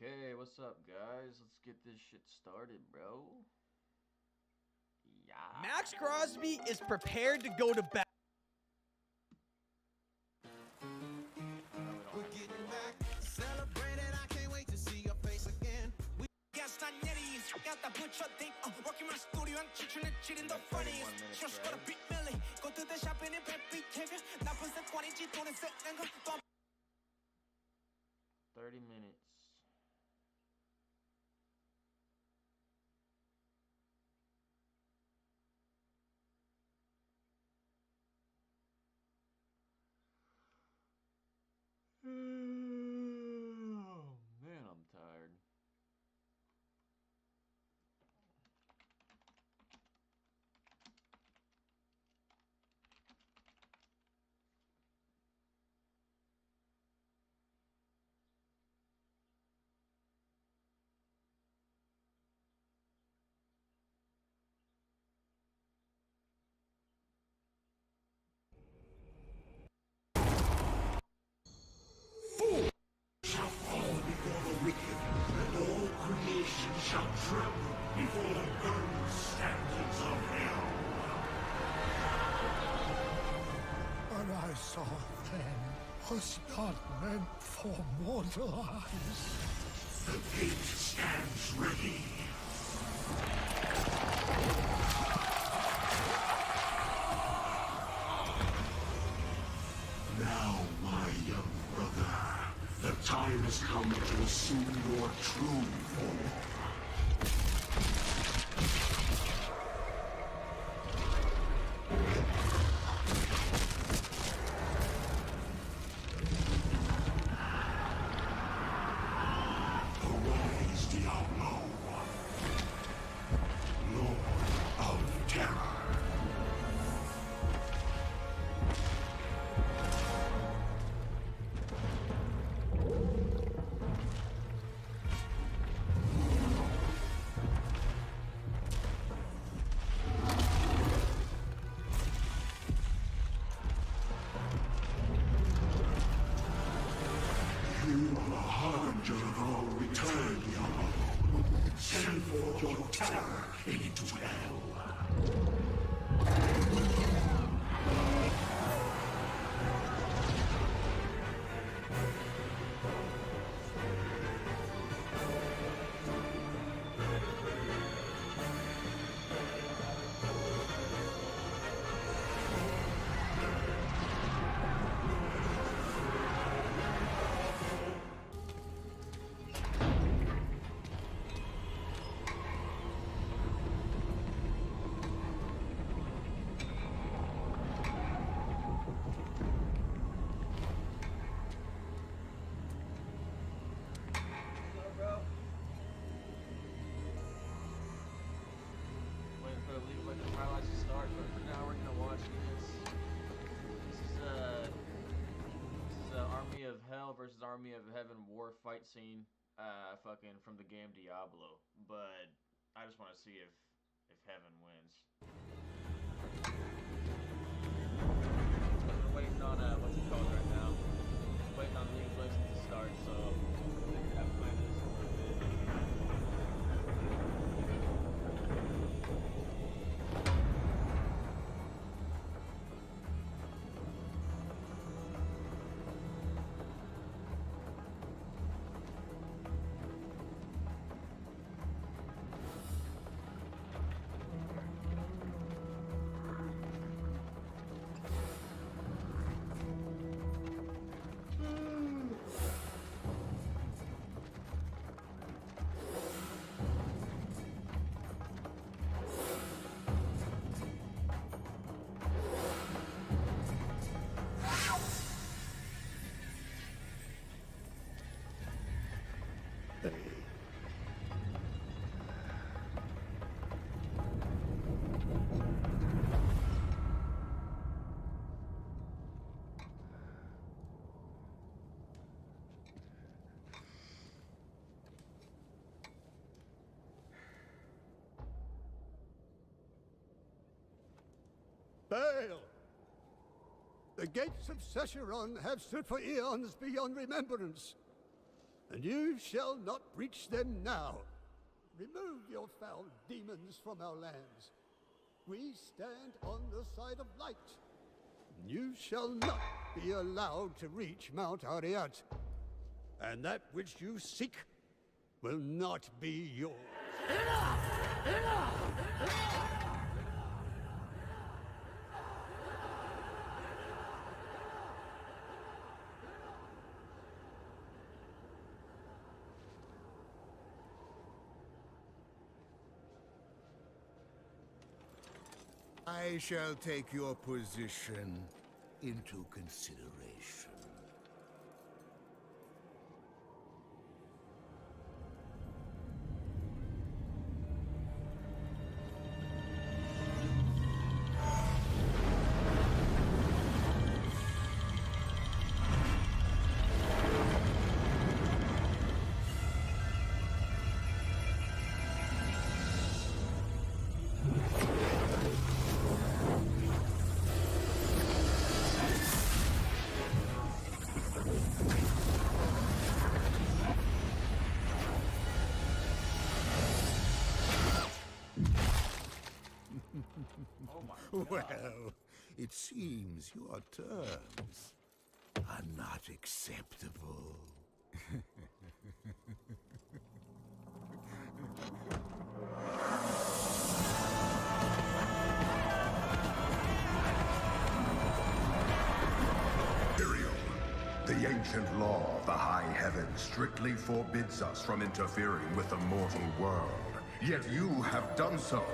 Okay, what's up, guys? Let's get this shit started, bro. Yeah. Max Crosby is prepared to go to battle. We're getting back, celebrating. I can't wait to see your face again. We got Stanieri, got the butcher thing. Working my studio and chicken and chilling the funny. Just got a big belly. Go to the shopping and pay big ticket. Now put the 20 G to the set and go. 30 minutes. Oh, man, I'm tired. Shall fall before the wicked, and all creation shall tremble before the burning standards of hell. What I saw then was not meant for mortal eyes. The gate stands ready. Now, my young brother, the time has come to assume your true form. Arise, Diablo, Lord of Terror. You are the harbinger of our return, Diablo. Send forth your terror into hell. Waiting for the League of Legends highlights to start, but for now we're gonna watch this. This is Army of Hell versus Army of Heaven war fight scene, fucking from the game Diablo. But I just want to see if Heaven wins. We're waiting on what's it called right now? Waiting on League of Legends to start, so I think I have to play this a little bit. Bail! The gates of Sescheron have stood for eons beyond remembrance. and you shall not breach them now. Remove your foul demons from our lands. We stand on the side of light. You shall not be allowed to reach Mount Ariat, and that which you seek will not be yours. I shall take your position into consideration. Well, it seems your terms are not acceptable. The ancient law of the high heaven strictly forbids us from interfering with the mortal world. Yet you have done so,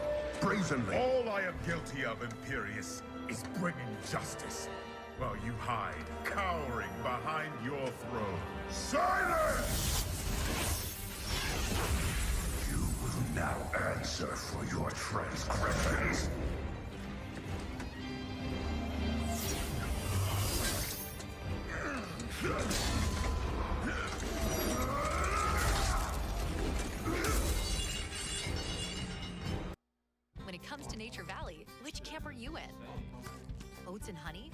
brazenly. All I am guilty of, Imperius, is bringing justice, while you hide, cowering behind your throne. Silence! You will now answer for your transgressions. When it comes to Nature Valley, which camp are you in? Oats and honey?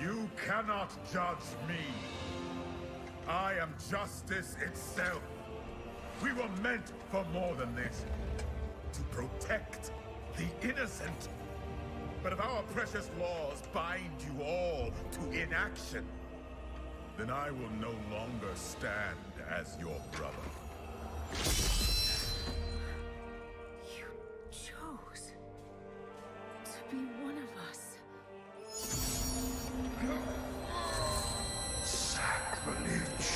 You cannot judge me. I am justice itself. We were meant for more than this. To protect the innocent. But if our precious laws bind you all to inaction, then I will no longer stand as your brother. You chose to be one of us. Sacrilege.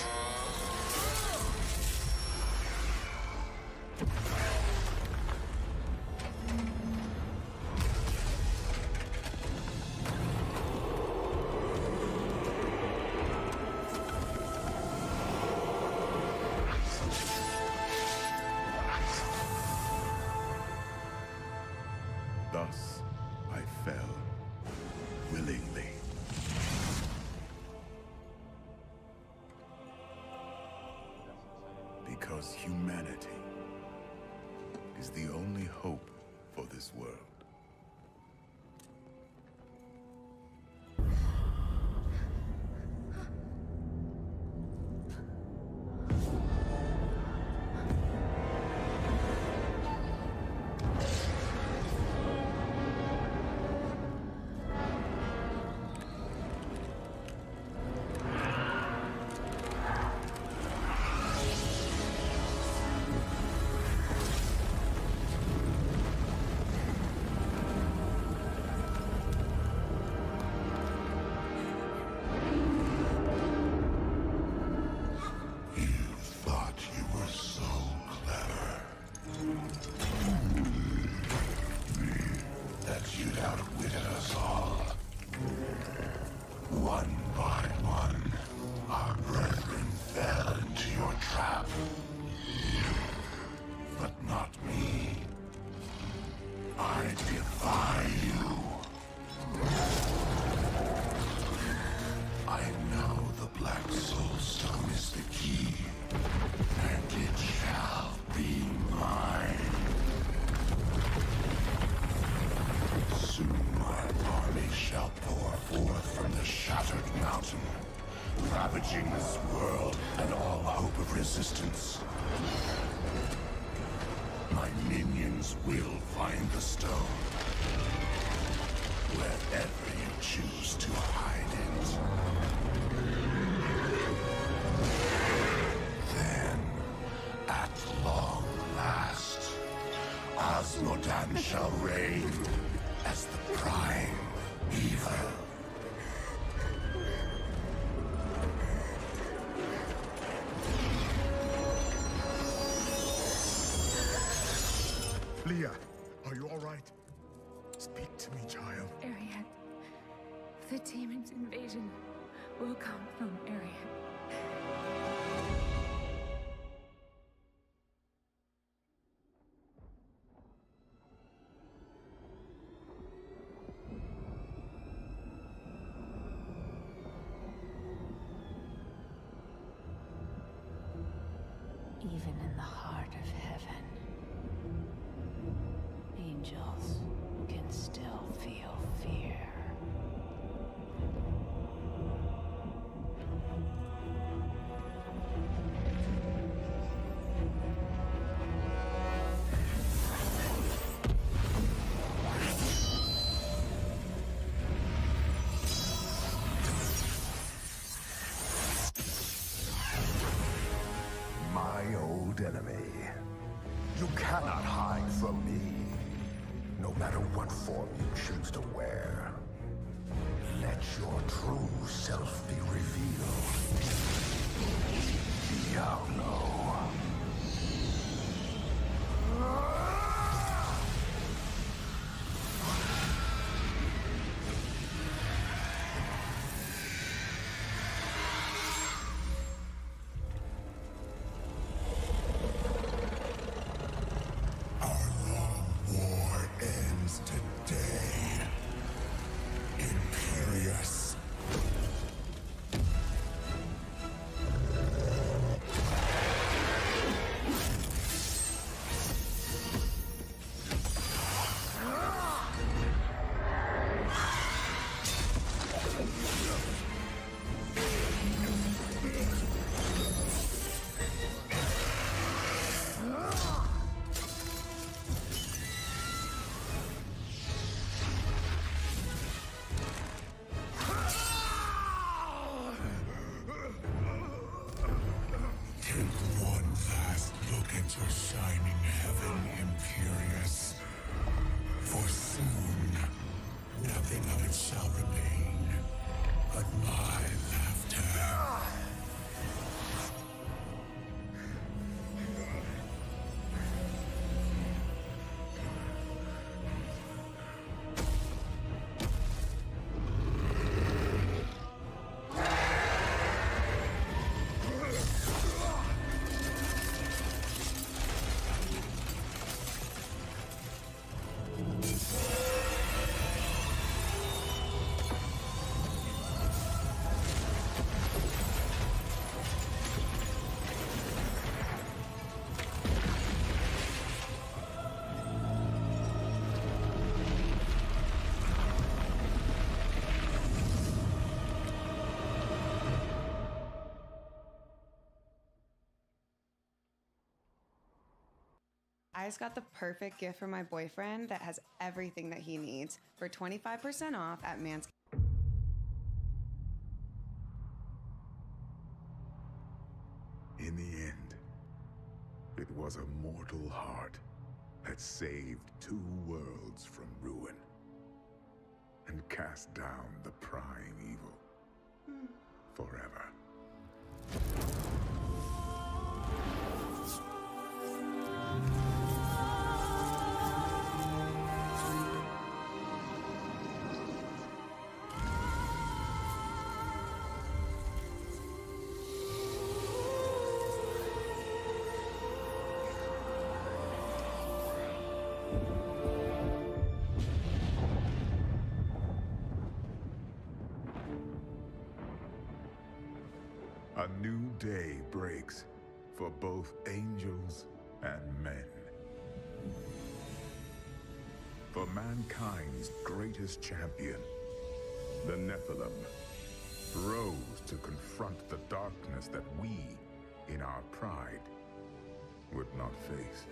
Thus, I fell willingly. Because humanity is the only hope for this world. One by one, our brethren fell into your trap. But not me. I defy you. I know the Black Soul Stone is the key, and it shall be mine. Soon shattered mountain, ravaging this world and all hope of resistance. My minions will find the stone, wherever you choose to hide it. Then, at long last, Osmodan shall reign as the prime evil. Leah, are you all right? Speak to me, child. Arian, the demon's invasion will come from Arian. Even in the heart of heaven, angels can still feel fear. My old enemy. You cannot hide from me, no matter what form you choose to wear. Let your true self be revealed. Diablo. War ends today. Imperious. Take one last look at your shining heaven, Imperious. For soon, nothing of it shall remain but my laughter. I just got the perfect gift for my boyfriend that has everything that he needs for 25% off at Manscaped. In the end, it was a mortal heart that saved 2 worlds from ruin and cast down the prime evil forever. A new day breaks for both angels and men. For mankind's greatest champion, the Nephilim rose to confront the darkness that we, in our pride, would not face.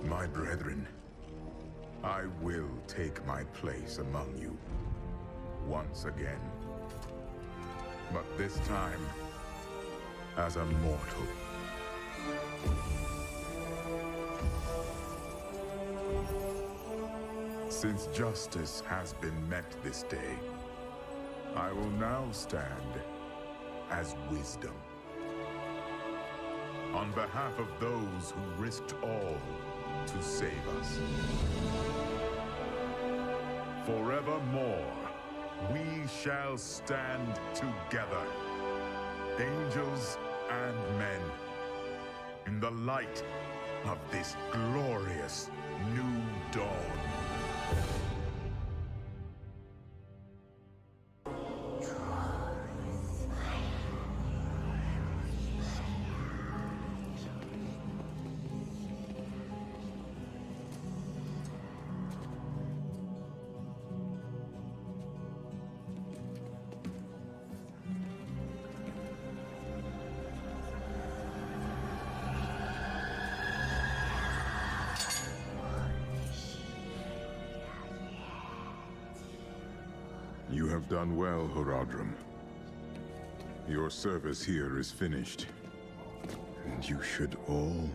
My brethren, I will take my place among you once again. But this time, as a mortal. Since justice has been met this day, I will now stand as wisdom. On behalf of those who risked all to save us. Forevermore, we shall stand together, angels and men, in the light of this glorious new dawn. You have done well, Horadrim. Your service here is finished, and you should all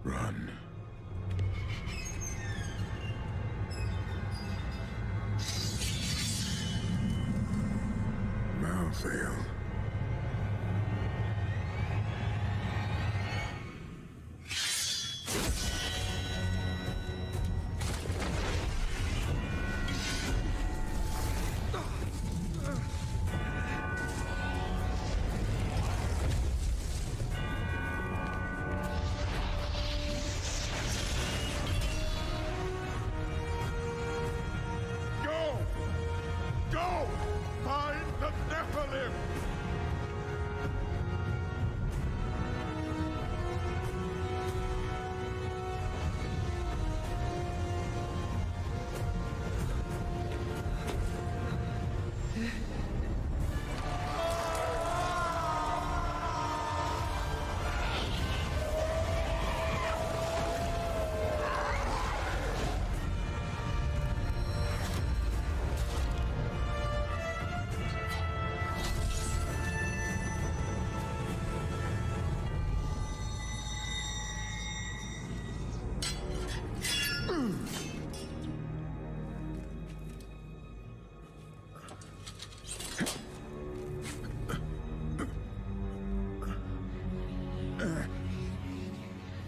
run. Malthael.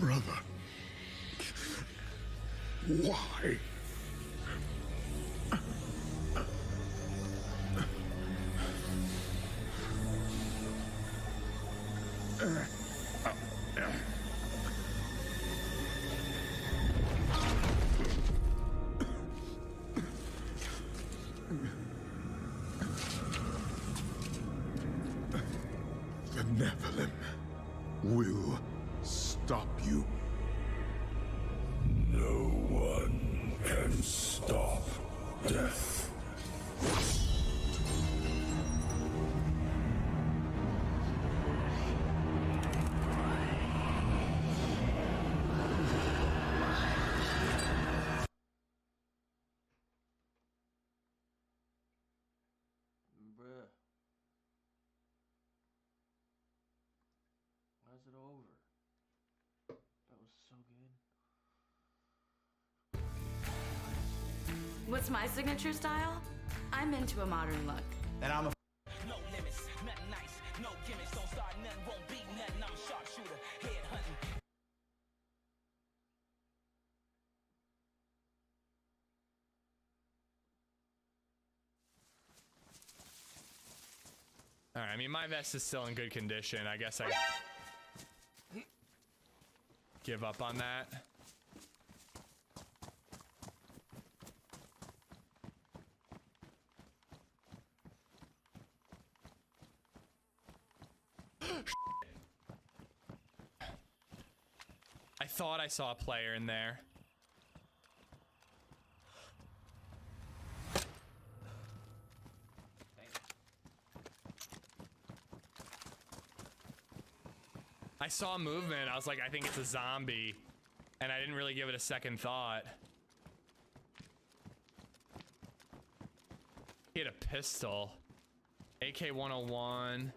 Brother, why? The Nephilim will stop you. No one can stop death. Bruh. Why's it over? That was so good. What's my signature style? I'm into a modern look. And I'm a No limits, nothing nice, no gimmicks, don't start nothing, won't be nothing, I'm a sharpshooter, head hunting. Alright, I mean, my vest is still in good condition. I guess I... give up on that. I thought I saw a player in there. I saw movement. I was like, I think it's a zombie. And I didn't really give it a second thought. He had a pistol. AK-101.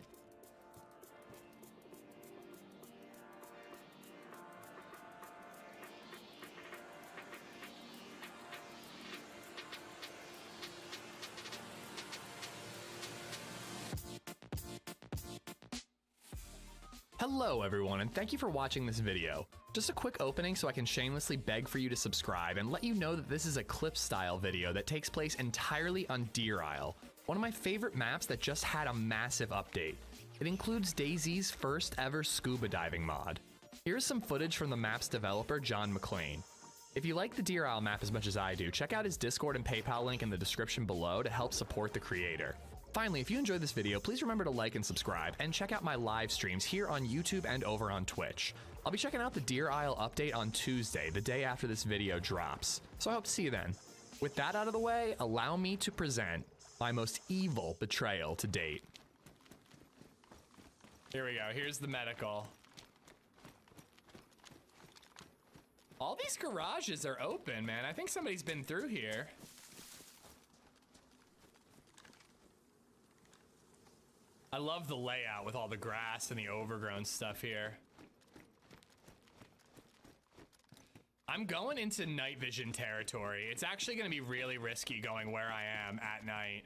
Hello everyone, and thank you for watching this video. Just a quick opening so I can shamelessly beg for you to subscribe and let you know that this is a clip style video that takes place entirely on Deer Isle, one of my favorite maps that just had a massive update. It includes DayZ's first ever scuba diving mod. Here's some footage from the map's developer, John McClain. If you like the Deer Isle map as much as I do, check out his Discord and PayPal link in the description below to help support the creator. Finally, if you enjoyed this video, please remember to like and subscribe, and check out my live streams here on YouTube and over on Twitch. I'll be checking out the Deer Isle update on Tuesday, the day after this video drops, so I hope to see you then. With that out of the way, allow me to present my most evil betrayal to date. Here we go, here's the medical. All these garages are open, man. I think somebody's been through here. I love the layout with all the grass and the overgrown stuff here. I'm going into night vision territory. It's actually going to be really risky going where I am at night.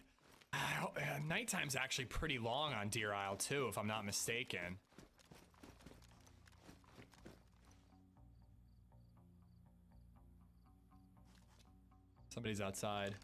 Nighttime's actually pretty long on Deer Isle too, if I'm not mistaken. Somebody's outside.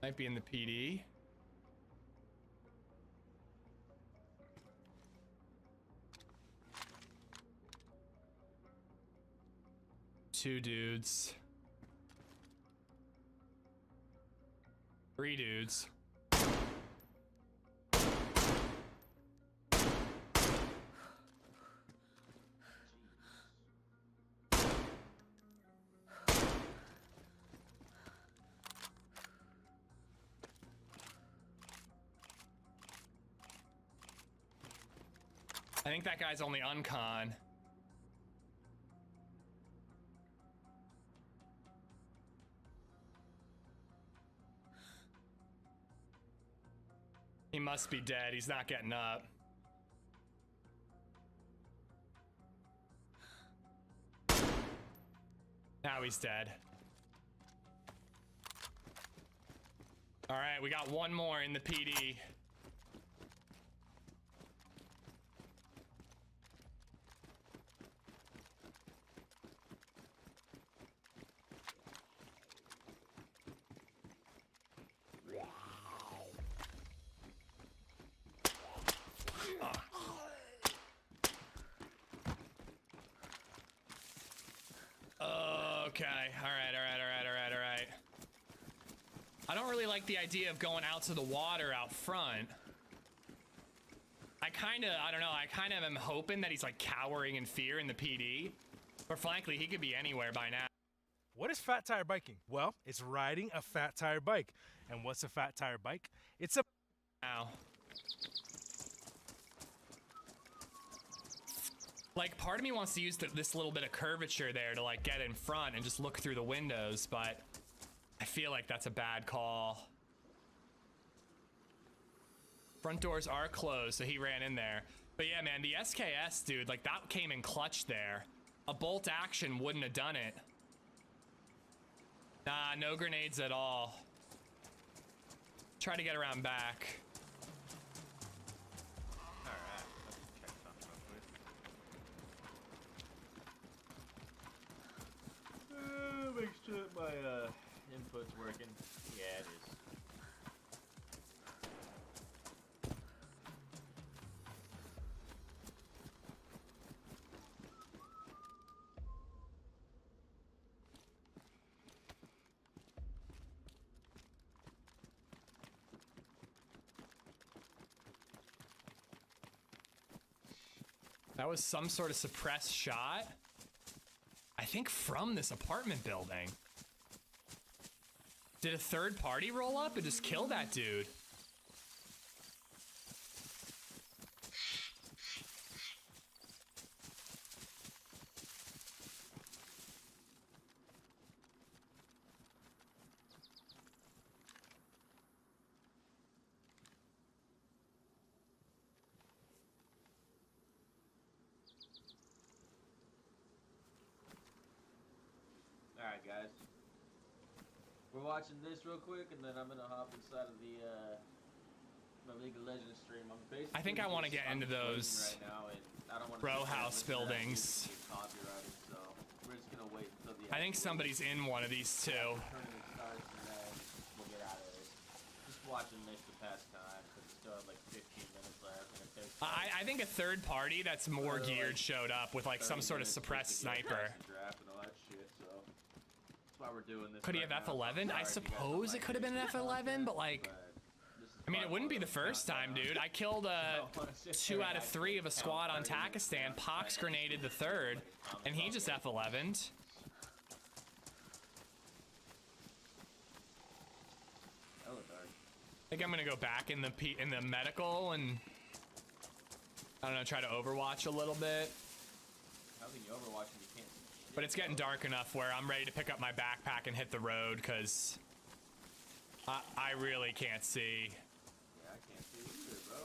Might be in the PD. Two dudes. Three dudes. I think that guy's only uncon. He must be dead. He's not getting up. Now he's dead. All right, we got one more in the PD. Okay, all right. I don't really like the idea of going out to the water out front. I don't know, I kind of am hoping that he's like cowering in fear in the PD. Or frankly, he could be anywhere by now. What is fat tire biking? Well, it's riding a fat tire bike. And what's a fat tire bike? It's a... Now. Like, part of me wants to use this little bit of curvature there to, like, get in front and just look through the windows, but I feel like that's a bad call. Front doors are closed, so he ran in there. But yeah, man, the SKS, dude, like, that came in clutch there. A bolt action wouldn't have done it. Nah, no grenades at all. Try to get around back. Alright, let's check something real quick. Make sure that my input's working. Yeah, it is. That was some sort of suppressed shot. I think from this apartment building. Did a third party roll up and just kill that dude? Alright, guys. We're watching this real quick, and then I'm gonna hop inside of the my League of Legends stream. I'm basically I think I want to get into those right now, and I don't want row house buildings. Copyrighted, so we're just gonna wait until the. I think somebody's in one of these two. Tournament starts, and then we'll get out of this. Just watching this to pass time, because we still have like 15 minutes left, and it takes. I think a third party that's more geared showed up with like some sort of suppressed sniper. Draft and all that shit, so that's why we're doing this. Could he have F11? I suppose it could have been an F11, but like, I mean, it wouldn't be the first time, dude. I killed 2 out of 3 of a squad on Takistan. Pox grenaded the third, and he just F11'd. I think I'm gonna go back in the medical and I don't know, try to overwatch a little bit. How can you overwatch if you can't? But it's getting dark enough where I'm ready to pick up my backpack and hit the road because I really can't see. Yeah, I can't see either, bro.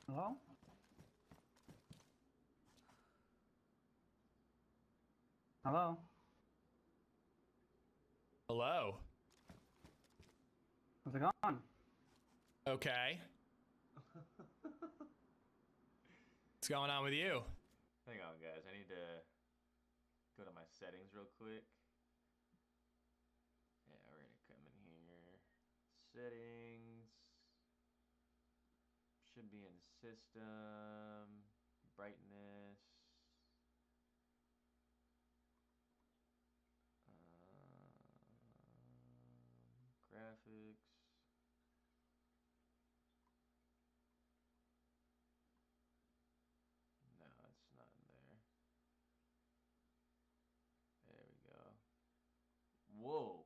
Hello? Hello? Hello. How's it going? Okay. What's going on with you? Hang on, guys. I need to go to my settings real quick. Yeah, we're gonna come in here. Settings. Should be in system. Brightness. Graphics. No, it's not in there. There we go. Whoa.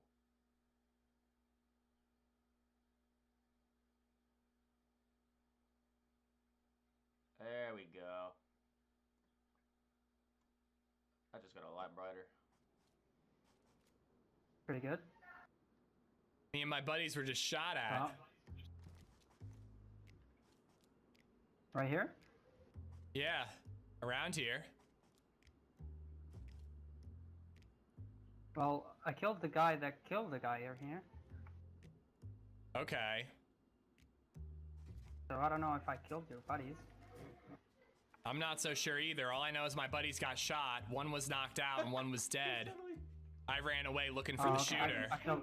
There we go. I just got a lot brighter. Pretty good. Me and my buddies were just shot at. Oh. Right here? Yeah, around here. Well, I killed the guy that killed the guy over here. Okay. So I don't know if I killed your buddies. I'm not so sure either. All I know is my buddies got shot. One was knocked out and one was dead. I ran away looking for the shooter. I killed,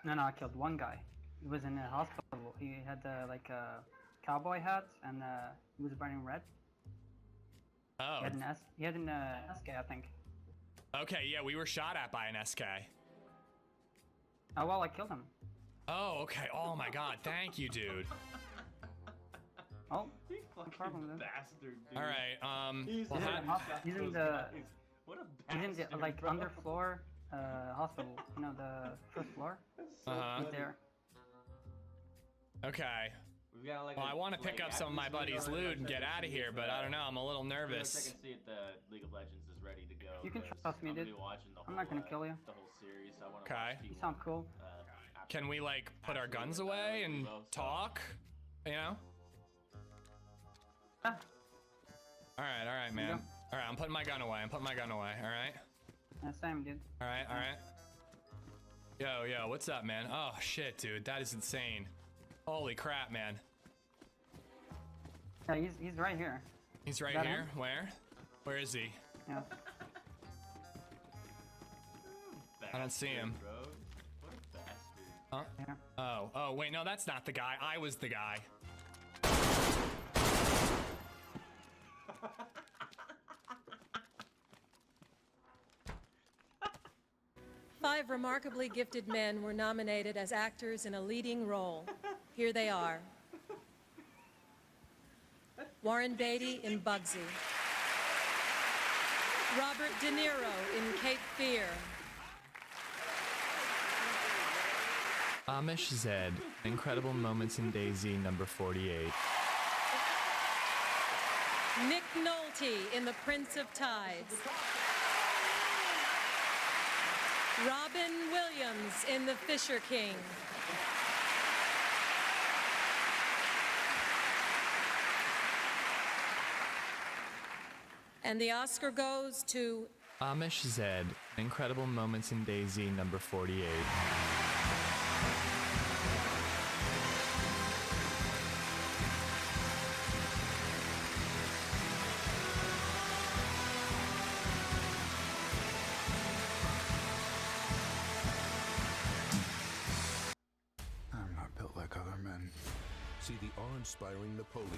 no, I killed one guy. He was in the hospital. He had like a cowboy hat and he was wearing red. Oh. He had an SK, I think. Okay, yeah, we were shot at by an SK. Oh, well, I killed him. Oh, okay. Oh my god, thank you, dude. Oh, you fucking bastard, dude. All right, he's in the like underfloor hospital. You know, the first floor. He's there. Okay. Like well, I want to pick up some of my buddy's loot and get out of here, but I don't know. I'm a little nervous. Check and see if the League of Legends is ready to go. You can trust me, I'm dude. gonna be watching the whole, I'm not gonna kill you. the whole series. I want to Okay. watch You P1. sound cool. Can we like put our guns away and talk? You know? Yeah. All right, man. All right, I'm putting my gun away. All right. Yeah, same, dude. All right. Yo, what's up, man? Oh shit, dude, that is insane. Holy crap, man. Yeah, he's right here. He's right Is that here. him? Where is he? Yeah. I don't see him. Bro. What a bastard. Huh? Oh, wait, no, that's not the guy. I was the guy. 5 remarkably gifted men were nominated as actors in a leading role. Here they are. Warren Beatty in Bugsy. Robert De Niro in Cape Fear. Amish Zed, Incredible Moments in Daisy, number 48. Nick Nolte in The Prince of Tides. Robin Williams in The Fisher King. And the Oscar goes to Amish Zed, Incredible Moments in Daisy, number 48. I'm not built like other men. See the awe-inspiring Napoleon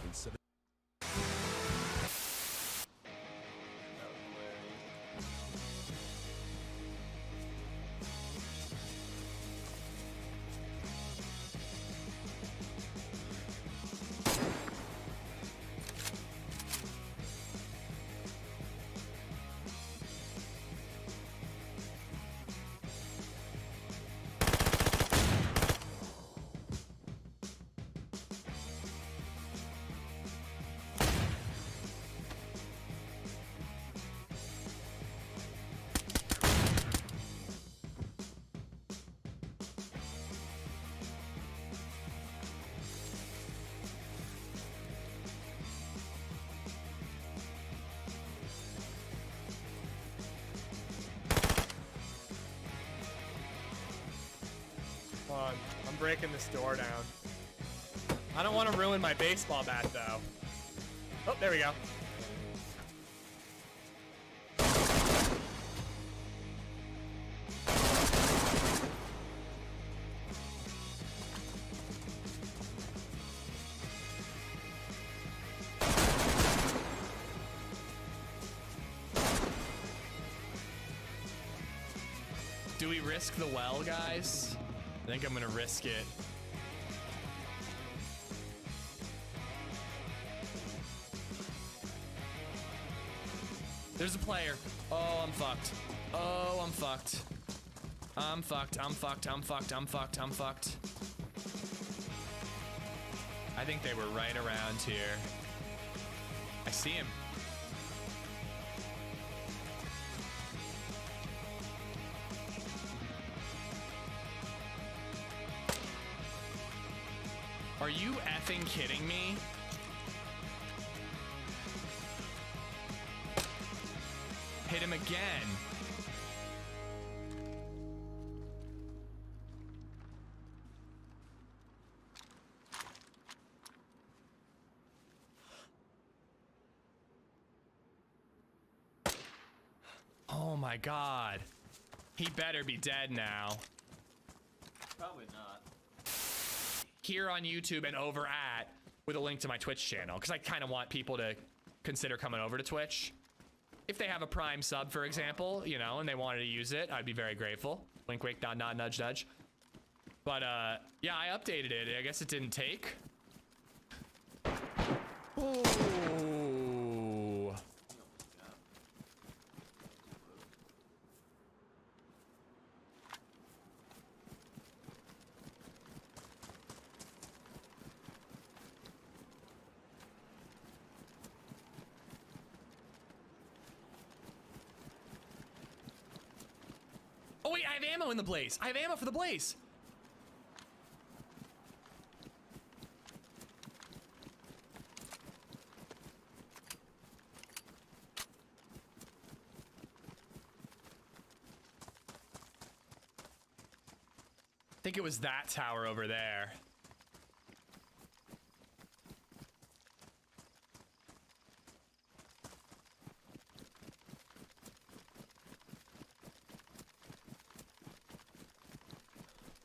in 7. Hold on, I'm breaking this door down. I don't want to ruin my baseball bat, though. Oh, there we go. Do we risk the well, guys? I think I'm gonna risk it. There's a player. Oh, I'm fucked. Oh, I'm fucked. I'm fucked. I'm fucked. I'm fucked. I'm fucked. I'm fucked. I think they were right around here. I see him. Are you effing kidding me? Hit him again. Oh my God. He better be dead now. Probably not. Here on YouTube and over at with a link to my Twitch channel, because I kind of want people to consider coming over to Twitch. If they have a Prime sub, for example, you know, and they wanted to use it, I'd be very grateful. Wink, wink, nod, nod, nudge, nudge. But, yeah, I updated it. I guess it didn't take. Ooh. Oh wait, I have ammo in the blaze. I have ammo for the blaze. I think it was that tower over there.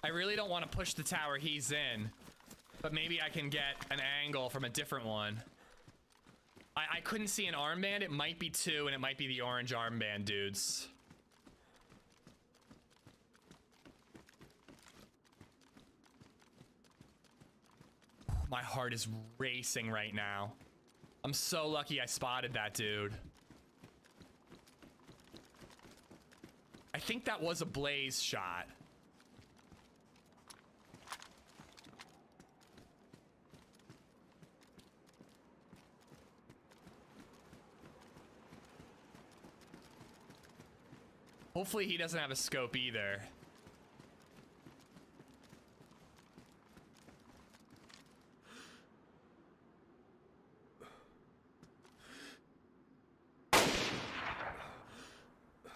I really don't want to push the tower he's in, but maybe I can get an angle from a different one. I couldn't see an armband. It might be two, and it might be the orange armband dudes. My heart is racing right now. I'm so lucky I spotted that dude. I think that was a blaze shot. Hopefully he doesn't have a scope either.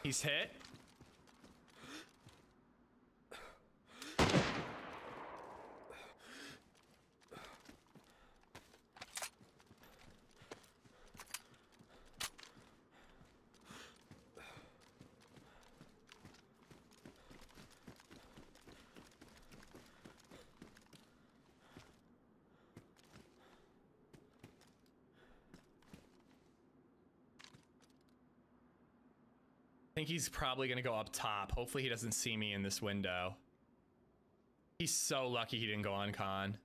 He's hit. I think he's probably gonna go up top. Hopefully he doesn't see me in this window. He's so lucky he didn't go on con.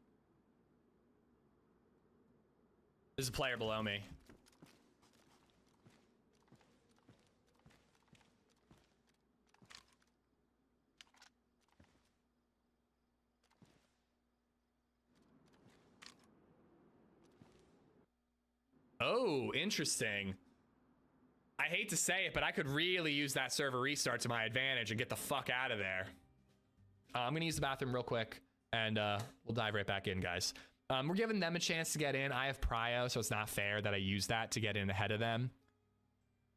There's a player below me. Oh, interesting. I hate to say it, but I could really use that server restart to my advantage and get the fuck out of there. I'm gonna use the bathroom real quick, and we'll dive right back in, guys. We're giving them a chance to get in. I have prio, so it's not fair that I use that to get in ahead of them.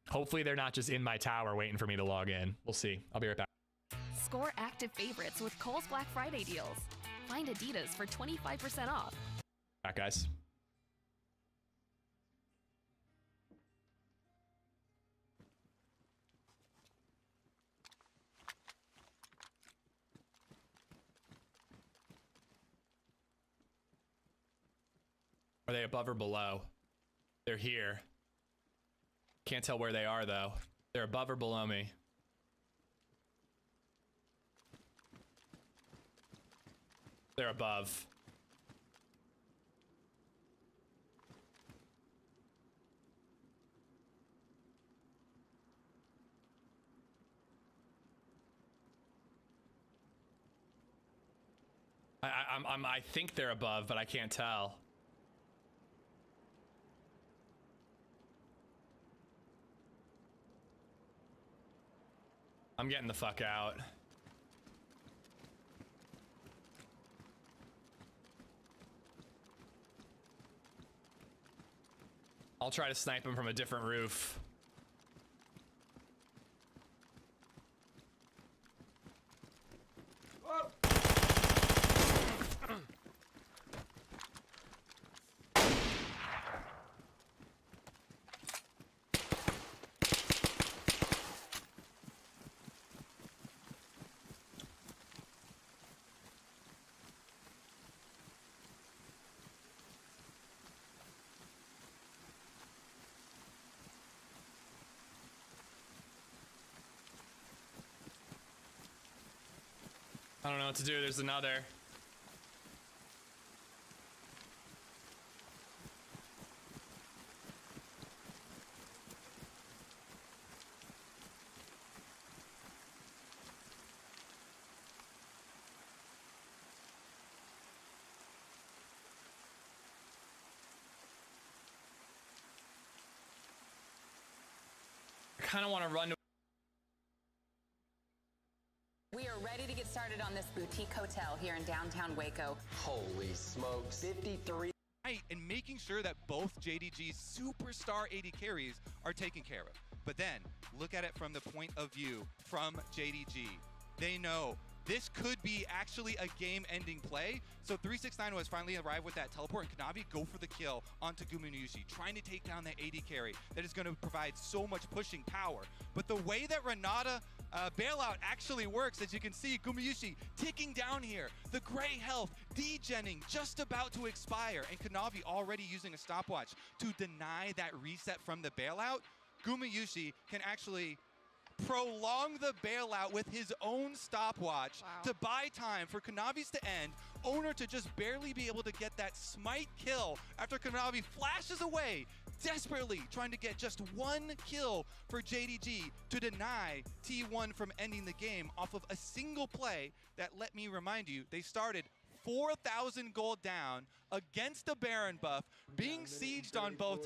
Hopefully they're not just in my tower waiting for me to log in. We'll see. I'll be right back. Score active favorites with Kohl's Black Friday deals. Find Adidas for 25% off. Back, guys. Are they above or below? They're here. Can't tell where they are, though. They're above or below me. They're above. I think they're above, but I can't tell. I'm getting the fuck out. I'll try to snipe him from a different roof. I don't know what to do. There's another. I kind of want to run to started on this boutique hotel here in downtown Waco. Holy smokes, 53. And making sure that both JDG's superstar AD carries are taken care of. But then, look at it from the point of view from JDG. They know this could be actually a game-ending play. So 369 has finally arrived with that teleport, and Kanavi go for the kill onto Gumayusi, trying to take down that AD carry that is going to provide so much pushing power. But the way that Renata bailout actually works, as you can see, Gumayusi ticking down here, the gray health degenning, just about to expire, and Kanavi already using a stopwatch to deny that reset from the bailout. Gumayusi can actually prolong the bailout with his own stopwatch to buy time for Kanavi's to end, Owner to just barely be able to get that smite kill after Kanavi flashes away, desperately trying to get just one kill for JDG to deny T1 from ending the game off of a single play that, let me remind you, they started 4,000 gold down against a Baron buff, being sieged on both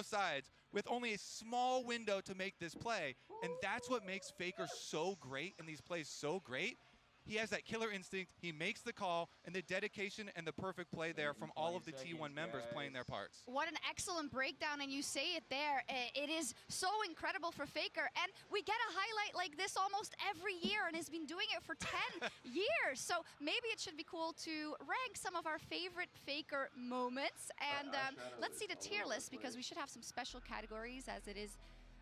sides with only a small window to make this play. And that's what makes Faker so great and these plays so great. He has that killer instinct, he makes the call, and the dedication and the perfect play there from all of the T1 members playing their parts. What an excellent breakdown, and you say it there. It is so incredible for Faker, and we get a highlight like this almost every year, and has been doing it for 10 years. So maybe it should be cool to rank some of our favorite Faker moments. And let's see the tier list, because we should have some special categories, as it is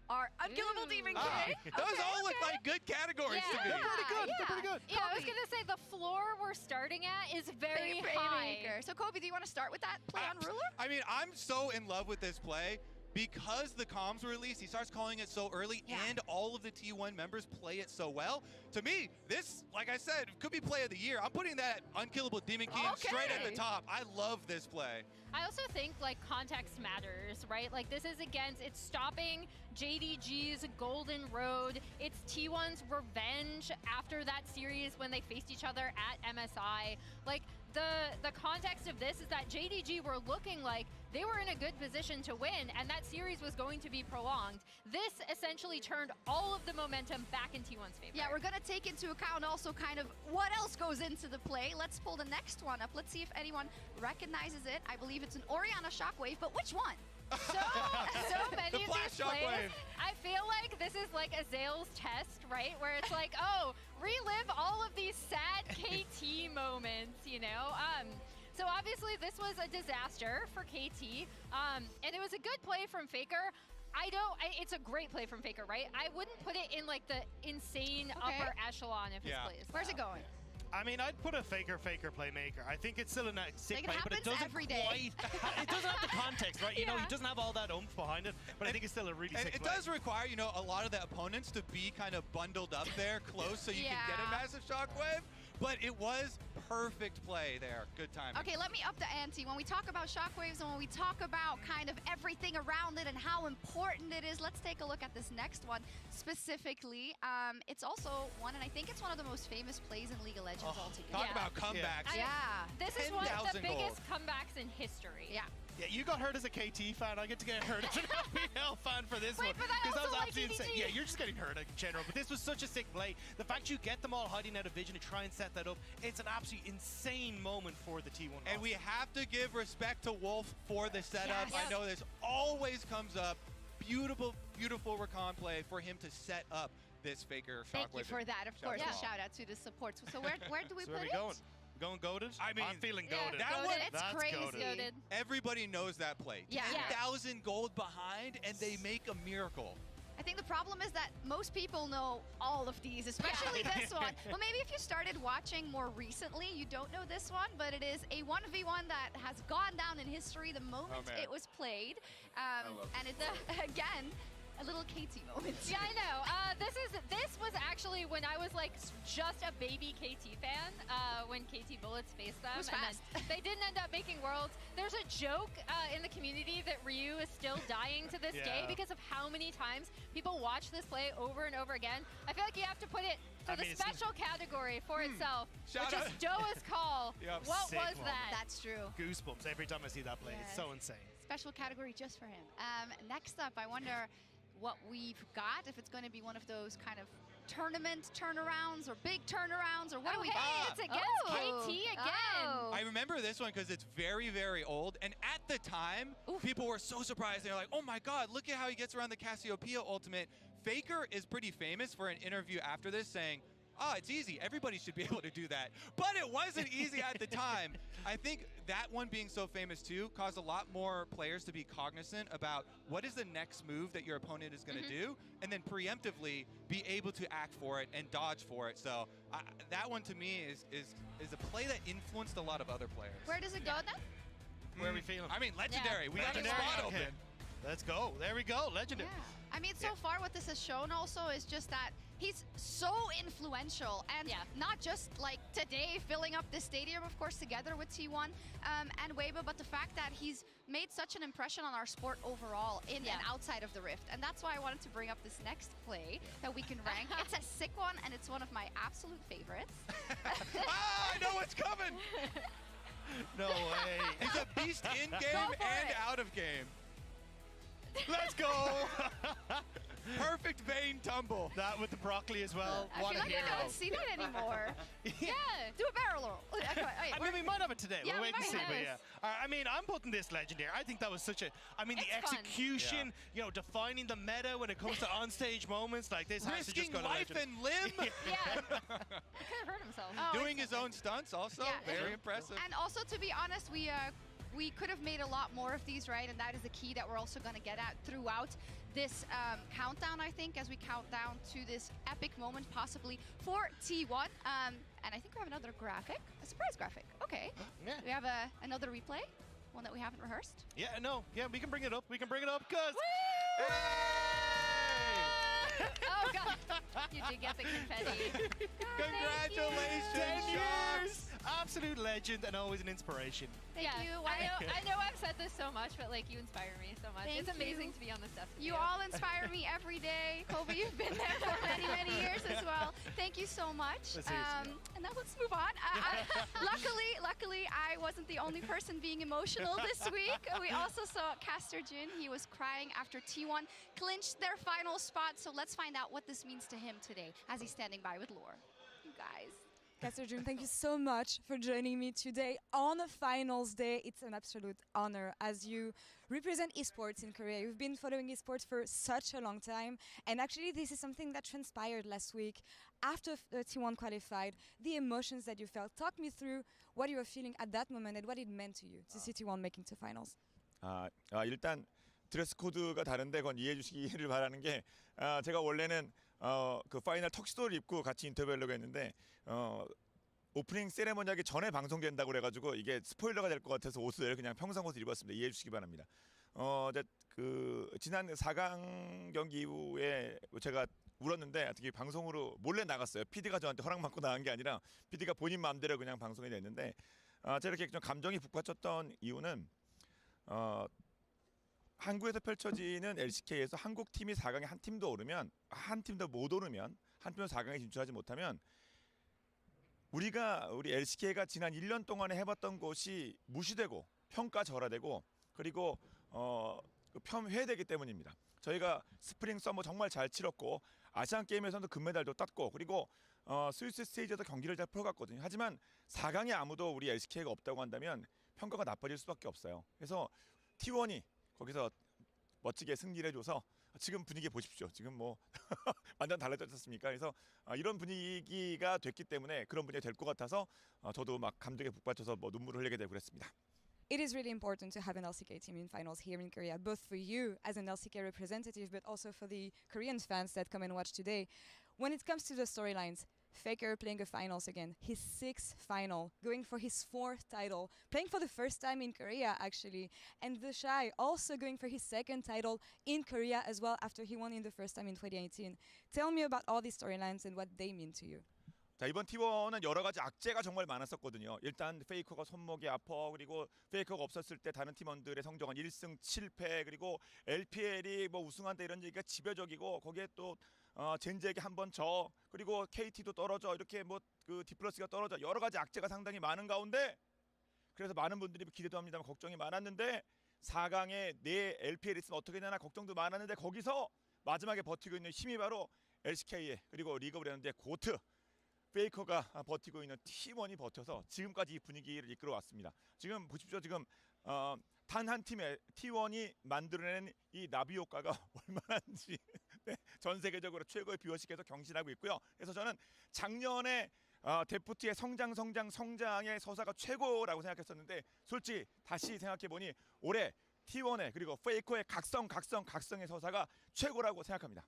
our Unkillable Demon King. Those all look like good categories to me. They're pretty good. Yeah. They're pretty good. Yeah, I was gonna say the floor we're starting at is very high. So Kobe, do you want to start with that play on Ruler? I mean, I'm so in love with this play. Because the comms were released, he starts calling it so early, and all of the T1 members play it so well. To me, this, like I said, could be play of the year. I'm putting that Unkillable Demon King straight at the top. I love this play. I also think, like, context matters, right? Like, this is it's stopping JDG's Golden Road. It's T1's revenge after that series when they faced each other at MSI. Like, the context of this is that JDG were looking like they were in a good position to win, and that series was going to be prolonged. This essentially turned all of the momentum back in T1's favor. Yeah, we're going to take into account also kind of what else goes into the play. Let's pull the next one up. Let's see if anyone recognizes it. I believe it's an Orianna Shockwave, but which one? So many of these plays, I feel like this is like Azale's test, right? Where it's like, oh, relive all of these sad KT moments, you know? So obviously this was a disaster for KT, and it was a good play from Faker. It's a great play from Faker, right? I wouldn't put it in like the insane upper echelon of his plays. Where's it going? I mean, I'd put a Faker playmaker. I think it's still a sick play, but it doesn't every day. It doesn't have the context, right? You know, he doesn't have all that oomph behind it, but I think it's still a really sick play. It does require, you know, a lot of the opponents to be kind of bundled up there close so you can get a massive shockwave. But it was perfect play there. Good timing. Okay, let me up the ante. When we talk about shockwaves and when we talk about kind of everything around it and how important it is, let's take a look at this next one specifically. It's also one, and I think it's one of the most famous plays in League of Legends altogether. Talk about comebacks. This is one of the biggest comebacks in history. Yeah. Yeah, you got hurt as a KT fan. I get to get hurt as an FPL fan for this one. But I also like absolutely insane. Yeah, you're just getting hurt in general. But this was such a sick play. The fact you get them all hiding out of vision to try and set that up, it's an absolutely insane moment for the T1 roster. And we have to give respect to Wolf for the setup. I know this always comes up. Beautiful, beautiful recon play for him to set up this Faker shockwave. Thank you for that. Of course, a shout out to the support. So where do we put it? Going goated? I mean, I'm feeling goated. That one, it's crazy. Goated. Everybody knows that play. 10,000 gold behind, and they make a miracle. I think the problem is that most people know all of these, especially this one. Well, maybe if you started watching more recently, you don't know this one, but it is a 1v1 that has gone down in history the moment it was played. And it's, again, a little KT moment. Yeah, I know. This was actually when I was like just a baby KT fan, when KT Bullets faced them. Fast. And they didn't end up making Worlds. There's a joke in the community that Ryu is still dying to this day because of how many times people watch this play over and over again. I feel like you have to put it for the special category for itself, which is Doa's call. What was that? That's true. Goosebumps every time I see that play. It's so insane. Special category just for him. Next up, I wonder, what we've got, if it's going to be one of those kind of tournament turnarounds or big turnarounds, or what do we got? It's against KT again. I remember this one because it's very, very old. And at the time, people were so surprised. They were like, oh my God, look at how he gets around the Cassiopeia ultimate. Faker is pretty famous for an interview after this saying, it's easy. Everybody should be able to do that. But it wasn't easy at the time. I think that one being so famous too caused a lot more players to be cognizant about what is the next move that your opponent is going to do, and then preemptively be able to act for it and dodge for it. So that one to me is a play that influenced a lot of other players. Where does it go then? Where are we feeling? I mean, legendary. Yeah. We got a Legendary. spot open. Let's go. There we go. Legendary. Yeah. I mean, so far what this has shown also is just that he's so influential, and not just like today filling up the stadium, of course, together with T1 and Weibo, but the fact that he's made such an impression on our sport overall in and outside of the Rift. And that's why I wanted to bring up this next play that we can rank. It's a sick one, and it's one of my absolute favorites. I know what's coming! No way. He's a beast in game and out of game. Let's go! Perfect vein tumble. That with the broccoli as well. I What feel a like hero. I don't see that anymore. Yeah, do a barrel roll. I mean, we might have it today. Yeah, we'll we wait and might see. have But this. yeah, I mean, I'm putting this legendary. I think that was such a. I mean, the It's fun. execution. You know, defining the meta when it comes to onstage moments like this. Has to just Risking go to life legend. and limb. Yeah. He could have hurt himself. Doing his own stunts also. Very impressive. And also, to be honest, we could have made a lot more of these, right? And that is the key that we're also going to get at throughout this countdown, I think, as we count down to this epic moment, possibly for T1. And I think we have another graphic, a surprise graphic. Okay. Yeah. We have another replay, one that we haven't rehearsed. Yeah, no. Yeah, we can bring it up. We can bring it up because. Oh, God. You did get the confetti. Congratulations, 10 years! Sharks. Absolute legend and always an inspiration. Thank you. I know I've said this so much, but like you inspire me so much. Thank It's amazing you. to be on the steps with You all inspire me every day. Kobe, you've been there for many, many years as well. Thank you so much. Let's hear some. And now let's move on. Luckily, I wasn't the only person being emotional this week. We also saw Caster Jin. He was crying after T1 clinched their final spot. So let's find out what this means to him today as he's standing by with Lore. You guys. Caster Jun, thank you so much for joining me today on the finals day. It's an absolute honor as you represent esports in Korea. You've been following esports for such a long time, and actually this is something that transpired last week after T1 qualified, the emotions that you felt. Talk me through what you were feeling at that moment and what it meant to you to see T1 making to finals. 일단 드레스 코드가 다른데 그건 이해해 주시기를 바라는 게 제가 원래는 그 파이널 턱시도를 입고 같이 인터뷰하려고 했는데 오프닝 세레머니 하기 전에 방송된다고 그래가지고 이게 스포일러가 될 것 같아서 옷을 그냥 평상 옷을 입었습니다. 이해해 주시기 바랍니다. 그 지난 4강 경기 이후에 제가 울었는데 어떻게 방송으로 몰래 나갔어요. PD가 저한테 허락 받고 나간 게 아니라 PD가 본인 마음대로 그냥 방송이 됐는데 제가 이렇게 좀 감정이 북받쳤던 이유는 한국에서 펼쳐지는 LCK에서 한국 팀이 4강에 한 팀도 오르면 한 팀도 못 오르면 한 팀도 4강에 진출하지 못하면 우리 LCK가 지난 1년 동안에 해봤던 것이 무시되고 평가절하되고 그리고 폄훼되기 때문입니다. 저희가 스프링 서머 정말 잘 치렀고 아시안 게임에서도 금메달도 땄고 그리고 스위스 스테이지에서 경기를 잘 풀어갔거든요. 하지만 4강에 아무도 우리 LCK가 없다고 한다면 평가가 나빠질 수밖에 없어요. 그래서 T1이 거기서 멋지게 승리를 해줘서 지금 분위기 보십시오. 지금 뭐 완전 달라졌지 않습니까? 그래서 이런 분위기가 됐기 때문에 그런 분위기가 될 것 같아서 저도 막 감정에 북받쳐서 뭐 눈물을 흘리게 되고 그랬습니다. It is really important to have an LCK team in finals here in Korea, both for you as an LCK representative, but also for the Korean fans that come and watch today. When it comes to the storylines, Faker playing a finals again, his 6th final, going for his 4th title, playing for the first time in Korea actually, and The Shy also going for his 2nd title in Korea as well after he won in the first time in 2018. Tell me about all these storylines and what they mean to you. 자, 이번 T1은 여러 가지 악재가 정말 많았었거든요. 일단 페이커가 손목이 아파 그리고 페이커가 없었을 때 다른 팀원들의 성적은 1승 7패 그리고 LPL이 뭐 우승한다 이런 얘기가 지배적이고 거기에 또 젠지에게 한 번 져 그리고 KT도 떨어져 이렇게 뭐 그 디플러스가 떨어져 여러 가지 악재가 상당히 많은 가운데 그래서 많은 분들이 기대도 합니다만 걱정이 많았는데 4강에 내 LPL 있으면 어떻게 되나 걱정도 많았는데 거기서 마지막에 버티고 있는 힘이 바로 LCK의 그리고 리그 오브 레전드의 고트 페이커가 버티고 있는 T1이 버텨서 지금까지 이 분위기를 이끌어 왔습니다. 지금 보십시오. 지금 단 한 팀의 T1이 만들어낸 이 나비 효과가 얼마나인지 네, 전 세계적으로 최고의 뷰어십에서 경신하고 있고요. 그래서 저는 작년에 데프트의 성장의 서사가 최고라고 생각했었는데 솔직히 다시 생각해보니 올해 T1의 그리고 페이커의 각성의 서사가 최고라고 생각합니다.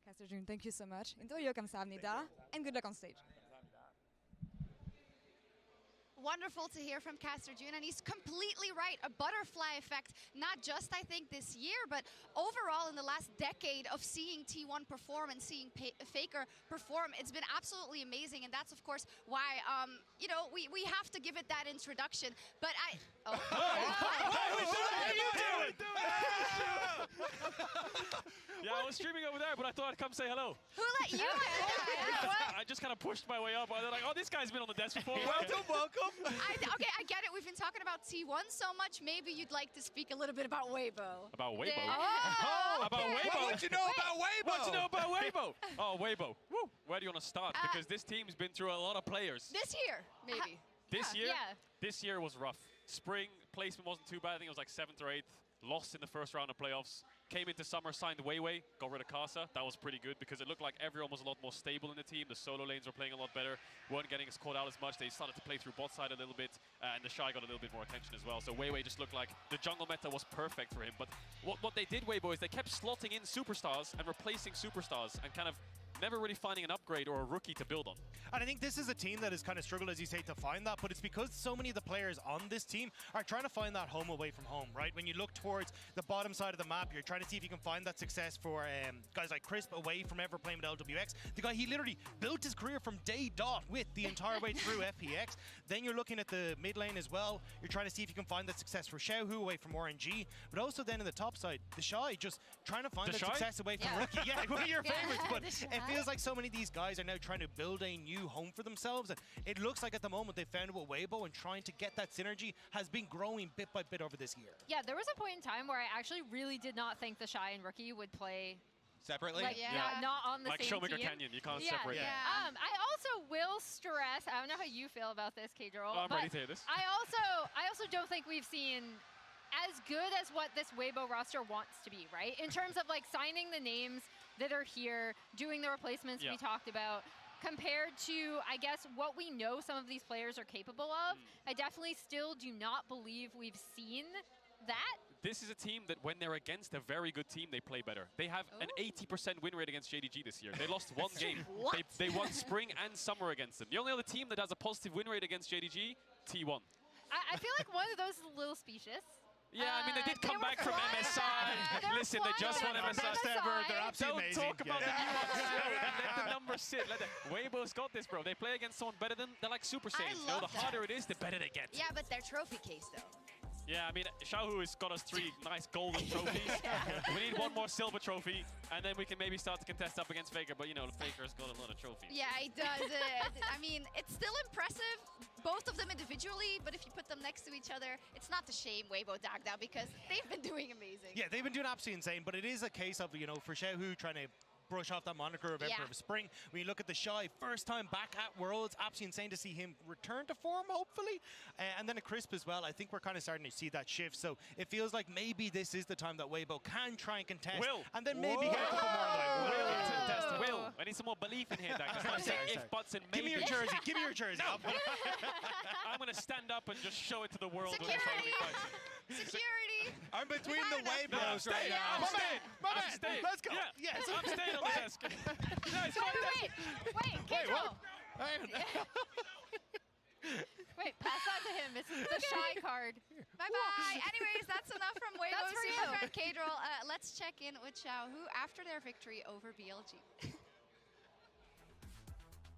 Caster June, thank you so much. 인터뷰 감사합니다. And good luck on stage. Wonderful to hear from Caster June, and he's completely right. A butterfly effect, not just I think this year, but overall in the last decade of seeing T1 perform and seeing Faker perform, it's been absolutely amazing, and that's of course why you know we have to give it that introduction. But Yeah, I was streaming over there, but I thought I'd come say hello. Who let you in? I just kind of pushed my way up. They're like, oh, this guy's been on the desk before. Welcome. Okay, I get it. We've been talking about T1 so much. Maybe you'd like to speak a little bit about Weibo. About Weibo? Oh, about Weibo? What would you know about Weibo? What do you know about Weibo? Oh, Weibo. Woo. Where do you want to start? Because this team's been through a lot of players. This year, maybe. This year? Yeah. This year was rough. Spring placement wasn't too bad. I think it was like 7th or 8th. Lost in the first round of playoffs. Came into summer, signed Weiwei, got rid of Casa. That was pretty good because it looked like everyone was a lot more stable in the team. The solo lanes were playing a lot better. Weren't getting caught out as much. They started to play through bot side a little bit, and the Shy got a little bit more attention as well. So Weiwei just looked like the jungle meta was perfect for him. But what they did, Weibo, is they kept slotting in superstars and replacing superstars and kind of never really finding an upgrade or a rookie to build on. And I think this is a team that has kind of struggled, as you say, to find that, but it's because so many of the players on this team are trying to find that home away from home, right? When you look towards the bottom side of the map, you're trying to see if you can find that success for guys like Crisp away from ever playing with LWX. The guy, he literally built his career from day dot with the entire way through FPX. Then you're looking at the mid lane as well. You're trying to see if you can find that success for Xiaohu away from RNG, but also then in the top side, the Shy just trying to find that success away from Rookie. Yeah, one of your favorites, but it feels like so many of these guys are now trying to build a new home for themselves, and it looks like at the moment they found it with Weibo, and trying to get that synergy has been growing bit by bit over this year. Yeah, there was a point in time where I actually really did not think the Shy and Rookie would play separately. Like, not on the like same Showmaker team. Canyon, you can't separate them. I also will stress, I don't know how you feel about this, K-Droll, I'm but ready to hear this. I also don't think we've seen as good as what this Weibo roster wants to be, right? In terms of like signing the names that are here, doing the replacements we talked about, compared to, I guess, what we know some of these players are capable of. I definitely still do not believe we've seen that. This is a team that when they're against a very good team, they play better. They have an 80% win rate against JDG this year. They lost one game. They won spring and summer against them. The only other team that has a positive win rate against JDG, T1. I feel like one of those is a little specious. Yeah, I mean, they did come back from MSI. Listen, they just won MSI. Best ever. They're absolutely amazing. Don't talk about the nuance. Let the numbers sit. Weibo's got this, bro. They play against someone better than they're like Super Saiyans. You know, the harder it is, the better they get. Yeah, but their trophy case, though. Yeah, I mean, Xiaohu has got us 3 nice golden trophies. We need one more silver trophy, and then we can maybe start to contest up against Faker. But, you know, Faker's got a lot of trophies. Yeah, he does. I mean, it's still impressive, both of them individually, but if you put them next to each other, it's not to shame Weibo Dagda because they've been doing amazing. Yeah, they've been doing absolutely insane, but it is a case of, you know, for Xiaohu trying to brush off that moniker of Emperor of Spring. When you look at the Shy, first time back at Worlds, absolutely insane to see him return to form, hopefully. And then a Crisp as well. I think we're kind of starting to see that shift. So it feels like maybe this is the time that Weibo can try and contest. And then maybe get a couple more on the way. Will, I need some more belief in here, Doug. Just like if, buts, and maybe. Give me your jersey. Give me your jersey. No. I'm going to stand up and just show it to the world. Security! Security! I'm between the Weibos right now. I'm staying. Let's go. Yeah. Yes. I'm staying on the desk. Wait, K-Droll. Wait, pass that to him. It's the Shy card. Bye-bye. Anyways, that's enough from Weibo. That's for Super you. friend K-Droll. Let's check in with Xiaohu after their victory over BLG.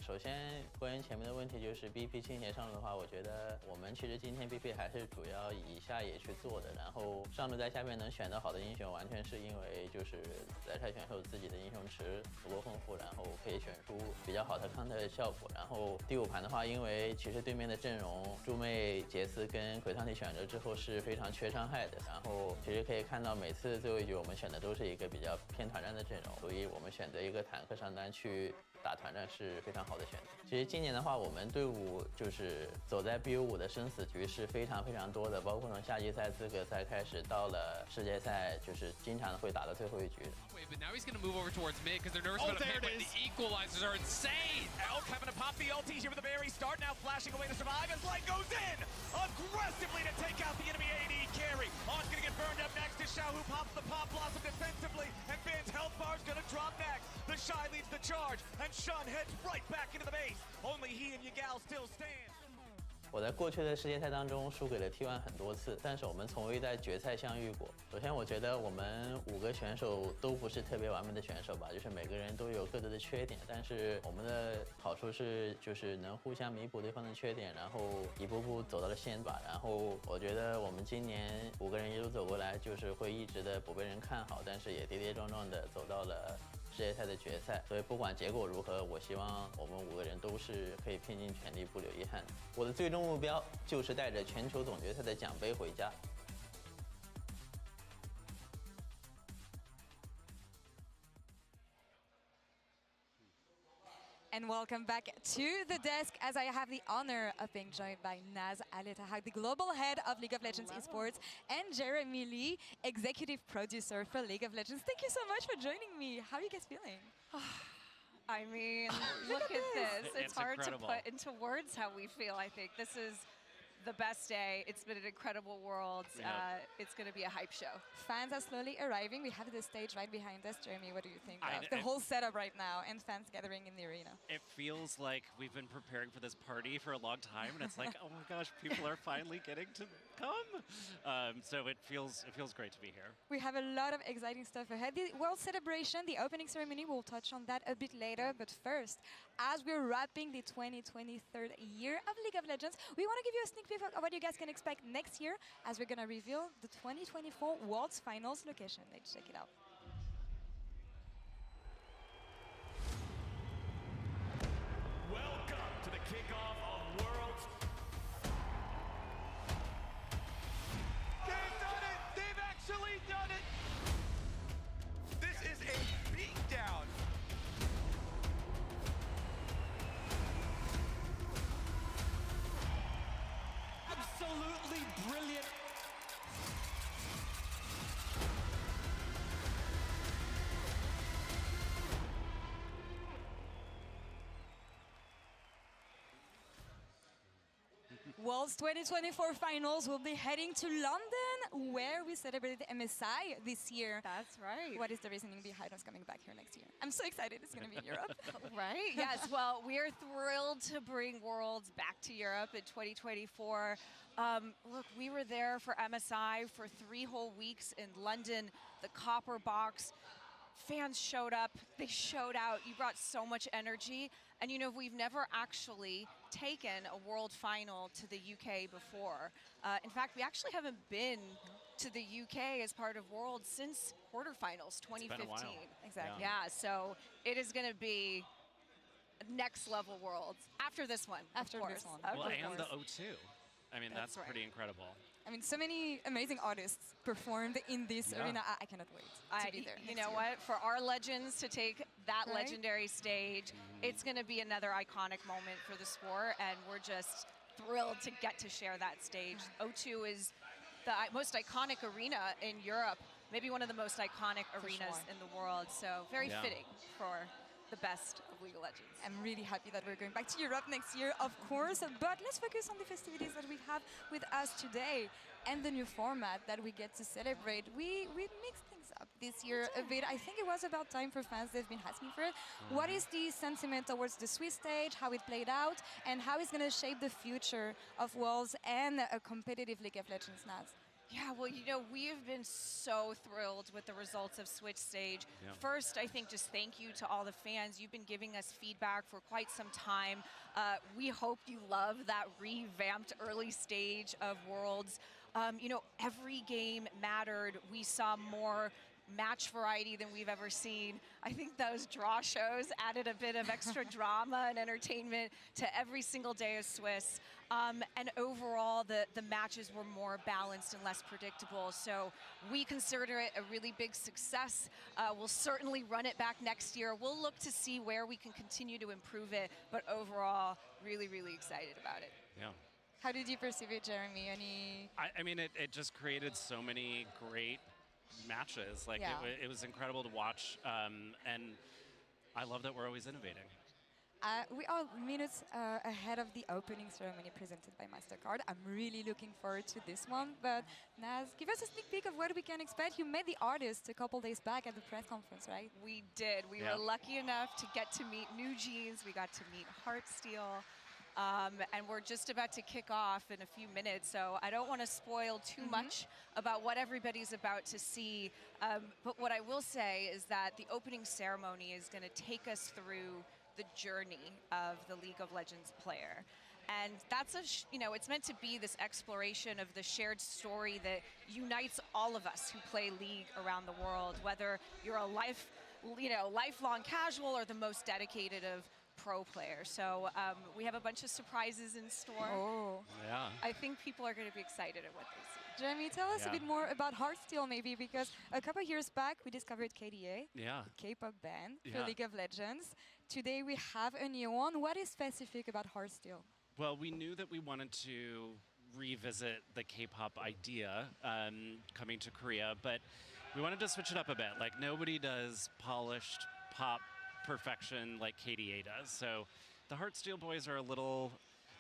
首先，关于前面的问题，就是 BP 倾斜上路的话，我觉得我们其实今天 BP 还是主要以下野去做的，然后上路在下面能选到好的英雄，完全是因为就是在筛选后自己的英雄池足够丰富，然后可以选出比较好的 counter 的效果。然后第5盘的话，因为其实对面的阵容猪妹、杰斯跟鬼汤体选择之后是非常缺伤害的，然后其实可以看到每次最后一局我们选的都是一个比较偏团战的阵容，所以我们选择一个坦克上单去打团战是非常好的选择。其实今年的话，我们队伍就是走在 BO5的生死局是非常多的，包括从夏季赛、资格赛开始，到了世界赛，就是经常会打到最后一局。But now he's going to move over towards mid because they're nervous about a pick, but the equalizers are insane. Elk having to pop the ulti here with the very start, now flashing away to survive as Light goes in aggressively to take out the enemy AD carry. On's going to get burned up next to Xiao, who pops the pop blossom defensively, and Ben's health bar's going to drop next. The Shy leads the charge, and Shun heads right back into the base. Only he and Yagao still stand. 我在过去的世界赛当中输给了 T1 很多次，但是我们从未在决赛相遇过。首先，我觉得我们5个选手都不是特别完美的选手吧，就是每个人都有各自的缺点，但是我们的好处是就是能互相弥补对方的缺点，然后一步步走到了线吧。然后我觉得我们今年5个人一路走过来，就是会一直的不被人看好，但是也跌跌撞撞的走到了世界赛的决赛，所以不管结果如何，我希望我们5个人都是可以拼尽全力，不留遗憾。我的最终目标就是带着全球总决赛的奖杯回家。And welcome back to the desk as I have the honor of being joined by Naz Aletahak, the global head of League of Legends Esports, and Jeremy Lee, executive producer for League of Legends. Thank you so much for joining me. How are you guys feeling? I mean, look at this. It's hard incredible. to put into words how we feel, I think. This is the best day. It's been an incredible world. Yeah. It's going to be a hype show. Fans are slowly arriving. We have the stage right behind us. Jeremy, what do you think of the I- whole setup right now and fans gathering in the arena? It feels like we've been preparing for this party for a long time, and it's like, oh my gosh, people are finally getting to come. So it feels great to be here. We have a lot of exciting stuff ahead. The World Celebration, the opening ceremony, we'll touch on that a bit later. But first, as we're wrapping the 2023rd year of League of Legends, we want to give you a sneak peek of what you guys can expect next year as we're going to reveal the 2024 World's Finals location. Let's check it out. Welcome to the kickoff of Worlds. They've done it! They've actually done it! This is a beatdown. Absolutely brilliant. World's 2024 Finals will be heading to London, where we celebrated MSI this year. That's right. What is the reasoning behind us coming back here next year? I'm so excited it's going to be in Europe. Right? Yes. Well, we are thrilled to bring Worlds back to Europe in 2024. Look, we were there for MSI for 3 whole weeks in London, the Copper Box. Fans showed up, they showed out. You brought so much energy. And you know, we've never actually taken a world final to the UK before. In fact, we actually haven't been to the UK as part of Worlds since quarterfinals 2015. It's been a while. Exactly. Yeah, so it is going to be next level Worlds after this one. After of course. this one. Of Well, and the course. O2. I mean, That's that's right. pretty incredible. I mean, so many amazing artists performed in this Yeah. arena. I cannot wait to be there. You next know year. what? For our legends to take that Right? legendary stage, it's going to be another iconic moment for the sport, and we're just thrilled to get to share that stage. O2 is the most iconic arena in Europe, maybe one of the most iconic arenas sure. in the world, so very Yeah. fitting for the best of League of Legends. I'm really happy that we're going back to Europe next year, of course. But let's focus on the festivities that we have with us today and the new format that we get to celebrate. We mixed things up this year a bit. I think it was about time for fans. They've been asking for it. What is the sentiment towards the Swiss stage, how it played out, and how it's going to shape the future of Worlds and a competitive League of Legends, Naz? Yeah, well, you know, we have been so thrilled with the results of Switch Stage. Yeah. First, I think just thank you to all the fans. You've been giving us feedback for quite some time. We hope you love that revamped early stage of Worlds. You know, every game mattered. We saw more match variety than we've ever seen. I think those draw shows added a bit of extra drama and entertainment to every single day of Swiss. And overall, the matches were more balanced and less predictable. So we consider it a really big success. We'll certainly run it back next year. We'll look to see where we can continue to improve it. But overall, really, really excited about it. Yeah. How did you perceive it, Jeremy? I mean, it just created so many great matches. Like, Yeah. it was incredible to watch. And I love that we're always innovating. We are minutes ahead of the opening ceremony presented by MasterCard. I'm really looking forward to this one. But Naz, give us a sneak peek of what we can expect. You met the artist a couple days back at the press conference, right? We did. We were lucky enough to get to meet New Jeans. We got to meet Heartsteel. And we're just about to kick off in a few minutes, so I don't want to spoil too much about what everybody's about to see. But what I will say is that the opening ceremony is going to take us through the journey of the League of Legends player. And that's it's meant to be this exploration of the shared story that unites all of us who play League around the world, whether you're a lifelong casual or the most dedicated of pro players. So we have a bunch of surprises in store. Oh. Yeah. I think people are going to be excited at what they see. Jeremy, tell us a bit more about Heartsteel maybe, because a couple years back we discovered KDA, K-pop band for League of Legends. Today we have a new one. What is specific about Heartsteel? Well, we knew that we wanted to revisit the K-pop idea coming to Korea, but we wanted to switch it up a bit. Like, nobody does polished pop perfection like KDA does. So the Heartsteel boys are a little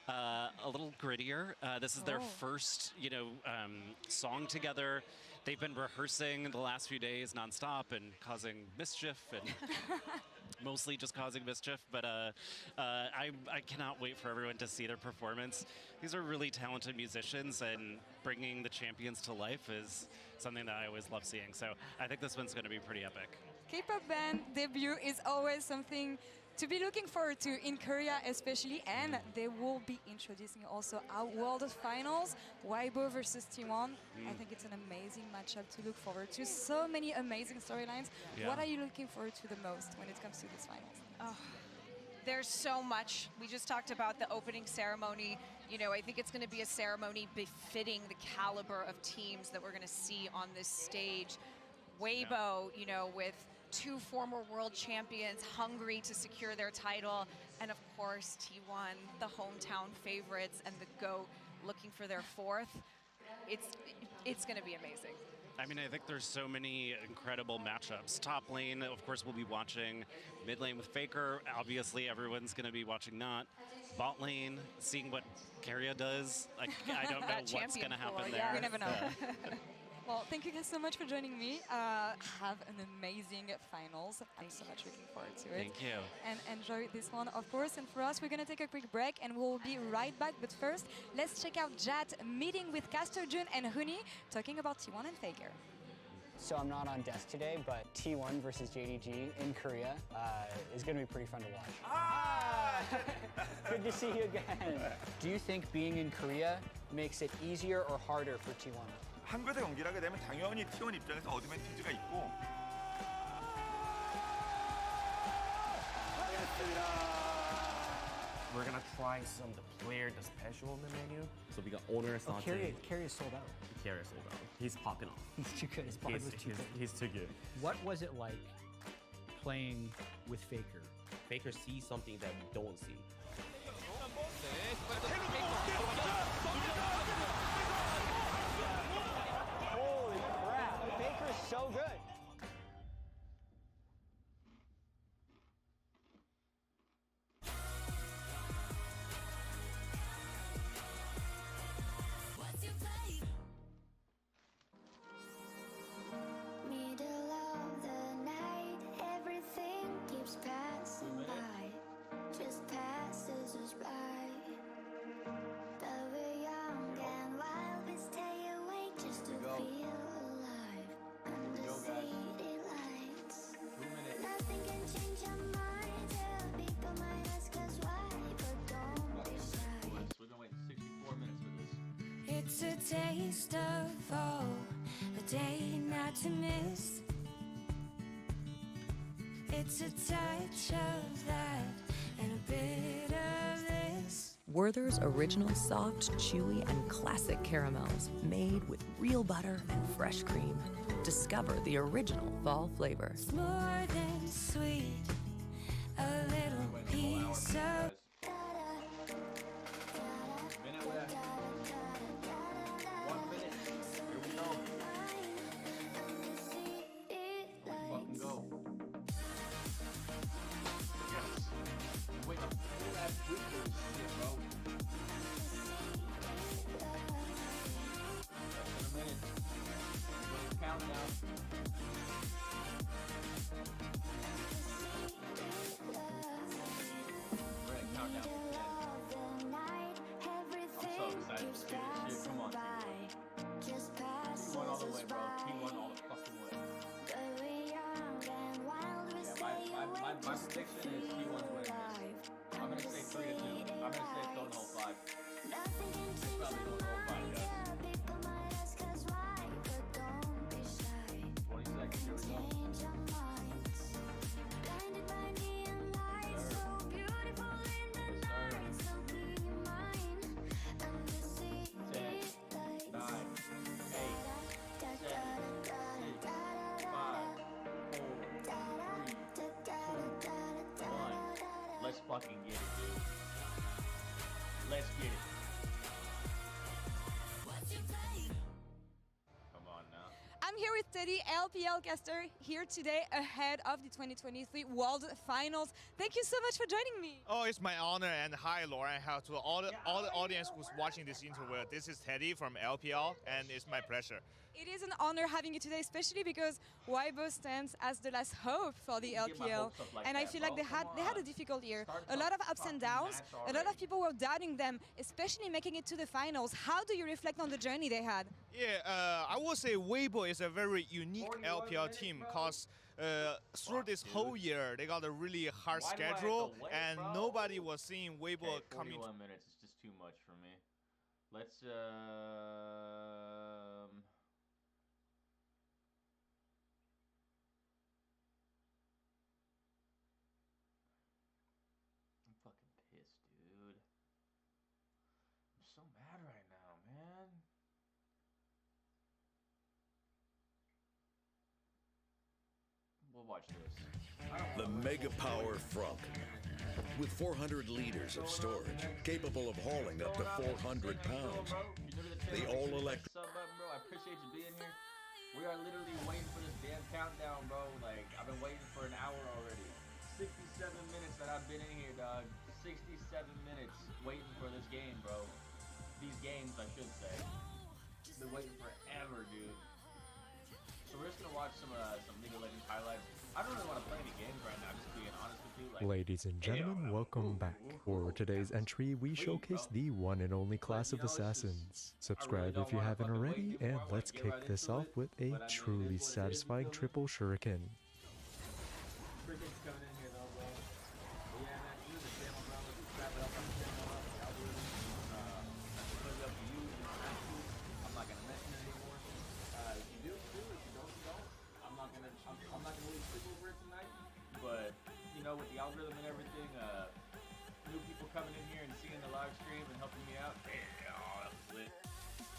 grittier. This is their first, song together. They've been rehearsing the last few days nonstop and causing mischief and mostly just causing mischief. But I cannot wait for everyone to see their performance. These are really talented musicians, and bringing the champions to life is something that I always love seeing. So I think this one's going to be pretty epic. K-pop band debut is always something to be looking forward to in Korea especially, and they will be introducing also our World Finals, Weibo versus T1. I think it's an amazing matchup to look forward to. So many amazing storylines. Yeah. What are you looking forward to the most when it comes to these finals? Oh, there's so much. We just talked about the opening ceremony. I think it's going to be a ceremony befitting the caliber of teams that we're going to see on this stage. Weibo, with two former world champions hungry to secure their title, and of course T1, the hometown favorites and the GOAT looking for their fourth. It's going to be amazing. I mean, I think there's so many incredible matchups. Top lane, of course, we'll be watching. Mid lane with Faker, obviously everyone's going to be watching that. Bot lane, seeing what Keria does. Like, I don't know what's going to happen there. We never know. Well, thank you guys so much for joining me. Have an amazing finals. I'm so much looking forward to it. Thank you. And enjoy this one, of course. And for us, we're going to take a quick break and we'll be right back. But first, let's check out Jat meeting with Castor Jun and Huni talking about T1 and Faker. So I'm not on desk today, but T1 versus JDG in Korea is going to be pretty fun to watch. Good to see you again. Do you think being in Korea makes it easier or harder for T1? 한국에서 경기를 하게 되면 당연히 T1 입장에서 어드밴티지가 있고 We're gonna try some of the player, the special in the menu. So we got owner, Keria is sold out. Keria sold out. He's popping off. He's too good. His body was too good. He's too good. What was it like playing with Faker? Faker sees something that we don't see. Holy crap, Faker's so good. Middle of the night, everything keeps passing by, just passes us by. Though we're young and wild, we stay awake just to feel alive under city lights. Nothing can change our minds. Yeah, people might ask us why, but don't be shy. We've been waiting 64 minutes for this. It's a taste of fall, a day not to miss. It's a touch of that and a bit of this. Werther's original soft, chewy, and classic caramels made with real butter and fresh cream. Discover the original fall flavor. It's more than sweet, a little piece of. Minute left. 1 minute. Here we go. Fucking go. Yes. Wait a full ass week for this shit, bro. In a minute. Countdown. We're at countdown to 10. I'm so excited to see this shit. Come on, T1. T1 all the way, bro. T1 all the fucking way. Yeah, my prediction is T1's winning this. I'm gonna say 3-2. I'm gonna say it's going the whole 5. It's probably going the whole 5, guys. 20 seconds, here we go. Let's fucking get it, dude. Let's get it. Come on now. I'm here with Teddy, LPL caster, here today ahead of the 2023 World Finals. Thank you so much for joining me. Oh, it's my honor, and hi, Laura. Hi to all the audience who's watching this interview. This is Teddy from LPL, and it's my pleasure. It is an honor having you today, especially because Weibo stands as the last hope for the LPL, and I feel like they had a difficult year, a lot of ups and downs, a lot of people were doubting them, especially making it to the finals. How do you reflect on the journey they had? Yeah, I would say Weibo is a very unique LPL team because through this whole year, they got a really hard schedule, and nobody was seeing Weibo coming. 41 minutes is just too much for me. Let's I'm fucking pissed, dude. I'm so mad right now, man. We'll watch this. The Mega Power Frunk. With 400 liters of storage, capable of hauling up to 400 pounds. The all-electric. Sub up, bro. I appreciate you being here. We are literally waiting for this damn countdown, bro. Like, I've been waiting for an hour already. 67 minutes that I've been in here, dog. 67 minutes waiting for this game, bro. These games, I should say. Been waiting forever, dude. So we're just gonna watch some League of Legends highlights. I don't really want to play any games right now, just being honest with you. Like, ladies and gentlemen, welcome back. For today's entry, we showcase the one and only class of assassins. Subscribe if you haven't already, and let's kick this off with a truly satisfying triple shuriken. Shuriken's coming in here though, bro. But yeah, man, you the channel, bro. Let's just wrap it up on the channel, up the algorithm. That's completely up to you. You don't have to. I'm not gonna mention it anymore. If you do, do. If you don't, you don't. I'm not gonna really skip over it tonight. But you know, with the algorithm and everything, new people coming in here and seeing the live stream and helping me out, yeah, that was lit.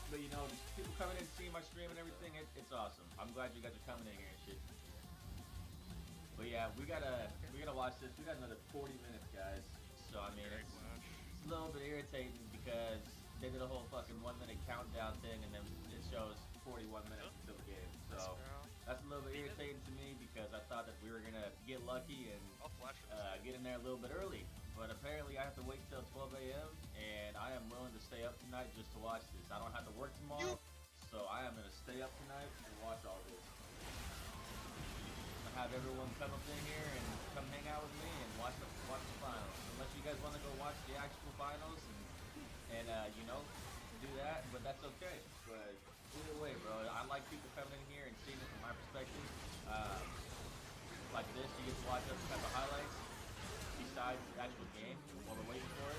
But you know, just people coming in and seeing my stream and everything, it's awesome. I'm glad you guys are coming in here and shit. But yeah, we gotta watch this. We got another 40 minutes, guys. So I mean, it's a little bit irritating because they did a whole fucking 1 minute countdown thing, and then it shows 41 minutes until the game. So that's a little bit irritating to me because I thought that we were gonna get lucky and get in there a little bit early. But apparently, I have to wait till 12 a.m. and I am willing to stay up tonight just to watch this. I don't have to work tomorrow, so I am gonna stay up tonight and watch all this. Have everyone come up in here and come hang out with me and watch the finals. Unless you guys want to go watch the actual finals and you know, do that, but that's okay. But either way, bro, I like people coming in here and seeing it from my perspective. Like this, you get to watch other type of highlights besides the actual game while we're waiting for it.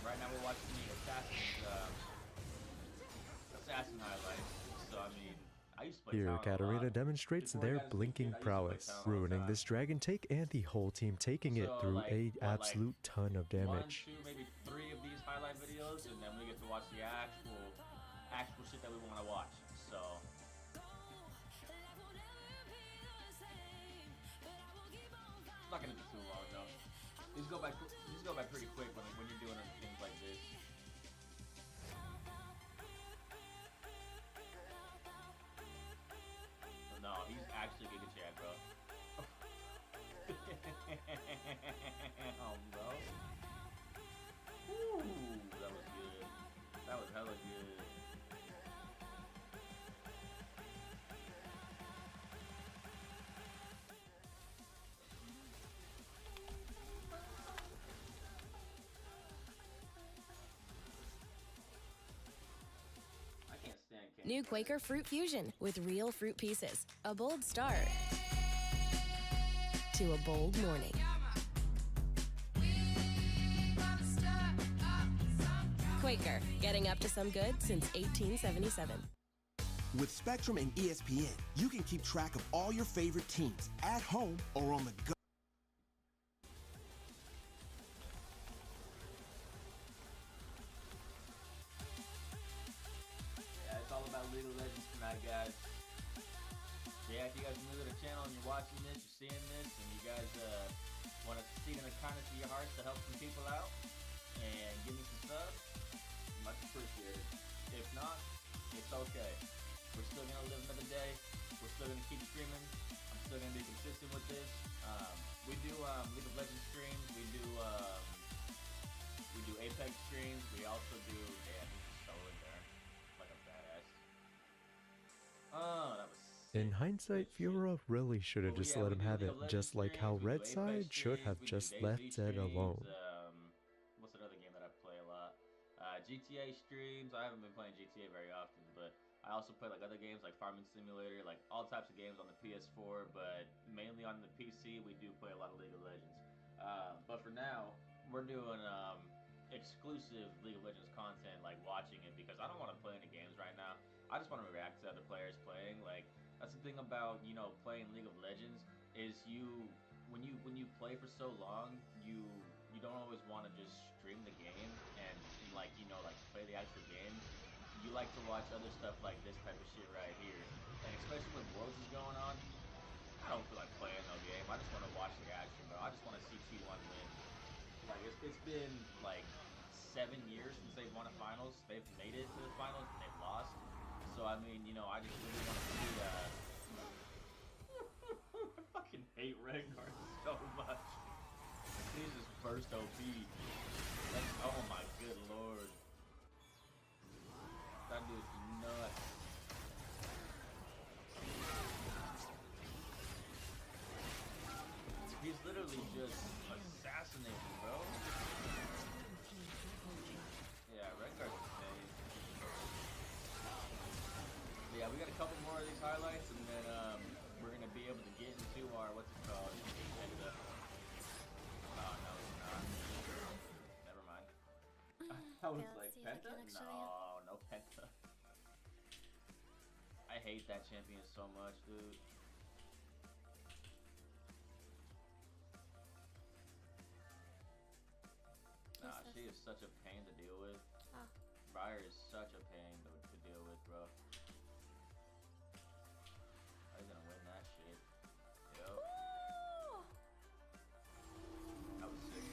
Right now we're watching the assassin highlights. So I mean, used to play Here, Talon a Katarina lot. demonstrates Before I their got into blinking Kid, I used to play prowess, Talon all the ruining time. this dragon take and the whole team taking it So, through like, a what, absolute ton of One, damage. two, maybe 3 of these highlight videos, and then we get to watch the actual shit that we want to watch. So. It's not gonna be too long though. These go by pretty quick when you're doing things like this. But no, he's actually Giga Chad, bro. Bro. Woo, that was good. That was hella good. New Quaker Fruit Fusion with real fruit pieces. A bold start to a bold morning. Quaker, getting up to some good since 1877. With Spectrum and ESPN, you can keep track of all your favorite teams at home or on the go. Yeah, it's all about League of Legends tonight, guys. Yeah, if you guys are new to the channel and you're watching this, you're seeing this, and you guys want to see in the kindness of your hearts to help some people out and give me some subs, much appreciated. If not, it's okay. We're still gonna live another day. We're still gonna keep streaming. I'm still gonna be consistent with this. We do League of Legends streams. We do Apex streams. We also do. Damn, he just stole it there, like a badass. Oh, that was. In hindsight, Fiora really should have just let him have it, just like how Red Side should have just left Zed alone. What's another game that I play a lot? GTA streams. I haven't been playing GTA very often, but I also play like other games like Farming Simulator, like all types of games on the PS4, but mainly on the PC we do play a lot of League of Legends. But for now, we're doing exclusive League of Legends content, like watching it, because I don't want to play any games right now. I just want to react to other players playing. Like, that's the thing about, playing League of Legends is when you play for so long, you don't always want to just stream the game and like play the actual game. You like to watch other stuff like this type of shit right here, and especially when Worlds is going on. I don't feel like playing no game. I just want to watch the action, bro. I just want to see T1 win. Like it's been like 7 years since they've won a finals. They've made it to the finals and they've lost. So I mean, I just really want to see. I fucking hate Rengar so much. He's just burst OP. Oh my good lord. That dude's nuts. He's literally just assassinating, bro. Yeah, Rengar's insane. But yeah, we got a couple more of these highlights, and then we're gonna be able to get into our what's it called? Penta. Oh no, it's not. Never mind. I was like, Penta? No Penta. I hate that champion so much, dude. Nah, she is such a pain to deal with. Briar is such a pain to deal with, bro. He's gonna win that shit. Yup. That was sick.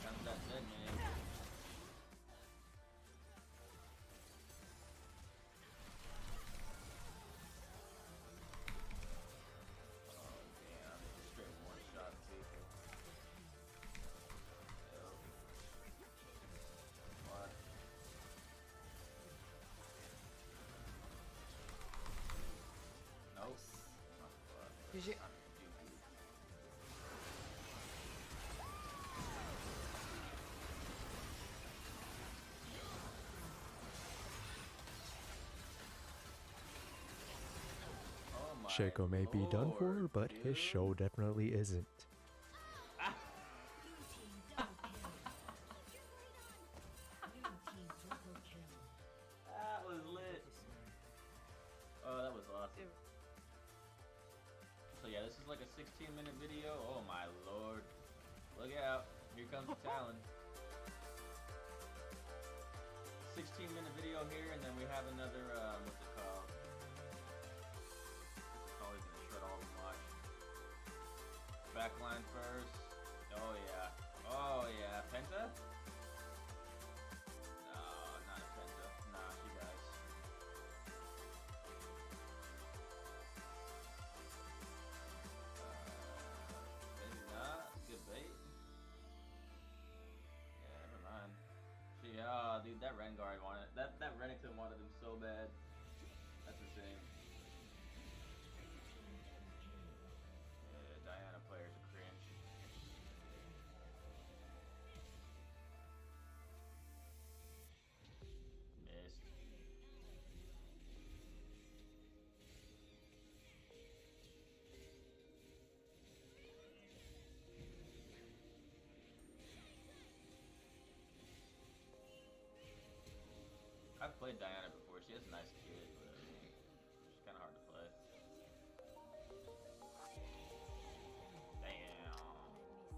Comes that Zed, man. GG. Shaco may be done for, but his show definitely isn't. So yeah, this is like a 16-minute video. Oh my lord. Look out. Here comes the Talon. 16-minute video here, and then we have another, what's it called? Always gonna shred all the watch. Backline first. Oh yeah. Oh yeah. Penta? No, not a Penta. Nah, she dies. Maybe not. Good bait. Yeah, never mind. She, dude, that Rengar wanted that Renekton wanted him so bad. That's a shame. Yeah, Diana players are cringe. Missed. I've played Diana before. She has a nice kid, but she's kind of hard to play. Damn.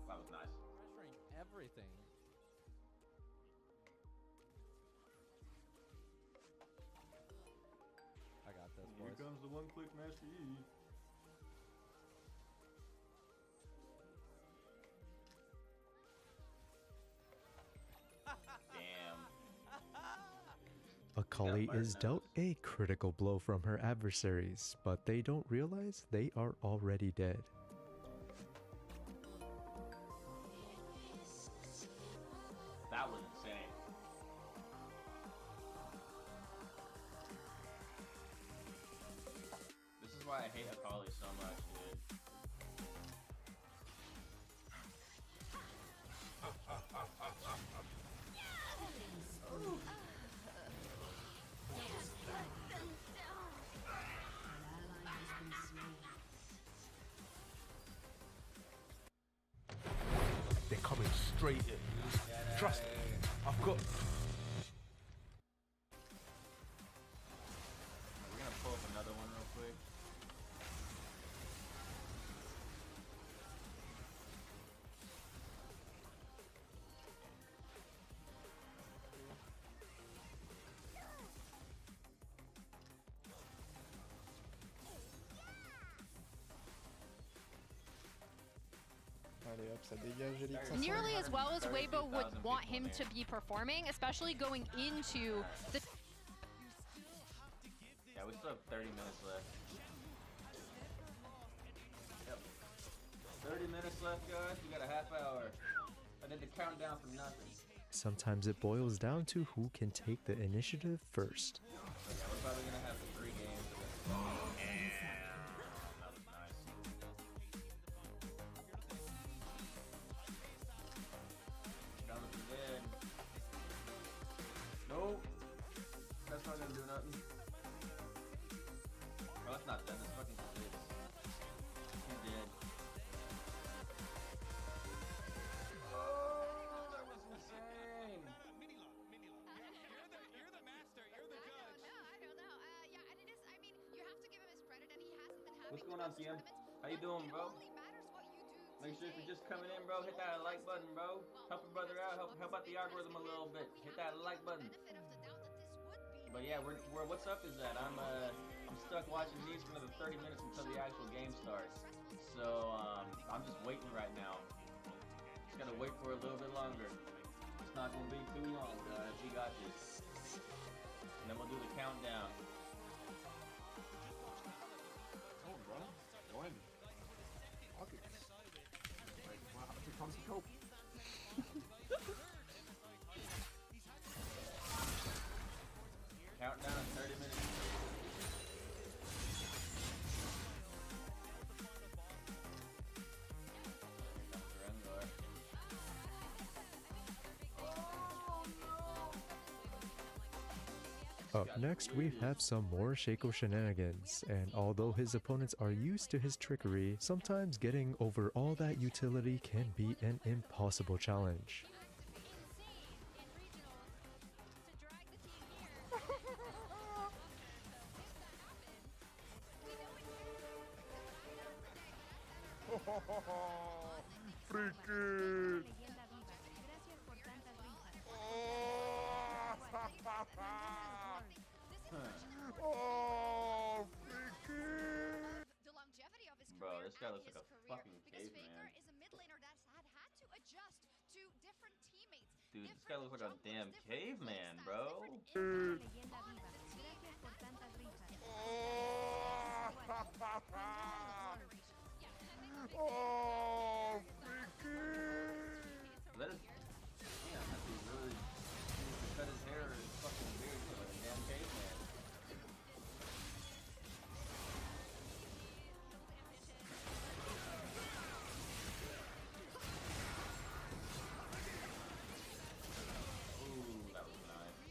That was nice. Pressuring everything. I got this, boys. Here comes the one-click Master Yi. Damn. Akali is dealt a critical blow from her adversaries, but they don't realize they are already dead. That was insane. This is why I hate Akali so much, dude. They're coming straight in. Trust me. I've got. We're gonna pull up another one real quick. Allez hop, ça dégage, Elix. Nearly as well as Weibo would want him to be performing, especially going into the... Yeah, we still have 30 minutes left. Yep. 30 minutes left, guys. We got a half hour. I did the countdown for nothing. Sometimes it boils down to who can take the initiative first. So yeah, we're probably gonna have 3 games. And that was nice. Coming for dead. Nope. That's not gonna do nothing. Oh, that's not done. That's fucking shit. He's dead. Oh, that was insane. What's going on, TM? How you doing, bro? Make sure if you're just coming in, bro, hit that like button, bro. Help a brother out. Help out the algorithm a little bit. Hit that like button. But yeah, we're what's up is that I'm stuck watching these for another 30 minutes until the actual game starts. So I'm just waiting right now. Just gotta wait for a little bit longer. It's not gonna be too long, guys. We got this. And then we'll do the countdown. Oh, bro. Go in. Okay. Like, wow, here comes the cope. Countdown 30 minutes. Up next, we have some more Shaco shenanigans, and although his opponents are used to his trickery, sometimes getting over all that utility can be an impossible challenge. Freaking. Oh, freaking. Bro, this guy looks like a fucking caveman. Dude, this guy looks like a damn caveman, bro. Oh, freaking. That is, damn, that'd be really, he cut his hair and fucking beard like a damn caveman. Ooh, that was nice.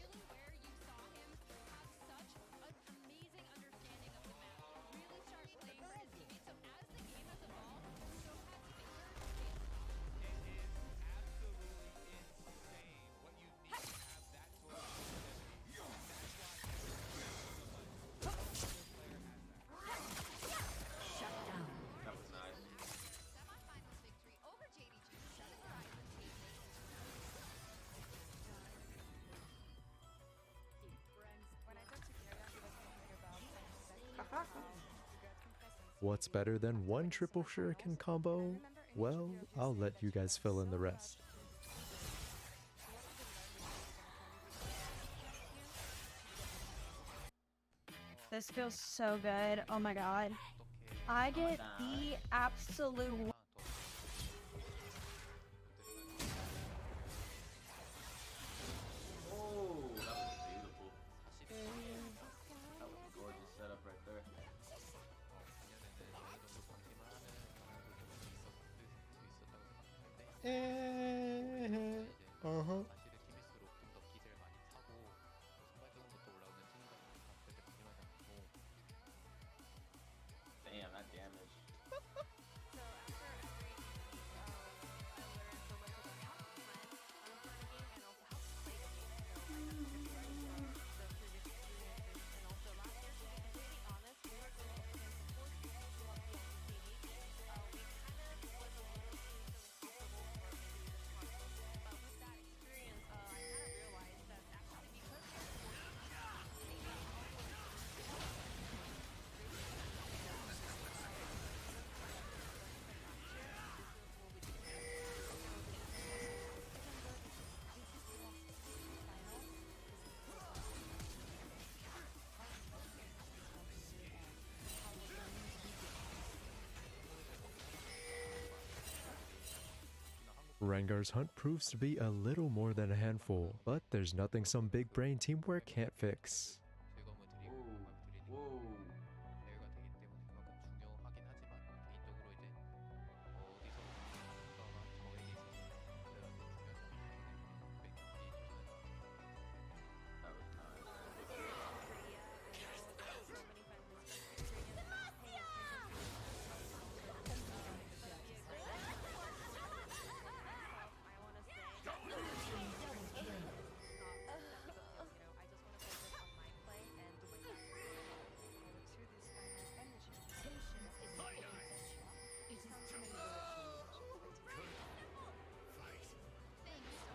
That was nice. What's better than one triple shuriken combo? Well, I'll let you guys fill in the rest. This feels so good. Oh my god. I get the absolute Oh, that was beautiful. That was a gorgeous setup right there. Uh-huh. Damn, that damage. Rengar's hunt proves to be a little more than a handful, but there's nothing some big brain teamwork can't fix. Whoa. That was nice.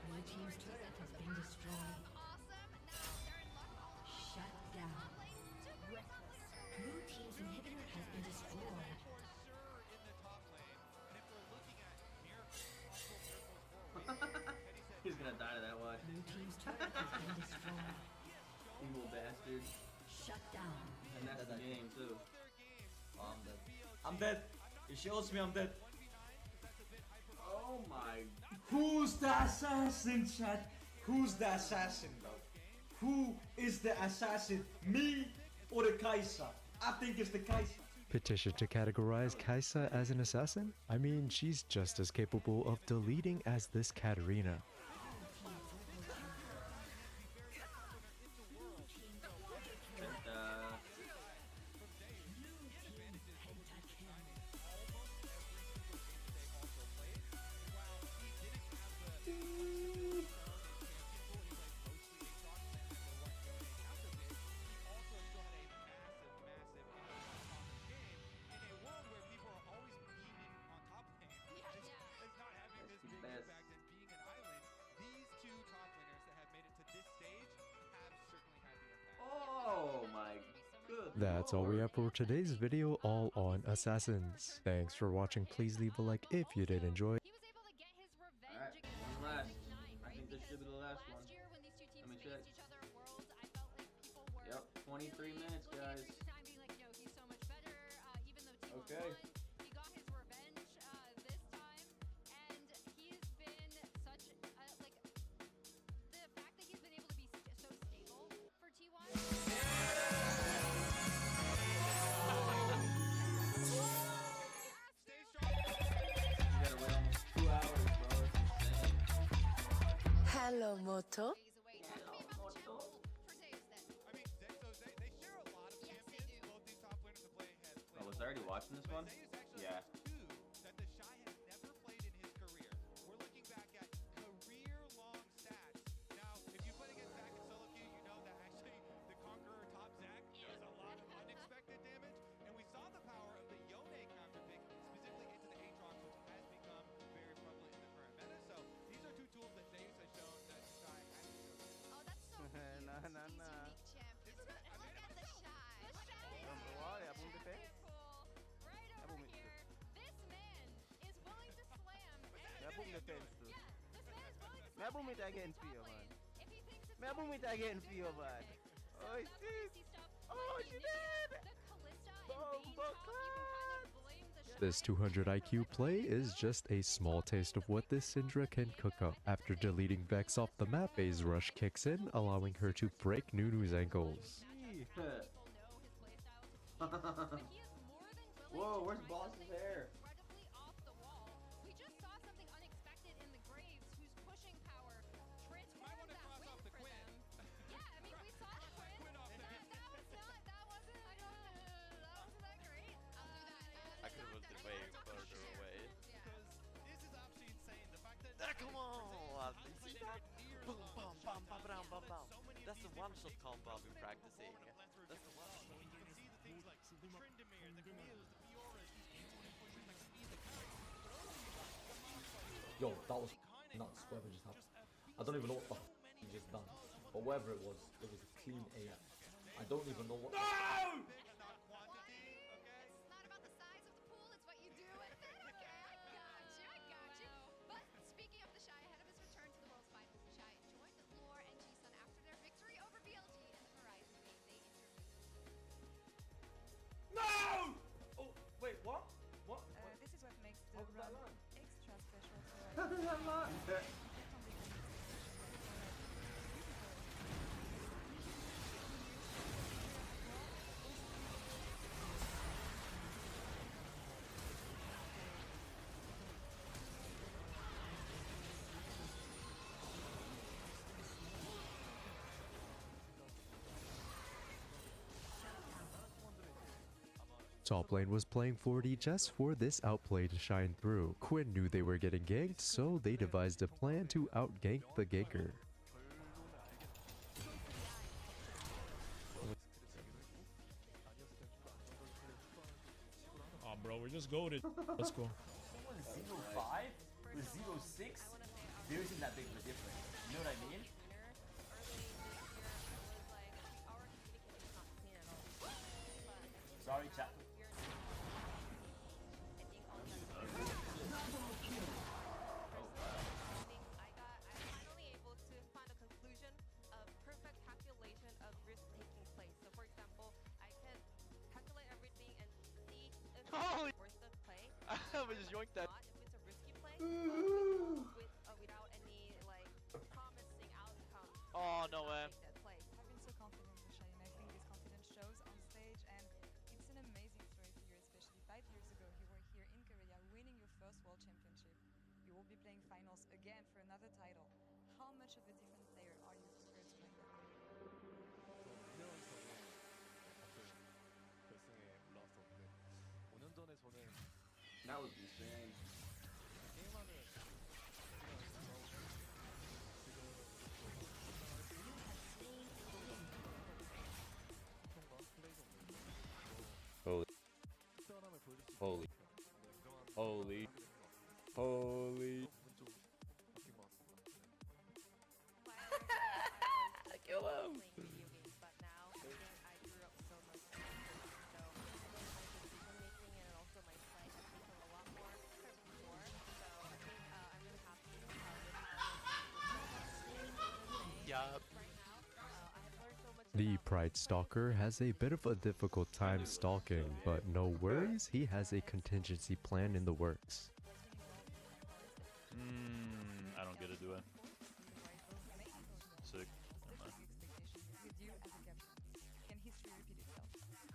Blue team's turret has been destroyed. Shut down. Blue team's inhibitor has been destroyed. He's gonna die to that one. Blue team's turret has been destroyed. Evil bastard. Shut down. And that's the game too. Oh, I'm dead. I'm dead. If she ults me, I'm dead. Oh my. Who's the assassin, chat? Who's the assassin, bro? Who is the assassin? Me or the Kai'Sa? I think it's the Kai'Sa. Petition to categorize Kai'Sa as an assassin? I mean, she's just as capable of deleting as this Katarina. That's all we have for today's video, all on Assassins. Thanks for watching. Please leave a like if you did enjoy. Alright, one last. I think this should be the last one. Let me check. Yep, 23 minutes, guys. Okay. Hello, Moto. Oh, was I already watching this one? Yeah. May I boom it again for you, man? May I boom it again for you, man? Oh, shit! Oh, she did! This 200 IQ play is just a small taste of what this Syndra can cook up. After deleting Vex off the map, A's Rush kicks in, allowing her to break Nunu's ankles. Whoa, where's Boss's hair? I could have moved it way further away. Come on! You see that? Boom, bam, bam, bam, bam, bam, bam. That's the one-shot combo I've been practicing. That's the one. Yo, that was nuts, whatever just happened. I don't even know what the he just done. But whatever it was a clean AF. I don't even know what. No! No! Oh, wait, what? What? This is what makes the How did that run land? extra special. How did that land? Top lane was playing 4D just for this outplay to shine through. Quinn knew they were getting ganked, so they devised a plan to outgank the ganker. Oh, bro, we're just goated. Let's go. 0-5 with 0-6? There isn't that big of a difference. You know what I mean? Sorry, chat. Holy! I would just yoink that. Oh, no way. I've been so confident in Shy, and I think this confidence shows on stage, and it's an amazing story for you, especially 5 years ago you were here in Korea winning your first World Championship. You will be playing finals again for another title. How much of a different player are you compared to like that? That would be insane. Holy. Holy. Holy. Holy. Kill him! The Pride Stalker has a bit of a difficult time stalking, but no worries, he has a contingency plan in the works. I don't get it, do I? Sick. Never mind. With you as a captain, can history repeat itself? I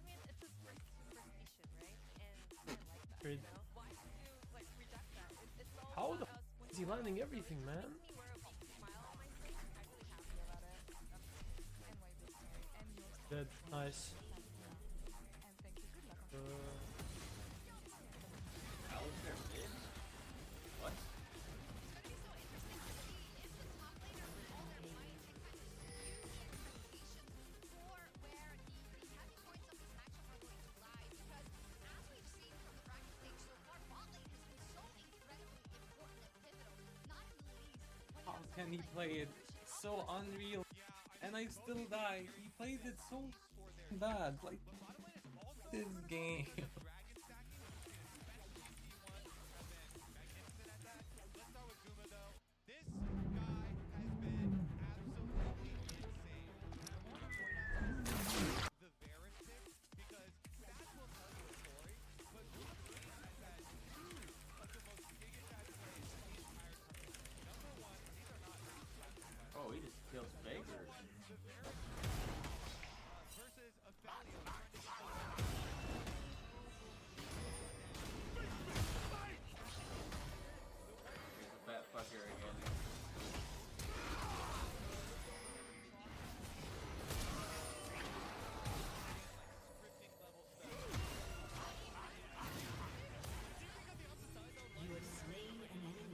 mean, it's a superstition, right? And I like that. Great. You know? Why would you like reject that? It's all How the about f is he landing everything, man? makes me wear a big smile on my face. I'm actually happy about it. Good, nice. And thank you. Good luck. Alistair mid? What? How can he play it so unreal? And I still die. He played it so bad. Like, this game. Oh, he just kills Baker. Here's a fat fucker again. You have slain an enemy.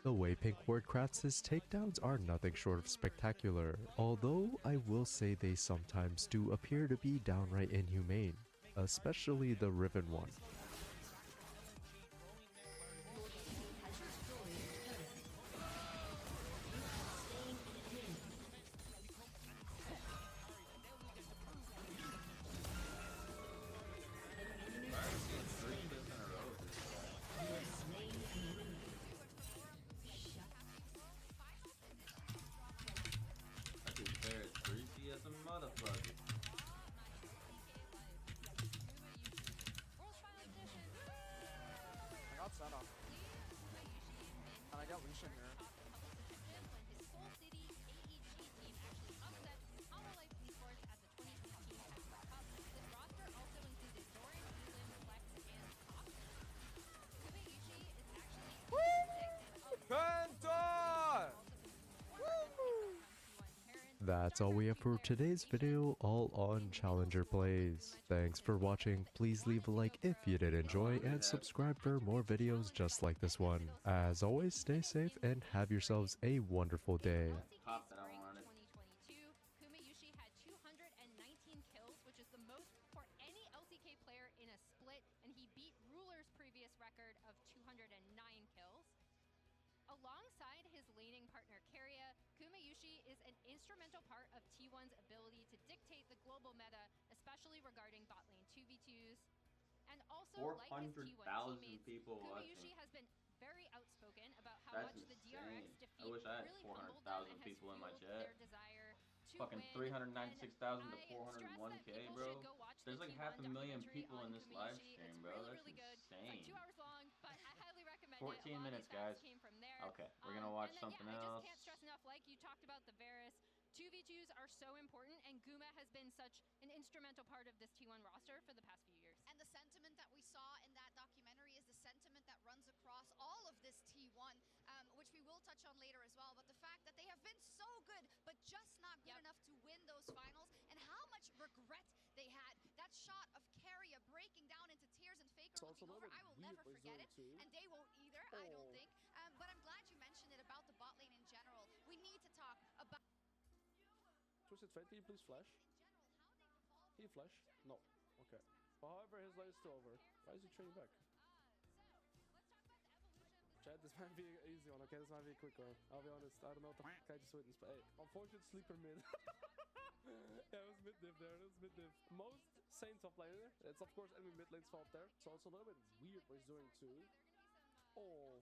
The way Pink Ward crafts his takedowns are nothing short of spectacular, although I will say they sometimes do appear to be downright inhumane, especially the Riven one. That dude's hair is greasy as a motherfucker. I got set off. And I got Lucian here. Penta! That's all we have for today's video, all on Challenger Plays. Thanks for watching, please leave a like if you did enjoy, and subscribe for more videos just like this one. As always, stay safe and have yourselves a wonderful day. Pop that I wanted. 2022, Kumayushi had 219 kills, which is the most for any LCK player in a split, and he beat Ruler's previous record of 209 kills. Alongside his laning partner Keria, Kumayushi is an instrumental part of T1's ability to dictate the global meta, especially regarding bot lane 2v2s. And also, like his T1 teammates, people Kumayushi watching. has been very outspoken about how That's much the insane. DRX I defeat wish I had really pummeled them 400,000 and has people in my fueled jet. their desire to Fucking win. 396,000 to I stress that 401k, people bro. should go watch There's the like T1 half a million documentary people on in this live Kumayushi. stream, It's bro. really, That's really good. It's like insane. 2 hours long, but I highly recommend 14 it. A lot minutes, of these guys. facts came from there. Okay, we're gonna watch and then, something I else. just can't stress enough, like you talked about the Varus, 2v2s are so important, and Guma has been such an instrumental part of this T1 roster for the past few years. And the sentiment that we saw in that documentary is the sentiment that runs across all of this T1, which we will touch on later as well. But the fact that they have been so good, but just not good enough to win those finals, and how much regret they had. That shot of Keria breaking down into tears and Faker looking over, I will never forget it, and they won't either, I don't think. But I'm glad you mentioned it about the bot lane in general. We need to talk about... Twisted Fate, can you please flash? Can you flash? No. Okay. But however, his life is still over. Why is he trading back? Chad, this might be an easy one, okay? This might be a quick one. I'll be honest, I don't know what the I just witnessed, but hey, unfortunate sleeper mid. Yeah, it was mid div there. It was mid div. Most same top laner. It's of course enemy mid lane's fault there. So it's a little bit weird what he's doing too. Oh.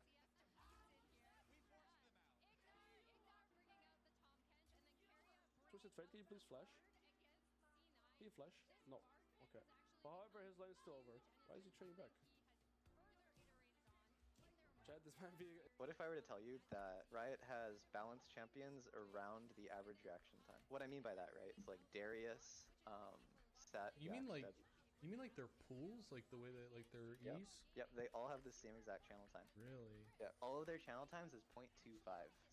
Twisted Fate, can you please flash? Can you flash? No. Okay. Well, however, his lane is still over. Why is he trading back? Chad, this might be. What if I were to tell you that Riot has balanced champions around the average reaction time? What I mean by that, right? It's like Darius, Sett. You mean like their pools, like the way that like their Yep. E's? Yep, they all have the same exact channel time. Really? Yeah, all of their channel times is 0.25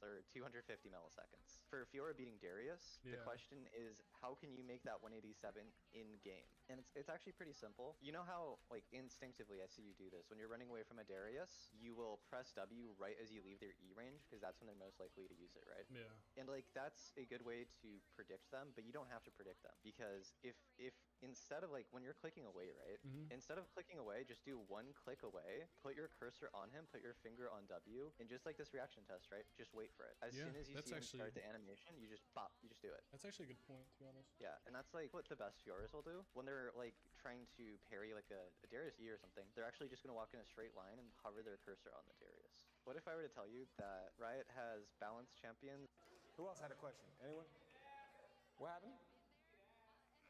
or 250 milliseconds. For Fiora beating Darius, the Yeah. question is how can you make that 187 in game? And it's actually pretty simple. You know how like instinctively I see you do this. When you're running away from a Darius, you will press W right as you leave their E range because that's when they're most likely to use it, right? Yeah. And like that's a good way to predict them, but you don't have to predict them because if instead of like when you're clicking away, right? Instead of clicking away, just do one click away, put your cursor on him, put your finger on W, and just like this reaction test, right? Just wait for it. As Yeah, soon as you that's see him actually- start the animation, you just pop, you just do it. That's actually a good point, to be honest. Yeah, and that's like what the best Fioras will do. When they're like trying to parry like a Darius E or something, they're actually just gonna walk in a straight line and hover their cursor on the Darius. What if I were to tell you that Riot has balanced champions? Who else had a question? Anyone? What happened?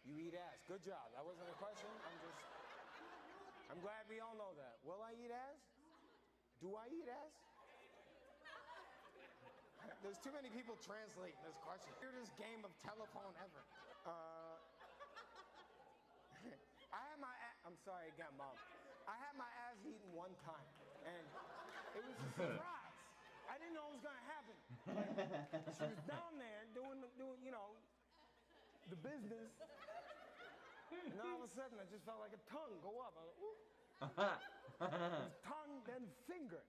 You eat ass. Good job. That wasn't a question. I'm glad we all know that. Will I eat ass? Do I eat ass? There's too many people translating this question. Weirdest game of telephone ever. I had my I'm sorry again, Mom. I had my ass eaten one time, and it was a surprise. I didn't know it was gonna happen. Like, she was down there doing you know, the business, and all of a sudden I just felt like a tongue go up. I was like, ooh. It was tongue, then finger.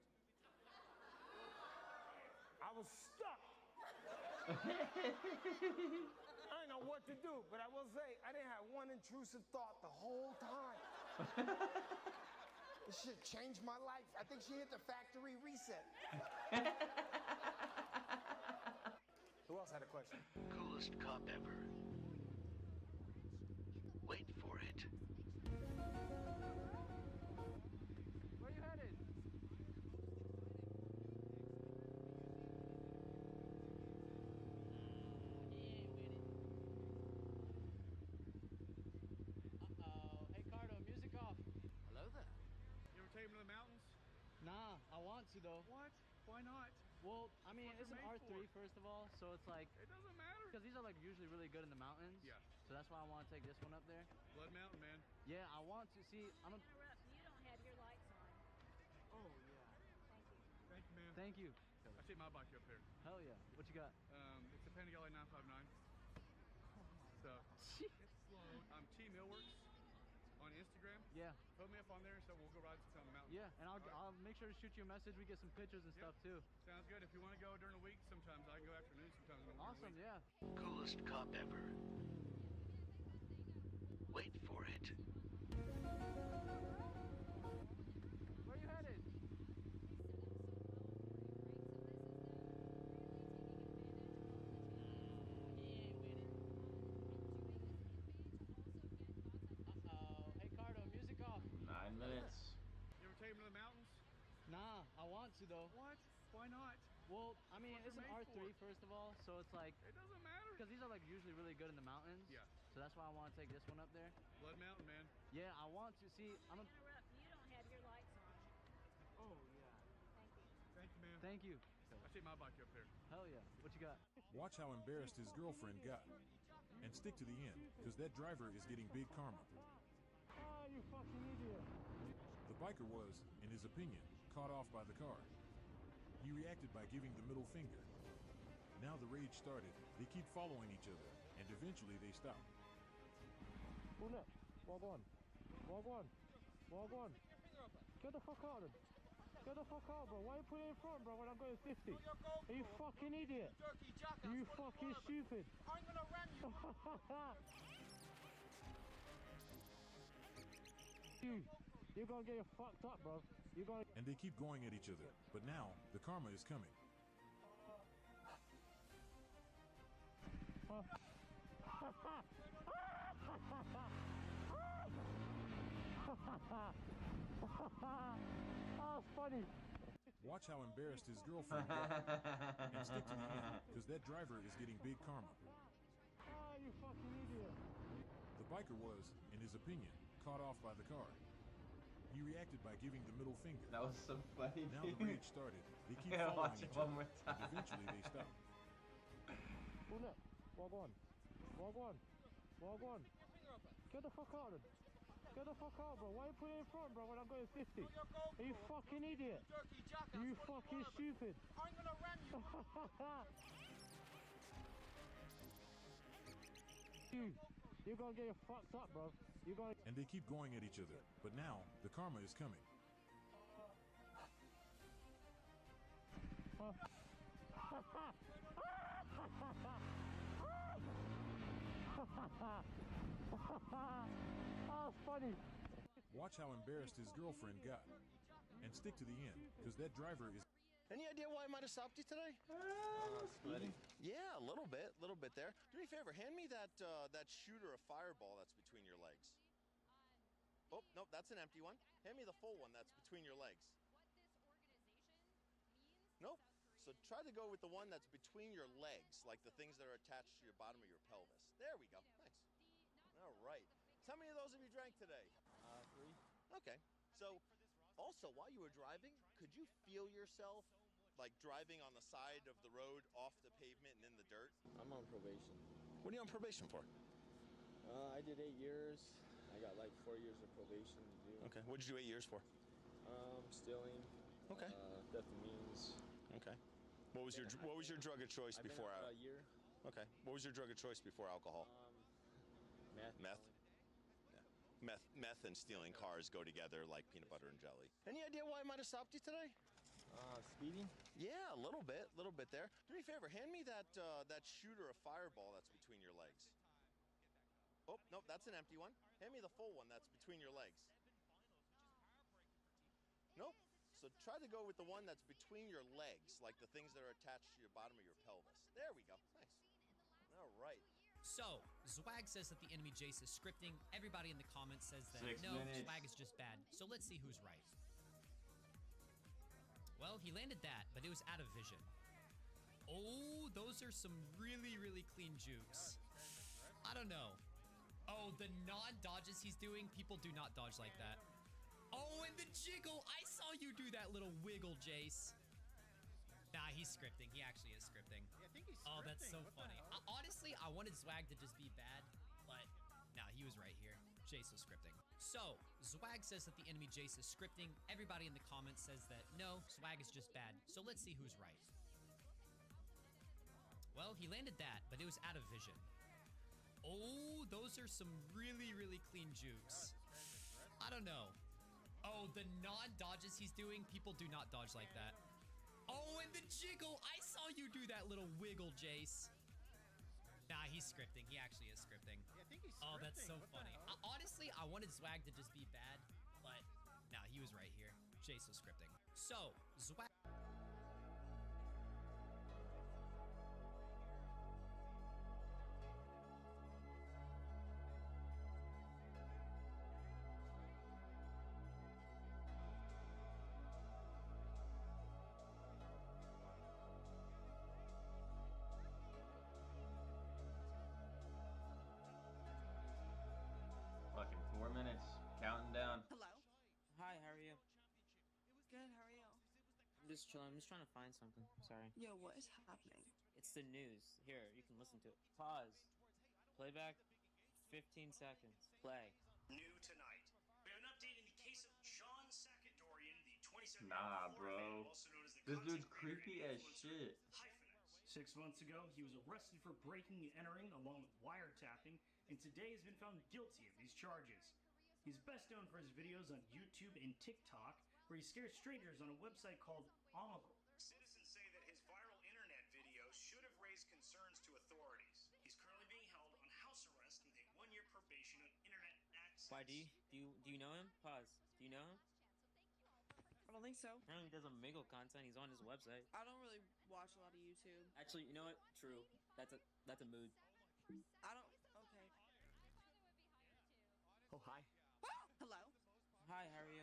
I was stuck. I didn't know what to do, but I will say I didn't have one intrusive thought the whole time. This shit changed my life. I think she hit the factory reset. Who else had a question? Coolest cop ever. Wait for it. Where you headed? Hey, Cardo, music off. Hello there. You ever take him to the mountains? Nah, I want to though. What? Why not? Well, I mean, What's it's it an made R3 for? first of all, so it's like... It doesn't matter. Because these are like usually really good in the mountains. Yeah. So that's why I want to take this one up there. Blood Mountain, man. Yeah, I want to see... I'm a... You don't have your lights on. Oh, yeah. Thank you, man. Thank you. I take my bike up there. Hell yeah. What you got? It's a Panigale 959. So, it's slow. Team Millworks on Instagram. Yeah. Put me up on there, so we'll go ride some on the mountain. Yeah, and All right. I'll make sure to shoot you a message. We get some pictures and stuff too. Sounds good. If you want to go during the week, sometimes I can go afternoon, sometimes I can go Awesome, during the week. yeah. Coolest cop ever. Wait for it. Where you headed? Hey, Cardo, music off. 9 minutes. You ever take him to the mountains? Nah, I want to though. What? Why not? Well, I mean, What's it's it an made R3 for? first of all, so it's like... It doesn't matter. Because these are like usually really good in the mountains. Yeah. So that's why I want to take this one up there. Blood Mountain, man. Yeah, I want to see... I'm a... You don't have your lights on. Oh, yeah. Thank you, man. Thank you. I take my bike up there. Hell yeah. What you got? Watch how embarrassed his girlfriend got. And stick to the end, because that driver is getting big karma. Oh, you fucking idiot. The biker was, in his opinion, caught off by the car. He reacted by giving the middle finger. Now the rage started. They keep following each other, and eventually they stop. Pull up. Walk on. Walk on. Walk on. Get the fuck out of it. Get the fuck out, bro. Why you put it in front, bro, when I'm going 50? Are you fucking idiot? You fucking stupid. I'm gonna ram you. You're gonna get fucked up, bro. And they keep going at each other, but now the karma is coming. Oh, it's funny. Watch how embarrassed his girlfriend got. And stick to the end, because that driver is getting big karma. Oh, you fucking idiot. The biker was, in his opinion, caught off by the car. He reacted by giving the middle finger. That was so funny. Now the rage started. They keep Yeah, following watch it each one other. more time. And eventually they stop. Pull up. Walk on. Walk on. Walk on. Get the fuck out of it. Get the fuck out, bro. Why you put it in front, bro, when I'm going 50? Are you fucking idiot? You fucking stupid. I'm gonna ram you. You're gonna get fucked up, bro. You're gonna... And they keep going at each other. But now the karma is coming. Oh, it's funny. Watch how embarrassed his girlfriend got. And stick to the end, because that driver is... Any idea why I might have stopped you today? Yeah, a little bit there. Do me a favor, hand me that shooter of fireball that's between your legs. Oh, nope, that's an empty one. Hand me the full one that's between your legs. Nope. So try to go with the one that's between your legs, like the things that are attached to your bottom of your pelvis. There we go. Thanks. All right. So how many of those have you drank today? 3. Okay. So, also, while you were driving, could you feel yourself, like, driving on the side of the road, off the pavement, and in the dirt? I'm on probation. What are you on probation for? I did 8 years. I got like 4 years of probation to do. Okay. What did you do 8 years for? Stealing. Okay. Theft of means. Okay. What was your drug of choice I've before? Been out for a year. Okay. What was your drug of choice before alcohol? Meth. Meth. Yeah. Meth and stealing cars go together like peanut butter and jelly. Any idea why I might have stopped you today? Speeding. Yeah, a little bit there. Do me a favor, hand me that shooter of fireball that's between your legs. Oh, nope, that's an empty one. Hand me the full one that's between your legs. Nope. So try to go with the one that's between your legs, like the things that are attached to your bottom of your pelvis. There we go. Nice. All right. So, Zwag says that the enemy Jace is scripting. Everybody in the comments says that 6 no, minutes. Zwag is just bad. So let's see who's right. Well, he landed that, but it was out of vision. Oh, those are some really, really clean jukes. I don't know. Oh, the non-dodges he's doing, people do not dodge like that. Oh, and the jiggle! I saw you do that little wiggle, Jace. Nah, he's scripting. He actually is scripting. Yeah, I think he's Oh, that's so scripting. What the funny. hell? Honestly, I wanted Zwag to just be bad, but nah, he was right here. Jace was scripting. So, Zwag says that the enemy Jace is scripting. Everybody in the comments says that no, Zwag is just bad. So let's see who's right. Well, he landed that, but it was out of vision. Oh, those are some really, really clean jukes. I don't know. Oh, the non-dodges he's doing, people do not dodge like that. Oh, and the jiggle! I saw you do that little wiggle, Jace. Nah, he's scripting. He actually is scripting. Yeah, I think he's Oh, that's so scripting. What the funny. hell? Honestly, I wanted Zwag to just be bad, but nah, he was right here. Jace was scripting. So, Zwag... Fucking 4 minutes. Counting down. Hello. Hi, how are you? Good, how are you? I'm just chilling. I'm just trying to find something. Sorry. Yo, what is happening? It's the news. Here, you can listen to it. Pause. Playback. 15 seconds. Play. New tonight. We have an update in the case of John Sakadorian, the 27-year-old Nah, Florida man, bro. also known as the This dude's content creator creepy and as influencer shit. Hyphenates. 6 months ago, he was arrested for breaking and entering along with wiretapping, and today has been found guilty of these charges. He's best known for his videos on YouTube and TikTok, where he scares strangers on a website called Omegle. Citizens say that his viral internet videos should have raised concerns to authorities. He's currently being held on house arrest with a 1-year probation on internet access. Why, do you know him? Pause. Do you know him? don't think so. Apparently he does Omegle content. He's on his website. I don't really watch a lot of YouTube. Actually, you know what? True. That's a mood. I don't. Okay. Oh, hi. Hello. Hi, how are you?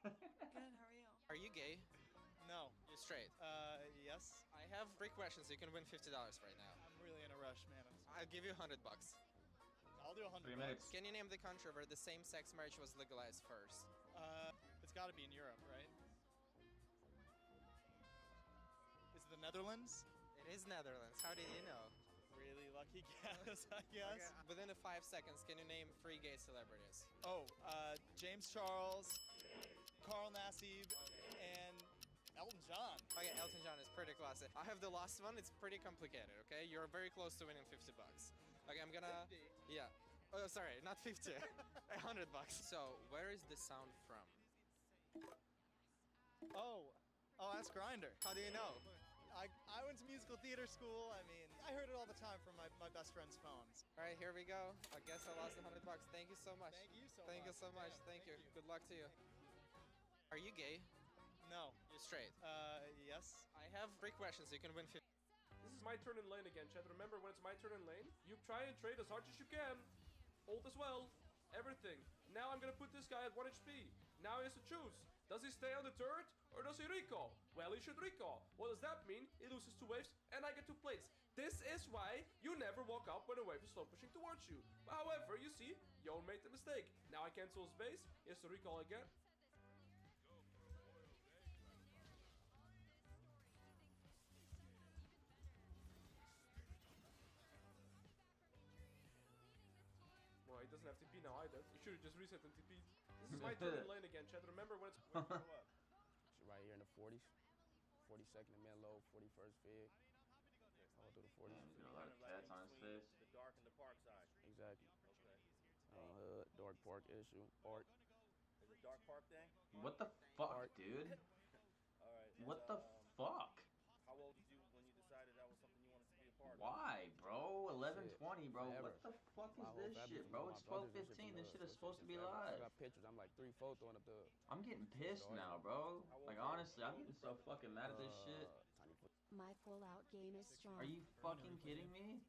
Good. How are you? Are you gay? No. You're straight. Yes. I have 3 questions. You can win $50 right now. I'm really in a rush, man. I'll give you $100. I'll do 100 3 minutes. Can you name the country where the same-sex marriage was legalized first? It's got to be in Europe, right? Is it the Netherlands? It is Netherlands. How did you know? Really lucky guess, I guess. Okay. Within the 5 seconds, can you name 3 gay celebrities? Oh, James Charles, Carl Nassib, and Elton John. Okay, Elton John is pretty classic. I have the last one. It's pretty complicated, okay? You're very close to winning $50. Okay, I'm gonna... 50. Yeah. Oh, sorry, not 50. $100. So, where is the sound from? Oh, that's Grindr. How do you know? I went to musical theater school. I mean, I heard it all the time from my best friend's phones. All right, here we go. I guess I lost $100. Thank you so much. Thank you so Thank much. you so much. Yeah, Thank you. Good luck to you. Are you gay? No. You're straight. Yes. I have 3 questions. You can win $50. This is my turn in lane again, Chad. Remember, when it's my turn in lane, you try and trade as hard as you can. Ult as well. Everything. Now I'm gonna put this guy at 1 HP. Now he has to choose. Does he stay on the turret or does he recall? Well, he should recall. What does that mean? He loses 2 waves and I get 2 plates. This is why you never walk up when a wave is slow pushing towards you. However, you see, Yon made the mistake. Now I cancel his base. He has to recall again. Well, he doesn't have TP now either. He should have just reset and TP. This is my turn in lane again, Chad. Remember when it's... Right here in the 40s. 42nd and mid low, 41st fig. I'll do the 40s. A lot of cats on his face. The dark and the park side. Exactly. Okay. Dark park issue. Park. Is it dark park thing? What the fuck, dude? All right. What the fuck? How old was you when you decided that was something you wanted to be a part of? Why, bro? 11:20, bro. Forever. What the fuck is My whole this family shit, from bro? my It's brothers and shit 12:15. from This the- shit is supposed to be forever. I live. got pictures. I'm like 3-4 throwing up the. I'm getting pissed now, bro. Like, honestly, I'm getting so fucking mad at this shit. My full-out game is strong. Are you fucking kidding me?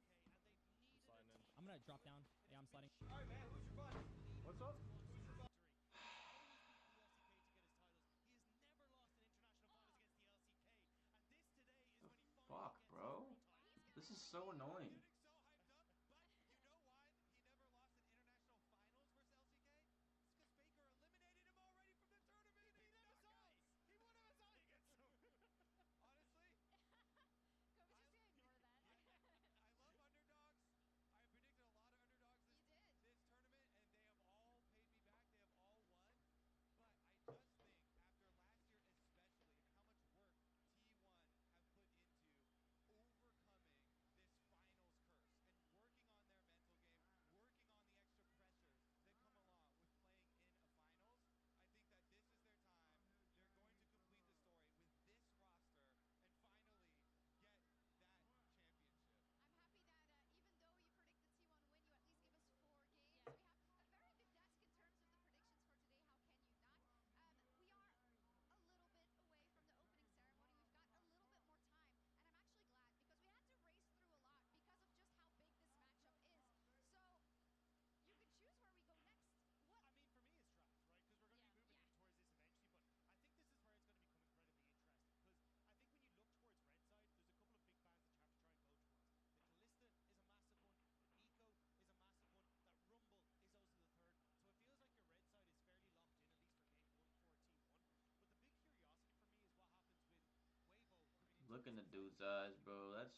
I'm gonna drop down. Yeah, I'm sliding. Alright, man, who's your buddy? What's up? Fuck, bro. This is so annoying. Look in the dude's eyes, bro. That's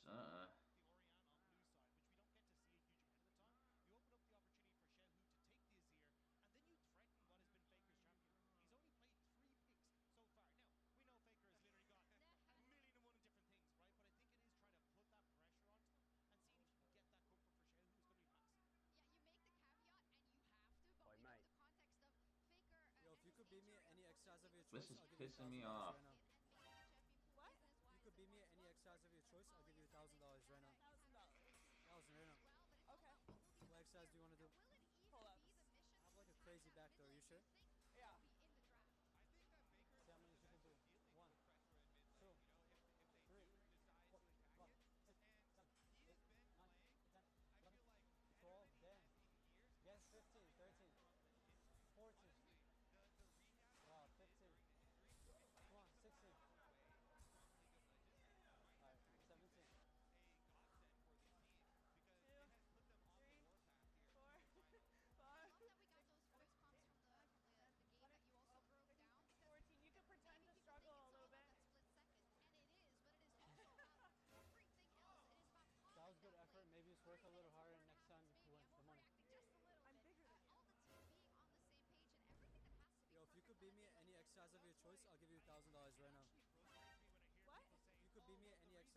Yo, if you could beat me at any exercise of your choice, This is I'll give you pissing me $1,000 off. right now. What? If you could beat me at any exercise of your choice, I'll give you $1,000 right now. $1,000 right now. Okay. What exercise do you want to do? Pull-ups. I have like a crazy back door. You sure? Yeah. See how many you can do.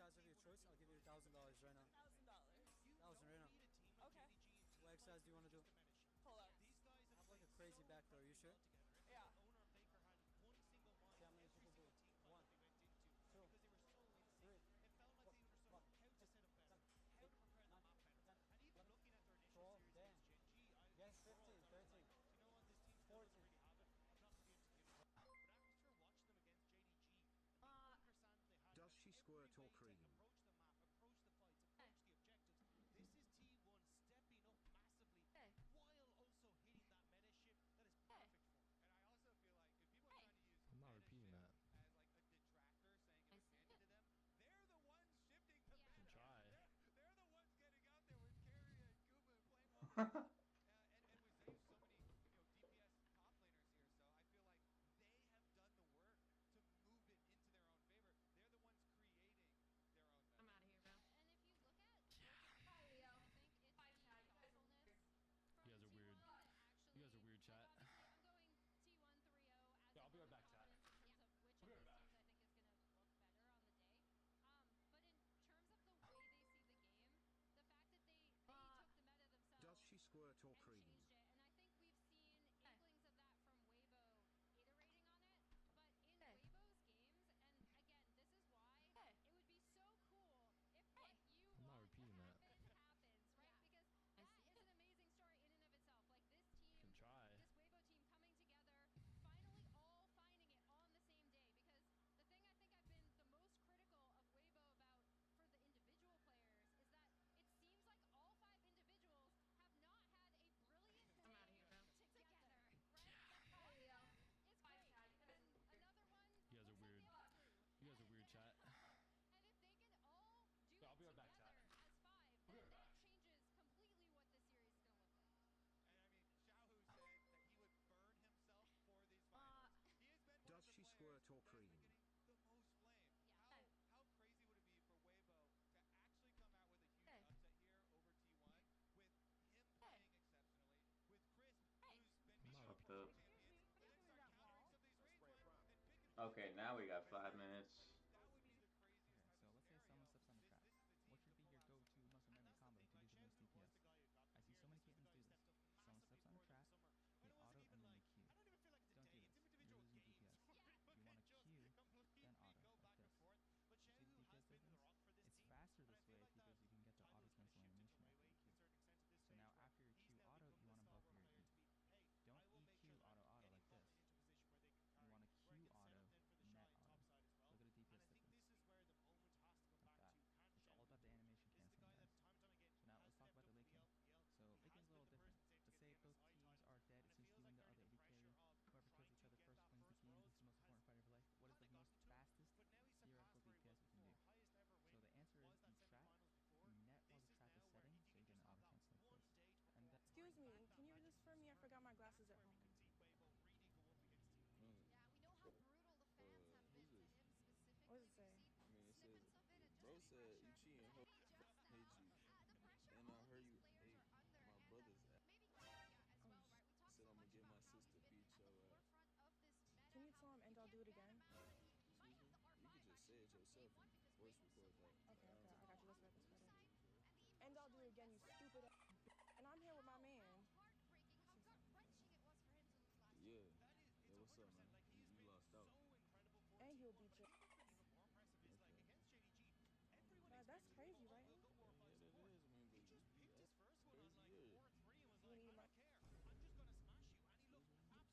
exercise of your choice, I'll give you $1,000 right now. $1,000. 1,000 right now. Okay. What exercise do you want to do? Pull-ups. I have like a crazy back though. Are you sure? Yeah. See how many people do it. 1, 2, 3, 4, 5, 6, 7, 8, 9, 10, 11, 12, damn. Yes, 15, 13, 14. Does she squirt or cream? I'm not repeating that. Can try. I'm out of here, bro. You guys are weird. You guys are weird, chat. Yeah, I'll be right back, chat. I'll be right back. Does she squirt or cream? I'm not repeating that. Can try. I'm out of here, bro. You guys are weird. You guys are weird, chat. Yeah, I'll be right back, chat. I'll be right back. Does she squirt or cream? I'm not Up repeating. the. Okay, now we got 5 minutes. Okay, so let's say someone steps on the trap. What should be your go-to muscle memory combo to do the most DPS? I see so many Caitlyn's do this. Someone steps on a trap, they auto, and then they Q. Don't do this. You're losing DPS. You want to Q, then auto, like this. You see the DPS difference? It's faster this way because you can get the auto cancel animation after your Q. So now after your Q auto, you want to buff your E. Don't EQ auto auto like this. You want to Q auto, net auto. Look at the DPS difference. Like that. It's all about the animation canceling, guys. So now let's talk about the late game. So late game's a little different. Let's say both teams are dead, it's just you and the other AD carry. Whoever kills each other first wins the game. This is the most important fight of your life. What is the most fastest theoretical DPS you can do? So the answer is you trap, you net while the trap is setting, so you get an auto cancel like this. And then Excuse me, can you read this for me? I forgot my glasses at home. Who's this? What does it say? I mean, it says, bro said you cheating, ho, hate you. And I heard you ate my brother's ass. Said I'm gonna get my sister beat your ass. Can you tell him and I'll do it again? Excuse me? You could just say it yourself and voice record that. Okay, okay, I got you. That's better. And I'll do it again, you stupid ass. And I'm here with my man. Yeah. Yeah, what's up, man? You lost out. And he'll beat you. Okay. That's crazy, right? Yeah, that is. I mean, but you act crazy, yeah. You need my... I like that. Put that tongue in that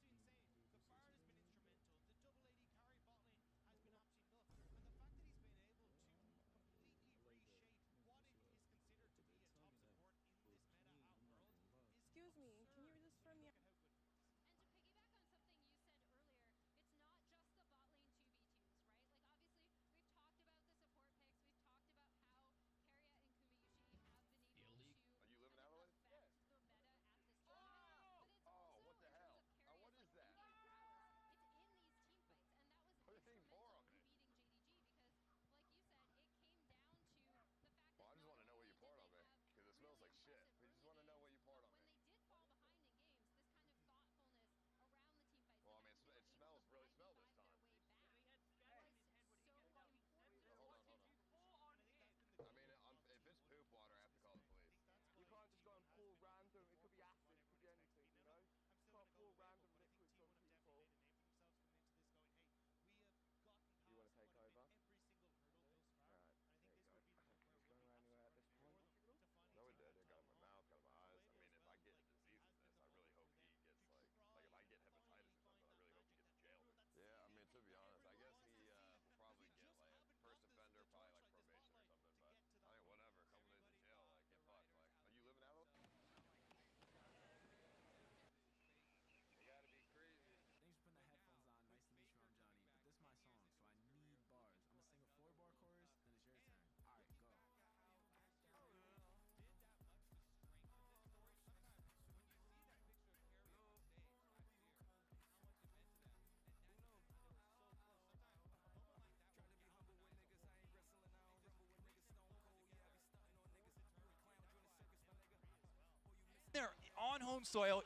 on home soil.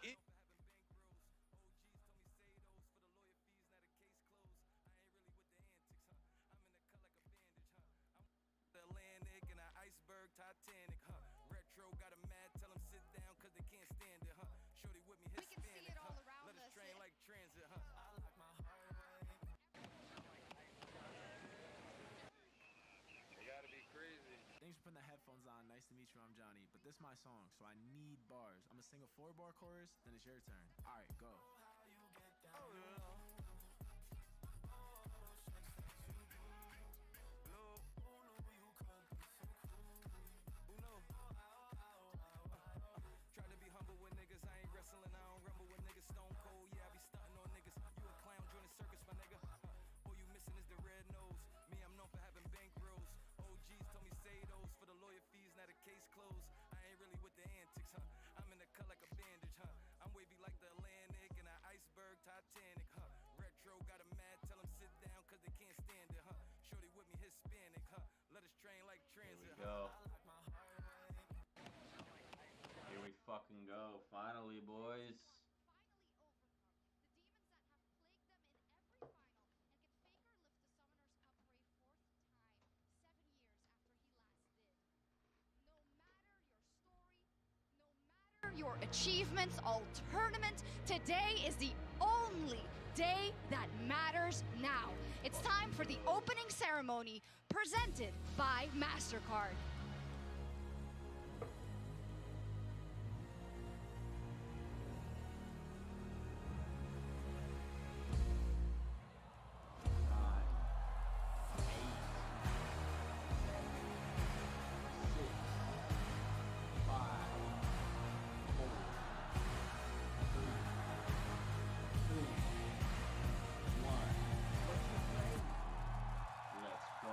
Atlantic and an iceberg Titanic, huh? Retro got a mad, tell them sit down cause they can't stand it, huh? Shorty with me Hispanic, huh? Let us train like transit, huh? I like my heart away. They gotta be crazy. Thanks for putting the headphones on. Nice to meet you. I'm Johnny. But this is my song, so I need bars. I'm gonna sing a 4-bar chorus, then it's your turn. All right, go. Try to be humble with niggas, I ain't wrestling, I don't rumble with niggas. Stone cold, yeah, I be stunting on niggas. You a clown, join the circus, my nigga. All you missing is the red nose. Me, I'm known for having bankrolls. OGs told me say those for the lawyer fees, now the case closed. I ain't really with the antics, huh? I'm in the cut like a bandage, huh? I'm wavy like the Atlantic and an iceberg Titanic, huh? Retro got a mad, tell them sit down cause they can't stand it, huh? Shorty with me Hispanic, huh? Let us train like transit, Here we go. huh? I like my heart away. Here we fucking go. Finally, boys. Your achievements all tournament, today is the only day that matters now. It's time for the opening ceremony presented by MasterCard. Let's go.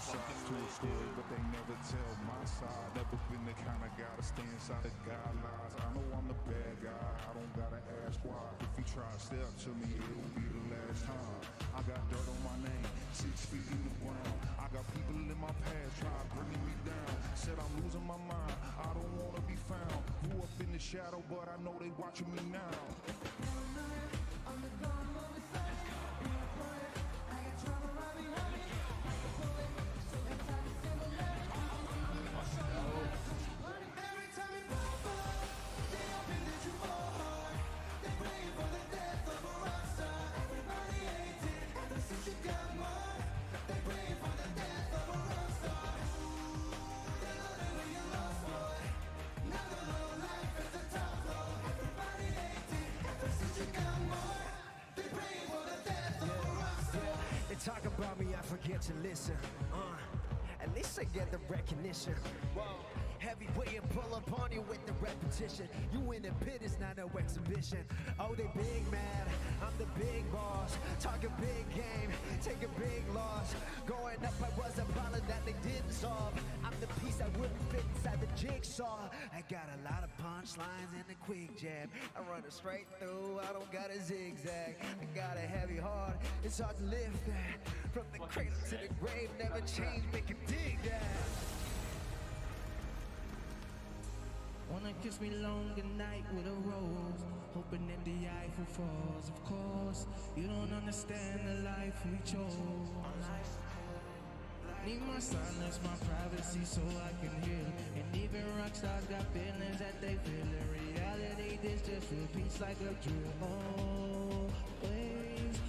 sides to a story, but they never tell my side. Never been the kind of guy to stay inside the guidelines. I know I'm the bad guy, I don't gotta ask why. If you try to step to me, it'll be the last time. I got dirt on my name, 6 feet in the ground. I got people in my past trying bringing me down. Said I'm losing my mind, I don't wanna be found. Grew up in the shadow, but I know they watching me now. Talk about me, I forget to listen. At least I get the recognition. Whoa. Heavyweight and pull up on you with the repetition. You in the pit, it's not no exhibition. Oh, they big mad, I'm the big boss. Talking big game, take a big loss. Growing up, I was a problem that they didn't solve. I'm the piece that wouldn't fit inside the jigsaw. I got a lot of punchlines and a quick jab. I run it straight through, I don't got a zigzag. I got a heavy heart, it's hard to lift that. From the cradle to the grave, never change, make it dig that. Wanna kiss me long good night with a rose, hoping that the Eiffel falls. Of course, you don't understand the life we chose. Need my silence, my privacy, so I can heal. And even rock stars got feelings that they feel. In reality, this just repeats like a drill. Always,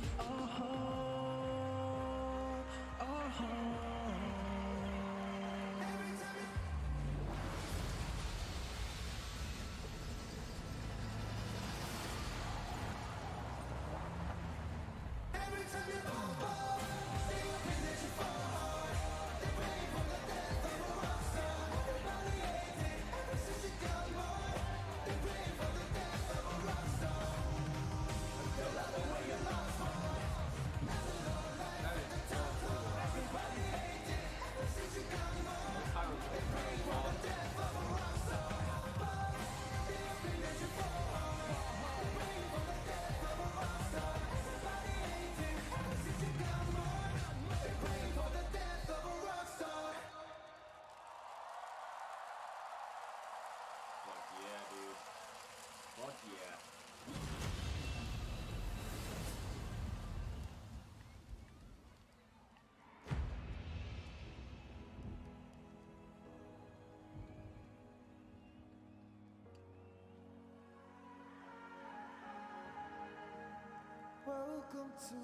Welcome to the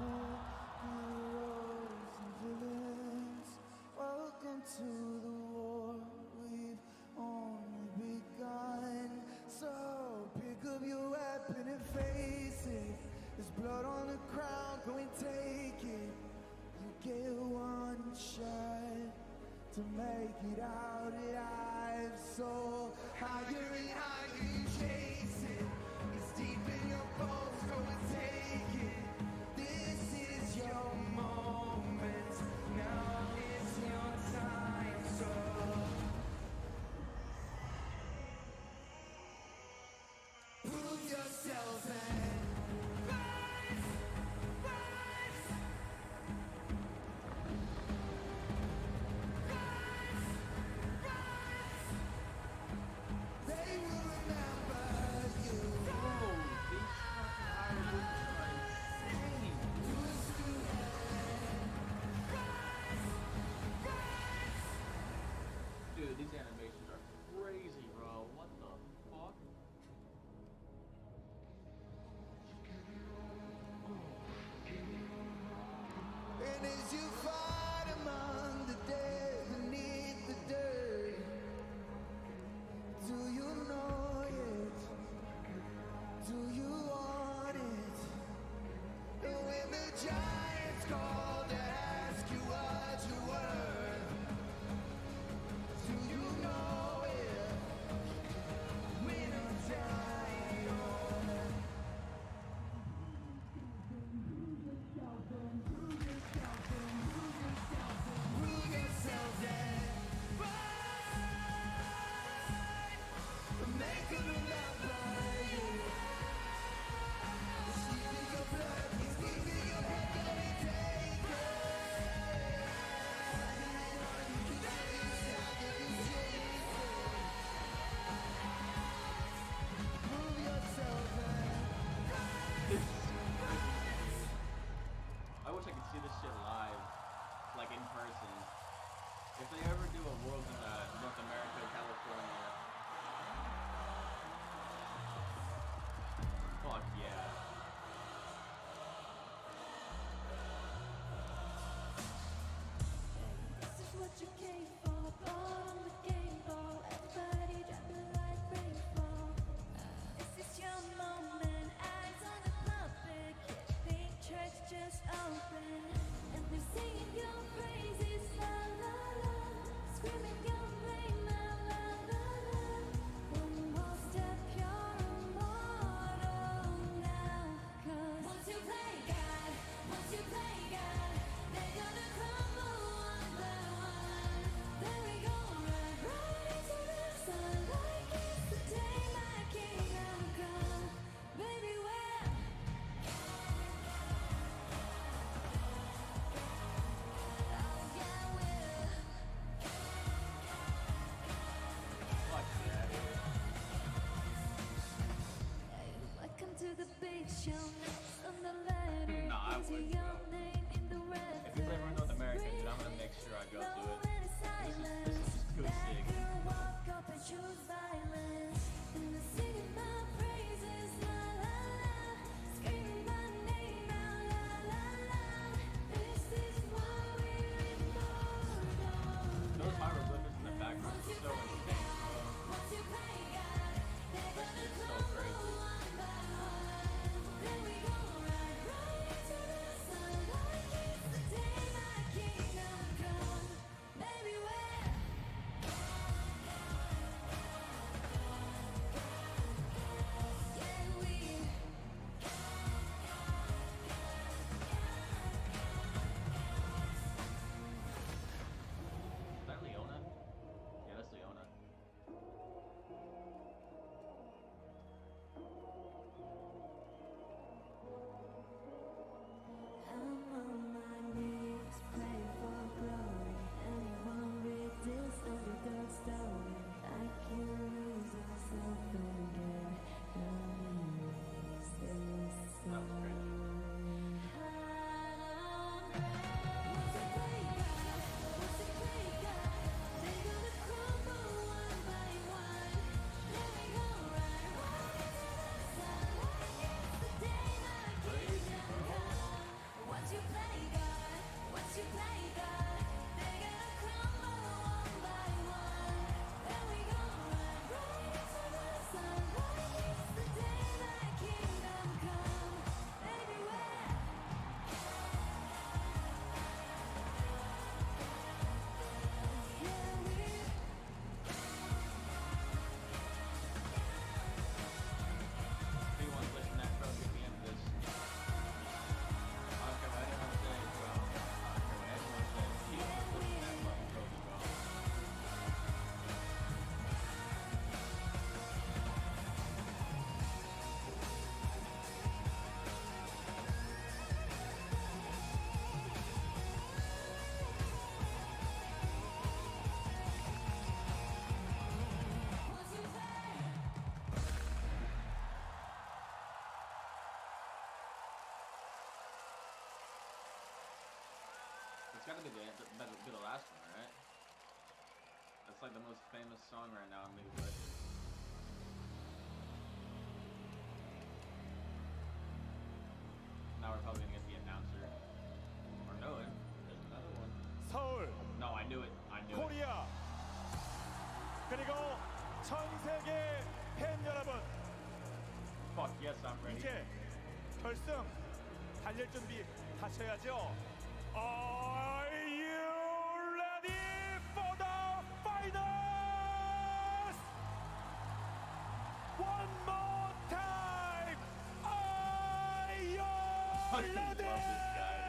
world, heroes and villains. Welcome to the war we've only begun. So pick up your weapon and face it. There's blood on the ground, go and take it. You get one shot to make it out alive. So higher and higher you chase it. It's deep in your bones, go and take it. This is your moment, now is your time. So prove yourselves and rise, rise, rise, rise. They will remember you. Bro, they fucking hired choose violence. And they're singing my praises, la la la, screaming my name out, la la la. This is why we're immortal. Those hieroglyphics in the background are so insane, bro. Once you play God, they're That gonna shit's so crumble crazy. one by one. Then we gon' ride right into the sun like it's the day my kingdom come. Baby, we're Is that Leona? Yeah, that's Leona. I'm on my knees, praying for glory. Anyone read this underdog story? I can lose myself again. Once you play God, once you play God, they're gonna crumble one by one. Then we gon' ride right into the sun like it's the day my kingdom come. Baby, we're P1's pushing that bro, get me into this. I don't care what anyone says, bro. I don't care what anyone says. P1's pushing that fucking trophy, bro. It's gotta be the last one, right? That's like the most famous song right now in League of Legends. Now we're probably gonna get the announcer. Or no, there's another one. 서울, No, I knew it. I knew it. 코리아, 그리고 전 세계 팬 여러분, Fuck yes, I'm ready. 이제 결승 달릴 준비 하셔야죠. Are you ready for the finals? One more time. Are you fucking love ready? this guy,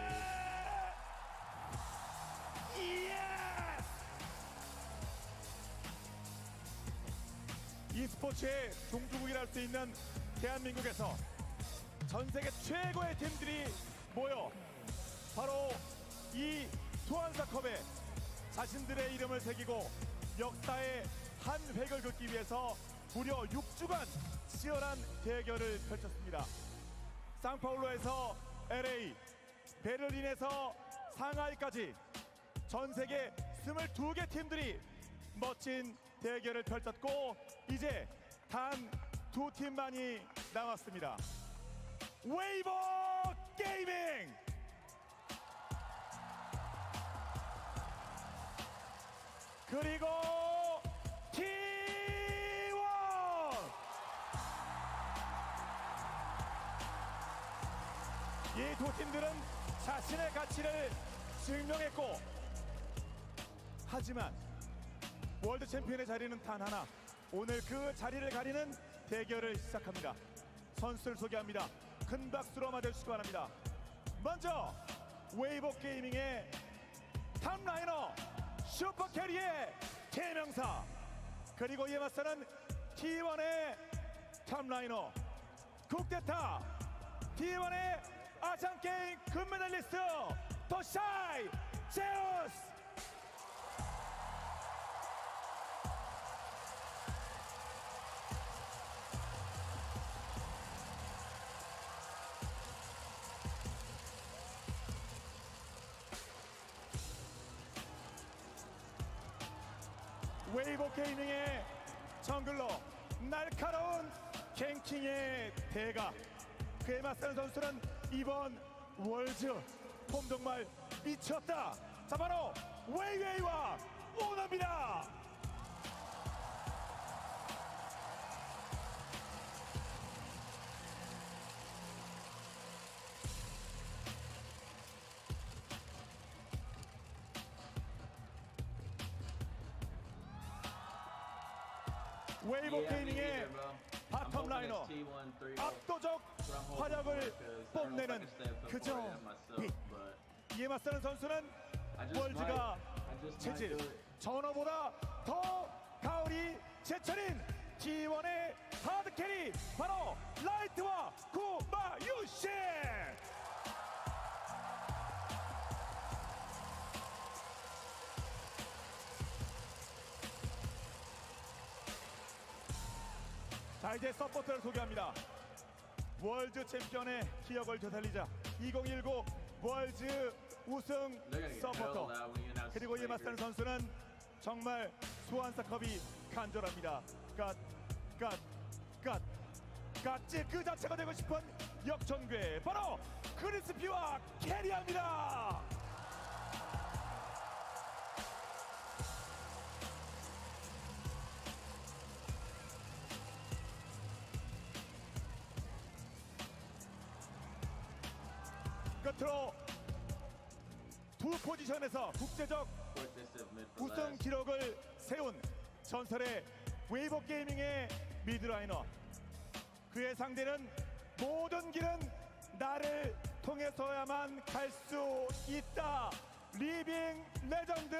Yes! e스포츠의 종주국이랄 수 있는 대한민국에서 전 세계 최고의 팀들이 모여 바로 이 투안사컵에 자신들의 이름을 새기고 역사의 한 획을 긋기 위해서 무려 6주간 치열한 대결을 펼쳤습니다. 상파울루에서 LA, 베를린에서 상하이까지 전 세계 22개 팀들이 멋진 대결을 펼쳤고 이제 단 두 팀만이 남았습니다. 웨이버 게이밍! 그리고 T1! 이 두 팀들은 자신의 가치를 증명했고 하지만 월드 챔피언의 자리는 단 하나. 오늘 그 자리를 가리는 대결을 시작합니다. 선수를 소개합니다. 큰 박수로 맞아주시기 바랍니다. 먼저 웨이버 게이밍의 탑라이너 슈퍼캐리의 대명사, 그리고 이에 맞서는 T1의 탑라이너 국대타 T1의 아시안게임 금메달리스트 더샤이 제우스. 웨이버 게이밍의 정글러 날카로운 갱킹의 대가. 그에 맞서는 선수는 이번 월드 폼 정말 미쳤다. 자, 바로 웨이웨이와 오너입니다. 웨이버 게이밍의 바텀 라이너 압도적 화력을 뽐내는 그저 이에 맞서는 선수는 월즈가 체질 전어보다 더 가을이 제철인 T1의 하드캐리 바로 라이트와 구마유시. 자, 이제 서포터를 소개합니다. 월드 챔피언의 기억을 되살리자 2019 월드 우승 서포터. 그리고 이에 맞서는 선수는 정말 소환사컵이 간절합니다. 갓지 그 자체가 되고 싶은 역전괴 바로 크리스피와 캐리합니다. 끝으로 두 포지션에서 국제적 우승 기록을 세운 전설의 웨이버 게이밍의 미드라이너. 그의 상대는 모든 길은 나를 통해서야만 갈 수 있다. 리빙 레전드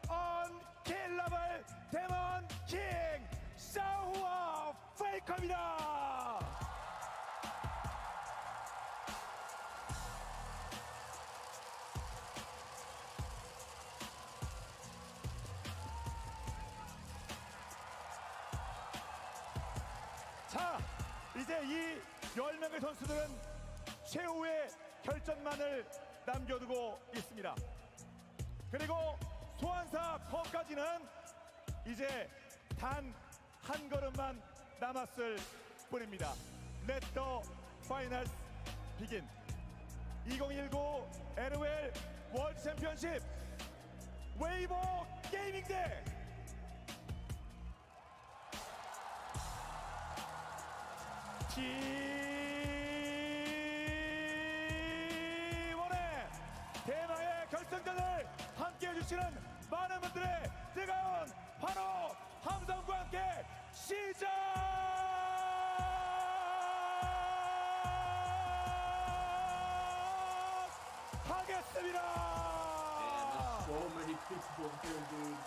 언킬러블 데몬 킹 샤오와 페이커입니다. 자, 이제 이 10명의 선수들은 최후의 결전만을 남겨두고 있습니다. 그리고 소환사 컵까지는 이제 단 한 걸음만 남았을 뿐입니다. Let the finals begin. 2019 LOL 월드 챔피언십 웨이버 게이밍 대 T1의 대망의 결승전을 함께 해주시는 많은 분들의 뜨거운 바로 함성과 함께 시작하겠습니다. So many people here, dude.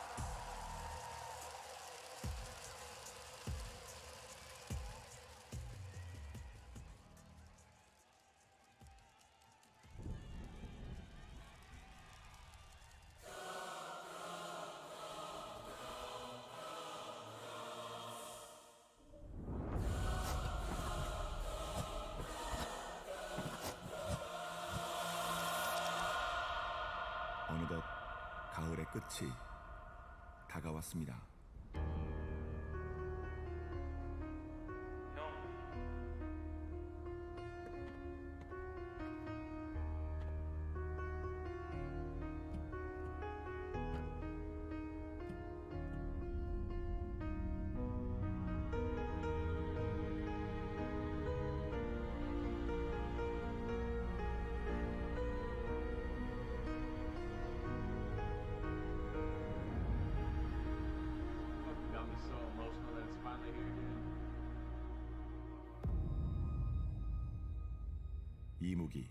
어느덧 가을의 끝이 다가왔습니다. Got me so emotional that it's finally here, dude. 이무기.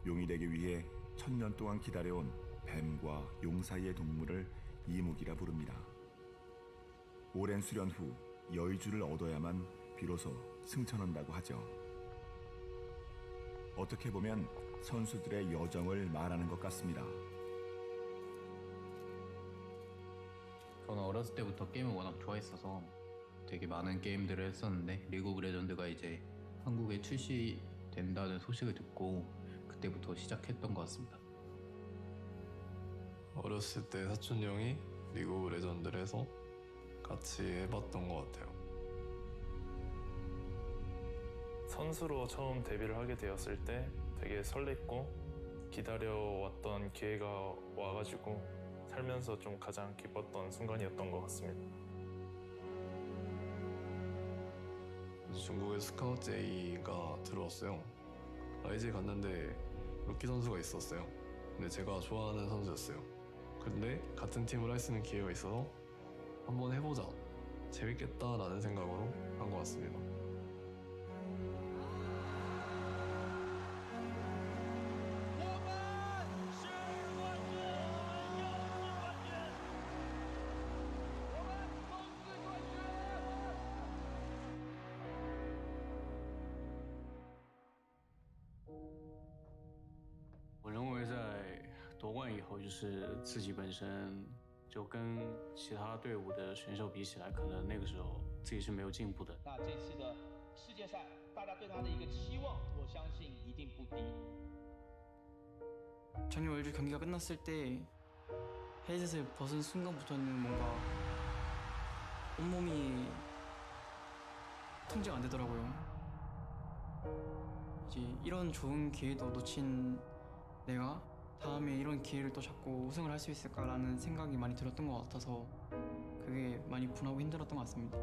용이 되기 위해 1000년 동안 기다려온 뱀과 용 사이의 동물을 이무기라 부릅니다. 오랜 수련 후 여의주를 얻어야만 비로소 승천한다고 하죠. 어떻게 보면 선수들의 여정을 말하는 것 같습니다. 저는 어렸을 때부터 게임을 워낙 좋아했어서 되게 많은 게임들을 했었는데 리그 오브 레전드가 이제 한국에 출시된다는 소식을 듣고 그때부터 시작했던 것 같습니다. 어렸을 때 사촌 형이 리그 오브 레전드를 해서 같이 해봤던 것 같아요. 선수로 처음 데뷔를 하게 되었을 때 되게 설렜고 기다려왔던 기회가 와가지고 살면서 좀 가장 기뻤던 순간이었던 것 같습니다. 중국에 스카우트 J가 들어왔어요. IJ 갔는데 루키 선수가 있었어요. 근데 제가 좋아하는 선수였어요. 근데 같은 팀을 할 수 있는 기회가 있어서 한번 해보자, 재밌겠다라는 생각으로 한 것 같습니다.我认为在夺冠以后，就是自己本身就跟其他队伍的选手比起来，可能那个时候自己是没有进步的。那这次的世界赛，大家对他的一个期望，我相信一定不低。 작년 월드 경기가 끝났을 때 헤이셋을 벗은 순간부터는 뭔가 온몸이 통제가 안 되더라고요. 이제 이런 좋은 기회도 놓친 내가 다음에 이런 기회를 또 잡고 우승을 할 수 있을까라는 생각이 많이 들었던 것 같아서 그게 많이 분하고 힘들었던 것 같습니다.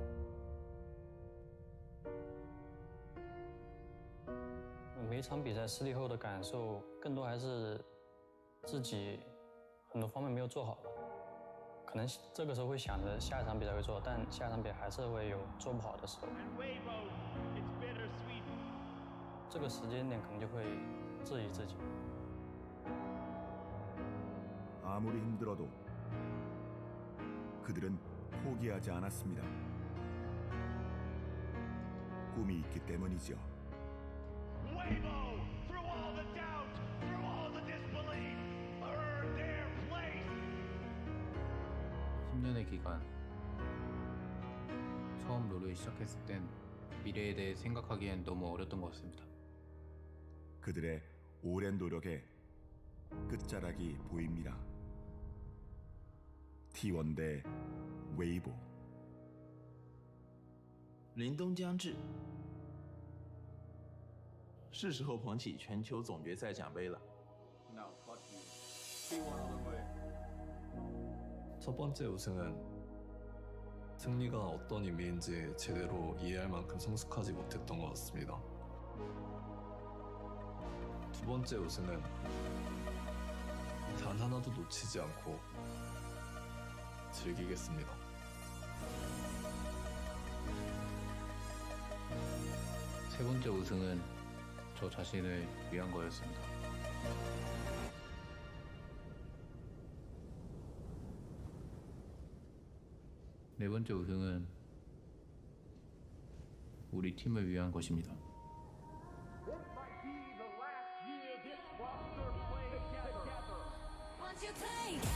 每一场比赛失利后的感受，更多还是自己很多方面没有做好吧。可能这个时候会想着下一场比赛会做，但下一场比赛还是会有做不好的时候。这个时间点可能就会质疑自己。 아무리 힘들어도 그들은 포기하지 않았습니다. 꿈이 있기 때문이죠. 10년의 기간, 처음 롤을 시작했을 땐 미래에 대해 생각하기엔 너무 어렸던 것 같습니다. 그들의 오랜 노력에 끝자락이 보입니다. T1 대 웨이보. 凛冬将至，是时候捧起全球总决赛奖杯了。 No, fuck you. T1 all the way. 첫 번째 우승은 승리가 어떤 의미인지 제대로 이해할 만큼 성숙하지 못했던 것 같습니다. 두 번째 우승은 단 하나도 놓치지 않고 즐기겠습니다. 세 번째 우승은 저 자신을 위한 거였습니다. 네 번째 우승은 우리 팀을 위한 것입니다. Once you play God,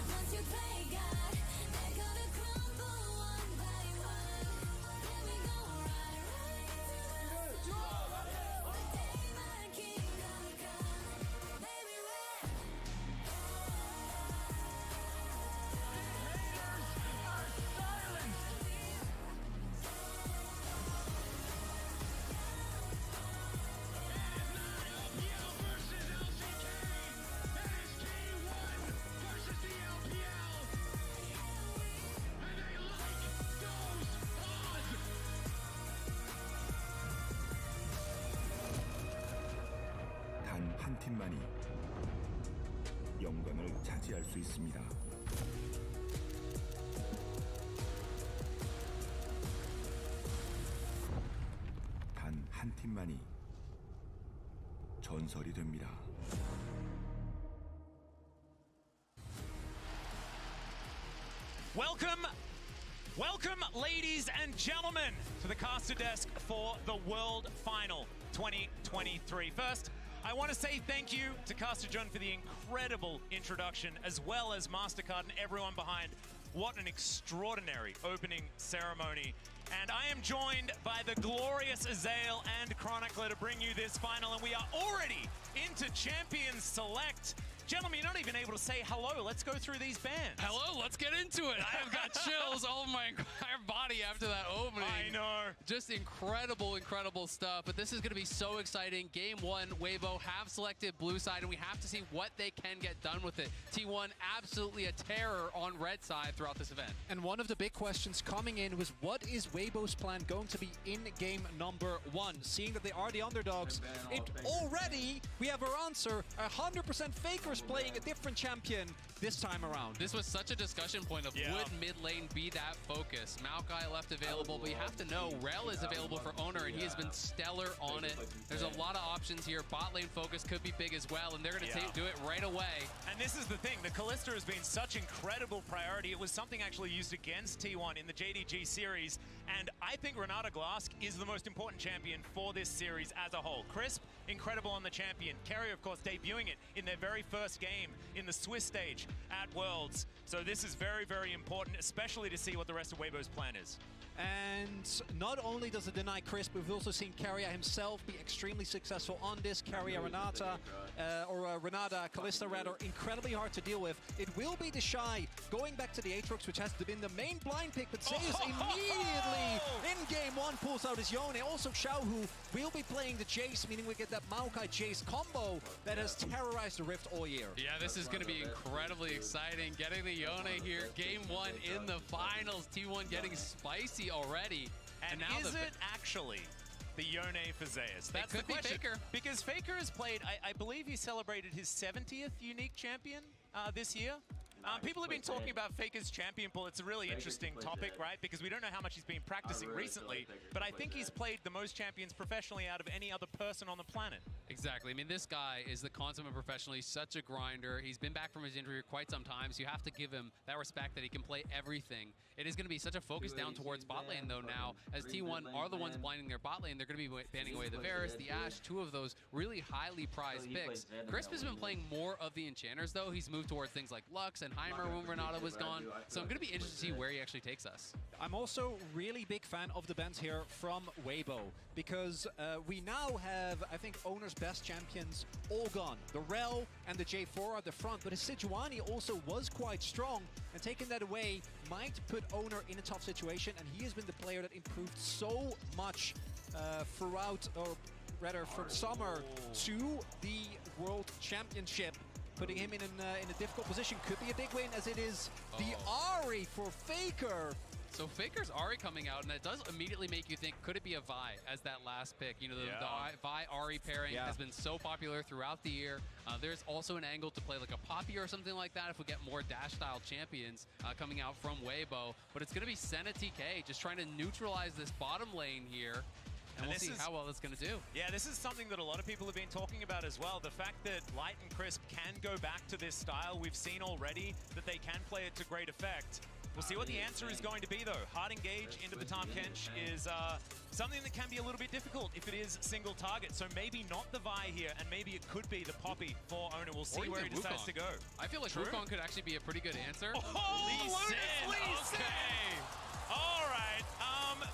once you play God, they're gonna crumble one by one. Then we gon' ride right into the sun. The day my kingdom come, baby, we're 단 한 팀만이 영광을 차지할 수 있습니다. 단 한 팀만이 전설이 됩니다. Welcome, ladies and gentlemen, to the caster desk for the World Final 2023. First, I want to say thank you to Caster John for the incredible introduction, as well as MasterCard and everyone behind. What an extraordinary opening ceremony. And I am joined by the glorious Azael and Chronicler to bring you this final, and we are already into Champions Select. Gentlemen, you're not even able to say hello. Let's go through these bands. Hello, let's get into it. I have got chills all over my entire body after that opening. I know. Just incredible, incredible stuff. But this is going to be so exciting. Game 1, Weibo have selected blue side, and we have to see what they can get done with it. T1 absolutely a terror on red side throughout this event. And one of the big questions coming in was, what is Weibo's plan going to be in game number 1? Seeing that they are the underdogs, we have our answer. 100% Fakers playing a different champion this time around. This was such a discussion point of would mid lane be that focus? Maokai left available, but you have to know Rel is available for Owner, and he has been stellar on it. There's a lot of options here. Bot lane focus could be big as well, and they're going to do it right away. And this is the thing, the Kalista has been such incredible priority. It was something actually used against T1 in the JDG series, and I think Renata Glask is the most important champion for this series as a whole. Crisp, incredible on the champion. Carrier, of course, debuting it in their very first game in the Swiss stage at Worlds. So this is very, very important, especially to see what the rest of Weibo's plan is. And not only does it deny Crisp, we've also seen Carrier himself be extremely successful on this. Carrier Renata, Renata, Kalista rather, incredibly hard to deal with. It will be the Shy going back to the Aatrox, which has been the main blind pick, but Zeus immediately in game 1 pulls out his Yone. Also Xiaohu will be playing the Jace, meaning we get that Maokai Jace combo that has terrorized the Rift all year. Yeah, this is going to be incredibly exciting. Getting the Yone here, game 1 in the finals. T1 getting spicy already. And now is it actually the Yone for Zeus? That's the question. Faker. Because Faker has played, I believe he celebrated his 70th unique champion this year. People have been talking about Faker's champion pool. It's a really interesting topic, right? Because we don't know how much he's been practicing recently, but I think he's played the most champions professionally out of any other person on the planet. Exactly. I mean, this guy is the consummate professional. He's such a grinder. He's been back from his injury quite some time, so you have to give him that respect that he can play everything. It is going to be such a focus down towards bot lane, though, now. As T1 are the ones blinding their bot lane, they're going to be banning away the Varus, the Ashe, two of those really highly prized picks. Crisp has been playing more of the Enchanters, though. He's moved towards things like Lux and Heimer when Renata was gone. So I'm going to be interested to see where he actually takes us. I'm also really big fan of the bans here from Weibo, because we now have, I think, Owner's best champions all gone. The Rel and the J4 are at the front, but his Sejuani also was quite strong, and taking that away might put Owner in a tough situation, and he has been the player that improved so much throughout, or rather from summer to the World Championship. Putting him in a difficult position could be a big win, as it is the Ahri for Faker. So Faker's Ahri coming out, and that does immediately make you think, could it be a Vi as that last pick? You know, the Vi-Ahri pairing has been so popular throughout the year. There's also an angle to play like a Poppy or something like that if we get more dash-style champions coming out from Weibo. But it's going to be Senna TK just trying to neutralize this bottom lane here. And we'll see how well it's going to do. Yeah, this is something that a lot of people have been talking about as well. The fact that Light and Crisp can go back to this style, we've seen already that they can play it to great effect. We'll see what the answer is going to be, though. Hard engage into the Tahm Kench is something that can be a little bit difficult if it is single target. So maybe not the Vi here, and maybe it could be the Poppy for Owner. We'll see where he decides to go. I feel like Wukong could actually be a pretty good answer. Lee Sin! Okay. All right.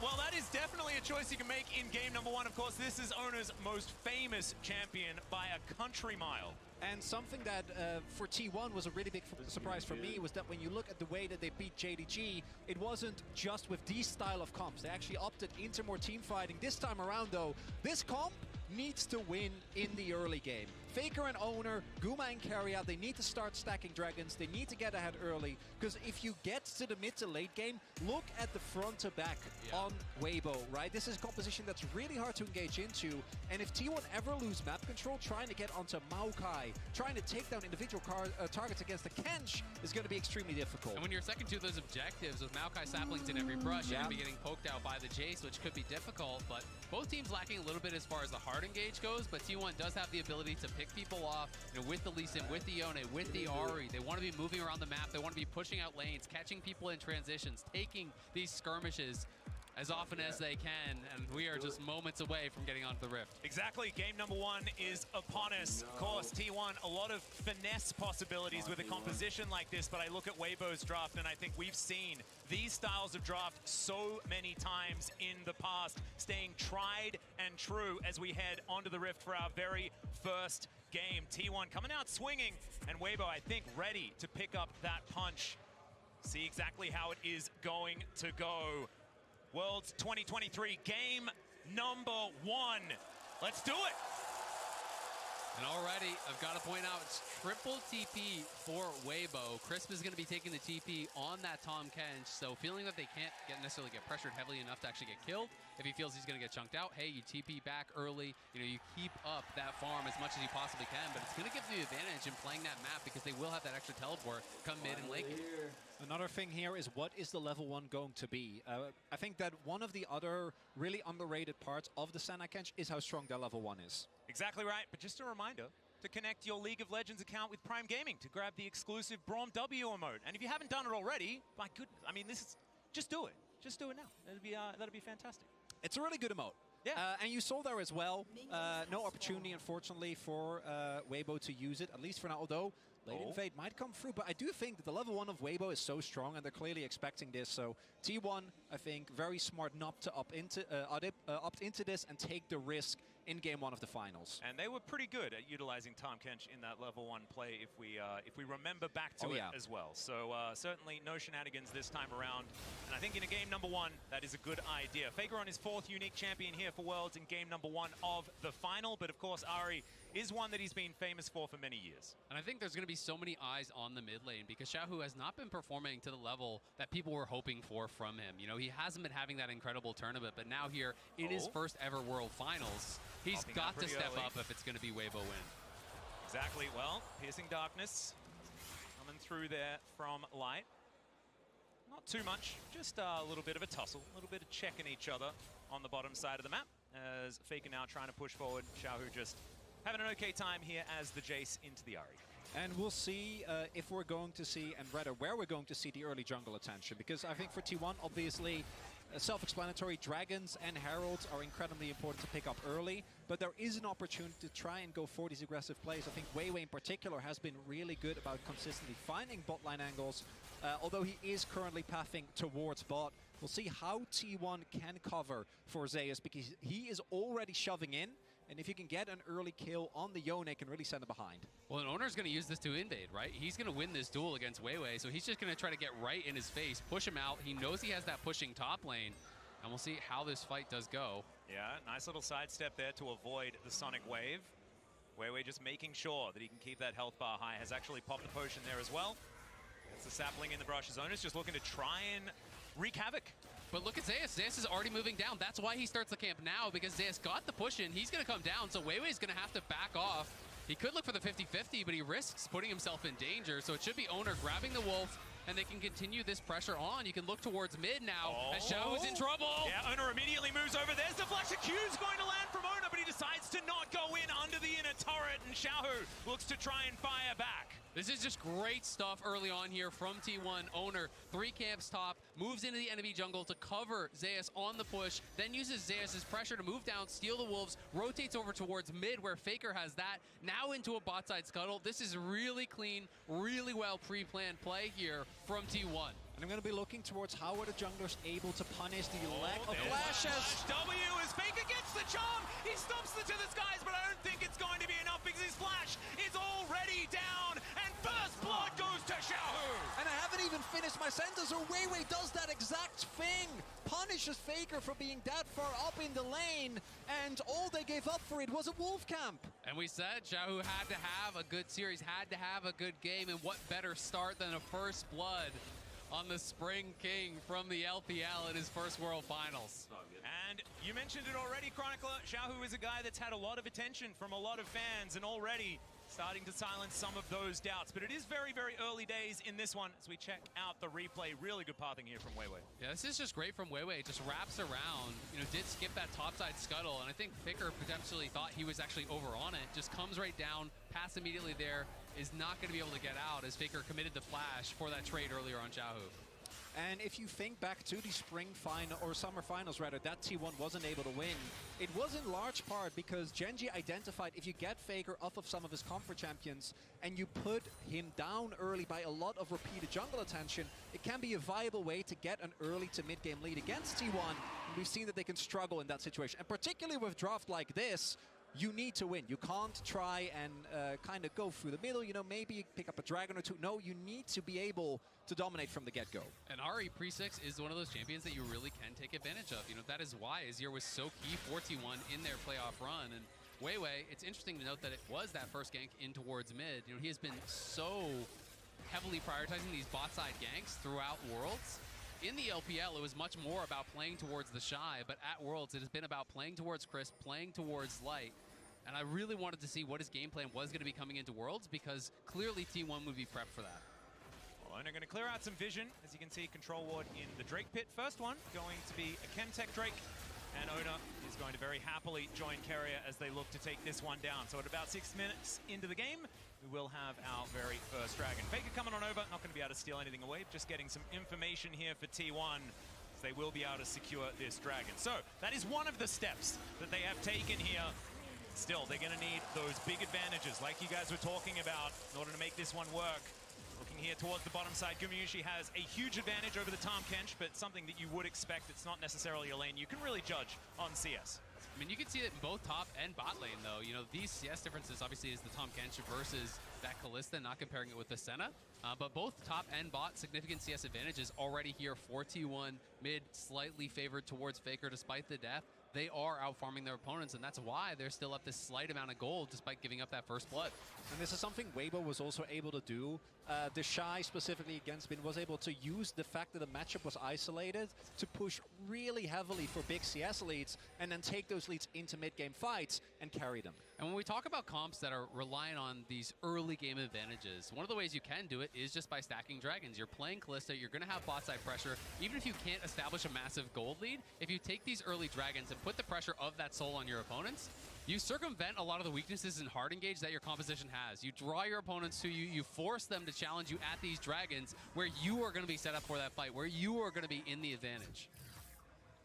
Well, that is definitely a choice you can make in game number 1. Of course, this is Owner's most famous champion by a country mile. And something that for T1 was a really big surprise for me was that when you look at the way that they beat JDG, it wasn't just with these style of comps. They actually opted into more team fighting. This time around, though, this comp needs to win in the early game. Faker and Owner, Guma and Carrier, they need to start stacking dragons. They need to get ahead early, because if you get to the mid to late game, look at the front to back on Weibo, right? This is a composition that's really hard to engage into, and if T1 ever lose map control, trying to get onto Maokai, trying to take down individual targets against the Kench is going to be extremely difficult. And when you're second to those objectives with Maokai saplings in every brush, you're going to be getting poked out by the Jace, which could be difficult, but both teams lacking a little bit as far as the hard engage goes, but T1 does have the ability to pick people off, you know, with the Lee Sin, with the Yone, with the Ahri. They want to be moving around the map. They want to be pushing out lanes, catching people in transitions, taking these skirmishes. as often as they can, and we are just moments away from getting onto the Rift. Exactly. Game number 1 is upon us. Of course, T1, a lot of finesse possibilities with a composition like this, but I look at Weibo's draft, and I think we've seen these styles of draft so many times in the past, staying tried and true as we head onto the Rift for our very first game. T1 coming out swinging, and Weibo, I think, ready to pick up that punch. See exactly how it is going to go. Worlds 2023, game number 1. Let's do it. And already, I've got to point out, it's triple TP for Weibo. Crisp is going to be taking the TP on that Tahm Kench, so feeling that they can't necessarily get pressured heavily enough to actually get killed. If he feels he's going to get chunked out, hey, you TP back early. You know, you keep up that farm as much as you possibly can, but it's going to give you the advantage in playing that map because they will have that extra teleport come mid and late. Another thing here is, what is the level 1 going to be? I think that one of the other really underrated parts of the Senna Kench is how strong their level 1 is. Exactly right, but just a reminder to connect your League of Legends account with Prime Gaming to grab the exclusive Braum W emote. And if you haven't done it already, my goodness, I mean, this is, just do it. Just do it now. That'd be fantastic. It's a really good emote. Yeah. And you saw there as well, no opportunity, unfortunately, for Weibo to use it, at least for now, although Late Invade might come through. But I do think that the level 1 of Weibo is so strong, and they're clearly expecting this. So T1, I think, very smart not to opt into this and take the risk in game 1 of the finals. And they were pretty good at utilizing Tahm Kench in that level 1 play if we remember back to it as well. So certainly no shenanigans this time around. And I think in a game number 1, that is a good idea. Faker on his 4th unique champion here for Worlds in game number 1 of the final. But of course, Ari is one that he's been famous for many years. And I think there's going to be so many eyes on the mid lane because Xiaohu has not been performing to the level that people were hoping for from him. You know, he hasn't been having that incredible tournament, but now here in his first ever World Finals, he's got to step up if it's going to be Weibo win. Exactly. Well, Piercing Darkness coming through there from Light. Not too much, just a little bit of a tussle, a little bit of checking each other on the bottom side of the map as Faker now trying to push forward. Xiaohu just having an okay time here as the Jace into the Ahri. And we'll see if we're going to see, and rather where we're going to see the early jungle attention. Because I think for T1, obviously, self-explanatory, Dragons and Heralds are incredibly important to pick up early. But there is an opportunity to try and go for these aggressive plays. I think Weiwei in particular has been really good about consistently finding bot line angles. Although he is currently pathing towards bot. We'll see how T1 can cover for Zeus, because he is already shoving in. And if you can get an early kill on the Yone, it can really send it behind. Well, an Owner's going to use this to invade, right? He's going to win this duel against Weiwei, so he's just going to try to get right in his face, push him out. He knows he has that pushing top lane, and we'll see how this fight does go. Yeah, nice little sidestep there to avoid the Sonic Wave. Weiwei just making sure that he can keep that health bar high. Has actually popped the potion there as well. It's the sapling in the brush. His Owner's just looking to try and wreak havoc. But look at Zeus. Zeus is already moving down. That's why he starts the camp now, because Zeus got the push in. He's going to come down, so Weiwei's going to have to back off. He could look for the 50-50, but he risks putting himself in danger. So it should be Owner grabbing the Wolf, and they can continue this pressure on. You can look towards mid now, as Xiaohu's in trouble. Yeah, Owner immediately moves over. There's the flash. A Q's going to land from Owner, but he decides to not go in under the inner turret, and Xiaohu looks to try and fire back. This is just great stuff early on here from T1. Owner, 3 camps top, moves into the enemy jungle to cover Zeus on the push, then uses Zeus' pressure to move down, steal the Wolves, rotates over towards mid where Faker has that, now into a bot side scuttle. This is really clean, really well pre-planned play here from T1. And I'm going to be looking towards how are the junglers able to punish the lack of flashes. W as Faker gets the charm. He stomps it to the skies, but I don't think it's going to be enough because his flash is already down. And first blood goes to Xiaohu. And I haven't even finished my sentence, or Weiwei does that exact thing. Punishes Faker for being that far up in the lane. And all they gave up for it was a wolf camp. And we said Xiaohu had to have a good series, had to have a good game. And what better start than a first blood on the Spring King from the LPL in his first World Finals. And you mentioned it already, Chronicler. Xiaohu is a guy that's had a lot of attention from a lot of fans and already starting to silence some of those doubts. But it is very, very early days in this one as we check out the replay. Really good pathing here from Weiwei. Yeah, this is just great from Weiwei. It just wraps around, you know, did skip that topside scuttle, and I think Faker potentially thought he was actually over on it. Just comes right down, pass immediately there, is not going to be able to get out as Faker committed the flash for that trade earlier on Xiaohu. And if you think back to the spring final, or summer finals rather, that T1 wasn't able to win, it was in large part because Genji identified if you get Faker off of some of his comfort champions and you put him down early by a lot of repeated jungle attention, it can be a viable way to get an early to mid-game lead against T1. And we've seen that they can struggle in that situation. And particularly with draft like this, you need to win. You can't try and kind of go through the middle, you know, maybe pick up a dragon or two. No, you need to be able to dominate from the get-go. And Ari Pre-6 is one of those champions that you really can take advantage of. You know, that is why Azir was so key for T1 in their playoff run. And Weiwei, it's interesting to note that it was that first gank in towards mid. You know, he has been so heavily prioritizing these bot side ganks throughout Worlds. In the LPL, it was much more about playing towards the Shy, but at Worlds, it has been about playing towards Crisp, playing towards Light. And I really wanted to see what his game plan was going to be coming into Worlds, because clearly T1 would be prepped for that. Well, Ona going to clear out some vision. As you can see, control ward in the Drake pit. First one going to be a Chemtech Drake. And Ona is going to very happily join Keria as they look to take this one down. So at about 6 minutes into the game, we will have our very first dragon. Faker coming on over, not going to be able to steal anything away, just getting some information here for T1. So they will be able to secure this dragon. So that is one of the steps that they have taken here. Still, they're going to need those big advantages like you guys were talking about in order to make this one work. Looking here towards the bottom side, Gumayusi has a huge advantage over the Tahm Kench, but something that you would expect. It's not necessarily a lane you can really judge on CS. I mean, you can see it in both top and bot lane, though. You know, these CS differences obviously is the Tahm Kench versus that Kalista, not comparing it with the Senna. But both top and bot, significant CS advantages already here for T1. Mid, slightly favored towards Faker despite the death. They are out-farming their opponents, and that's why they're still up this slight amount of gold despite giving up that first blood. And this is something Weibo was also able to do. The Shy, specifically against Bin, was able to use the fact that the matchup was isolated to push really heavily for big CS leads and then take those leads into mid-game fights and carry them. And when we talk about comps that are relying on these early game advantages, one of the ways you can do it is just by stacking dragons. You're playing Kalista, you're going to have bot side pressure. Even if you can't establish a massive gold lead, if you take these early dragons and put the pressure of that soul on your opponents, you circumvent a lot of the weaknesses in hard engage that your composition has. You draw your opponents to you, you force them to challenge you at these dragons where you are going to be set up for that fight, where you are going to be in the advantage.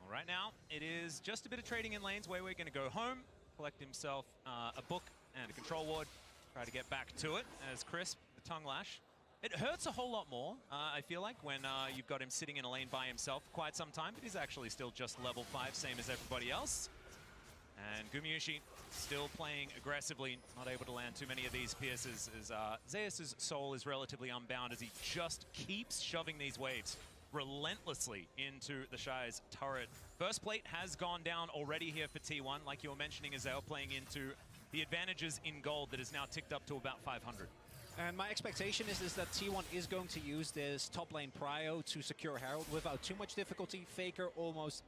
Well, right now, it is just a bit of trading in lanes. Weiwei going to go home, collect himself a book and a control ward, try to get back to it as Crisp, the tongue lash. It hurts a whole lot more, I feel like, when you've got him sitting in a lane by himself for quite some time, but he's actually still just level 5, same as everybody else. And Gumayusi still playing aggressively, not able to land too many of these pierces as Zeus' soul is relatively unbound as he just keeps shoving these waves relentlessly into the Shy's turret. First plate has gone down already here for T1, like you were mentioning, Azel playing into the advantages in gold that is now ticked up to about 500. And my expectation is that T1 is going to use this top lane prio to secure Herald without too much difficulty. Faker almost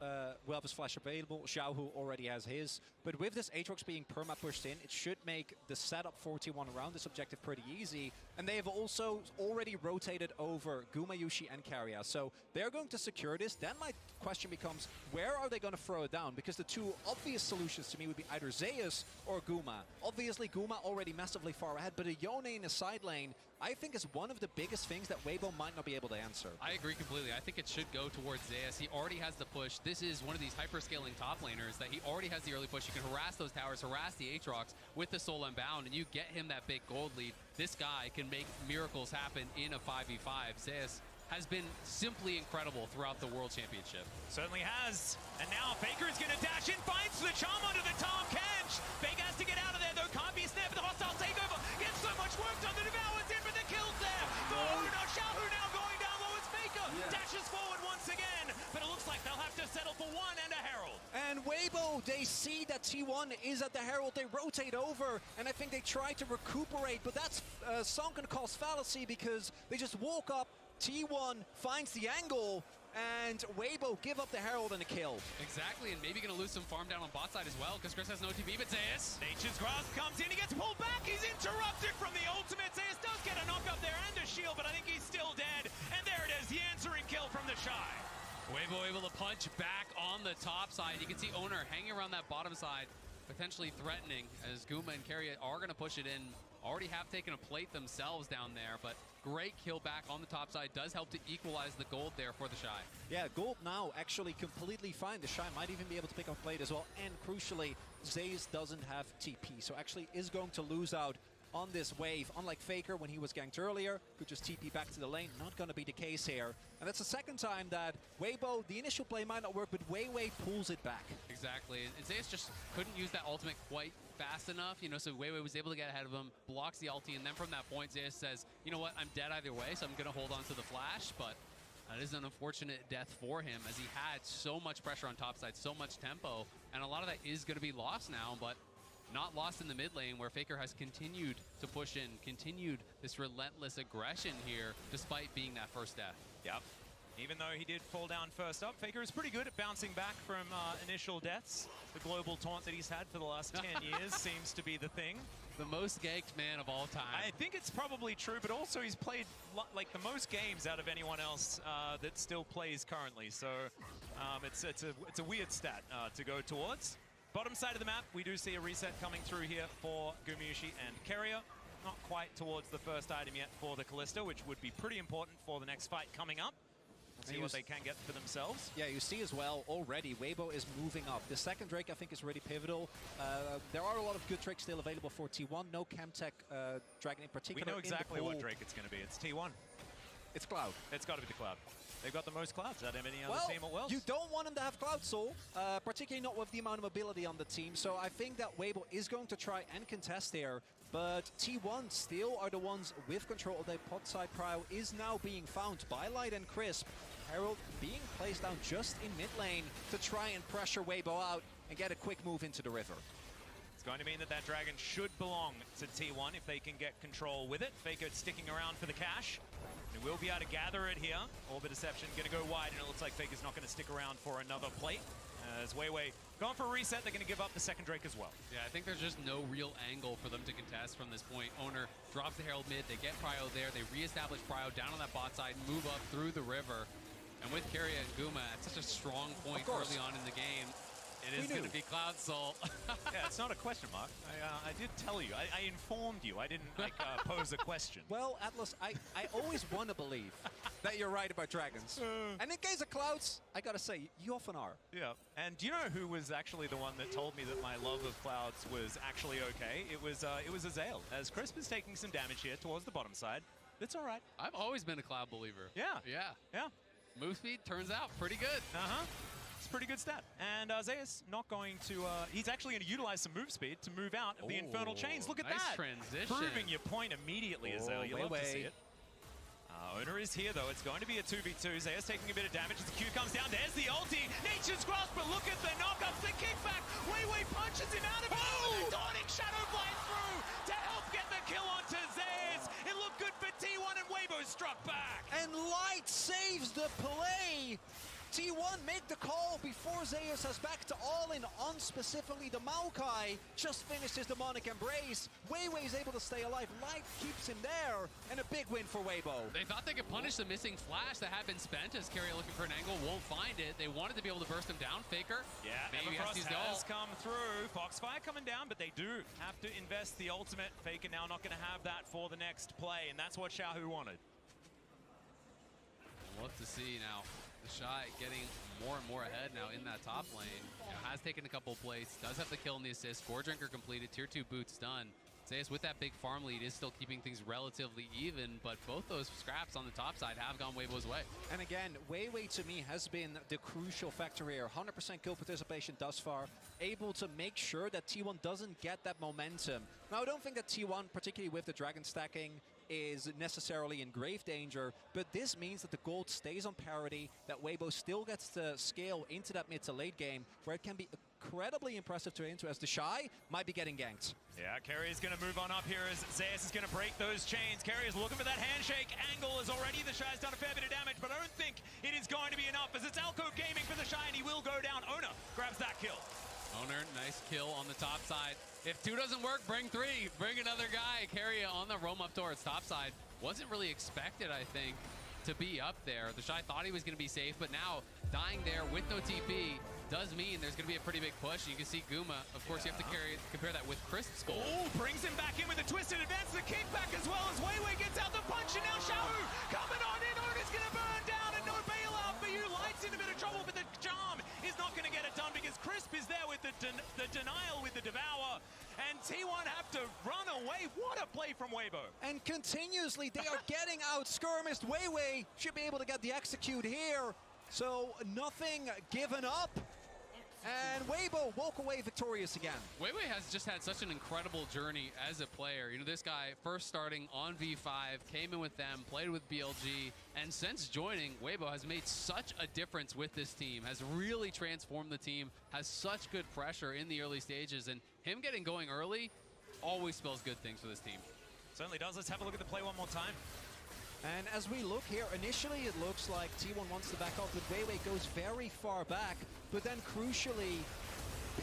will have his flash available. Xiao Hu already has his. But with this Aatrox being perma pushed in, it should make the setup for T1 around this objective pretty easy. And they have also already rotated over Gumayusi and Keria. So they're going to secure this. Then my question becomes, where are they going to throw it down? Because the two obvious solutions to me would be either Zeus or Guma. Obviously, Guma already massively far ahead, but a Yone in a side lane, I think, is one of the biggest things that Weibo might not be able to answer. I agree completely. I think it should go towards Zeus. He already has the push. This is one of these hyper-scaling top laners that he already has the early push. You can harass those towers, harass the Aatrox with the Soul Unbound, and you get him that big gold lead. This guy can make miracles happen in a 5v5. Zeus has been simply incredible throughout the World Championship. Certainly has. And now Faker is going to dash in, finds the charm onto the Tahm Kench. Faker has to get out of there, though. Can't be snared for the hostile takeover. Gets so much work done. The Devour's in for the kills there. For Ona, Xiao Hu now going down low as Faker. Dashes forward once again. But it looks like they'll have to settle for one and a Herald. And Weibo, they see that T1 is at the Herald. They rotate over, and I think they try to recuperate. But that's sunken cost fallacy because they just walk up. T1 finds the angle, and Weibo give up the Herald and a kill. Exactly, and maybe going to lose some farm down on bot side as well, because Chris has no TP, but Zeus. Nature's Grasp comes in, he gets pulled back, he's interrupted from the ultimate. Zeus does get a knock up there and a shield, but I think he's still dead. And there it is, the answering kill from the Shy. Weibo able to punch back on the top side. You can see Owner hanging around that bottom side. potentially threatening, as Guma and Carrier are going to push it in. Already have taken a plate themselves down there, but great kill back on the top side. Does help to equalize the gold there for the Shy. Yeah, gold now actually completely fine. The Shy might even be able to pick up plate as well. And crucially, Zayas doesn't have TP, so actually is going to lose out on this wave. Unlike Faker when he was ganked earlier, who just TP back to the lane, not going to be the case here. And that's the second time that Weibo, the initial play might not work, but Weiwei pulls it back. Exactly. And Zayas just couldn't use that ultimate quite fast enough, you know, so Weiwei was able to get ahead of him, blocks the ulti, and then from that point, Zayas says, you know what, I'm dead either way, so I'm going to hold on to the flash, but that is an unfortunate death for him, as he had so much pressure on top side, so much tempo, and a lot of that is going to be lost now, but not lost in the mid lane, where Faker has continued to push in, continued this relentless aggression here, despite being that first death. Yep. Even though he did fall down first up, Faker is pretty good at bouncing back from initial deaths. The global taunt that he's had for the last 10 years seems to be the thing. The most ganked man of all time. I think it's probably true, but also he's played like the most games out of anyone else that still plays currently. So it's a weird stat to go towards. Bottom side of the map, we do see a reset coming through here for Gumyushi and Carrier. Not quite towards the first item yet for the Kalista, which would be pretty important for the next fight coming up. See what they can get for themselves. Yeah, you see as well already, Weibo is moving up. The second Drake, I think, is really pivotal. There are a lot of good Drakes still available for T1. No Chemtech Dragon in particular. We know exactly what Drake it's going to be. It's T1. It's Cloud. It's got to be the Cloud. They've got the most Clouds out of any other team at Worlds. You don't want them to have Cloud Soul, particularly not with the amount of mobility on the team. So I think that Weibo is going to try and contest here. But T1 still are the ones with control of their pot side. Prio is now being found by Light and Crisp. Herald being placed down just in mid lane to try and pressure Weibo out and get a quick move into the river. It's going to mean that that dragon should belong to T1 if they can get control with it. Faker sticking around for the cash. They will be able to gather it here. Orbit Deception going to go wide, and it looks like Faker's not going to stick around for another plate. As Weiwei going for a reset, they're going to give up the second Drake as well. Yeah, I think there's just no real angle for them to contest from this point. Owner drops the Herald mid, they get Prio there, they reestablish Prio down on that bot side, move up through the river. And with Carrier and Guma at such a strong point early on in the game, it is going to be Cloud Soul. Yeah, it's not a question mark. I did tell you. I informed you. I didn't pose a question. Well, Atlas, I always want to believe that you're right about dragons. And in case of Clouds, I gotta say, you often are. Yeah. And do you know who was actually the one that told me that my love of Clouds was actually okay? It was Azael. As Crisp is taking some damage here towards the bottom side. It's all right. I've always been a Cloud believer. Yeah. Yeah. Yeah. Move speed turns out pretty good. It's a pretty good stat. And Zayas not going to, he's actually going to utilize some move speed to move out of the Infernal Chains. Look at nice that. Transition. Proving your point immediately, Azael. You love to see it. Owner is here, though. It's going to be a 2v2. Zayas taking a bit of damage as the Q comes down. There's the ulti. Nature's Grasp, but look at the knockups. The kickback. Weiwei punches him out of it. Oh! Dawning Shadow flies through to help get the kill onto Zayas. It looked good for T1, and Weibo struck back. And Light saves the play. T1 make the call before Zayas has back to all in on specifically the Maokai. Just finished his demonic embrace. Weiwei is able to stay alive. Light keeps him there. And a big win for Weibo. They thought they could punish the missing flash that had been spent, as Carrier looking for an angle, won't find it. They wanted to be able to burst him down. Faker. Yeah, maybe Everfrost has come through. Foxfire coming down, but they do have to invest the ultimate. Faker now not going to have that for the next play, and that's what Xiaohu wanted. We'll have to see now. The Shy getting more and more ahead now in that top lane. You know, has taken a couple plays, does have the kill and the assist. Score Drinker completed, tier 2 boots done. Zayas with that big farm lead is still keeping things relatively even, but both those scraps on the top side have gone Weibo's way. And again, Weiwei to me has been the crucial factor here. 100% kill participation thus far, able to make sure that T1 doesn't get that momentum. Now, I don't think that T1, particularly with the dragon stacking, is necessarily in grave danger, but this means that the gold stays on parity, that Weibo still gets to scale into that mid to late game, where it can be incredibly impressive to enter, as the Shy might be getting ganked. Yeah, Carrier's going to move on up here as Zayas is going to break those chains. Carrier's looking for that handshake angle, as already the Shy's done a fair bit of damage, but I don't think it is going to be enough, as it's Alco gaming for the Shy, and he will go down. Owner grabs that kill. Owner, nice kill on the top side. If 2 doesn't work, bring 3. Bring another guy. Carrier on the roam up towards top side. Wasn't really expected, I think, to be up there. The Shy thought he was going to be safe, but now dying there with no TP does mean there's going to be a pretty big push. You can see Guma, of course, you have to compare that with Crisp's goal. Oh, brings him back in with a twisted advance, the kickback as well as Weiwei gets out the punch, and now Xiaohu coming on in. Ona's going to burn down, and no bailout for you. Light's in a bit of trouble, but the charm is not going to get it done because Crisp is there with the denial with the devour, and T1 have to run away. What a play from Weibo. And continuously, they are getting out skirmished. Weiwei should be able to get the execute here. So nothing given up. And Weibo walk away victorious again. Weiwei has just had such an incredible journey as a player. You know, this guy first starting on V5, came in with them, played with BLG, and since joining, Weibo has made such a difference with this team, has really transformed the team, has such good pressure in the early stages, and him getting going early always spells good things for this team. Certainly does. Let's have a look at the play one more time. And as we look here, initially it looks like T1 wants to back off, but Weiwei goes very far back, but then crucially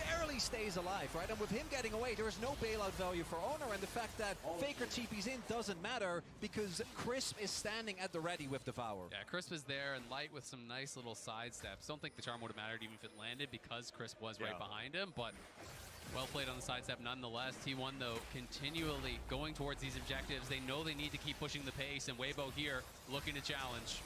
barely stays alive, right? And with him getting away, there is no bailout value for Honor, and the fact that Faker TP's in doesn't matter because Crisp is standing at the ready with Devour. Yeah, Crisp is there, and Light with some nice little side steps. Don't think the charm would have mattered even if it landed because Crisp was right behind him, but well played on the sidestep nonetheless. T1, though, continually going towards these objectives. They know they need to keep pushing the pace, and Weibo here looking to challenge.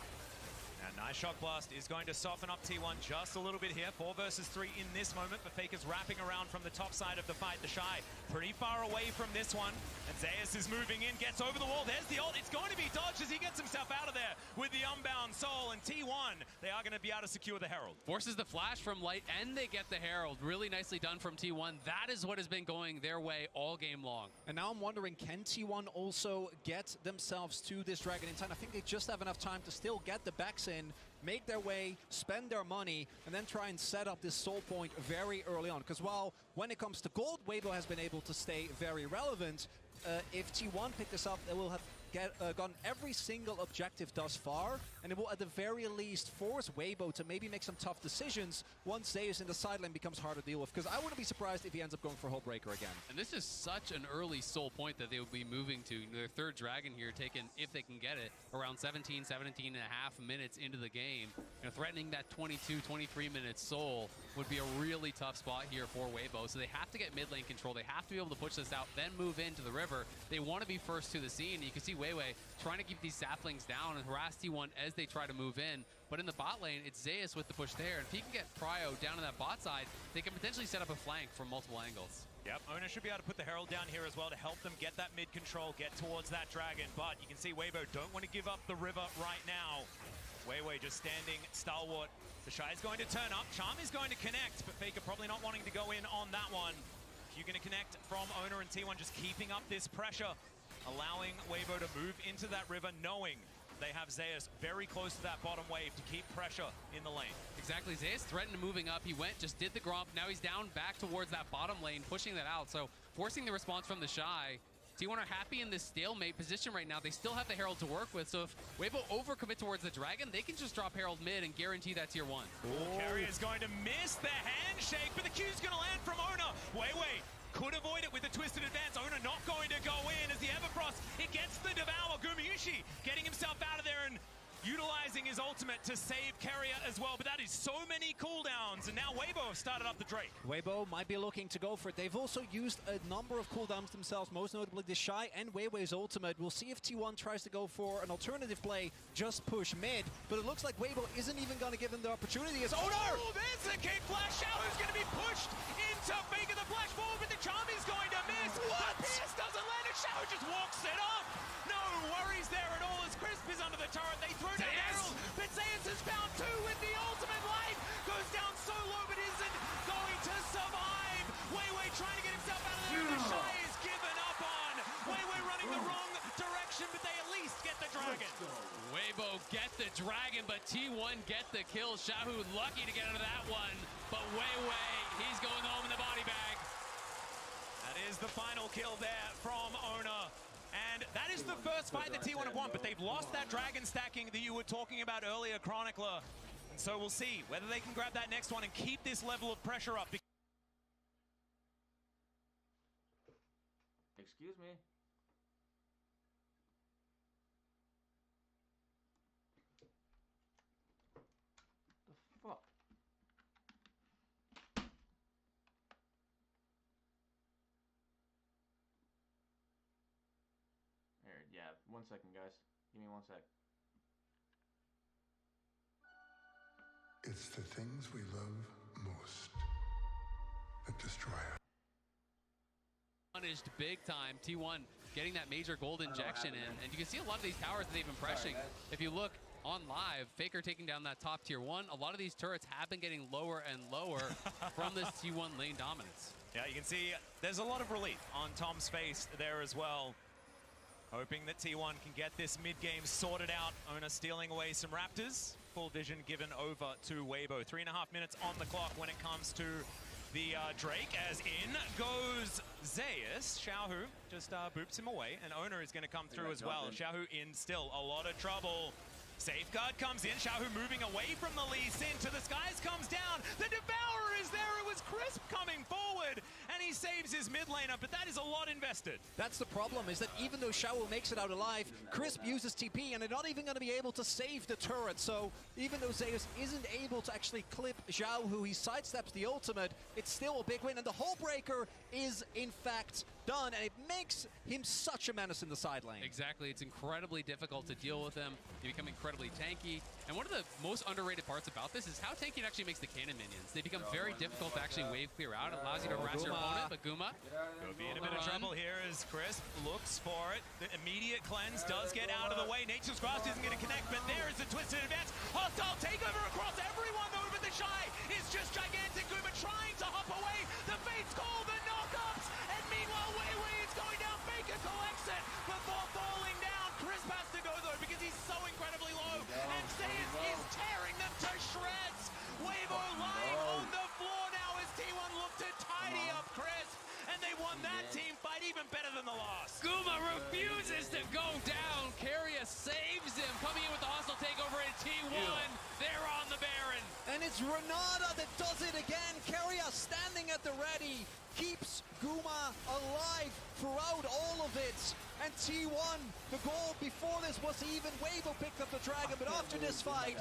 And nice shock blast is going to soften up T1 just a little bit here. 4 versus 3 in this moment, but Faker's wrapping around from the top side of the fight. The Shy pretty far away from this one. And Zeus is moving in, gets over the wall. There's the ult. It's going to be dodged as he gets himself out of there with the unbound soul. And T1, they are going to be able to secure the Herald. Forces the flash from Light, and they get the Herald. Really nicely done from T1. That is what has been going their way all game long. And now I'm wondering, can T1 also get themselves to this Dragon in time? I think they just have enough time to still get the backs in, make their way, spend their money, and then try and set up this soul point very early on. Because while when it comes to gold, Weibo has been able to stay very relevant, if T1 pick this up, they will have gotten every single objective thus far, and it will at the very least force Weibo to maybe make some tough decisions once Zeus in the sideline becomes hard to deal with, because I wouldn't be surprised if he ends up going for Hullbreaker again. And this is such an early soul point that they will be moving to. Their third dragon here taken, if they can get it, around 17 and a half minutes into the game. You know, threatening that 22, 23 minute soul would be a really tough spot here for Weibo. So they have to get mid lane control. They have to be able to push this out, then move into the river. They want to be first to the scene. You can see Weiwei trying to keep these saplings down and harass T1 as they try to move in. But in the bot lane, it's Zeus with the push there. And if he can get Pryo down to that bot side, they can potentially set up a flank from multiple angles. Yep, Owner should be able to put the Herald down here as well to help them get that mid control, get towards that dragon. But you can see Weibo don't want to give up the river right now. Weiwei just standing stalwart. The Shy is going to turn up. Charm is going to connect, but Faker probably not wanting to go in on that one. You're going to connect from Owner and T1, just keeping up this pressure, allowing Weibo to move into that river, knowing they have Zeus very close to that bottom wave to keep pressure in the lane. Exactly, Zeus threatened moving up. He went, just did the grump. Now he's down back towards that bottom lane, pushing that out. So forcing the response from the Shy. T1 are happy in this stalemate position right now. They still have the Herald to work with. So if Weibo overcommit towards the Dragon, they can just drop Herald mid and guarantee that tier 1. Carrier is going to miss the handshake, but the Q's going to land from Owner. Weiwei could avoid it with a twisted advance. Owner not going to go in as the Everfrost, it gets the Devour. Gumayushi getting himself out of there and utilizing his ultimate to save Carrier as well, but that is so many cooldowns, and now Weibo have started up the Drake. Weibo might be looking to go for it. They've also used a number of cooldowns themselves, most notably the Shy and Weiwei's ultimate. We'll see if T1 tries to go for an alternative play, just push mid, but it looks like Weibo isn't even going to give them the opportunity as Owner! Oh, there's a kick flash. Shaohu's going to be pushed into Faker. The flash forward, but the charm is going to miss. What? The Pierce doesn't land, and Xiao just walks it off. No worries there at all as Crisp is under the turret. They throw down Herald, but Zeus has found 2 with the ultimate. Light goes down so low, but isn't going to survive. Weiwei trying to get himself out of there, and the Shy is given up on. Weiwei running the wrong direction, but they at least get the Dragon. Weibo get the Dragon, but T1 get the kill. Xiaohu lucky to get out of that one, but Weiwei, he's going home in the body bag. That is the final kill there from Owner. And that is the first fight that T1 have won, but they've lost that Dragon stacking that you were talking about earlier, Chronicler. And so we'll see whether they can grab that next one and keep this level of pressure up. Excuse me. 1 second, guys. Give me 1 sec. It's the things we love most that destroy us. Punished big time. T1 getting that major gold injection in, and you can see a lot of these towers that they've been pressing. If you look on live, Faker taking down that top tier 1. A lot of these turrets have been getting lower and lower from this T1 lane dominance. Yeah, you can see there's a lot of relief on Tom's face there as well. Hoping that T1 can get this mid-game sorted out. Owner stealing away some Raptors. Full vision given over to Weibo. 3.5 minutes on the clock when it comes to the Drake, as in goes Zeus. Xiaohu just boops him away, and Owner is going to come through as well. Xiaohu in still a lot of trouble. Safeguard comes in, Xiaohu moving away from the Lee Sin to the skies, comes down. The Devourer is there, it was Crisp coming forward, and he saves his mid laner, but that is a lot invested. That's the problem, is that even though Xiaohu makes it out alive, Crisp uses TP, and they're not even going to be able to save the turret. So even though Zeus isn't able to actually clip Xiaohu, he sidesteps the ultimate, it's still a big win, and the Hull Breaker is in fact done, and it makes him such a menace in the side lane. Exactly, it's incredibly difficult to deal with him. They become incredibly tanky, and one of the most underrated parts about this is how tanky it actually makes the cannon minions. They become very difficult to actually wave clear out. It allows you to harass your opponent, but Guma Could be in a bit of trouble here as Crisp looks for it. The immediate cleanse does get out of the way. Nature's Grasp isn't going to connect, but there is the twisted advance. Hostile takeover across everyone though, but the Shy is just gigantic. Guma trying to hop away. The Fates call the knockups, and meanwhile Weiwei is going down. Faker collects it before falling down. Crisp has to go though because he's so incredibly low, and Zeus is tearing them to shreds. Weibo lying on the floor now as T1 look to tidy up Crisp, and they won that team fight even better than the loss. Guma refuses to go down. Keria saves him, coming in with the hostile takeover in T1. They're on the Baron. And it's Renata that does it again. Keria standing at the ready, keeps Guma alive throughout all of it. And T1, the goal before this was even Weibo picked up the dragon, but after this fight,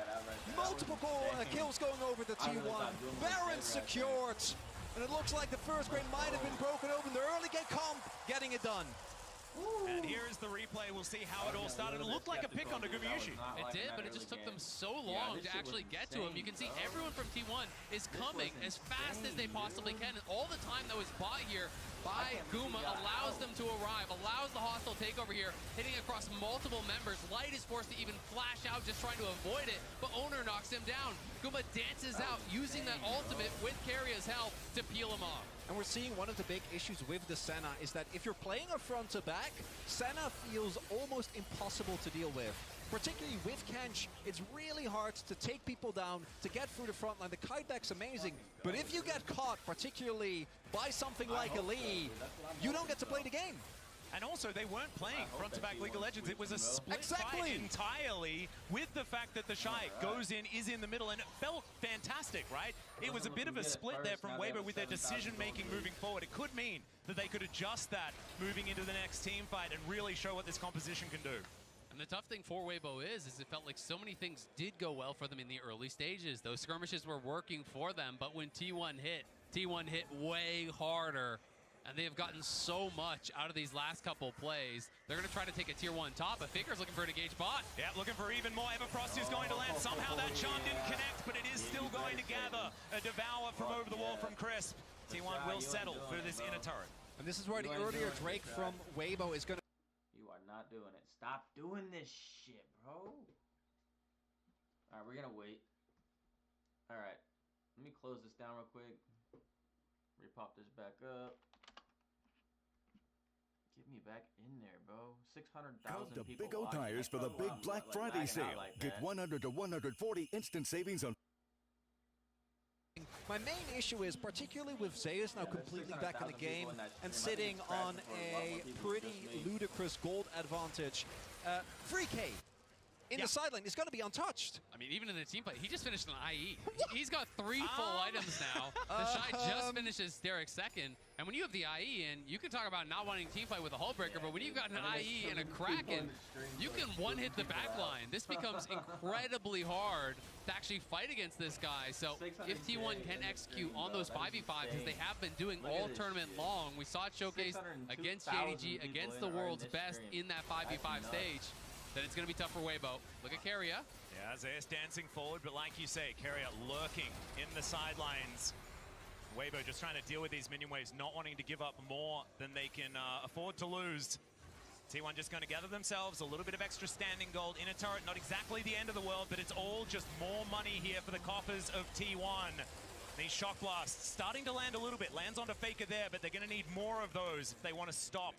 multiple kills going over the T1. Baron secured. And it looks like the first grade might have been broken open. The early game comp getting it done. And here is the replay. We'll see how it all started. It looked like a pick onto Gumayushi. It did, but it just took them so long to actually get to him. You can see everyone from T1 is coming as fast as they possibly can. And all the time that was bought here by Guma allows them to arrive, allows the hostile takeover here, hitting across multiple members. Light is forced to even flash out, just trying to avoid it, but Owner knocks him down. Guma dances out, using that ultimate with Keria's help to peel him off. And we're seeing one of the big issues with the Senna is that if you're playing a front to back, Senna feels almost impossible to deal with. Particularly with Kench, it's really hard to take people down, to get through the front line. The kiteback's amazing, but if you get caught, particularly by something like a Lee, you don't get to play the game. And also, they weren't playing front-to-back League of Legends. It was a split fight entirely with the fact that the Shy goes in, is in the middle, and it felt fantastic, right? It was a bit of a split there from Weibo with their decision-making moving forward. It could mean that they could adjust that moving into the next team fight and really show what this composition can do. And the tough thing for Weibo is it felt like so many things did go well for them in the early stages. Those skirmishes were working for them, but when T1 hit way harder. And they have gotten so much out of these last couple plays. They're going to try to take a tier 1 top, but Faker's looking for an engaged bot. Yeah, looking for even more. Everfrost is going to land. Somehow that charm didn't connect, but it is still going to gather a devour from over the wall from Crisp. T1 will settle for this inner turret. And this is where the earlier Drake from Weibo is going to... You are not doing it. Stop doing this shit, bro. Alright, we're going to wait. Alright, let me close this down real quick. Repop this back up. Get me back in there, bro. 600,000 Come to people Big O watching. Tires I for the don't know big why I'm Black like Friday lagging sale. out like Get that. 100 to 140 instant savings on. My main issue is, particularly with Zeus now completely back in the game and sitting on a pretty ludicrous gold advantage, 3K. in the sideline is going to be untouched. I mean, even in the team play, he just finished an IE. He's got 3 full items now. The Shy just finishes Derek's second. And when you have the IE in, you can talk about not wanting team fight with a hull breaker, but when you've got an IE and a Kraken, you can one-hit the backline. This becomes incredibly hard to actually fight against this guy. So if T1 can execute on those 5v5s, as they have been doing all tournament long, we saw it showcased against JDG, against the world's best in that 5v5 stage, then it's going to be tough for Weibo. Look at Keria. Yeah, Zeus dancing forward, but like you say, Keria lurking in the sidelines. Weibo just trying to deal with these minion waves, not wanting to give up more than they can afford to lose. T1 just going to gather themselves a little bit of extra standing gold in a turret. Not exactly the end of the world, but it's all just more money here for the coffers of T1. These shock blasts starting to land a little bit. Lands onto Faker there, but they're going to need more of those if they want to stop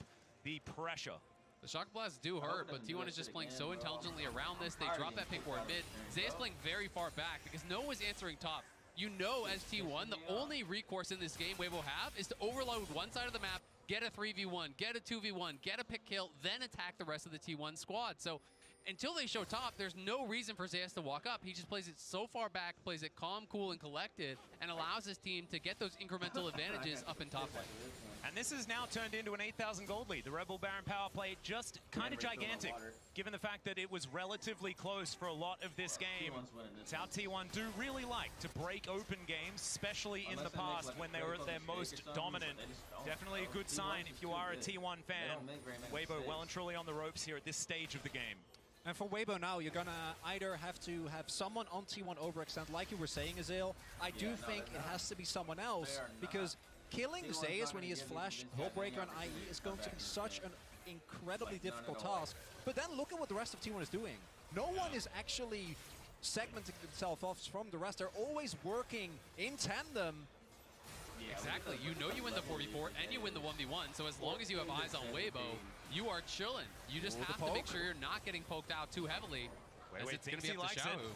the pressure. The shock blasts do hurt, but T1 is just playing so intelligently around this. They drop that pick for a mid. Zeus playing very far back because no one's answering top. You know, as T1, the only recourse in this game Weibo have is to overload one side of the map, get a 3v1, get a 2v1, get a pick kill, then attack the rest of the T1 squad. So until they show top, there's no reason for Zeus to walk up. He just plays it so far back, plays it calm, cool, and collected, and allows his team to get those incremental advantages up in top lane. And this has now turned into an 8,000 gold lead. The Rebel Baron power play just kind of gigantic, given the fact that it was relatively close for a lot of this game. It's how T1 do really like to break open games, especially in the past when they were at their most dominant. Definitely a good sign if you are a T1 fan. Weibo well and truly on the ropes here at this stage of the game. And for Weibo now, you're going to either have to have someone on T1 overextend, like you were saying, Azil. I do think it has to be someone else, because killing Zeus when he is flash, Hullbreaker, and IE is going to be such an incredibly difficult task. But then look at what the rest of T1 is doing. No one is actually segmenting themselves off from the rest. They're always working in tandem. Exactly. You know you win the 4v4 and you win the 1v1, so as long as you have eyes on Weibo, you are chilling. You just have to make sure you're not getting poked out too heavily, as it's going to be up to Xiaohu.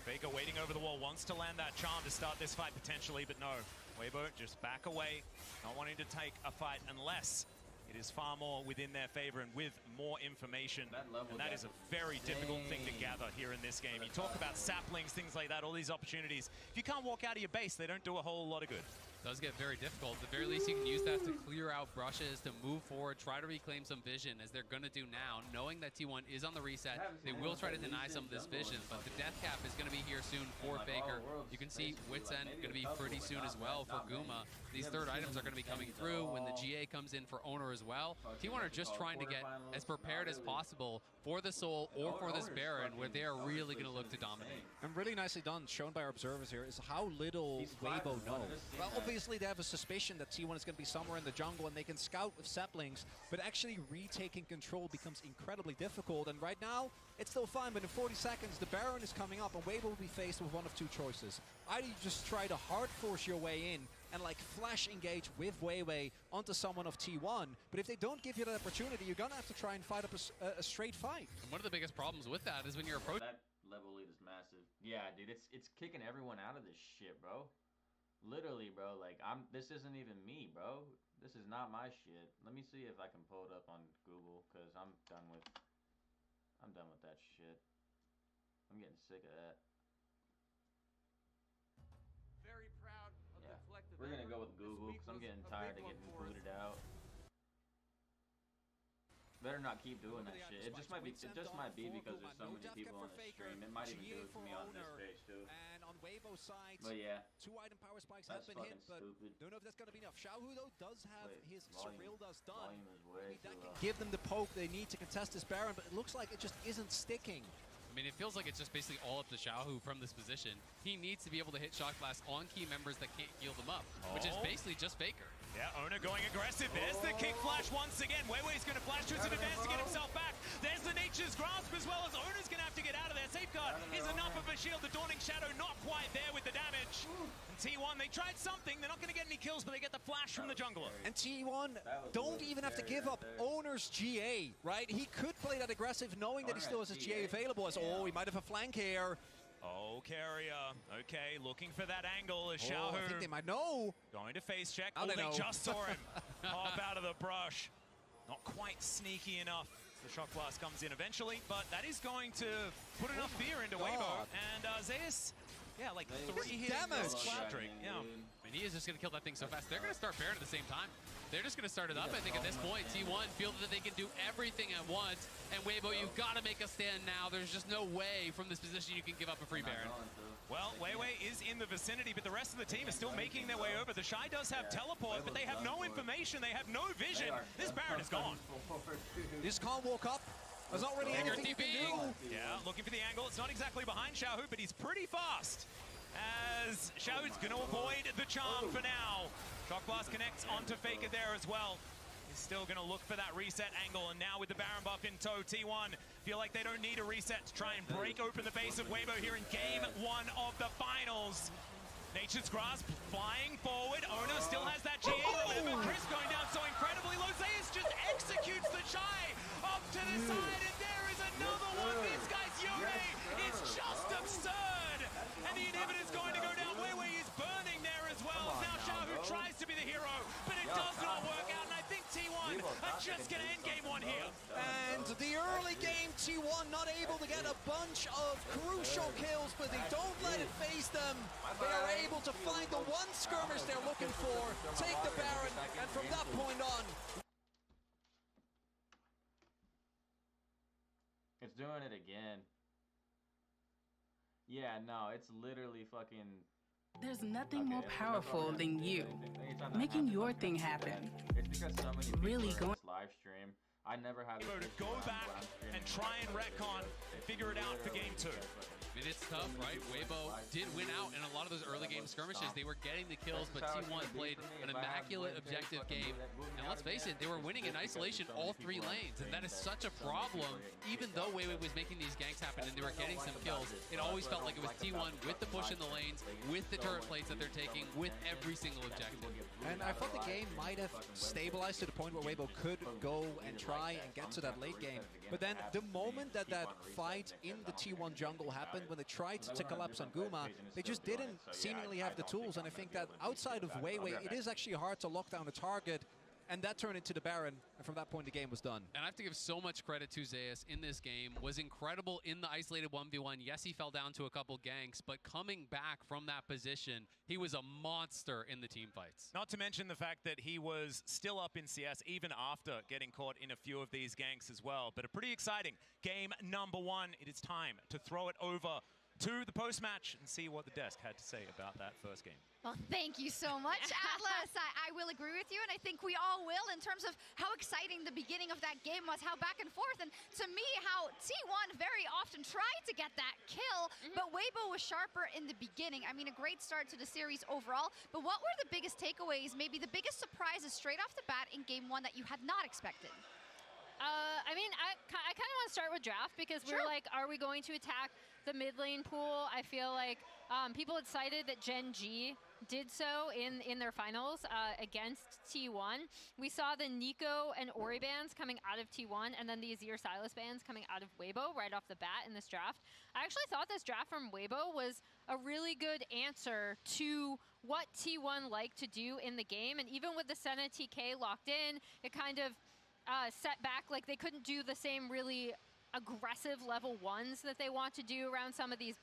Faker waiting over the wall, wants to land that charm to start this fight potentially, but no. Weibo just back away, not wanting to take a fight unless it is far more within their favor and with more information. And that is a very difficult thing to gather here in this game. You talk about saplings, things like that, all these opportunities. If you can't walk out of your base, they don't do a whole lot of good. Does get very difficult. At the very least, you can use that to clear out brushes, to move forward, try to reclaim some vision, as they're going to do now, knowing that T1 is on the reset. They will try to deny some of this vision, but the death cap is going to be here soon for Faker. You can see Wit's End going to be pretty soon as well for Guma. These third items are going to be coming through when the GA comes in for Owner as well. T1 are just trying to get as prepared as possible for the Soul or for this Baron, where they are really going to look to dominate. And really nicely done, shown by our observers here, is how little Weibo know. Well, obviously they have a suspicion that T1 is going to be somewhere in the jungle and they can scout with saplings, but actually retaking control becomes incredibly difficult. And right now, it's still fine, but in 40 seconds, the Baron is coming up and Weibo will be faced with one of two choices. Either you just try to hard force your way in and like flash engage with Weiwei onto someone of T1, but if they don't give you that opportunity, you're gonna have to try and fight up a straight fight. And one of the biggest problems with that is when you're approaching. That level lead is massive. Yeah, dude, it's kicking everyone out of this shit, bro. Literally, bro. Like this isn't even me, bro. This is not my shit. Let me see if I can pull it up on Google, cause I'm done with that shit. I'm getting sick of that. Very proud of the collective. We're gonna go with Google because I'm getting tired of getting booted out. Better not keep doing that shit. It just might be because there's so many people on the stream. It might even do it to me on this page too. And on Weibo's side, but yeah, 2 item power spikes have been hit, but don't know if that's gonna be enough. Xiaohu though does have his Surreal Dust done. Maybe that can give them the poke they need to contest this Baron, but it looks like it just isn't sticking. I mean, it feels like it's just basically all up to Xiaohu from this position. He needs to be able to hit Shock Blast on key members that can't heal them up, which is basically just Faker. Yeah, Owner going aggressive. There's the kick flash once again. Weiwei's going to flash to his advance to get himself back. There's the Nature's Grasp as well, as Owner's going to have to get out of there. Safeguard is enough of a shield. The Dawning Shadow not quite there with the damage. And T1, they tried something. They're not going to get any kills, but they get the flash from the jungler. And T1 don't even have to give up Owner's GA, right? He could play that aggressive knowing that he still has his GA available, as, oh, he might have a flank here. Oh, Keria. Okay, looking for that angle as Xiaohu. I think they might know. Going to face check. How they know? just saw him pop out of the brush. Not quite sneaky enough The shock blast comes in eventually, but that is going to put enough fear into Weibo. And Zeus, yeah, like 3 hits. Splattering. Yeah. I mean, he is just going to kill that thing so fast. They're going to start Baron at the same time. They're just going to start it up. I think at this point, T1 feel that they can do everything at once. And Weibo, you've got to make a stand now. There's just no way from this position you can give up a free Baron. Well, Weiwei is in the vicinity, but the rest of the team is still making their way over. The Shy does have teleport, but they have no information. They have no vision. This Baron is gone. This can't walk up. There's not really anything you can do. Yeah, looking for the angle. It's not exactly behind Xiaohu, but he's pretty fast. As Xiaohu's going to avoid the charm for now. Shock Blast connects onto Faker there as well. He's still going to look for that reset angle, and now with the Baron buff in tow, T1 feel like they don't need a reset to try and break open the base of Weibo here in Game 1 of the finals. Nature's Grasp flying forward. Ono still has that GA. Remember, Chris going down so incredibly low. Zeus just executes the Shy up to the side, and there is another one. This guy's Yone is just absurd. And the inhibitor's going to go down. Weiwei is burning there as well. Now Xiaohu tries to be the hero, but it does not work out. And I think T1 are just going to end Game 1 here. And the early game, T1 not able to get a bunch of crucial kills, but they don't let it phase them. They are able to find the one skirmish they're looking for, take the Baron, and from that point on... It's doing it again. Yeah, no, it's literally fucking... There's nothing more powerful than you making your thing happen. It's because so many people Really are going. in this live stream. I never have To go back and try and retcon and figure it out for Game 2. I mean, it's tough, right? Weibo did win out in a lot of those early game skirmishes. They were getting the kills, but T1 played an immaculate objective game. And let's face it, they were winning in isolation all 3 lanes. And that is such a problem. Even though Weiwei was making these ganks happen and they were getting some kills, it always felt like it was T1 with the push in the lanes, with the turret plates that they're taking, with every single objective. And I thought the game might have stabilized to the point where Weibo could go and try and get to that late game. But then the moment that that fight in the T1 jungle happened, when they tried to collapse on Guma, they just didn't seemingly have the tools. And I think that outside of Weiwei, it is actually hard to lock down a target. And that turned into the Baron, and from that point the game was done. And I have to give so much credit to Zeus in this game. Was incredible in the isolated 1v1. Yes, he fell down to a couple ganks, but coming back from that position, he was a monster in the team fights. Not to mention the fact that he was still up in CS even after getting caught in a few of these ganks as well. But a pretty exciting game number 1. It is time to throw it over to the post-match and see what the desk had to say about that first game. Well, thank you so much, Atlas. I will agree with you, and I think we all will in terms of how exciting the beginning of that game was, how back and forth, and to me, how T1 very often tried to get that kill, but Weibo was sharper in the beginning. I mean, a great start to the series overall, but what were the biggest takeaways, maybe the biggest surprises straight off the bat in Game 1 that you had not expected? I mean, I kind of want to start with draft because we were like, are we going to attack the mid lane pool? I feel like people had cited that Gen G did so in their finals against T1. We saw the Nico and Ori bans coming out of T1 and then the Azir Sylas bans coming out of Weibo right off the bat in this draft. I actually thought this draft from Weibo was a really good answer to what T1 liked to do in the game. And even with the Senna TK locked in, it kind of set back, like they couldn't do the same really aggressive level 1s that they want to do around some of these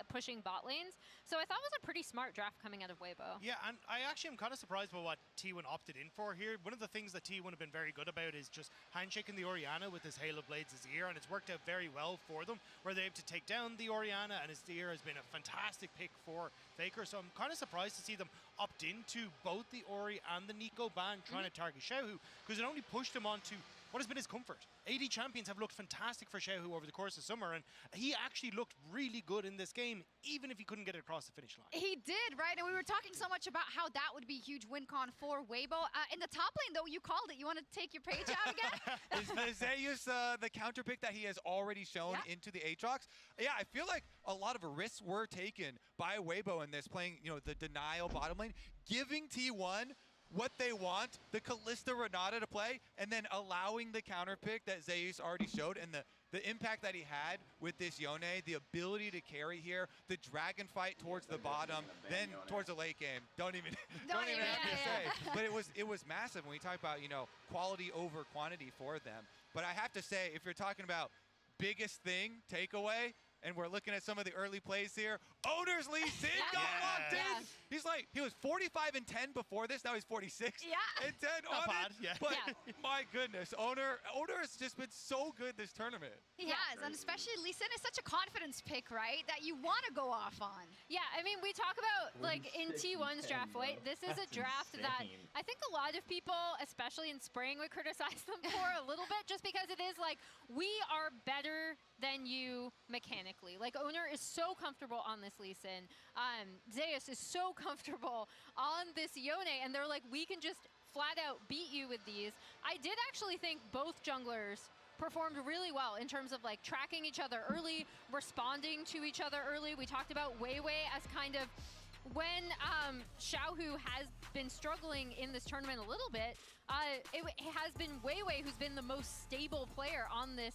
pushing bot lanes. So I thought it was a pretty smart draft coming out of Weibo. Yeah, and I actually am kind of surprised by what T1 opted in for here. One of the things that T1 have been very good about is just handshaking the Orianna with his Halo Blades Azir, and it's worked out very well for them, where they're able to take down the Orianna, and Azir has been a fantastic pick for Faker. So I'm kind of surprised to see them opt into both the Ori and the Nico ban trying to target Xiaohu, because it only pushed him onto what has been his comfort. AD champions have looked fantastic for Xiaohu over the course of summer, and he actually looked really good in this game, even if he couldn't get it across the finish line. He did, right? And we were talking so much about how that would be a huge win con for Weibo. In the top lane, though, you called it. You want to take your page out again? Is Zeus the counter pick that he has already shown into the Aatrox? Yeah, I feel like a lot of risks were taken by Weibo in this, playing the denial bottom lane, giving T1 what they want, the Kalista Renata to play, and then allowing the counter pick that Zeus already showed, and the impact that he had with this Yone, the ability to carry here, the dragon fight towards the bottom, then towards the late game. Don't even have to say. But it was massive when we talk about, you know, quality over quantity for them. But I have to say, if you're talking about biggest thing, takeaway, and we're looking at some of the early plays here. Owner's Lee Sin got locked in. He's like, he was 45 and 10 before this. Now he's 46 and 10 on it. But my goodness, Owner has just been so good this tournament. He has, and especially Lee Sin is such a confidence pick, right? That you want to go off on. Yeah, I mean, we talk about, like, in T1's draft, right? This is a draft that I think a lot of people, especially in spring, would criticize them for a little bit, just because it is like, we are better than you mechanically. Like, Owner is so comfortable on this Lee Sin. Zeus is so comfortable on this Yone, and they're like, we can just flat out beat you with these. I did actually think both junglers performed really well in terms of like tracking each other early, responding to each other early. We talked about Weiwei as kind of when Xiaohu has been struggling in this tournament a little bit. It has been Weiwei who's been the most stable player on this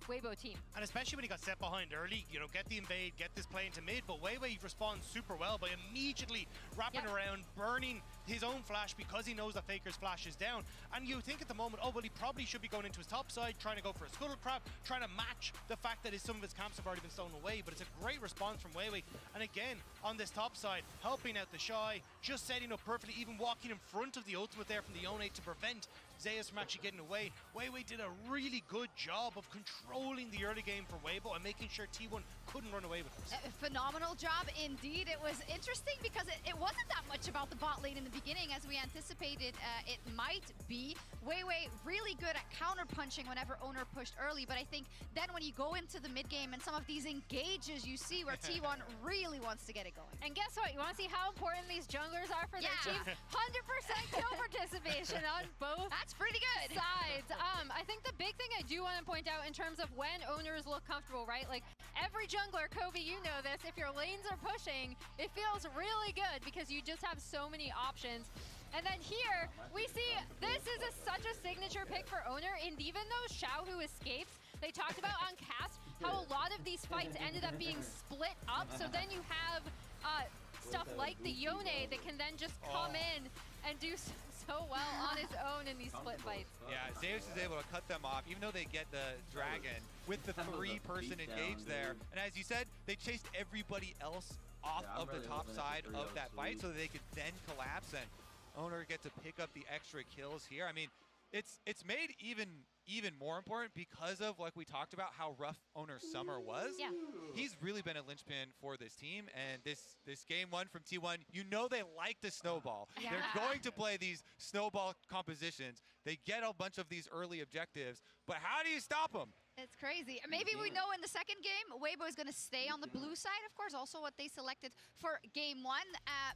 Weibo team. And especially when he got set behind early, you know, get the invade, get this play into mid, but Weiwei responds super well by immediately wrapping around, burning his own flash because he knows that Faker's flash is down. And you think at the moment, oh, well, he probably should be going into his top side, trying to go for a scuttle crab, trying to match the fact that some of his camps have already been stolen away, but it's a great response from Weiwei. And again, on this top side, helping out the Shy, just setting up perfectly, even walking in front of the ultimate there from the Yone to prevent Zeus from actually getting away. Weiwei did a really good job of controlling the early game for Weibo and making sure T1 couldn't run away with this. A phenomenal job indeed. It was interesting because it wasn't that much about the bot lane in the beginning as we anticipated it might be. Weiwei really good at counter punching whenever Owner pushed early, but I think then when you go into the mid game and some of these engages you see where T1 really wants to get it going. And guess what? You want to see how important these junglers are for their team? 100% kill participation on both That's pretty good. sides. I think the big thing I do want to point out in terms of when owners look comfortable, right? Like every jungler, Kobe, you know this, if your lanes are pushing, it feels really good because you just have so many options. And then here, we see this is such a signature pick for Owner, and even though Xiaohu escapes, they talked about on cast how a lot of these fights ended up being split up, so then you have stuff like the Yone that can then just come in and do so well on his own in these split fights. Yeah, Zeus is able to cut them off, even though they get the dragon with the three-person engage there. And as you said, they chased everybody else off of the top side of that fight so that they could then collapse, and Owner get to pick up the extra kills here. I mean, it's made even more important because of, like we talked about, how rough Owner's summer was. Yeah. He's really been a linchpin for this team, and this game one from T1, you know they like to snowball. Yeah. They're going to play these snowball compositions. They get a bunch of these early objectives, but how do you stop them? It's crazy. Maybe we know in the second game, Weibo is going to stay on the blue side, of course, also what they selected for game one,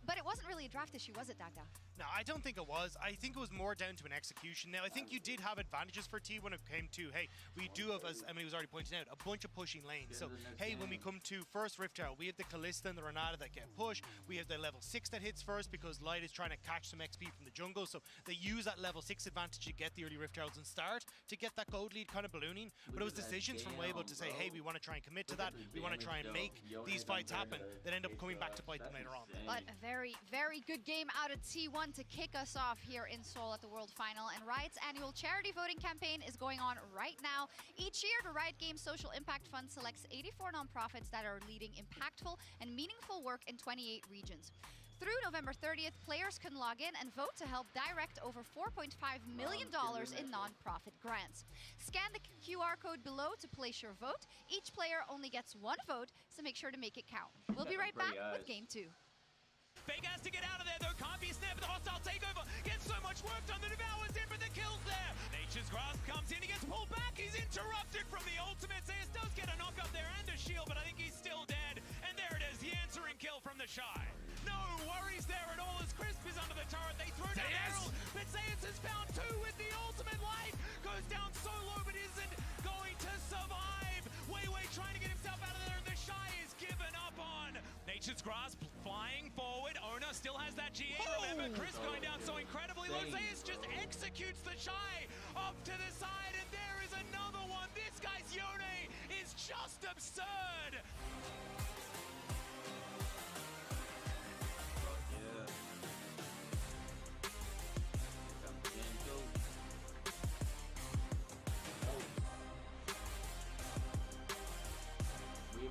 but it wasn't really a draft issue, was it, Dagda? No, I don't think it was. I think it was more down to an execution. Now, I think you did have advantages for T when it came to, hey, we do have, as Emily was already pointing out, a bunch of pushing lanes. So, hey, when we come to first Rift Tower, we have the Kalista and the Renata that get pushed. We have the level 6 that hits first because Light is trying to catch some XP from the jungle. So they use that level 6 advantage to get the early Rift Towers and start to get that gold lead kind of ballooning. But it was decisions from Weibo to say, hey, we want to try and commit to that. We want to try and make these fights happen that end up coming back to bite them later on. But a very, very good game out of T1 to kick us off here in Seoul at the World Final. And Riot's annual charity voting campaign is going on right now. Each year, the Riot Games Social Impact Fund selects 84 nonprofits that are leading impactful and meaningful work in 28 regions. Through November 30th, players can log in and vote to help direct over $4.5 million in nonprofit grants. Scan the QR code below to place your vote. Each player only gets one vote, so make sure to make it count. We'll be right back with Game 2. Fake has to get out of there though, can't be snared for the hostile takeover. Gets so much work done, the Devour's in for the kills there. Nature's Grasp comes in, he gets pulled back, he's interrupted from the ultimate. Zeus does get a knock up there and a shield, but I think he's still dead. And there it is, the answering kill from the Shy. No worries there at all as Crisp is under the turret. They throw down Errol, but Zeus has found two with the ultimate light. Goes down so low, but isn't going to survive. Weiwei trying to get himself out of there, and the Shy is given up on. Nature's Grasp flying forward. Owner still has that GA, remember? Chris going down so incredibly low. Zeus just executes the shy up to the side, and there is another one. This guy's Yone is just absurd.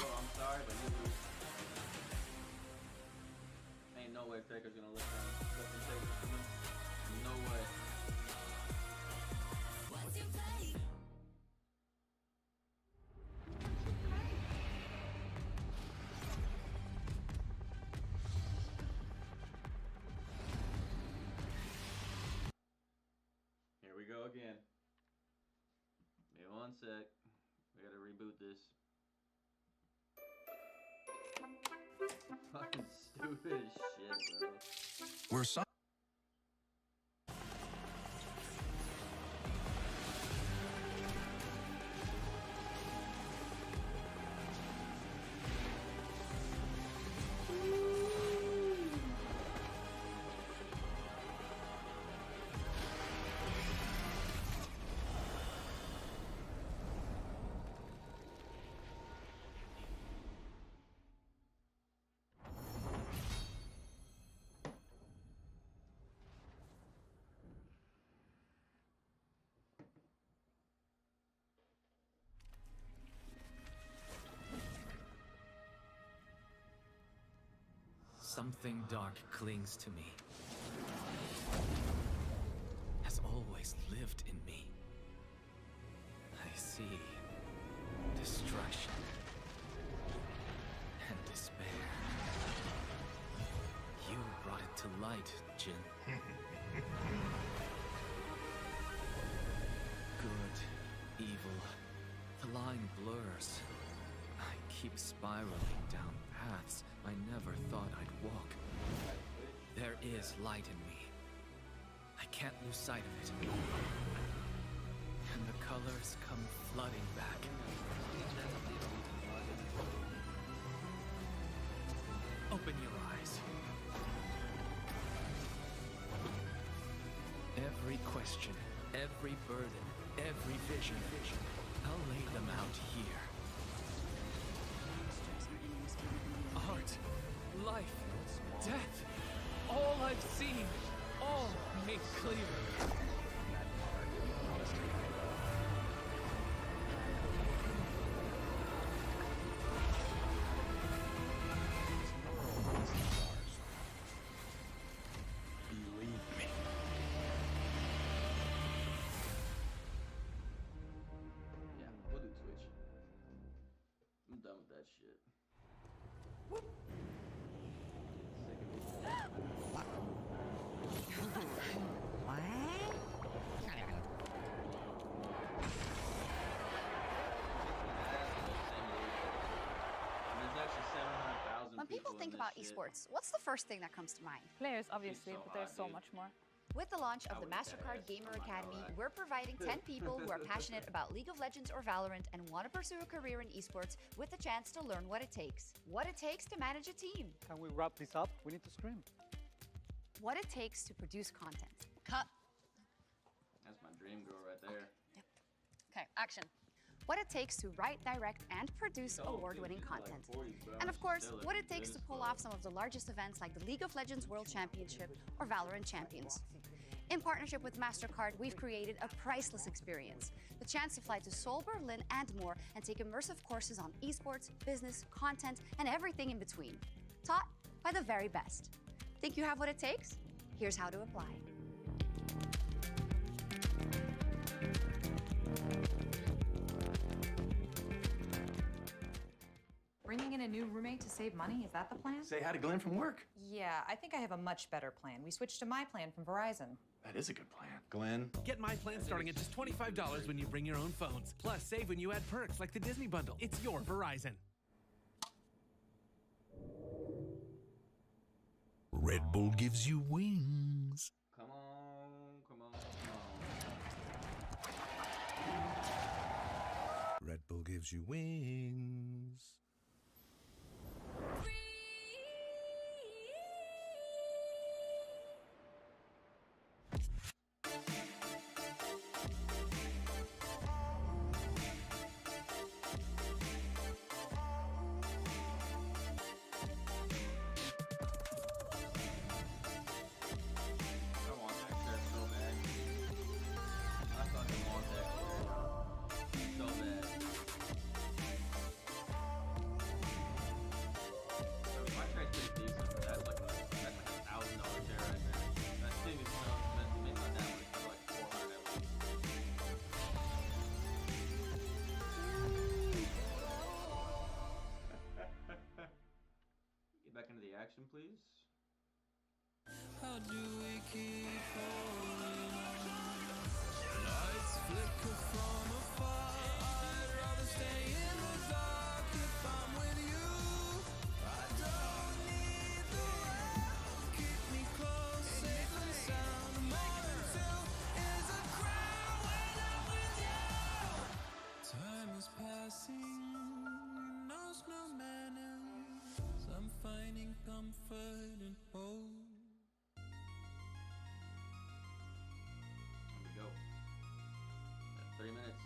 I'm sorry, but you lose. Ain't no way Faker's gonna let them take it from me. No way. What's your play? Here we go again. Give me 1 sec. We gotta reboot this. Fucking stupid as shit, bro. We're so Something dark clings to me. Has always lived in me. I see destruction and despair. You brought it to light, Jin. Good, evil, the line blurs. I keep spiraling down paths I never thought I'd walk. There is light in me. I can't lose sight of it. And the colors come flooding back. Open your eyes. Every question, every burden, every vision, I'll lay them out here. Art, life, death, all I've seen, all made clear. believe me. Yeah, we'll do Twitch. I'm done with that shit. When people think about esports, what's the first thing that comes to mind? Players, obviously, but there's so much more. With the launch of the MasterCard Gamer Academy, we're providing 10 people who are passionate about League of Legends or Valorant and want to pursue a career in esports with the chance to learn what it takes. What it takes to manage a team. Can we wrap this up? We need to scream. What it takes to produce content. Cut. That's my dream girl right there. Okay, action. What it takes to write, direct, and produce award-winning content. And of course, what it takes to pull off some of the largest events like the League of Legends World Championship or Valorant Champions. In partnership with MasterCard, we've created a priceless experience. The chance to fly to Seoul, Berlin, and more, and take immersive courses on esports, business, content, and everything in between. Taught by the very best. Think you have what it takes? Here's how to apply. Bringing in a new roommate to save money, is that the plan? Say hi to Glenn from work. Yeah, I think I have a much better plan. We switched to my plan from Verizon. That is a good plan. Glenn. Get my plan starting at just $25 when you bring your own phones. Plus, save when you add perks like the Disney Bundle. It's your Verizon. Red Bull gives you wings. Come on, come on, come on. Red Bull gives you wings. action, please. How do we keep holding on? Lights flicker from afar. I'd rather stay in the dark if I'm with you. I don't need the world. Keep me close, safe and sound. More than two is a crowd when I'm with you. Time is passing, no snowman else. I'm finding comfort and hope. Here we go. Got 3 minutes.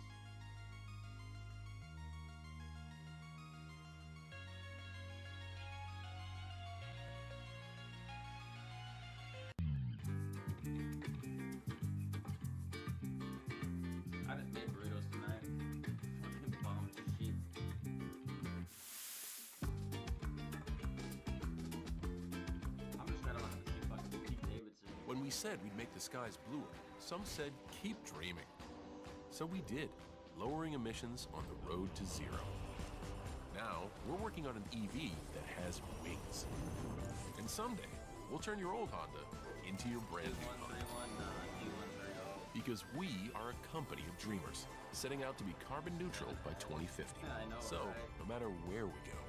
I just made burritos tonight. Fucking bomb shit. I'm just gonna have to see fucking Pete Davidson. When we said we'd make the skies bluer, some said keep dreaming. So we did, lowering emissions on the road to zero. Now, we're working on an EV that has wings. And someday, we'll turn your old Honda into your brand new Honda. Because we are a company of dreamers, setting out to be carbon neutral by 2050. Yeah, I know, So, right? no matter where we go,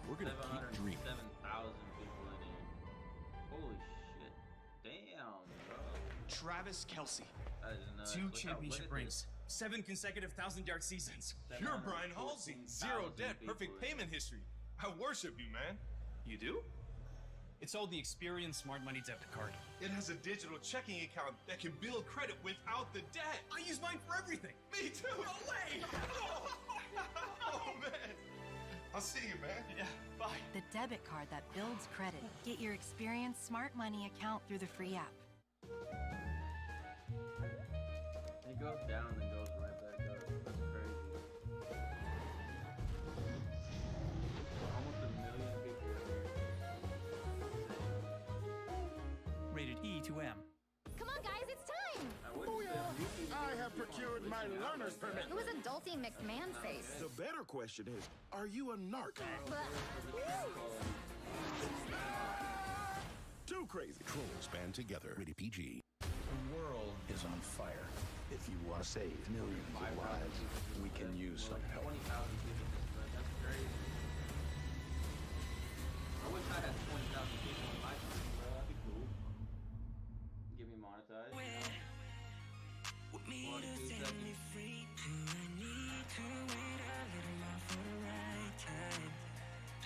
we're gonna keep dreaming. 707,000 people in here. Holy shit. Damn, bro. Travis Kelce. That is nuts. 2 Look how championship lit it rings. 7 consecutive 1,000-yard seasons. You're Brian Halsey. 0 debt, perfect payment history. I worship you, man. You do? It's all the Experian Smart Money debit card. It has a digital checking account that can build credit without the debt. I use mine for everything. Me too. No way. Oh, man. I'll see you, man. Yeah, bye. The debit card that builds credit. Get your Experian Smart Money account through the free app. It goes down and then goes right back up. That's crazy. Almost 1 million people here. Rated E to M. Come on, guys, it's time! I have procured my learner's permit. It was adulty McMahon face. The better question is, are you a narc? Too crazy. Trolls band together. Rated PG. The world is on fire. If you want to save millions of lives, we can use some help. 20,000 people. That's crazy. I wish I had 20,000 people in my country, bro. That'd be cool. Get me monetized. With me to set me free. Do I need to wait a little more for the right time?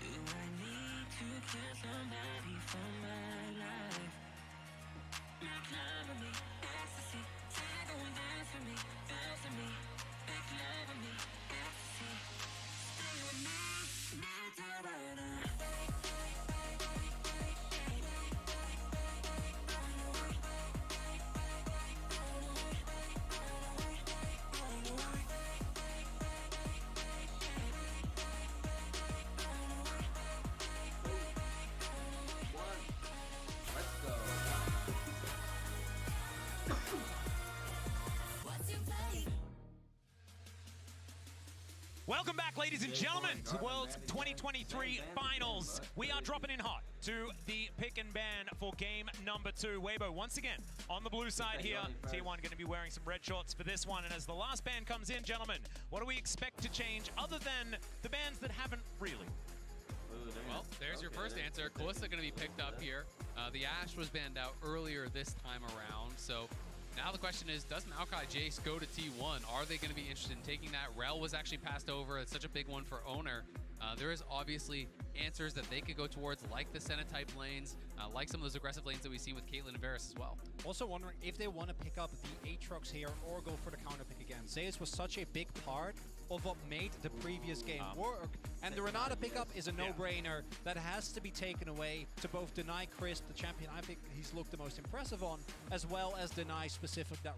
Do I need to kill somebody for my life? Make love with me, ecstasy. Say going down for me, make love with me, ecstasy. Stay with me, not to run away. Welcome back, ladies and gentlemen, to World's 2023 Finals. We are dropping in hot to the pick and ban for game number 2. Weibo, once again, on the blue side here. T1 going to be wearing some red shorts for this one. And as the last ban comes in, gentlemen, what do we expect to change other than the bans that haven't really? Well, there's your first answer. Kalista going to be picked up here. The Ashe was banned out earlier this time around, so now the question is, does Maokai Jace go to T1? Are they going to be interested in taking that? Rel was actually passed over. It's such a big one for Owner. There is obviously answers that they could go towards, like the Senna type lanes, like some of those aggressive lanes that we've seen with Caitlyn and Varus as well. Also wondering if they want to pick up the Aatrox here or go for the counter pick again. Zeus was such a big part of what made the previous game work. And the Renata pickup is a no-brainer that has to be taken away to both deny Chris, the champion I think he's looked the most impressive on, as well as deny specific that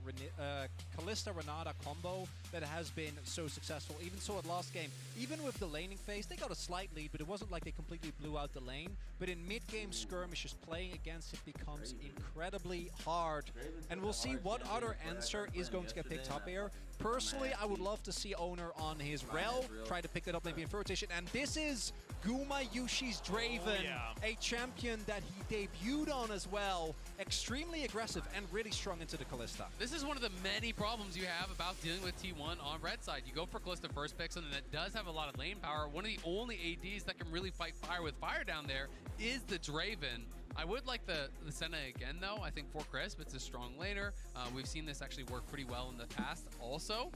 Kalista-Renata combo that has been so successful. Even so at last game, even with the laning phase, they got a slight lead, but it wasn't like they completely blew out the lane. But in mid-game skirmishes, playing against it becomes incredibly hard. And we'll see what other answer is going to get picked up here. Personally, I would love to see Owner on his Rel, try to pick it up maybe in third rotation. And this is Guma Yushi's Draven, a champion that he debuted on as well. Extremely aggressive and really strong into the Kalista. This is one of the many problems you have about dealing with T1 on red side. You go for Kalista first pick, something that does have a lot of lane power. One of the only ADs that can really fight fire with fire down there is the Draven. I would like the Senna again, though. I think for Crisp, it's a strong laner. We've seen this actually work pretty well in the past also,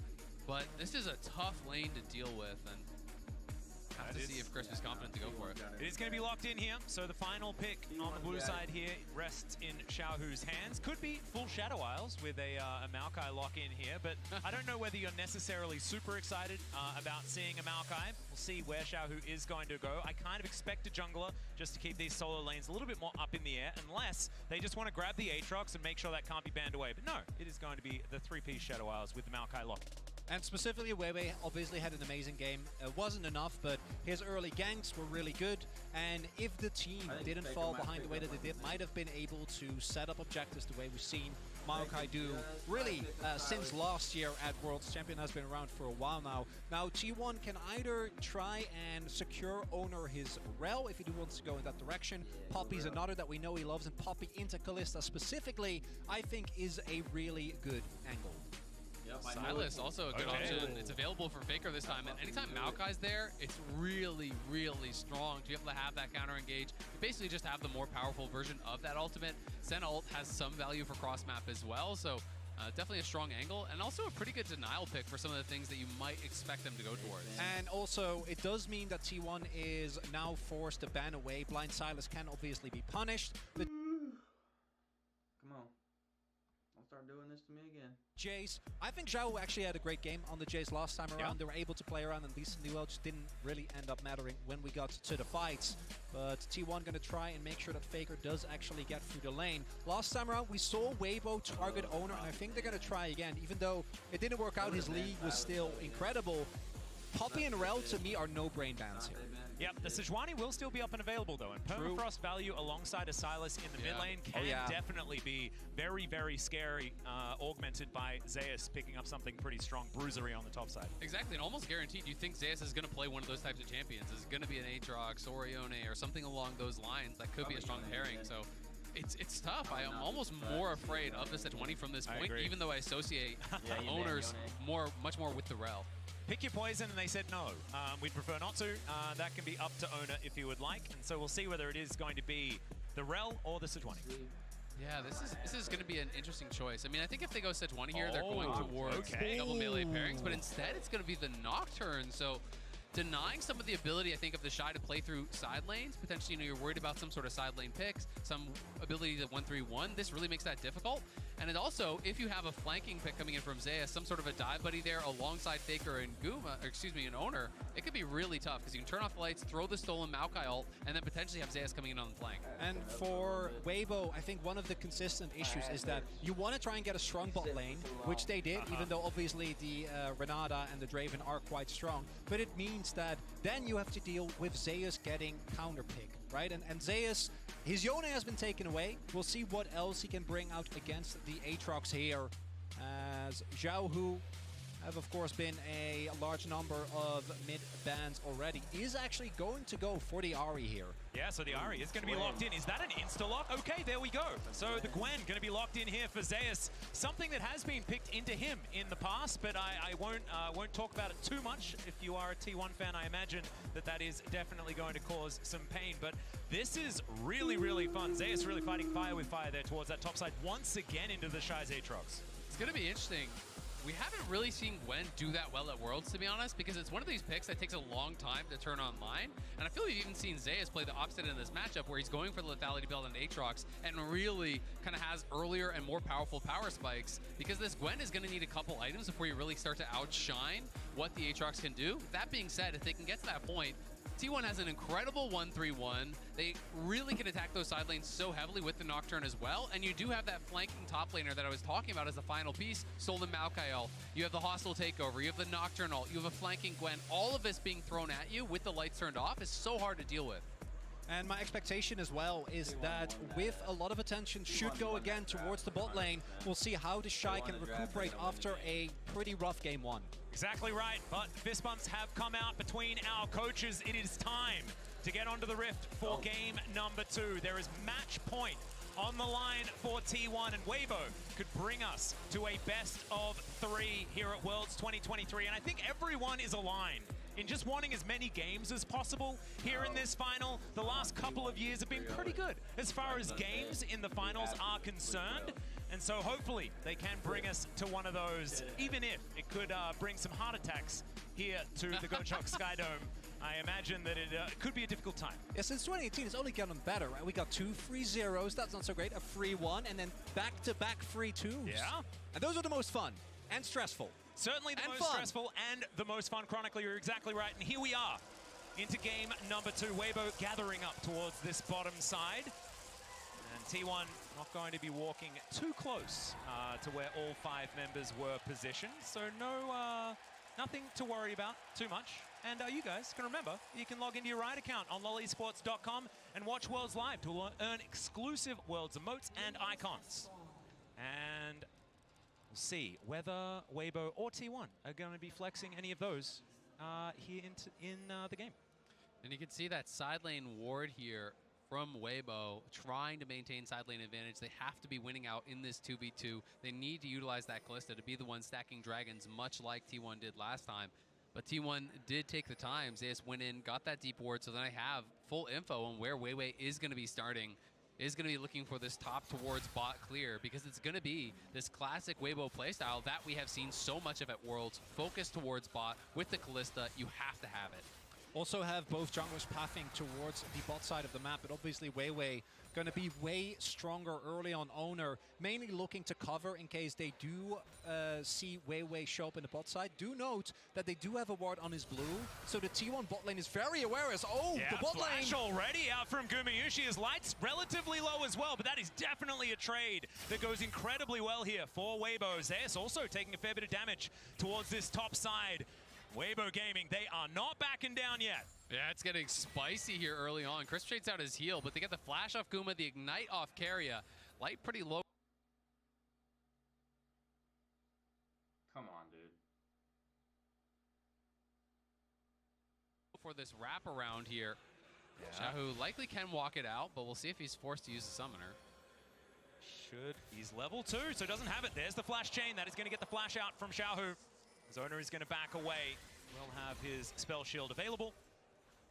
but this is a tough lane to deal with, and have to see if Crisp is confident to go for it. It is going to be locked in here, so the final pick on the blue side here rests in Xiaohu's hands. Could be full Shadow Isles with a Maokai lock in here, but I don't know whether you're necessarily super excited about seeing a Maokai. We'll see where Xiaohu is going to go. I kind of expect a jungler just to keep these solo lanes a little bit more up in the air, unless they just want to grab the Aatrox and make sure that can't be banned away. But no, it is going to be the 3-piece Shadow Isles with the Maokai lock. And specifically, Wei obviously had an amazing game. It wasn't enough, but his early ganks were really good. And if the team didn't fall behind the way that they did, might have been able to set up objectives the way we've seen Maokai do really since last year at Worlds. Champion has been around for a while now. Now, T1 can either try and secure Owner his Rel if he wants to go in that direction. Poppy's another that we know he loves, and Poppy into Kalista specifically, I think, is a really good angle. Silas, also a good option. It's available for Faker this time, and anytime Maokai's there, it's really, really strong to be able to have that counter engage. You basically just have the more powerful version of that ultimate. Senna ult has some value for cross map as well, so definitely a strong angle, and also a pretty good denial pick for some of the things that you might expect them to go towards. And also, it does mean that T1 is now forced to ban away. Blind Silas can obviously be punished. Come on. Don't start doing this to me again. Jace, I think Zhao actually had a great game on the Jace last time around. They were able to play around, and these new outs didn't really end up mattering when we got to the fights. But T1 going to try and make sure that Faker does actually get through the lane. Last time around, we saw Weibo target Owner, and I think they're going to try again. Even though it didn't work out, his league was still incredible. Poppy and Rel, to me, are no brain bans here. Yep, the Sejuani will still be up and available, though, and Permafrost value alongside a Silas in the mid lane can definitely be very, very scary, augmented by Zeus picking up something pretty strong, bruisery on the top side. Exactly, and almost guaranteed you think Zeus is going to play one of those types of champions. Is going to be an Aatrox, Orione, or something along those lines. That could be a strong pairing, so it's tough. I am almost more afraid of the Sejuani from this point, even though I associate Owners much more with the Rel. Pick your poison, and they said no. We'd prefer not to. That can be up to Owner if he would like, and so we'll see whether it is going to be the Rel or the Sejuani. Yeah, this is going to be an interesting choice. I mean, I think if they go Sejuani here, they're going towards double melee pairings, but instead it's going to be the Nocturne, so denying some of the ability, I think, of the Shy to play through side lanes. Potentially, you know, you're worried about some sort of side lane picks, some ability to 1-3-1. This really makes that difficult. And it also, if you have a flanking pick coming in from Zeus, some sort of a dive buddy there alongside Faker and an Owner, it could be really tough because you can turn off the lights, throw the stolen Maokai ult, and then potentially have Zeus coming in on the flank. And for Weibo, I think one of the consistent issues is that you want to try and get a strong bot lane, which they did, even though obviously the Renata and the Draven are quite strong. But it means that then you have to deal with Zeus getting counter pick, right? And Zeus, his Yone has been taken away. We'll see what else he can bring out against the Aatrox here, as Xiaohu have, of course, been a large number of mid bans already. Is actually going to go for the Ahri here. Yeah, so the Ahri is going to be locked in. Is that an insta-lock? Okay, there we go. So the Gwen going to be locked in here for Zeus. Something that has been picked into him in the past, but I won't talk about it too much. If you are a T1 fan, I imagine that is definitely going to cause some pain. But this is really, really fun. Zeus really fighting fire with fire there towards that top side. Once again into the Shy's Aatrox. It's going to be interesting. We haven't really seen Gwen do that well at Worlds, to be honest, because it's one of these picks that takes a long time to turn online. And I feel we've even seen Zeus play the opposite in this matchup, where he's going for the lethality build on Aatrox and really kind of has earlier and more powerful power spikes, because this Gwen is going to need a couple items before you really start to outshine what the Aatrox can do. That being said, if they can get to that point, T1 has an incredible 1-3-1. They really can attack those side lanes so heavily with the Nocturne as well. And you do have that flanking top laner that I was talking about as the final piece, Stolen Maokai ult. You have the hostile takeover. You have the Nocturne ult. You have a flanking Gwen. All of this being thrown at you with the lights turned off is so hard to deal with. And my expectation as well is that with a lot of attention should go again towards the bot lane. We'll see how the Shy can recuperate after a pretty rough game one. Exactly right, but fist bumps have come out between our coaches. It is time to get onto the Rift for game number 2. There is match point on the line for T1, and Weibo could bring us to a best of 3 here at Worlds 2023. And I think everyone is aligned in just wanting as many games as possible here in this final. The last couple of years have been pretty good as far as games in the finals are concerned. And so hopefully they can bring us to one of those, even if it could bring some heart attacks here to the Gochok Skydome. I imagine that it could be a difficult time. Yeah, since 2018, it's only gotten better, right? We got 2 free zeros, that's not so great, a free 1, and then back-to-back free 2s. Yeah. And those are the most fun and stressful. Certainly the most stressful and the most fun. Chronically, you're exactly right. And here we are into game number 2. Weibo gathering up towards this bottom side. And T1 not going to be walking too close to where all 5 members were positioned. So nothing to worry about too much. And you guys can remember, you can log into your Riot account on lolesports.com and watch Worlds live to earn exclusive Worlds emotes and icons. And we'll see whether Weibo or T1 are going to be flexing any of those here in the game. And you can see that side lane ward here from Weibo trying to maintain side lane advantage. They have to be winning out in this 2v2. They need to utilize that Kalista to be the one stacking dragons, much like T1 did last time. But T1 did take the time. Zayas went in, got that deep ward, so then I have full info on where Weiwei is going to be starting. Is going to be looking for this top towards bot clear, because it's going to be this classic Weibo playstyle that we have seen so much of at Worlds. Focus towards bot with the Kalista. You have to have it. Also have both junglers pathing towards the bot side of the map, but obviously Weiwei going to be way stronger early on Owner, mainly looking to cover in case they do see Weiwei show up in the bot side. Do note that they do have a ward on his blue, so the T1 bot lane is very aware as, the bot flash lane already out from Gumayushi. His light's relatively low as well, but that is definitely a trade that goes incredibly well here for Weibo. Zayas also taking a fair bit of damage towards this top side. Weibo Gaming, they are not backing down yet. Yeah, it's getting spicy here early on. Chris trades out his heal, but they get the flash off Guma, the ignite off Keria. Light pretty low. Come on, dude. For this wraparound here. Shahu likely can walk it out, but we'll see if he's forced to use the summoner. He's level 2, so doesn't have it. There's the flash chain. That is going to get the flash out from Shahu. His owner is going to back away. Will have his spell shield available.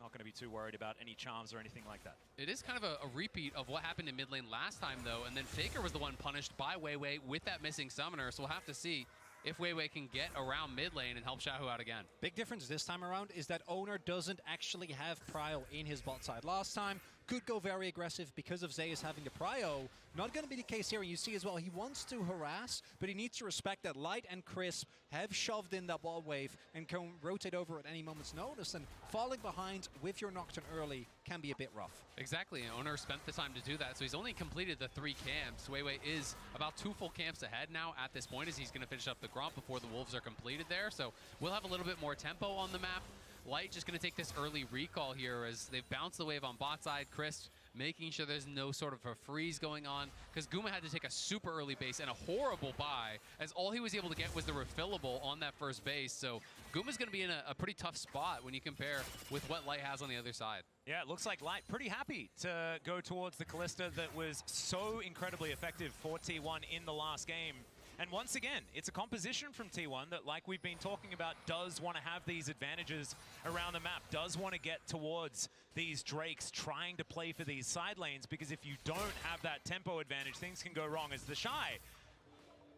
Not going to be too worried about any charms or anything like that. It is kind of a repeat of what happened in mid lane last time, though, and then Faker was the one punished by Weiwei with that missing summoner, so we'll have to see if Weiwei can get around mid lane and help Shahu out again. Big difference this time around is that Owner doesn't actually have Prio in his bot side. Last time, could go very aggressive because of Zayas having the Prio. Not going to be the case here, and you see as well, he wants to harass, but he needs to respect that Light and Crisp have shoved in that ball wave and can rotate over at any moment's notice, and falling behind with your Nocturne early can be a bit rough. Exactly, and Owner spent the time to do that, so he's only completed the 3 camps. Weiwei is about 2 full camps ahead now at this point, as he's going to finish up the Gromp before the Wolves are completed there, so we'll have a little bit more tempo on the map. Light just going to take this early recall here as they've bounced the wave on bot side. Chris making sure there's no sort of a freeze going on, because Guma had to take a super early base and a horrible buy, as all he was able to get was the refillable on that first base. So Guma's going to be in a pretty tough spot when you compare with what Light has on the other side. Yeah, it looks like Light pretty happy to go towards the Kalista that was so incredibly effective for T1 in the last game. And once again, it's a composition from T1 that, like we've been talking about, does want to have these advantages around the map, does want to get towards these Drakes, trying to play for these side lanes, because if you don't have that tempo advantage, things can go wrong, as the Shy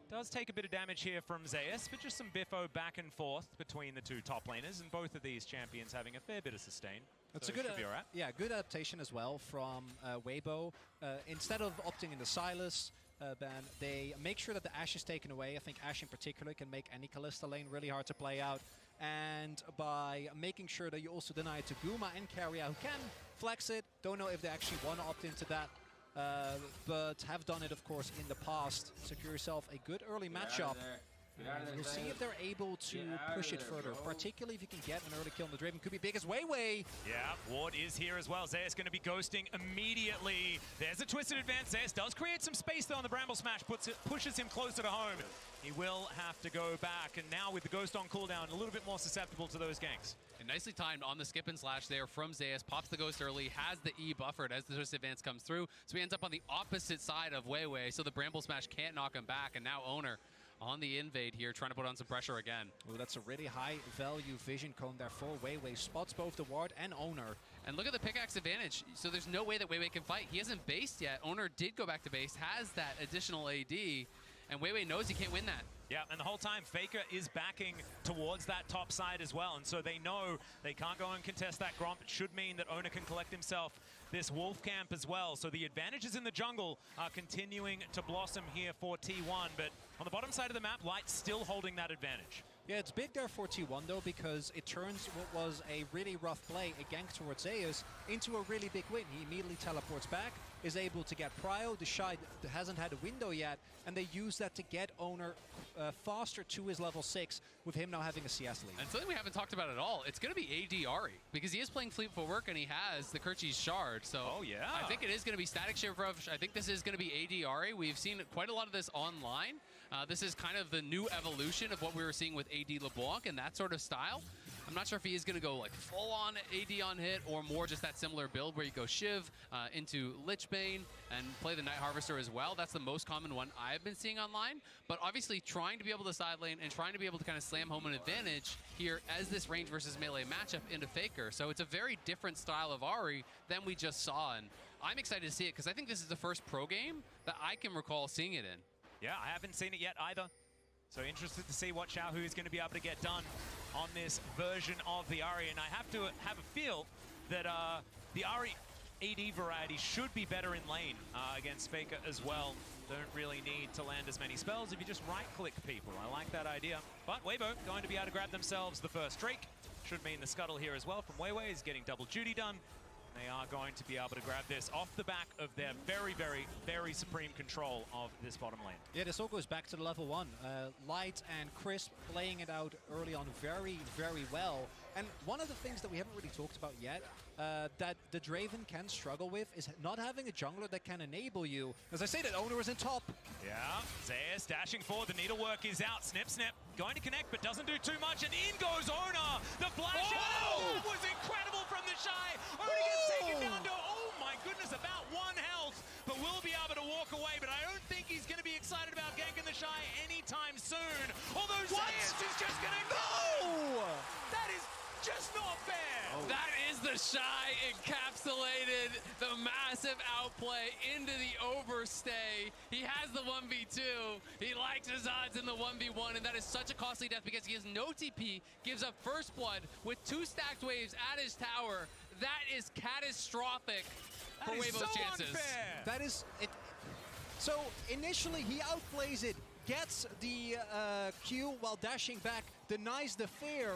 does take a bit of damage here from Zayas, but just some biffo back and forth between the 2 top laners, and both of these champions having a fair bit of sustain. That's so a good, right. Yeah, good adaptation as well from Weibo. Instead of opting in the Silas ban, they make sure that the Ashe is taken away. I think Ashe in particular can make any Kalista lane really hard to play out. And by making sure that you also deny it to Guma and Keria, who can flex it. Don't know if they actually want to opt into that, but have done it, of course, in the past. Secure yourself a good early matchup. We'll see if they're able to push it further, particularly if you can get an early kill on the Draven. Could be big as Weiwei. Yeah, Ward is here as well. Zeus going to be ghosting immediately. There's a twisted advance. Zeus does create some space though on the Bramble Smash, pushes him closer to home. He will have to go back, and now with the Ghost on cooldown, a little bit more susceptible to those ganks. And nicely timed on the skip and slash there from Zeus. Pops the Ghost early, has the E buffered as the twist advance comes through. So he ends up on the opposite side of Weiwei, so the Bramble Smash can't knock him back, and now Owner on the invade here, trying to put on some pressure again. Oh, that's a really high value vision cone there for Weiwei. Spots both the ward and Owner. And look at the pickaxe advantage. So there's no way that Weiwei can fight. He hasn't based yet. Owner did go back to base, has that additional AD, and Weiwei knows he can't win that. Yeah, and the whole time, Faker is backing towards that top side as well, and so they know they can't go and contest that Gromp. It should mean that Owner can collect himself this Wolf Camp as well. So the advantages in the jungle are continuing to blossom here for T1, but on the bottom side of the map, Light's still holding that advantage. Yeah, it's big there for T1 though, because it turns what was a really rough play, a gank towards Zeus, into a really big win. He immediately teleports back, is able to get Prio. The Shy hasn't had a window yet, and they use that to get Owner faster to his level 6, with him now having a CS lead. And something we haven't talked about at all, it's going to be AD Ahri, because he is playing Fleet Footwork and he has the Kerchi's Shard. So oh, yeah. I think it is going to be Static Shiver. I think this is going to be AD Ahri. We've seen quite a lot of this online. This is kind of the new evolution of what we were seeing with AD LeBlanc and that sort of style. I'm not sure if he is going to go like full on AD on hit or more just that similar build where you go Shiv into Lichbane and play the Night Harvester as well. That's the most common one I've been seeing online. But obviously trying to be able to side lane and trying to be able to kind of slam home an advantage here as this range versus melee matchup into Faker. So it's a very different style of Ahri than we just saw. And I'm excited to see it because I think this is the first pro game that I can recall seeing it in. Yeah, I haven't seen it yet either. So interested to see what Xiaohu is going to be able to get done on this version of the Ahri. And I have to have a feel that the Ahri AD variety should be better in lane against Faker as well. Don't really need to land as many spells if you just right-click people. I like that idea. But Weibo going to be able to grab themselves the first Drake. Should mean the scuttle here as well from Weiwei is getting double duty done. They are going to be able to grab this off the back of their very, very, very supreme control of this bottom lane. Yeah, this all goes back to the level 1. Light and Crisp playing it out early on very, very well. And one of the things that we haven't really talked about yet that the Draven can struggle with is not having a jungler that can enable you. As I say, that Owner is in top. Yeah, Zeus dashing forward. The needlework is out. Snip, snip. Going to connect, but doesn't do too much. And in goes Owner. The flash out. That was incredible from the Shy. Only gets taken down to, oh my goodness, about 1 health. But will be able to walk away. But I don't think he's going to be excited about ganking the Shy anytime soon. Although Zeus is just going to go. That is just not fair. That is the Shy encapsulated, the massive outplay into the overstay. He has the 1v2. He likes his odds in the 1v1, and that is such a costly death because he has no TP, gives up first blood with 2 stacked waves at his tower. That is catastrophic for Weibo's chances. Unfair. That is it. So initially he outplays it, gets the Q while dashing back, denies the fair,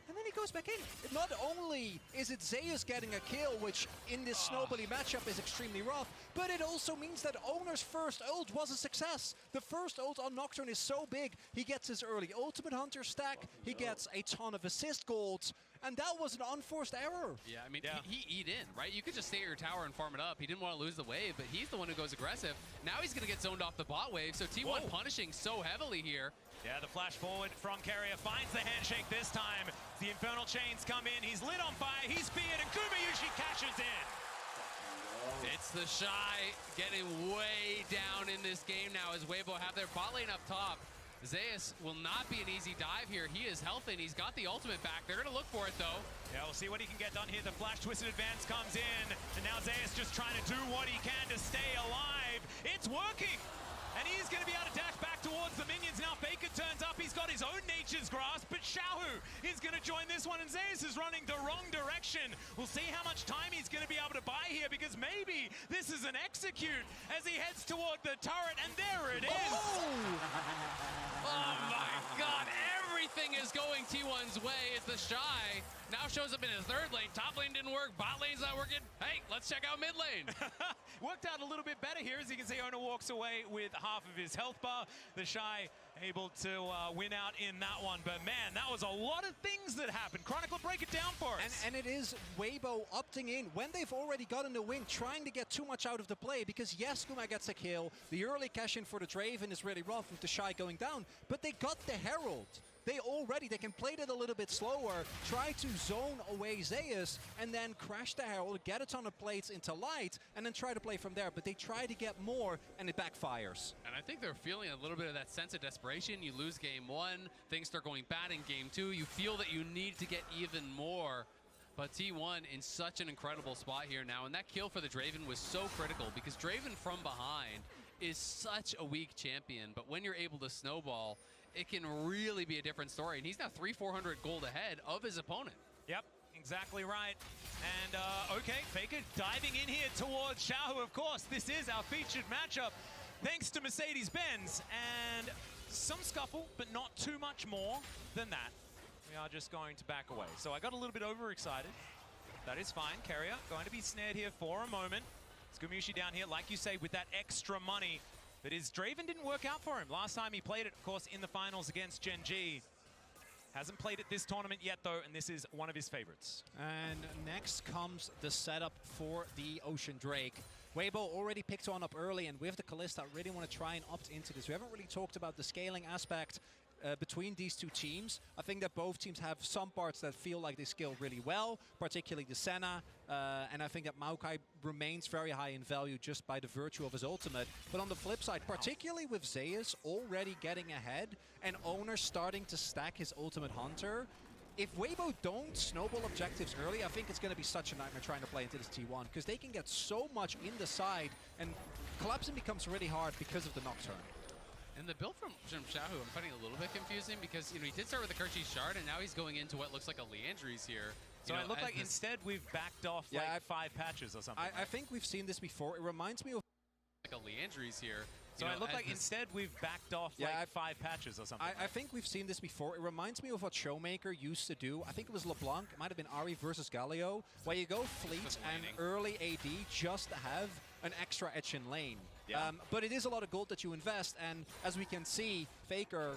and then he goes back in. Not only is it Zeus getting a kill, which in this snowbally matchup is extremely rough, but it also means that Owner's first ult was a success. The first ult on Nocturne is so big. He gets his early Ultimate Hunter stack, he gets a ton of assist golds, and that was an unforced error. Yeah, I mean, he eat in, right? You could just stay at your tower and farm it up. He didn't want to lose the wave, but he's the one who goes aggressive. Now he's going to get zoned off the bot wave, so T1 punishing so heavily here. Yeah, the flash forward from Carrier finds the handshake this time. The Infernal Chains come in. He's lit on fire. He's speared, and Kumayushi cashes in. It's the Shy getting way down in this game now as Weibo have their bot lane up top. Zeus will not be an easy dive here. He is healthy, and he's got the ultimate back. They're going to look for it, though. Yeah, we'll see what he can get done here. The flash twisted advance comes in, and now Zeus just trying to do what he can to stay alive. It's working, and he's going to be able to dash back towards the minions. Now Faker turns up. He's got his own nature's grasp, but Xiaohu is going to join this one, and Zeus is running the wrong direction. We'll see how much time he's going to be able to buy here, because maybe this is an execute as he heads toward the turret, and there it is. Oh my God, every everything is going T1's way. It's the Shy. Now shows up in his third lane. Top lane didn't work. Bot lane's not working. Hey, let's check out mid lane. Worked out a little bit better here. As you can see, Ona walks away with half of his health bar. The Shy able to win out in that one. But man, that was a lot of things that happened. Chronicler, break it down for us. And it is Weibo opting in when they've already gotten the win, trying to get too much out of the play, because yes, Kuma gets a kill. The early cash in for the Draven is really rough with the Shy going down, but they got the Herald. They can play it a little bit slower, try to zone away Zeus, and then crash the Herald, get a ton of plates into Light, and then try to play from there. But they try to get more, and it backfires. And I think they're feeling a little bit of that sense of desperation. You lose game 1, things start going bad in game 2. You feel that you need to get even more. But T1 in such an incredible spot here now, and that kill for the Draven was so critical, because Draven from behind is such a weak champion. But when you're able to snowball, it can really be a different story. And he's now 300-400 gold ahead of his opponent. Yep, exactly right. And okay, Faker diving in here towards Xiaohu. Of course, this is our featured matchup, thanks to Mercedes-Benz. And some scuffle, but not too much more than that. We are just going to back away. So I got a little bit overexcited. That is fine. Carrier going to be snared here for a moment. Skumushi down here, like you say, with that extra money. But his Draven didn't work out for him. Last time he played it, of course, in the finals against Gen G. Hasn't played it this tournament yet, though, and this is one of his favorites. And next comes the setup for the Ocean Drake. Weibo already picked one up early, and with the Kalista, I really want to try and opt into this. We haven't really talked about the scaling aspect between these two teams. I think that both teams have some parts that feel like they scale really well, particularly the Senna, and I think that Maokai remains very high in value just by the virtue of his ultimate. But on the flip side, particularly with Zeus already getting ahead and Owner starting to stack his ultimate Hunter, if Weibo don't snowball objectives early, I think it's going to be such a nightmare trying to play into this T1, because they can get so much in the side, and collapsing becomes really hard because of the Nocturne. And the build from Xiaohu, I'm finding a little bit confusing, because he did start with the Kerchi Shard, and now he's going into what looks like a Leandry's here. So it looked like instead we've backed off like 5 patches or something. I think we've seen this before. It reminds me of like a Leandry's here. So it looked like instead we've backed off like 5 patches or something. I think we've seen this before. It reminds me of what Showmaker used to do. I think it was LeBlanc. It might have been Ari versus Galio, where you go fleet and early AD just to have an extra edge in lane. Yeah. But it is a lot of gold that you invest, and as we can see, Faker,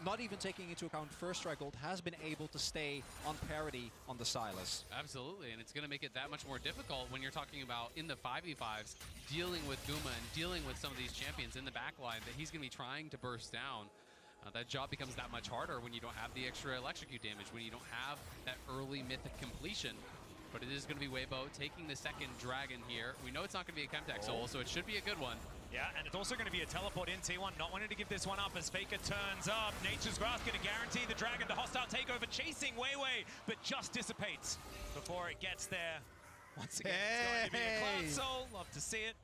not even taking into account first strike gold, has been able to stay on parity on the Sylas. Absolutely, and it's going to make it that much more difficult when you're talking about in the 5v5s, dealing with Guma and dealing with some of these champions in the backline that he's going to be trying to burst down. That job becomes that much harder when you don't have the extra electrocute damage, when you don't have that early mythic completion. But it is going to be Weibo taking the second dragon here. We know it's not going to be a Chemtech Soul, so it should be a good one. Yeah, and it's also going to be a teleport in T1, not wanting to give this one up as Faker turns up. Nature's Grasp going to guarantee the dragon, the hostile takeover, chasing Weiwei, but just dissipates before it gets there. Once again, it's going to be a Cloud Soul. Love to see it.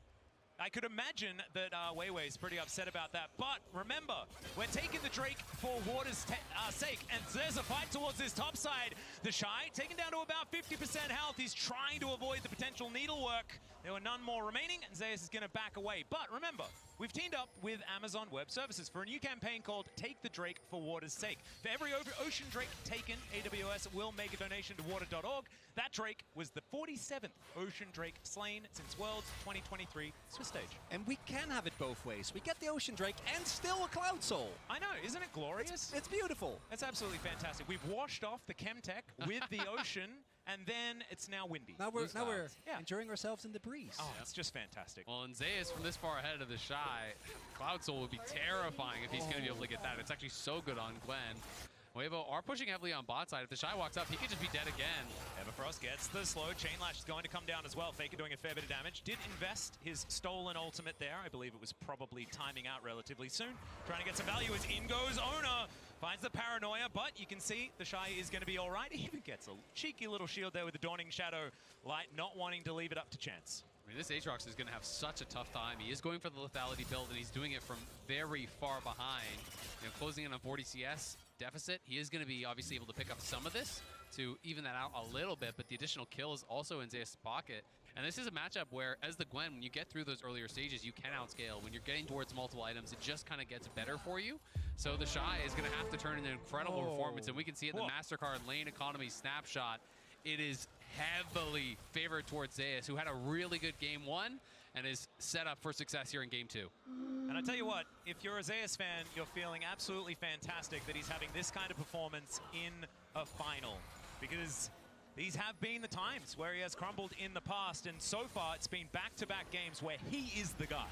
I could imagine that Weiwei is pretty upset about that. But remember, we're taking the Drake for Water's sake. And there's a fight towards this top side. The Shy taken down to about 50% health. He's trying to avoid the potential needlework. There were none more remaining, and Zeus is going to back away. But remember, we've teamed up with Amazon Web Services for a new campaign called Take the Drake for Water's Sake. For every Ocean Drake taken, AWS will make a donation to water.org. That Drake was the 47th Ocean Drake slain since Worlds 2023 Swiss stage. And we can have it both ways. We get the Ocean Drake and still a Cloud Soul. I know, isn't it glorious? It's beautiful. It's absolutely fantastic. We've washed off the Chemtech with the ocean, and then it's now windy. Now we're enjoying ourselves in the breeze. Oh, it's just fantastic. Well, and Zeus from this far ahead of the Shy, Cloud Soul would be terrifying if he's going to be able to get that. It's actually so good on Gwen. Weibo are pushing heavily on bot side. If the Shy walks up, he could just be dead again. Everfrost gets the slow. Chainlash is going to come down as well. Faker doing a fair bit of damage. Did invest his stolen ultimate there. I believe it was probably timing out relatively soon. Trying to get some value as in goes Ona. Finds the paranoia, but you can see the Shy is going to be all right. He even gets a cheeky little shield there with the Dawning Shadow. Light not wanting to leave it up to chance. I mean, this Aatrox is going to have such a tough time. He is going for the lethality build, and he's doing it from very far behind. Closing in on 40 CS deficit. He is going to be obviously able to pick up some of this to even that out a little bit, but the additional kill is also in Zeus' pocket. And this is a matchup where, as the Gwen, when you get through those earlier stages, you can outscale. When you're getting towards multiple items, it just kind of gets better for you. So the Shy is going to have to turn in an incredible performance, and we can see it in the MasterCard lane economy snapshot. It is heavily favored towards Zeus, who had a really good game 1 and is set up for success here in game 2. And I tell you what, if you're a Zeus fan, you're feeling absolutely fantastic that he's having this kind of performance in a final, because these have been the times where he has crumbled in the past, and so far it's been back-to-back games where he is the guy.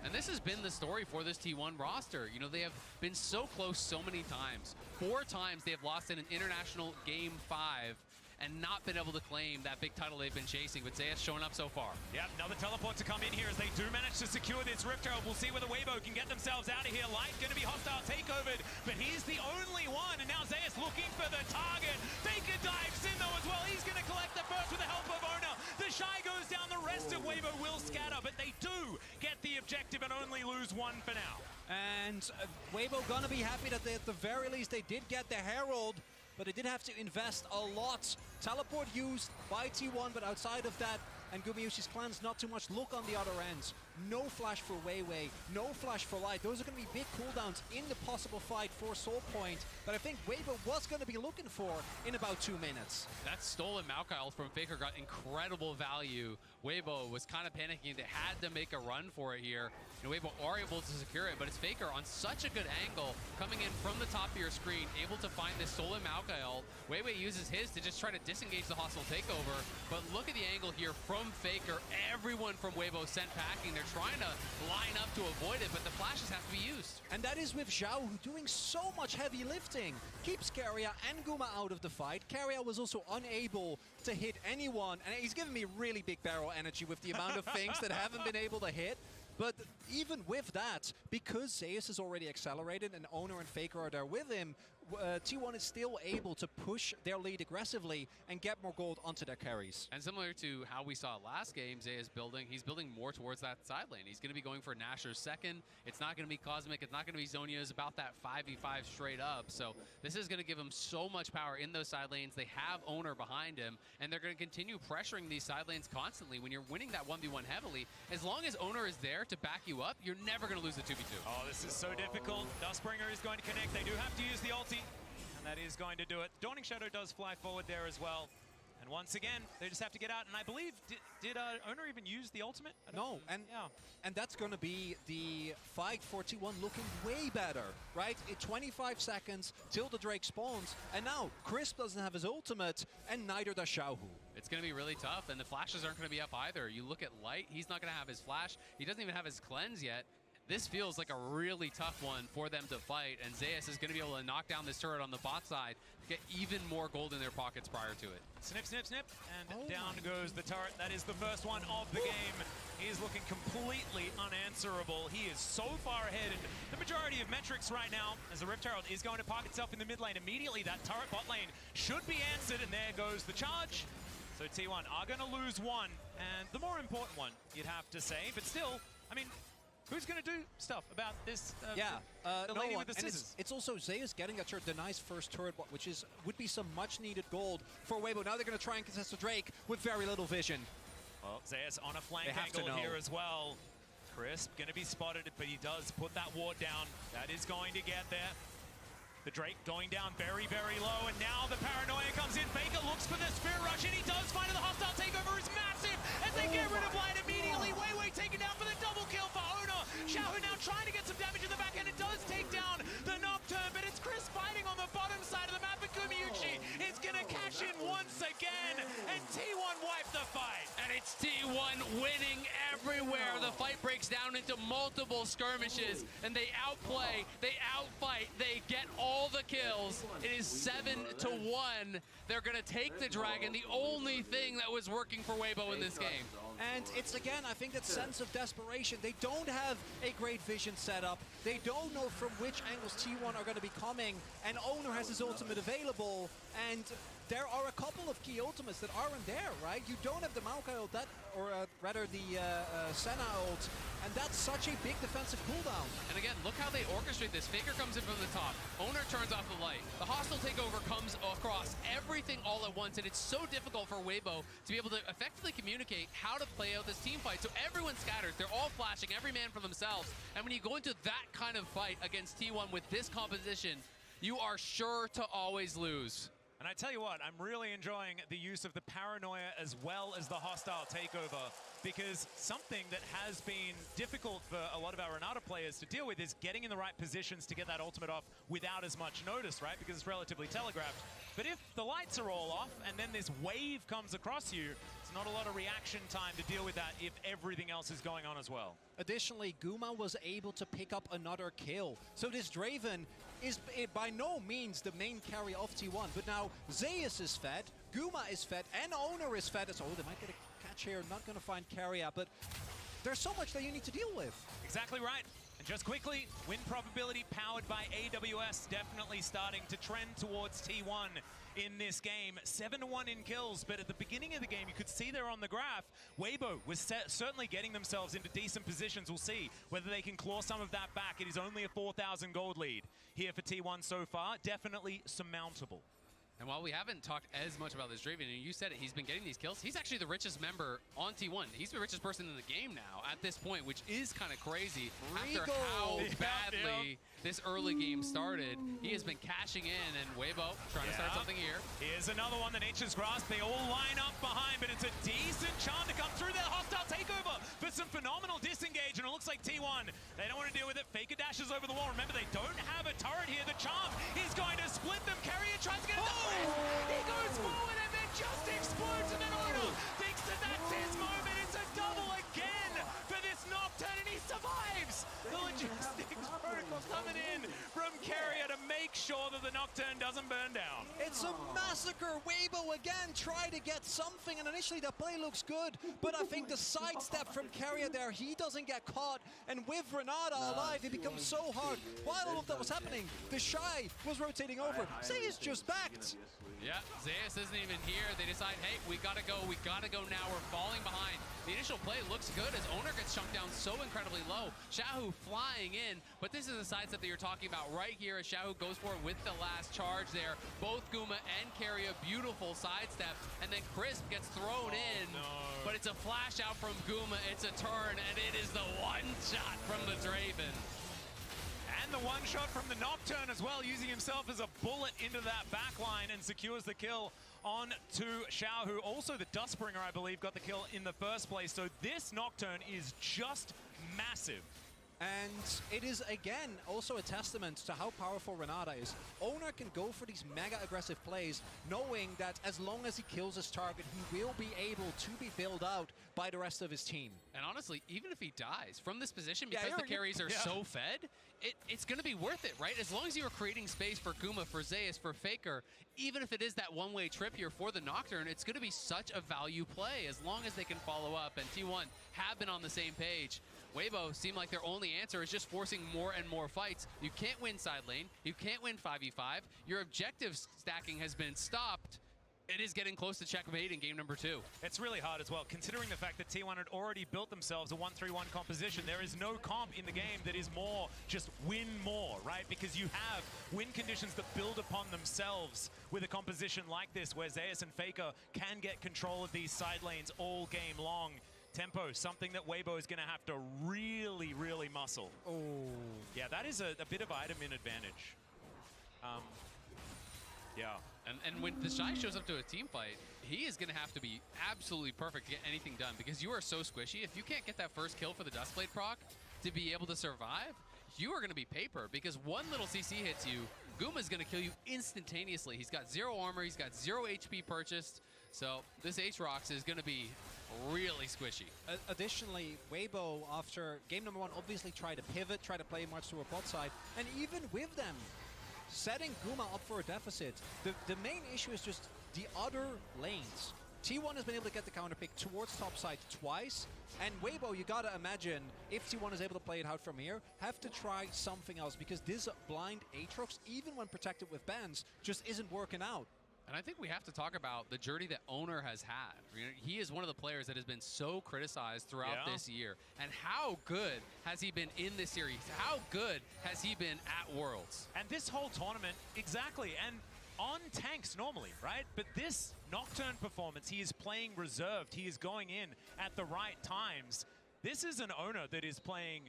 And this has been the story for this T1 roster. You know, they have been so close so many times. 4 times they have lost in an international game 5 and not been able to claim that big title they've been chasing, but Zeus showing up so far. Yep, another teleport to come in here as they do manage to secure this Rift Herald. We'll see whether Weibo can get themselves out of here. Light going to be hostile takeovered, but he's the only one, and now Zeus looking for the target. Faker dives in though as well. He's going to collect the first with the help of Owner. The Shy goes down, the rest of Weibo will scatter, but they do get the objective and only lose 1 for now. And Weibo gonna be happy that they, at the very least, they did get the Herald, but they did have to invest a lot. Teleport used by T1, but outside of that, and Gumayusi's plans not too much look on the other ends. No flash for Weiwei, no flash for Light. Those are going to be big cooldowns in the possible fight for Soul Point that I think Weibo was going to be looking for in about 2 minutes. That stolen Maokai ult from Faker got incredible value. Weibo was kind of panicking. They had to make a run for it here. And Weibo are able to secure it, but it's Faker on such a good angle, coming in from the top of your screen, able to find this stolen Maokai ult. Weiwei uses his to just try to disengage the hostile takeover, but look at the angle here from Faker. Everyone from Weibo sent packing. They're trying to line up to avoid it, but the flashes have to be used. And that is with Zhao, who doing so much heavy lifting. Keeps Keria and Guma out of the fight. Keria was also unable to hit anyone, and he's giving me really big barrel energy with the amount of things that haven't been able to hit. But even with that, because Zeus is already accelerated and Owner and Faker are there with him, T1 is still able to push their lead aggressively and get more gold onto their carries. And similar to how we saw last game, Zay is building, he's building more towards that side lane. He's going to be going for Nasher's second. It's not going to be Cosmic. It's not going to be Zonia. It's about that 5v5 straight up. So this is going to give him so much power in those side lanes. They have Owner behind him, and they're going to continue pressuring these side lanes constantly. When you're winning that 1v1 heavily, as long as Owner is there to back you up, you're never going to lose the 2v2. Oh, this is so difficult. Dustbringer is going to connect. They do have to use the ulti, and that is going to do it. Dawning Shadow does fly forward there as well. And once again, they just have to get out. And I believe, did Owner even use the ultimate? No, and that's going to be the fight for T1 looking way better, right? 25 seconds till the Drake spawns, and now Crisp doesn't have his ultimate, and neither does Xiaohu. It's going to be really tough, and the flashes aren't going to be up either. You look at Light, he's not going to have his flash. He doesn't even have his cleanse yet. This feels like a really tough one for them to fight, and Zeus is going to be able to knock down this turret on the bot side to get even more gold in their pockets prior to it. Snip, snip, snip, and down goes the turret. That is the first one of the game. He is looking completely unanswerable. He is so far ahead in the majority of metrics right now, as the Rift Herald is going to park itself in the mid lane. Immediately, that turret bot lane should be answered, and there goes the charge. So T1 are going to lose one, and the more important one, you'd have to say. But still, I mean, who's going to do stuff about this? The lady with the scissors. It's also Zeus getting the nice first turret, which would be some much-needed gold for Weibo. Now they're going to try and contest the Drake with very little vision. Well, Zeus on a flank angle here as well. Crisp going to be spotted, but he does put that ward down. That is going to get there. The Drake going down very, very low, and now the paranoia comes in. Faker looks for the Spirit Rush, and he does find it. The hostile takeover is massive, as they get rid of Light immediately. Weiwei taken down for the double kill for Owner. Xiaohu now trying to get some damage in the back end. It does take down the Nocturne, but it's Chris fighting on the bottom side of the map, and Gumayusi is going to cash in once again, and T1 wipe the fight. And it's T1 winning everywhere. The fight breaks down into multiple skirmishes, and they outplay, they outfight, they get all the kills. It is 7-1. They're going to take the dragon, the only thing that was working for Weibo in this game. And it's, again, I think that sense of desperation. They don't have a great vision set up. They don't know from which angles T1 are going to be coming, and Owner has his ultimate available, and there are a couple of key ultimates that aren't there, right? You don't have the Maokai ult, rather the Senna ult, and that's such a big defensive cooldown. And again, look how they orchestrate this. Faker comes in from the top. Owner turns off the light. The hostile takeover comes across everything all at once, and it's so difficult for Weibo to be able to effectively communicate how to play out this team fight. So everyone scatters. They're all flashing, every man for themselves. And when you go into that kind of fight against T1 with this composition, you are sure to always lose. And I tell you what, I'm really enjoying the use of the paranoia as well as the hostile takeover, because something that has been difficult for a lot of our Renata players to deal with is getting in the right positions to get that ultimate off without as much notice, right? Because it's relatively telegraphed. But if the lights are all off and then this wave comes across you, it's not a lot of reaction time to deal with that if everything else is going on as well. Additionally, Guma was able to pick up another kill. So this Draven is by no means the main carry of T1, but now Zeus is fed, Guma is fed, and Owner is fed. So they might get a catch here, not going to find carry-up, but there's so much that you need to deal with. Exactly right. And just quickly, win probability powered by AWS definitely starting to trend towards T1 in this game. 7-1 in kills, but at the beginning of the game, you could see there on the graph, Weibo was certainly getting themselves into decent positions. We'll see whether they can claw some of that back. It is only a 4,000 gold lead here for T1 so far. Definitely surmountable. And while we haven't talked as much about this Draven, and you said it, he's been getting these kills. He's actually the richest member on T1. He's the richest person in the game now at this point, which is kind of crazy. After how badly this early game started, he has been cashing in, and Weibo trying to start something here. Here's another one, the Nature's Grasp. They all line up behind, but it's a decent charm to come through there. Hostile takeover for some phenomenal disengage, and it looks like T1, they don't want to deal with it. Faker dashes over the wall. Remember, they don't have a turret here. The charm is going to split them. Carrier tries to get it. He goes forward and then just explodes, and then Owner thinks that that's his moment. It's a double again for this Nocturne, and he survives. The logistics protocol coming in from Carrier to make sure that the Nocturne doesn't burn down. It's a massacre. Weibo again try to get something, and initially the play looks good, but I think the sidestep from Carrier there, he doesn't get caught, and with Renata alive, it becomes so hard. While all of that was happening, the Shy was rotating over. Zeus just backed. Yeah, Zeus isn't even here. They decide, hey, we gotta go now. We're falling behind. The initial play looks good as Owner gets chunked down so incredibly low. Xiaohu flying in, but this is the sidestep that you're talking about right here as Xiaohu goes for it with the last charge there. Both Guma and Carrier, beautiful sidestep, and then Crisp gets thrown in, but it's a flash out from Guma. It's a turn, and it is the one shot from the Draven. And the one shot from the Nocturne as well, using himself as a bullet into that backline and secures the kill on to Xiaohu. Also, the Dustbringer, I believe, got the kill in the first place. So this Nocturne is just massive. And it is, again, also a testament to how powerful Renata is. Owner can go for these mega aggressive plays, knowing that as long as he kills his target, he will be able to be bailed out by the rest of his team. And honestly, even if he dies from this position, because the carries are so fed, it's going to be worth it, right? As long as you are creating space for Guma, for Zeus, for Faker, even if it is that one-way trip here for the Nocturne, it's going to be such a value play as long as they can follow up. And T1 have been on the same page. Weibo seem like their only answer is just forcing more and more fights. You can't win side lane. You can't win 5v5. Your objective stacking has been stopped. It is getting close to checkmate in game number 2. It's really hard as well, considering the fact that T1 had already built themselves a 1-3-1 composition. There is no comp in the game that is more just win more, right? Because you have win conditions that build upon themselves with a composition like this, where Zeus and Faker can get control of these side lanes all game long. Tempo, something that Weibo is going to have to really, really muscle. Oh. Yeah, that is a bit of item in advantage. Yeah. And when the Shy shows up to a team fight, he is going to have to be absolutely perfect to get anything done, because you are so squishy. If you can't get that first kill for the Dustblade proc to be able to survive, you are going to be paper, because one little CC hits you, Guma's going to kill you instantaneously. He's got 0 armor, he's got 0 HP purchased, so this H-Rox is going to be really squishy. Additionally, Weibo, after game number 1, obviously tried to pivot, tried to play much to a bot side, and even with them setting Guma up for a deficit, the main issue is just the other lanes. T1 has been able to get the counter pick towards top side twice, and Weibo, you gotta imagine, if T1 is able to play it out from here, have to try something else, because this blind Aatrox, even when protected with bans, just isn't working out. And I think we have to talk about the journey that Owner has had. You know, he is one of the players that has been so criticized throughout this year. And how good has he been in this series? How good has he been at Worlds? And this whole tournament, exactly. And on tanks normally, right? But this Nocturne performance, he is playing reserved. He is going in at the right times. This is an Owner that is playing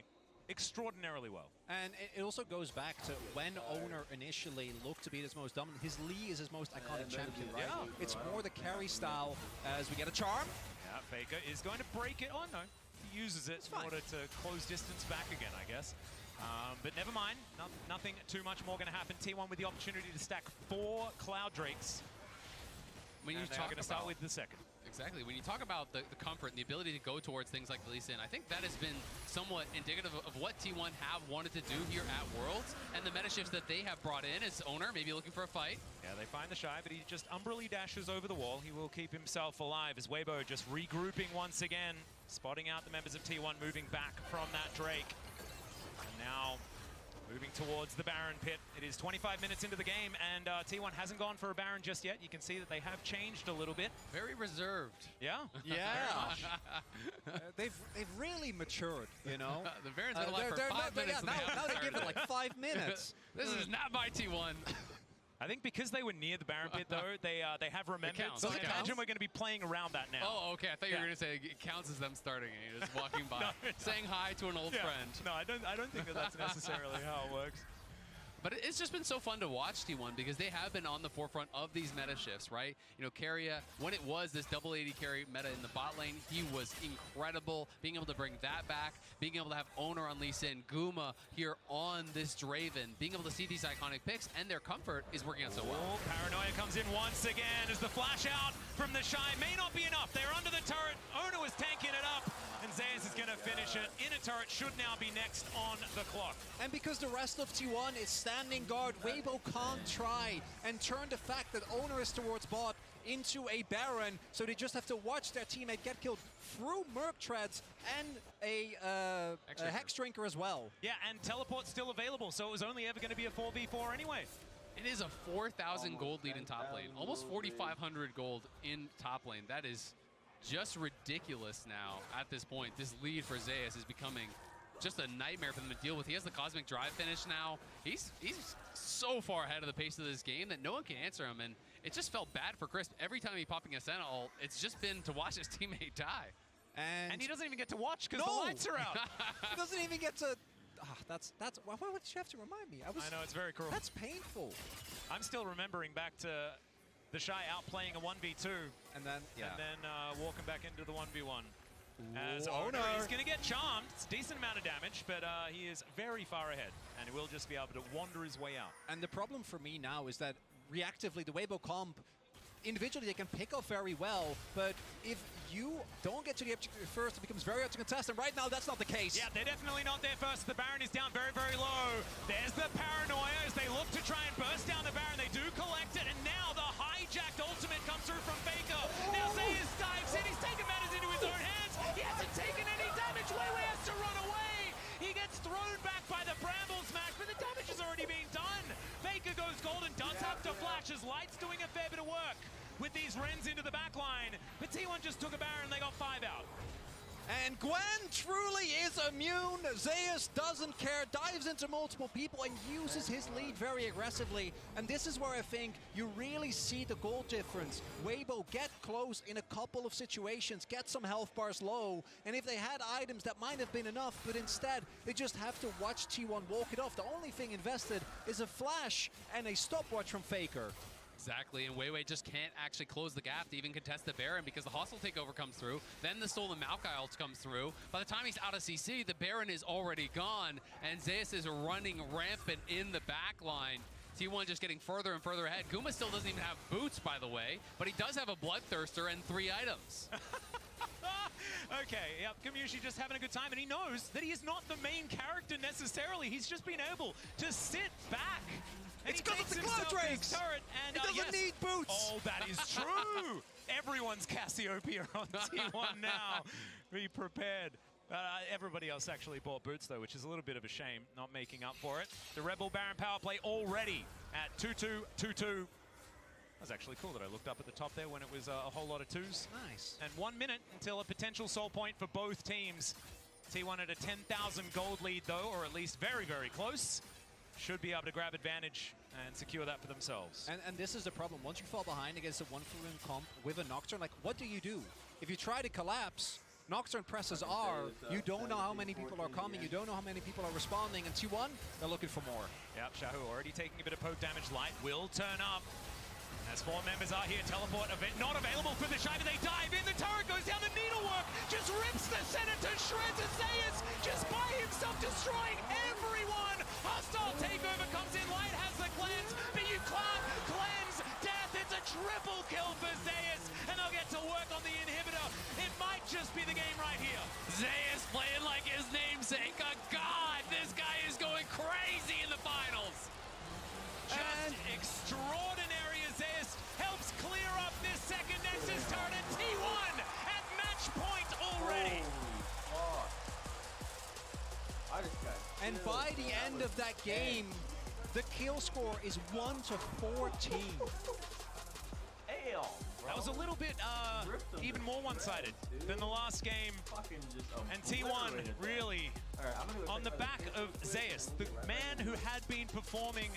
extraordinarily well. And it also goes back to when Owner initially looked to be his most dominant. His Lee is his most iconic champion, right? Yeah. It's more the carry style as we get a charm. Yeah, Faker is going to break it. Oh, no. He uses it in order to close distance back again, I guess. But never mind. Nothing too much more going to happen. T1 with the opportunity to stack 4 Cloud Drakes. When you talk going to start with the second. Exactly. When you talk about the comfort and the ability to go towards things like the Lee Sin, I think that has been somewhat indicative of what T1 have wanted to do here at Worlds, and the meta shifts that they have brought in as Owner, maybe looking for a fight. Yeah, they find the Shy, but he just umbrally dashes over the wall. He will keep himself alive as Weibo just regrouping once again, spotting out the members of T1 moving back from that Drake. And now moving towards the Baron pit. It is 25 minutes into the game, and T1 hasn't gone for a Baron just yet. You can see that they have changed a little bit. Very reserved. Yeah. Yeah. They've really matured, you know. The Baron's been alive for 5 minutes. Now they give it like 5 minutes. This is not by T1. I think because they were near the Baron pit, though, they have remembered. So I imagine we're going to be playing around that now. Oh, okay. I thought you were going to say it counts as them starting and you're just walking by, saying hi to an old friend. No, I don't think that that's necessarily how it works. But it's just been so fun to watch T1 because they have been on the forefront of these meta shifts, right? You know, Keria, when it was this double AD carry meta in the bot lane, he was incredible. Being able to bring that back, being able to have Owner on Lee Sin, Guma here on this Draven, being able to see these iconic picks and their comfort is working out so well. Paranoia comes in once again as the flash out from the Shy may not be enough. They're under the turret. Owner was tanking it up. And Zayas is going to finish it. Inner turret should now be next on the clock. And because the rest of T1 is standing guard, Weibo can't try and turn the fact that Owner is towards bot into a Baron, so they just have to watch their teammate get killed through Merc Treads and a Hex Drinker as well. Yeah, and teleport's still available, so it was only ever going to be a 4v4 anyway. It is a 4,000 gold lead in top lane. Almost 4,500 gold in top lane. That is just ridiculous now at this point. This lead for Zayas is becoming just a nightmare for them to deal with. He has the Cosmic Drive finish now. He's so far ahead of the pace of this game that no one can answer him, and it just felt bad for Crisp. Every time he's popping a Senna ult, it's just been to watch his teammate die. And he doesn't even get to watch because the lights are out. He doesn't even get to... that's why would you have to remind me? I know, it's very cruel. That's painful. I'm still remembering back to the Shy outplaying a 1v2. And then, walking back into the 1v1. As Ooh, Owner is going to get charmed. It's a decent amount of damage, but he is very far ahead. And he will just be able to wander his way out. And the problem for me now is that reactively, the Weibo comp, individually they can pick up very well, but if you don't get to the objective first, it becomes very hard to contest, and right now that's not the case. Yeah, they're definitely not there first. The Baron is down very, very low. There's the Paranoia as they look to try and burst down the Baron. They do collect it, and now the hijacked ultimate comes through from Faker. Now Zayas dives in. He's taken matters into his own hands. He hasn't taken any damage. Weiwei has to run away. He gets thrown back by the Bramble Smash, but the damage is already being done. Faker goes golden, does have to flash as Light's doing a fair bit of work with these Rens into the back line. But T1 just took a Baron, they got 5 out. And Gwen truly is immune. Zayas doesn't care, dives into multiple people and uses his lead very aggressively. And this is where I think you really see the goal difference. Weibo get close in a couple of situations, get some health bars low, and if they had items that might have been enough, but instead they just have to watch T1 walk it off. The only thing invested is a flash and a stopwatch from Faker. Exactly, and Weiwei just can't actually close the gap to even contest the Baron because the hostile takeover comes through, then the stolen Maokai ult comes through. By the time he's out of CC, the Baron is already gone, and Zayas is running rampant in the back line. T1 just getting further and further ahead. Guma still doesn't even have boots, by the way, but he does have a Bloodthirster and 3 items. Okay, yep, Kamushi just having a good time, and he knows that he is not the main character necessarily. He's just been able to sit back. And it's because of the Cloud Drakes! And, it doesn't need boots! Oh, that is true! Everyone's Cassiopeia on T1 now. Be prepared. Everybody else actually bought boots, though, which is a little bit of a shame, not making up for it. The Rebel Baron power play already at 2-2, 2-2. That's actually cool that I looked up at the top there when it was a whole lot of twos. Nice. And 1 minute until a potential soul point for both teams. T1 at a 10,000 gold lead though, or at least very, very close. Should be able to grab advantage and secure that for themselves. And this is the problem. Once you fall behind against a 1-for-1 comp with a Nocturne, like, what do? If you try to collapse, Nocturne presses R, you don't know how many people are coming, you don't know how many people are responding, and T1, they're looking for more. Yep, Shahu already taking a bit of poke damage. Light will turn up. As 4 members are here, teleport event not available for the Shiva. They dive in, the turret goes down, the needlework just rips the center to shreds. Zeus just by himself destroying everyone. Hostile takeover comes in, Light has the cleanse, but you can't cleanse death. It's a triple kill for Zeus, and they'll get to work on the inhibitor. It might just be the game right here. Zeus playing like his namesake, a god. This guy is going crazy in the finals. Just extraordinary as Zeus helps clear up this second Nexus turret, and T1 at match point already. And by the end of that game, the kill score is 1-14. That was a little bit even more one-sided than the last game. And T1 really on the back of Zeus, the man who had been performing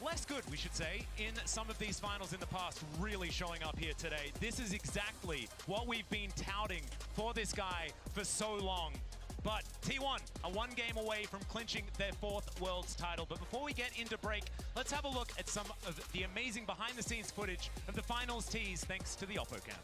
less good, we should say, in some of these finals in the past, really showing up here today. This is exactly what we've been touting for this guy for so long. But T1 are 1 game away from clinching their 4th Worlds title. But before we get into break, let's have a look at some of the amazing behind-the-scenes footage of the finals tease, thanks to the Oppo Cam.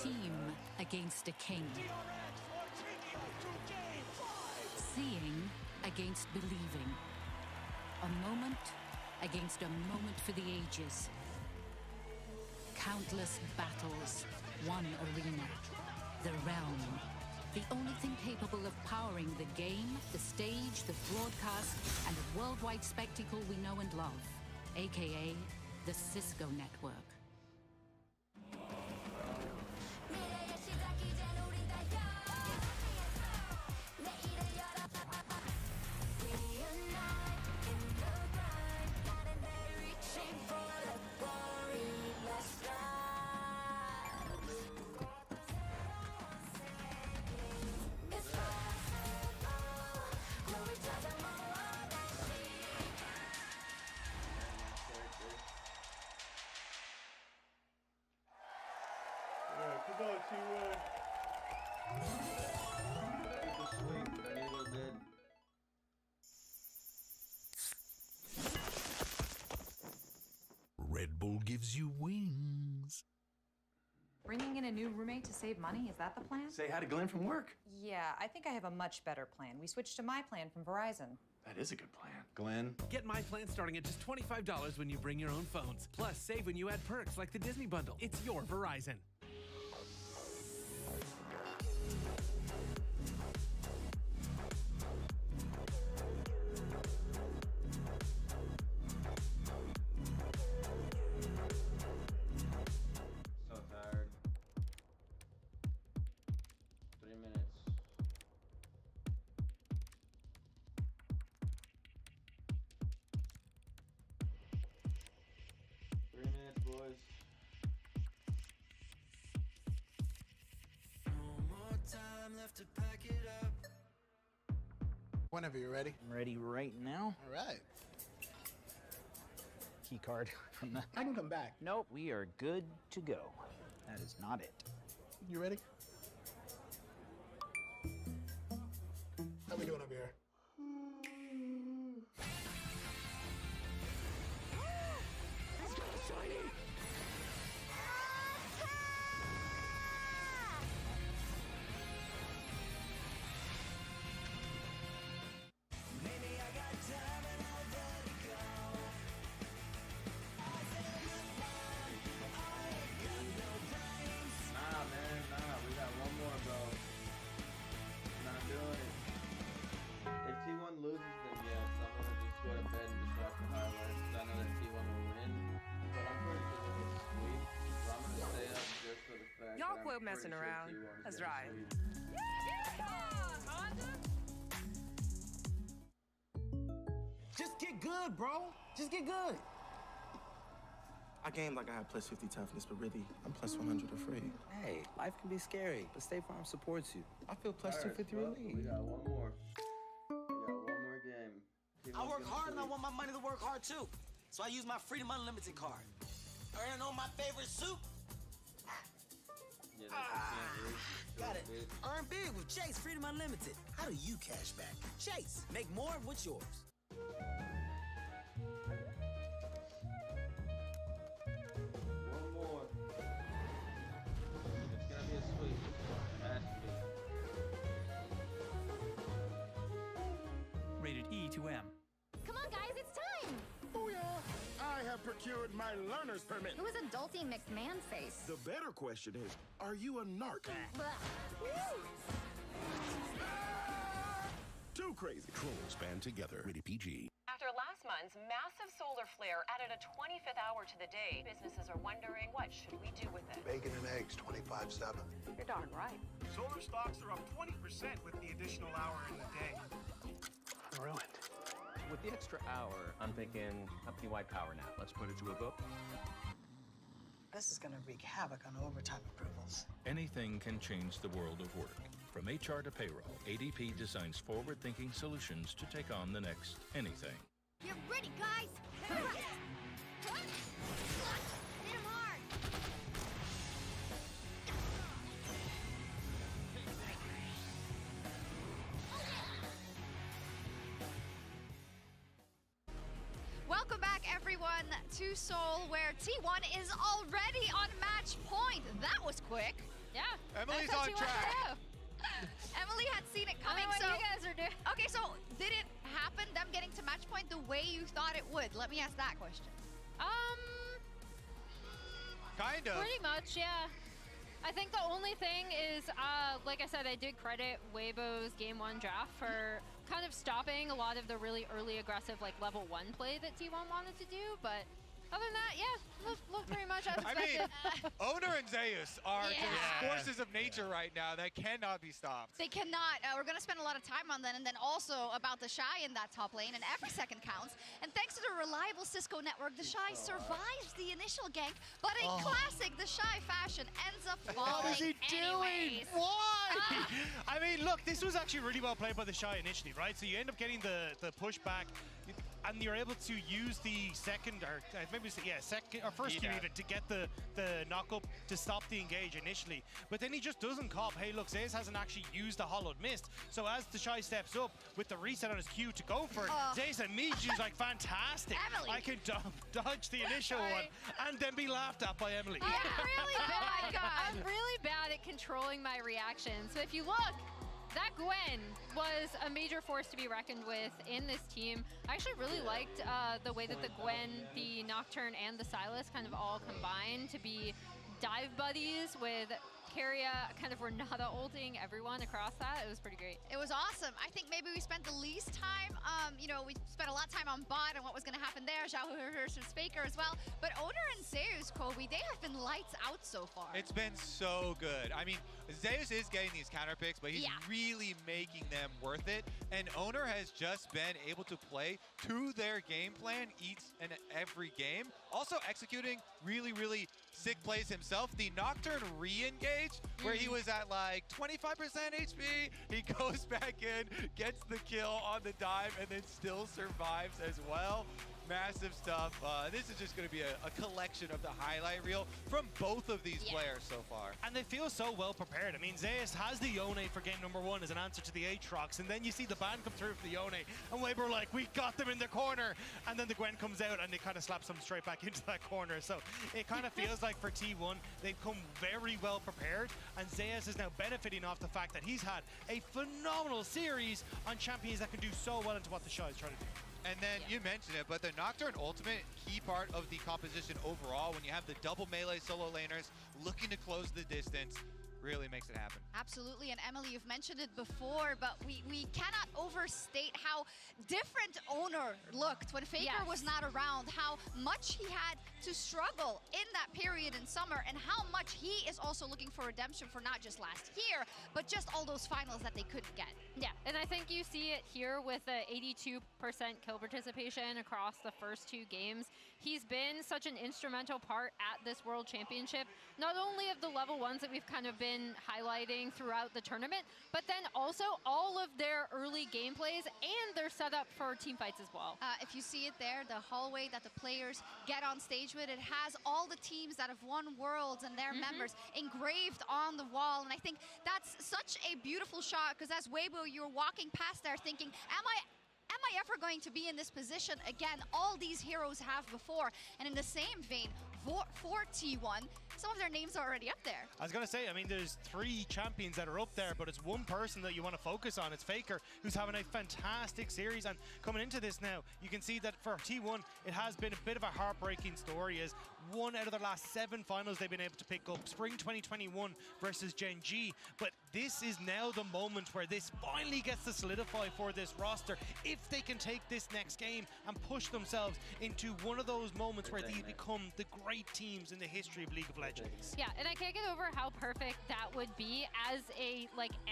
team against a king. Seeing against believing. A moment against a moment for the ages. Countless battles, one arena, the realm. The only thing capable of powering the game, the stage, the broadcast, and the worldwide spectacle we know and love, aka the Cisco Network. Come on, T1. Red Bull gives you wings. Bringing in a new roommate to save money, is that the plan? Say hi to Glenn from work. Yeah, I think I have a much better plan. We switched to my plan from Verizon. That is a good plan. Glenn. Get my plan starting at just $25 when you bring your own phones. Plus, save when you add perks like the Disney Bundle. It's your Verizon. Whenever you're ready. I'm ready right now. All right. Key card from the... I can come back. Nope, we are good to go. That is not it. You ready? How we doing up here? Y'all quit messing around. That's right. Just get good, bro. Just get good. I game like I have plus 50 toughness, but really, I'm plus 100 or free. Hey, life can be scary, but State Farm supports you. I feel plus 250 relief. We got one more. We got one more game. I work hard and I want my money to work hard too. So I use my Freedom Unlimited card. Earning on my favorite soup. Got it. Earn big with Chase Freedom Unlimited. How do you cash back? Chase, make more of what's yours. One more. It's gonna be a sweep. It has to be. Rated E to M. Come on, guys, it's time! Booyah! I have procured my learner's permit. Who is adulting McMahon face? The better question is, are you a narc? Too crazy. Trolls band together. Rated PG. After last month's massive solar flare added a 25th hour to the day, businesses are wondering, what should we do with it? Bacon and eggs, 25/7. You're darn right. Solar stocks are up 20% with the additional hour in the day. Ruined. With the extra hour, I'm thinking company-wide power nap. Let's put it to a vote. This is going to wreak havoc on overtime approvals. Anything can change the world of work. From HR to payroll, ADP designs forward-thinking solutions to take on the next anything. Get ready, guys! Hit him hard! Welcome back, everyone, to Seoul, where T1 is already on match point. That was quick. Yeah. Emily's that's what on she wants track. to do. Emily had seen it coming. What So you guys are doing. okay, so did it happen? Them getting to match point the way you thought it would? Let me ask that question. Kind of. Pretty much, yeah. I think the only thing is, like I said, I did credit Weibo's Game 1 draft for kind of stopping a lot of the really early aggressive, like, level 1 play that T1 wanted to do, but other than that, yeah, look pretty much as I expected. mean, Owner and Zeus are just forces of nature right now that cannot be stopped. They cannot. We're going to spend a lot of time on that, and then also about the Shy in that top lane, and every second counts. And thanks to the reliable Cisco network, the Shy survives the initial gank, but in classic the Shy fashion ends up falling What is he anyways. doing? Why? I mean, look, this was actually really well played by the Shy initially, right? So you end up getting the pushback, and you're able to use the second, or maybe second or first Q even, to get the knock up to stop the engage initially. But then he just doesn't cop. Hey, look, Zeus hasn't actually used the hollowed mist. So as the Shy steps up with the reset on his Q to go for it, Zeus immediately is like, fantastic. Emily. I can dodge the initial one and then be laughed at by Emily. I'm really bad at controlling my reactions. So if you look, that Gwen was a major force to be reckoned with in this team. I actually really liked the way that the Gwen, the Nocturne, and the Sylas kind of all combined to be dive buddies with Keria kind of Renata ulting everyone across that. It was pretty great. It was awesome. I think maybe we spent the least time, we spent a lot of time on bot and what was going to happen there. Xiao versus Faker as well. But Owner and Zeus, Kobe, they have been lights out so far. It's been so good. I mean, Zeus is getting these counter picks, but he's really making them worth it. And Owner has just been able to play to their game plan each and every game. Also executing really, really sick plays himself. The Nocturne re-engage, where he was at like 25% HP. He goes back in, gets the kill on the dive, and then still survives as well. Massive stuff. This is just going to be a collection of the highlight reel from both of these players so far. And they feel so well prepared. I mean, Zeus has the Yone for game number 1 as an answer to the Aatrox, and then you see the ban come through for the Yone, and Weber are like, we got them in the corner, and then the Gwen comes out and they kind of slaps them straight back into that corner. So it kind of feels like for T1, they've come very well prepared, and Zeus is now benefiting off the fact that he's had a phenomenal series on champions that can do so well into what the Shy is trying to do. And then you mentioned it, but the Nocturne ultimate, key part of the composition overall, when you have the double melee solo laners looking to close the distance, really makes it happen. Absolutely, and Emily, you've mentioned it before, but we cannot overstate how different Owner looked when Faker was not around, how much he had to struggle in that period in summer, and how much he is also looking for redemption for not just last year, but just all those finals that they couldn't get. Yeah, and I think you see it here with the 82% kill participation across the first 2 games. He's been such an instrumental part at this World Championship, not only of the level 1s that we've kind of been highlighting throughout the tournament, but then also all of their early gameplays and their setup for team fights as well. If you see it there, the hallway that the players get on stage with, it has all the teams that have won Worlds and their members engraved on the wall. And I think that's such a beautiful shot, because as Weibo, you're walking past there thinking, am I ever going to be in this position again? All these heroes have before. And in the same vein, for T1, some of their names are already up there. I was going to say, I mean, there's 3 champions that are up there, but it's one person that you want to focus on. It's Faker, who's having a fantastic series. And coming into this now, you can see that for T1, it has been a bit of a heartbreaking story, as 1 out of the last 7 finals they've been able to pick up. Spring 2021 versus Gen G. But this is now the moment where this finally gets to solidify for this roster, if they can take this next game and push themselves into one of those moments where they become the great teams in the history of League of Legends. Yeah, and I can't get over how perfect that would be as a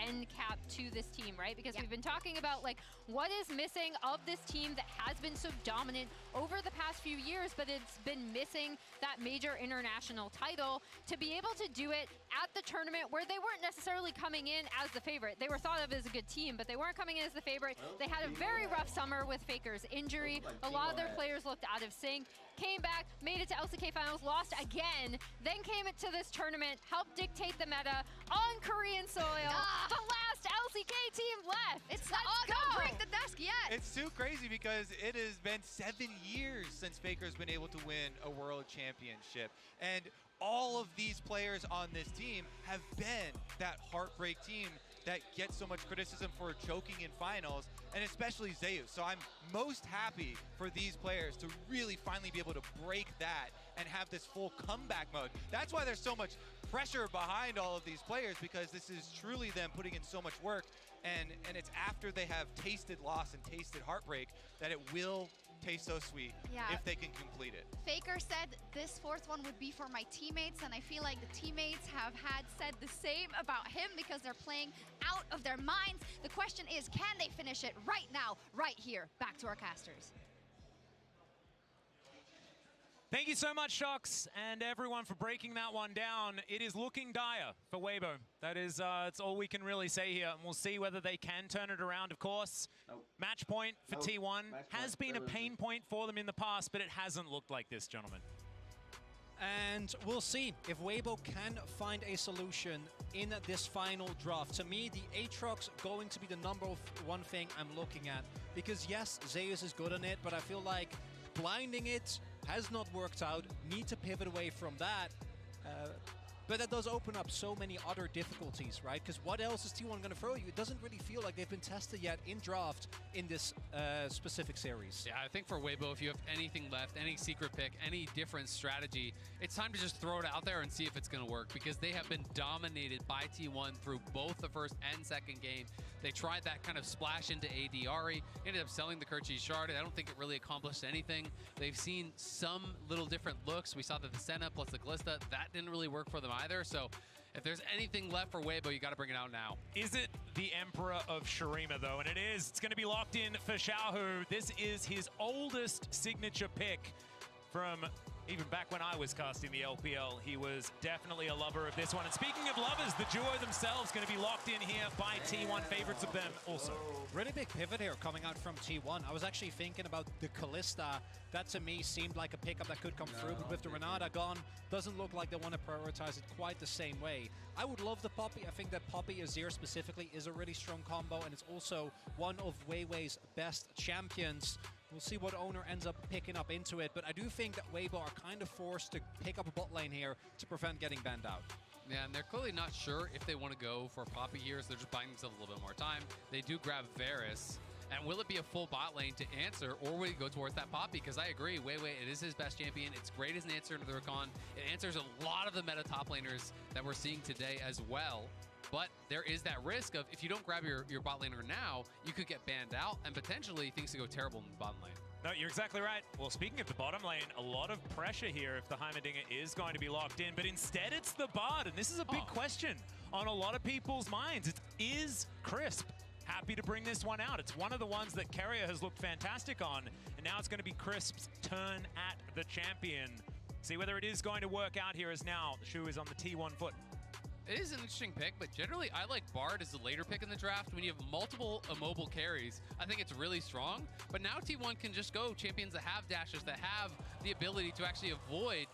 end cap to this team, right? Because we've been talking about what is missing of this team that has been so dominant over the past few years, but it's been missing that major international title. To be able to do it at the tournament where they weren't necessarily coming in as the favorite. They were thought of as a good team, but they weren't coming in as the favorite. They had a very rough summer with Faker's injury. A lot of their players looked out of sync. Came back, made it to LCK finals, lost again, then came into this tournament, helped dictate the meta on Korean soil. The last LCK team left. It's not, don't break the desk yet. It's too crazy because it has been 7 years since Faker's been able to win a world championship. And all of these players on this team have been that heartbreak team that gets so much criticism for choking in finals, and especially Zeus. So I'm most happy for these players to really finally be able to break that and have this full comeback mode. That's why there's so much pressure behind all of these players, because this is truly them putting in so much work, and it's after they have tasted loss and tasted heartbreak that it will taste so sweet if they can complete it. Faker said this fourth one would be for my teammates, and I feel like the teammates have said the same about him because they're playing out of their minds. The question is, can they finish it right now, right here? Back to our casters. Thank you so much, Shox, and everyone for breaking that one down. It is looking dire for Weibo. That is, it's all we can really say here, and we'll see whether they can turn it around, of course. Match point for T1 has been a pain point for them in the past, but it hasn't looked like this, gentlemen. And we'll see if Weibo can find a solution in this final draft. To me, the Aatrox going to be the #1 thing I'm looking at. Because yes, Zeus is good on it, but I feel like blinding it has not worked out. Need to pivot away from that. But that does open up so many other difficulties, right? Because what else is T1 going to throw you? It doesn't really feel like they've been tested yet in draft in this specific series. Yeah, I think for Weibo, if you have anything left, any secret pick, any different strategy, it's time to just throw it out there and see if it's going to work, because they have been dominated by T1 through both the first and second game. They tried that kind of splash into AD ended up selling the Kerchi Shard. I don't think it really accomplished anything. They've seen some little different looks. We saw that the Senna plus the Glista, that didn't really work for them either. So if there's anything left for Weibo, you got to bring it out now. Is it the Emperor of Shurima, though? And it is. It's going to be locked in for Xiaohu. This is his oldest signature pick from even back when I was casting the LPL. He was definitely a lover of this one. And speaking of lovers, the duo themselves going to be locked in here by T1, favorites of them also. Really big pivot here coming out from T1. I was actually thinking about the Kalista. That to me seemed like a pickup that could come through, but with the Renata gone, doesn't look like they want to prioritize it quite the same way. I would love the Poppy. I think that Poppy Azir specifically is a really strong combo, and it's also one of Weiwei's best champions. We'll see what owner ends up picking up into it, but I do think that Weibo are kind of forced to pick up a bot lane here to prevent getting banned out. Yeah, and they're clearly not sure if they want to go for Poppy here, so they're just buying themselves a little bit more time. They do grab Varus, and will it be a full bot lane to answer, or will he go towards that Poppy? Because I agree, Weiwei, it is his best champion. It's great as an answer to the Rakan. It answers a lot of the meta top laners that we're seeing today as well. But there is that risk of, if you don't grab your bot laner now, you could get banned out, and potentially things could go terrible in the bottom lane. No, you're exactly right. Well, speaking of the bottom lane, a lot of pressure here if the Heimerdinger is going to be locked in, but instead it's the Bard, and this is a big question on a lot of people's minds. Is Crisp happy to bring this one out? It's one of the ones that Carrier has looked fantastic on, and now it's going to be Crisp's turn at the champion. See whether it is going to work out here, as now the shoe is on the T1 foot. It is an interesting pick, but generally I like Bard as the later pick in the draft. When you have multiple immobile carries, I think it's really strong. But now T1 can just go champions that have dashes, that have the ability to actually avoid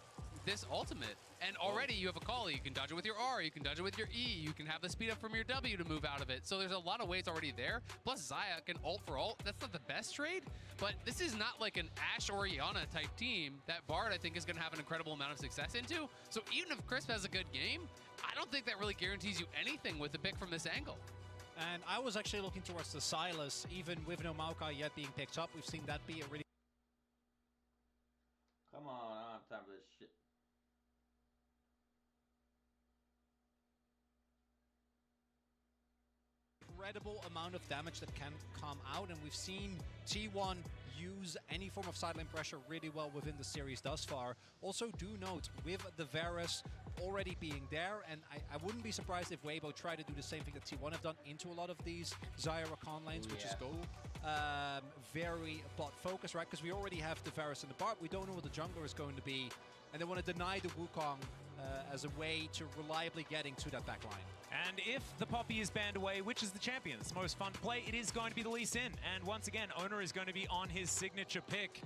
this ultimate. And already you have a call. You can dodge it with your R, you can dodge it with your E, you can have the speed up from your W to move out of it. So there's a lot of ways already there. Plus Xayah can ult for ult. That's not the best trade, but this is not like an Ashe Orianna type team that Bard I think is going to have an incredible amount of success into. So even if Crisp has a good game, I don't think that really guarantees you anything with the pick from this angle. And I was actually looking towards the Sylas, even with no Maokai yet being picked up. We've seen that be a really... Come on, I don't have time for this shit. Incredible amount of damage that can come out, and we've seen T1 use any form of sideline pressure really well within the series thus far. Also do note, with the Varus already being there, and I wouldn't be surprised if Weibo try to do the same thing that T1 have done into a lot of these Xayah Rakan lanes, which is go very bot focused, right? Because we already have the Varus and the Bard. We don't know what the jungler is going to be, and they want to deny the Wukong as a way to reliably getting to that back line. And if the Poppy is banned away, which is the champion that's most fun to play, it is going to be the Lee Sin. And once again, owner is going to be on his signature pick.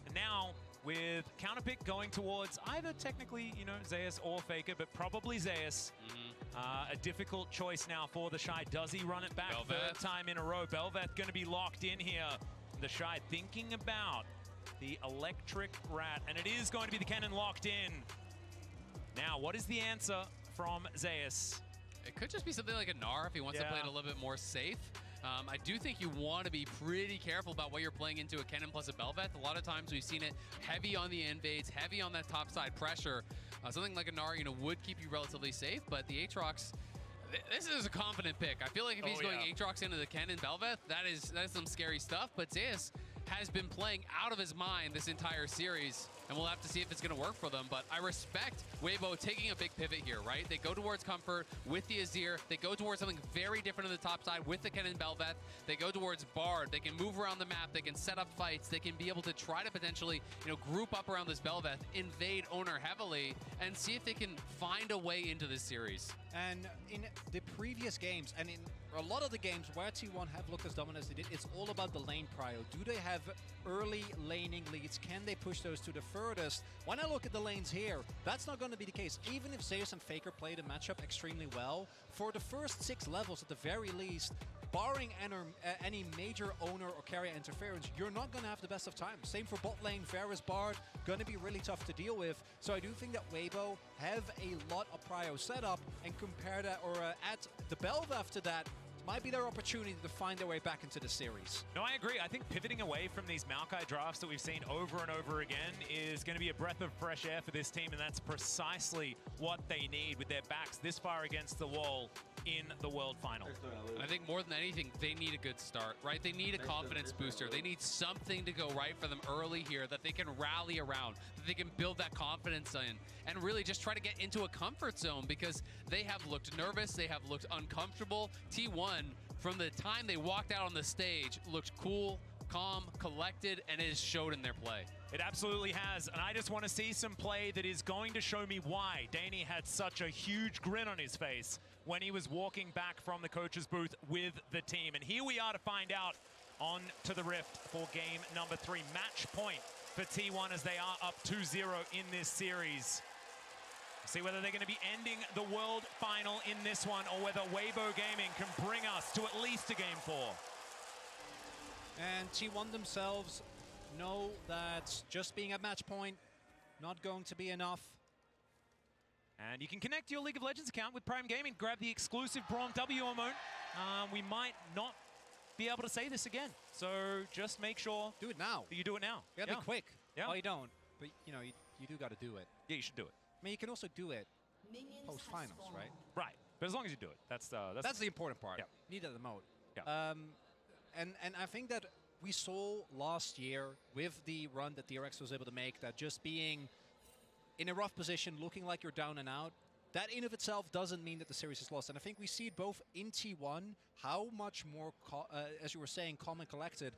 And now, with counter pick going towards either technically, you know, Zeus or Faker, but probably Zeus. A difficult choice now for the Shy. Does he run it back? Belveth. Third time in a row. Belveth going to be locked in here. The Shy thinking about the electric rat, and it is going to be the cannon locked in. Now, what is the answer from Zeus? It could just be something like a Gnar if he wants to play it a little bit more safe. I do think you want to be pretty careful about what you're playing into a Kennen plus a Belveth. A lot of times we've seen it heavy on the invades, heavy on that top side pressure. Something like a Gnar, would keep you relatively safe, but the Aatrox, this is a confident pick. I feel like if he's going Aatrox into the Kennen Belveth, that is some scary stuff, but Zeus has been playing out of his mind this entire series, and we'll have to see if it's going to work for them. But I respect Weibo taking a big pivot here, right? They go towards Comfort with the Azir. They go towards something very different on the top side with the Kennen Belveth. They go towards Bard. They can move around the map. They can set up fights. They can be able to try to potentially, group up around this Belveth, invade Owner heavily, and see if they can find a way into this series. And in the previous games, and in a lot of the games where T1 have looked as dominant as they did, it's all about the lane prio. Do they have early laning leads? Can they push those to the furthest? When I look at the lanes here, that's not going to be the case. Even if Zeus and Faker play the matchup extremely well, for the first 6 levels at the very least, barring any major owner or carrier interference, you're not going to have the best of times. Same for bot lane, Varus, Bard, going to be really tough to deal with. So I do think that Weibo have a lot of prio setup, and compare that or add the Belveth to that, might be their opportunity to find their way back into the series. No, I agree. I think pivoting away from these Maokai drafts that we've seen over and over again is going to be a breath of fresh air for this team, and that's precisely what they need with their backs this far against the wall in the World Final. I think more than anything, they need a good start, right? They need a confidence booster. They need something to go right for them early here that they can rally around, that they can build that confidence in, and really just try to get into a comfort zone, because they have looked nervous, they have looked uncomfortable. T1, from the time they walked out on the stage, looked cool, calm, collected, and it has showed in their play. It absolutely has, and I just want to see some play that is going to show me why Danny had such a huge grin on his face when he was walking back from the coach's booth with the team. And here we are to find out on to the Rift for game number 3. Match point for T1 as they are up 2-0 in this series. See whether they're going to be ending the World Final in this one, or whether Weibo Gaming can bring us to at least a game 4. And T1 themselves know that just being at match point, not going to be enough. And you can connect your League of Legends account with Prime Gaming, grab the exclusive Braum W emote. We might not be able to say this again, so just make sure do it now. You do it now. You gotta be quick. Yeah. Well, you don't, but you do got to do it. Yeah, you should do it. I mean, you can also do it post-finals, right? Right, but as long as you do it, that's the important part. Yeah. Need the emote. Yeah. And I think that we saw last year with the run that DRX was able to make, that just being in a rough position, looking like you're down and out, that in of itself doesn't mean that the series is lost. And I think we see it both in T1, how much more, as you were saying, calm and collected,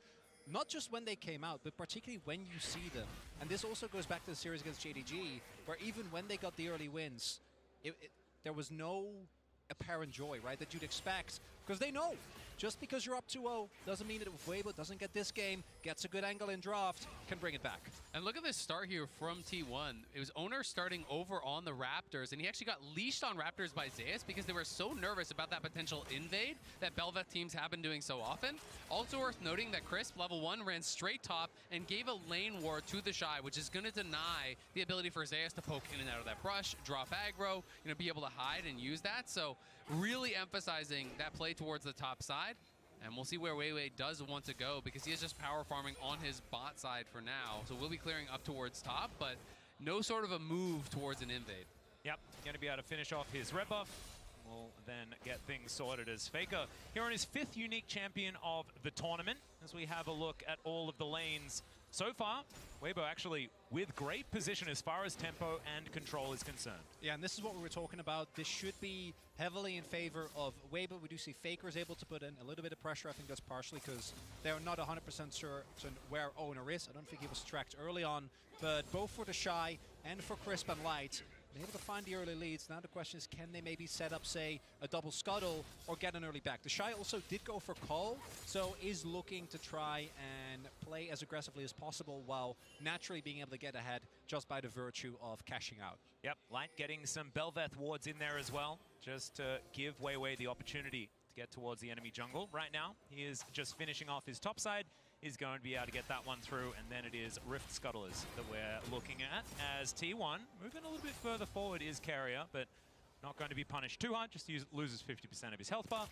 not just when they came out, but particularly when you see them. And this also goes back to the series against JDG, where even when they got the early wins, there was no apparent joy, right, that you'd expect, because they know just because you're up 2-0 doesn't mean that if Weibo doesn't get this game, gets a good angle in draft, can bring it back. And look at this start here from T1. It was Owner starting over on the Raptors, and he actually got leashed on Raptors by Zeus because they were so nervous about that potential invade that Belveth teams have been doing so often. Also worth noting that Crisp, level 1, ran straight top and gave a lane ward to the Shy, which is going to deny the ability for Zeus to poke in and out of that brush, drop aggro, be able to hide and use that. So really emphasizing that play towards the top side. And we'll see where Weiwei does want to go, because he is just power farming on his bot side for now. So we'll be clearing up towards top, but no sort of a move towards an invade. Yep, going to be able to finish off his red buff. We'll then get things sorted as Faker here on his 5th unique champion of the tournament, as we have a look at all of the lanes so far. Weibo actually with great position as far as tempo and control is concerned. Yeah, and this is what we were talking about. This should be heavily in favor of Weibo. We do see Faker is able to put in a little bit of pressure. I think that's partially because they're not 100% certain where Owner is. I don't think he was tracked early on, but both for the Shy and for Crisp and Light, been able to find the early leads. Now the question is, can they maybe set up, say, a double scuttle or get an early back? The Shy also did go for Cull, so is looking to try and play as aggressively as possible while naturally being able to get ahead just by the virtue of cashing out. Yep, Light getting some Bel'Veth wards in there as well, just to give Weiwei the opportunity to get towards the enemy jungle. Right now, he is just finishing off his top side. He's going to be able to get that one through, and then it is Rift Scuttlers that we're looking at as T1 moving a little bit further forward is Carrier, but not going to be punished too hard, just loses 50% of his health bar.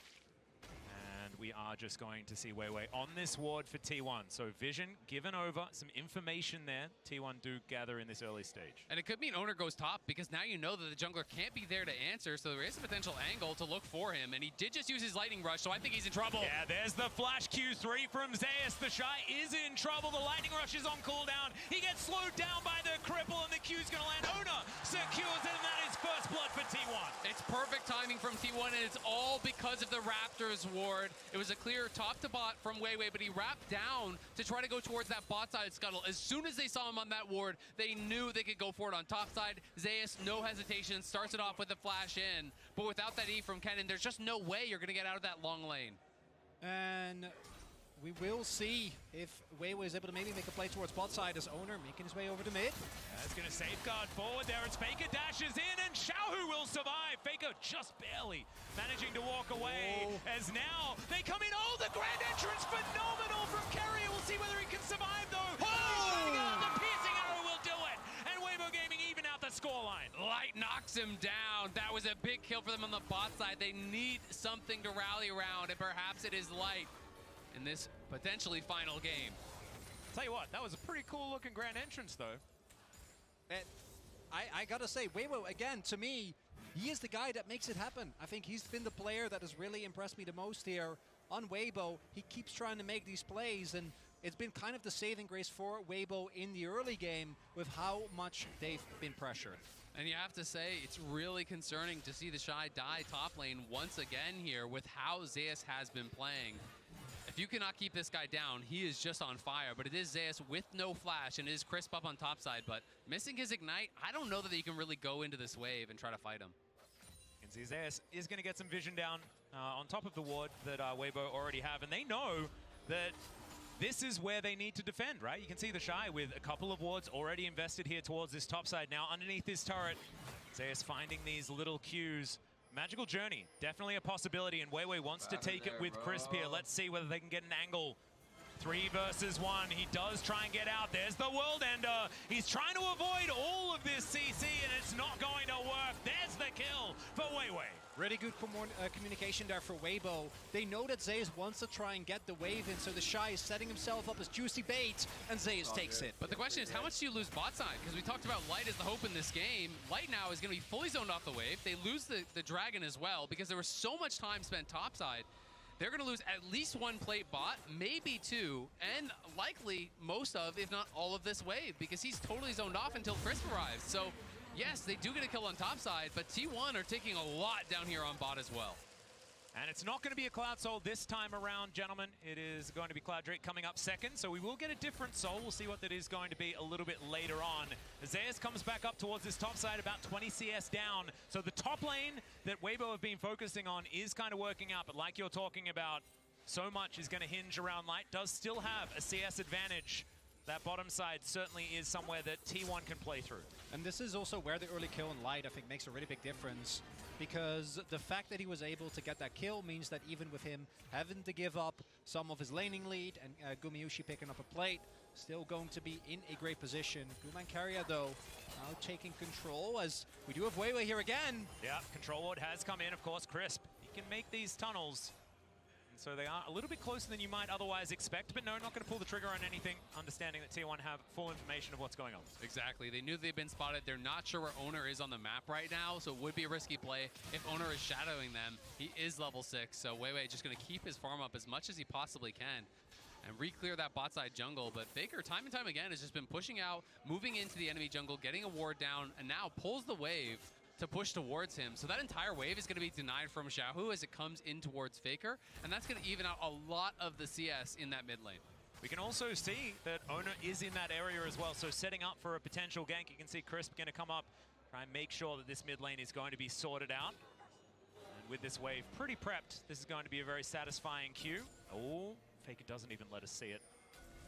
And we are just going to see Weiwei on this ward for T1. So Vision given over, some information there. T1 do gather in this early stage. And it could mean Owner goes top, because now you know that the jungler can't be there to answer, so there is a potential angle to look for him. And he did just use his Lightning Rush, so I think he's in trouble. Yeah, there's the flash Q3 from Zeus. The Shy is in trouble. The Lightning Rush is on cooldown. He gets slowed down by the cripple, and the Q's going to land. Owner secures it, and that is first blood for T1. It's perfect timing from T1, and it's all because of the Raptors ward. It was a clear top to bot from Weiwei, but he wrapped down to try to go towards that bot side scuttle. As soon as they saw him on that ward, they knew they could go for it on top side. Zeus, no hesitation, starts it off with the flash in. But without that E from Kennen, there's just no way you're going to get out of that long lane. And we will see if Weiwei is able to maybe make a play towards bot side as Owner making his way over to mid. That's going to safeguard forward there. It's Faker dashes in, and Xiaohu will survive. Faker just barely managing to walk away. As now they come in. Oh, the grand entrance, phenomenal from Carrier. We'll see whether he can survive, though. He's trying to get out. The piercing arrow will do it. And Weibo Gaming even out the scoreline. Light knocks him down. That was a big kill for them on the bot side. They need something to rally around, and perhaps it is Light in this potentially final game. Tell you what, that was a pretty cool looking grand entrance, though. And I gotta say, Weibo, again, to me, he is the guy that makes it happen. I think he's been the player that has really impressed me the most here on Weibo. He keeps trying to make these plays, and it's been kind of the saving grace for Weibo in the early game with how much they've been pressured. And you have to say, it's really concerning to see the Shy die top lane once again here with how Zeus has been playing. If you cannot keep this guy down, he is just on fire. But it is Zeus with no flash, and it is Crisp up on top side. But missing his Ignite, I don't know that you can really go into this wave and try to fight him. You can see Zeus is going to get some vision down on top of the ward that Weibo already have. And they know that this is where they need to defend, right? You can see the Shy with a couple of wards already invested here towards this top side. Now underneath this turret, Zeus finding these little Qs. Magical Journey, definitely a possibility, and Weiwei wants to take it with Crisp here. Let's see whether they can get an angle. 3 versus 1. He does try and get out. There's the World Ender. He's trying to avoid all of this CC, and it's not going to work. There's the kill for Weiwei. Really good communication there for Weibo. They know that Zeus wants to try and get the wave in, so the Shy is setting himself up as juicy bait, and Zeus takes it. But the question is, how much do you lose bot side? Because we talked about Light as the hope in this game. Light now is going to be fully zoned off the wave. They lose the Dragon as well, because there was so much time spent topside. They're going to lose at least 1 plate bot, maybe 2, and likely most of, if not all of this wave, because he's totally zoned off until Crisp arrives. So yes, they do get a kill on top side, but T1 are taking a lot down here on bot as well. And it's not going to be a Cloud Soul this time around, gentlemen. It is going to be Cloud Drake coming up second, so we will get a different Soul. We'll see what that is going to be a little bit later on. Zeus comes back up towards this top side, about 20 CS down. So the top lane that Weibo have been focusing on is kind of working out, but like you're talking about, so much is going to hinge around Light. Does still have a CS advantage. That bottom side certainly is somewhere that T1 can play through. And this is also where the early kill in Light, I think, makes a really big difference, because the fact that he was able to get that kill means that even with him having to give up some of his laning lead and Gumayusi picking up a plate, still going to be in a great position. Guma and Carrier, though, now taking control, as we do have Weiwei here again. Yeah, control ward has come in, of course. Crisp, he can make these tunnels. So they are a little bit closer than you might otherwise expect, but no, not going to pull the trigger on anything, understanding that T1 have full information of what's going on. Exactly. They knew they've been spotted. They're not sure where Owner is on the map right now, so it would be a risky play if Owner is shadowing them. He is level 6, so Weiwei just going to keep his farm up as much as he possibly can and re-clear that bot side jungle. But Faker, time and time again, has just been pushing out, moving into the enemy jungle, getting a ward down, and now pulls the wave to push towards him. So that entire wave is going to be denied from Xiaohu as it comes in towards Faker, and that's going to even out a lot of the CS in that mid lane. We can also see that Owner is in that area as well, so setting up for a potential gank. You can see Crisp going to come up Try and make sure that this mid lane is going to be sorted out. And with this wave pretty prepped, this is going to be a very satisfying queue. Oh, Faker doesn't even let us see it.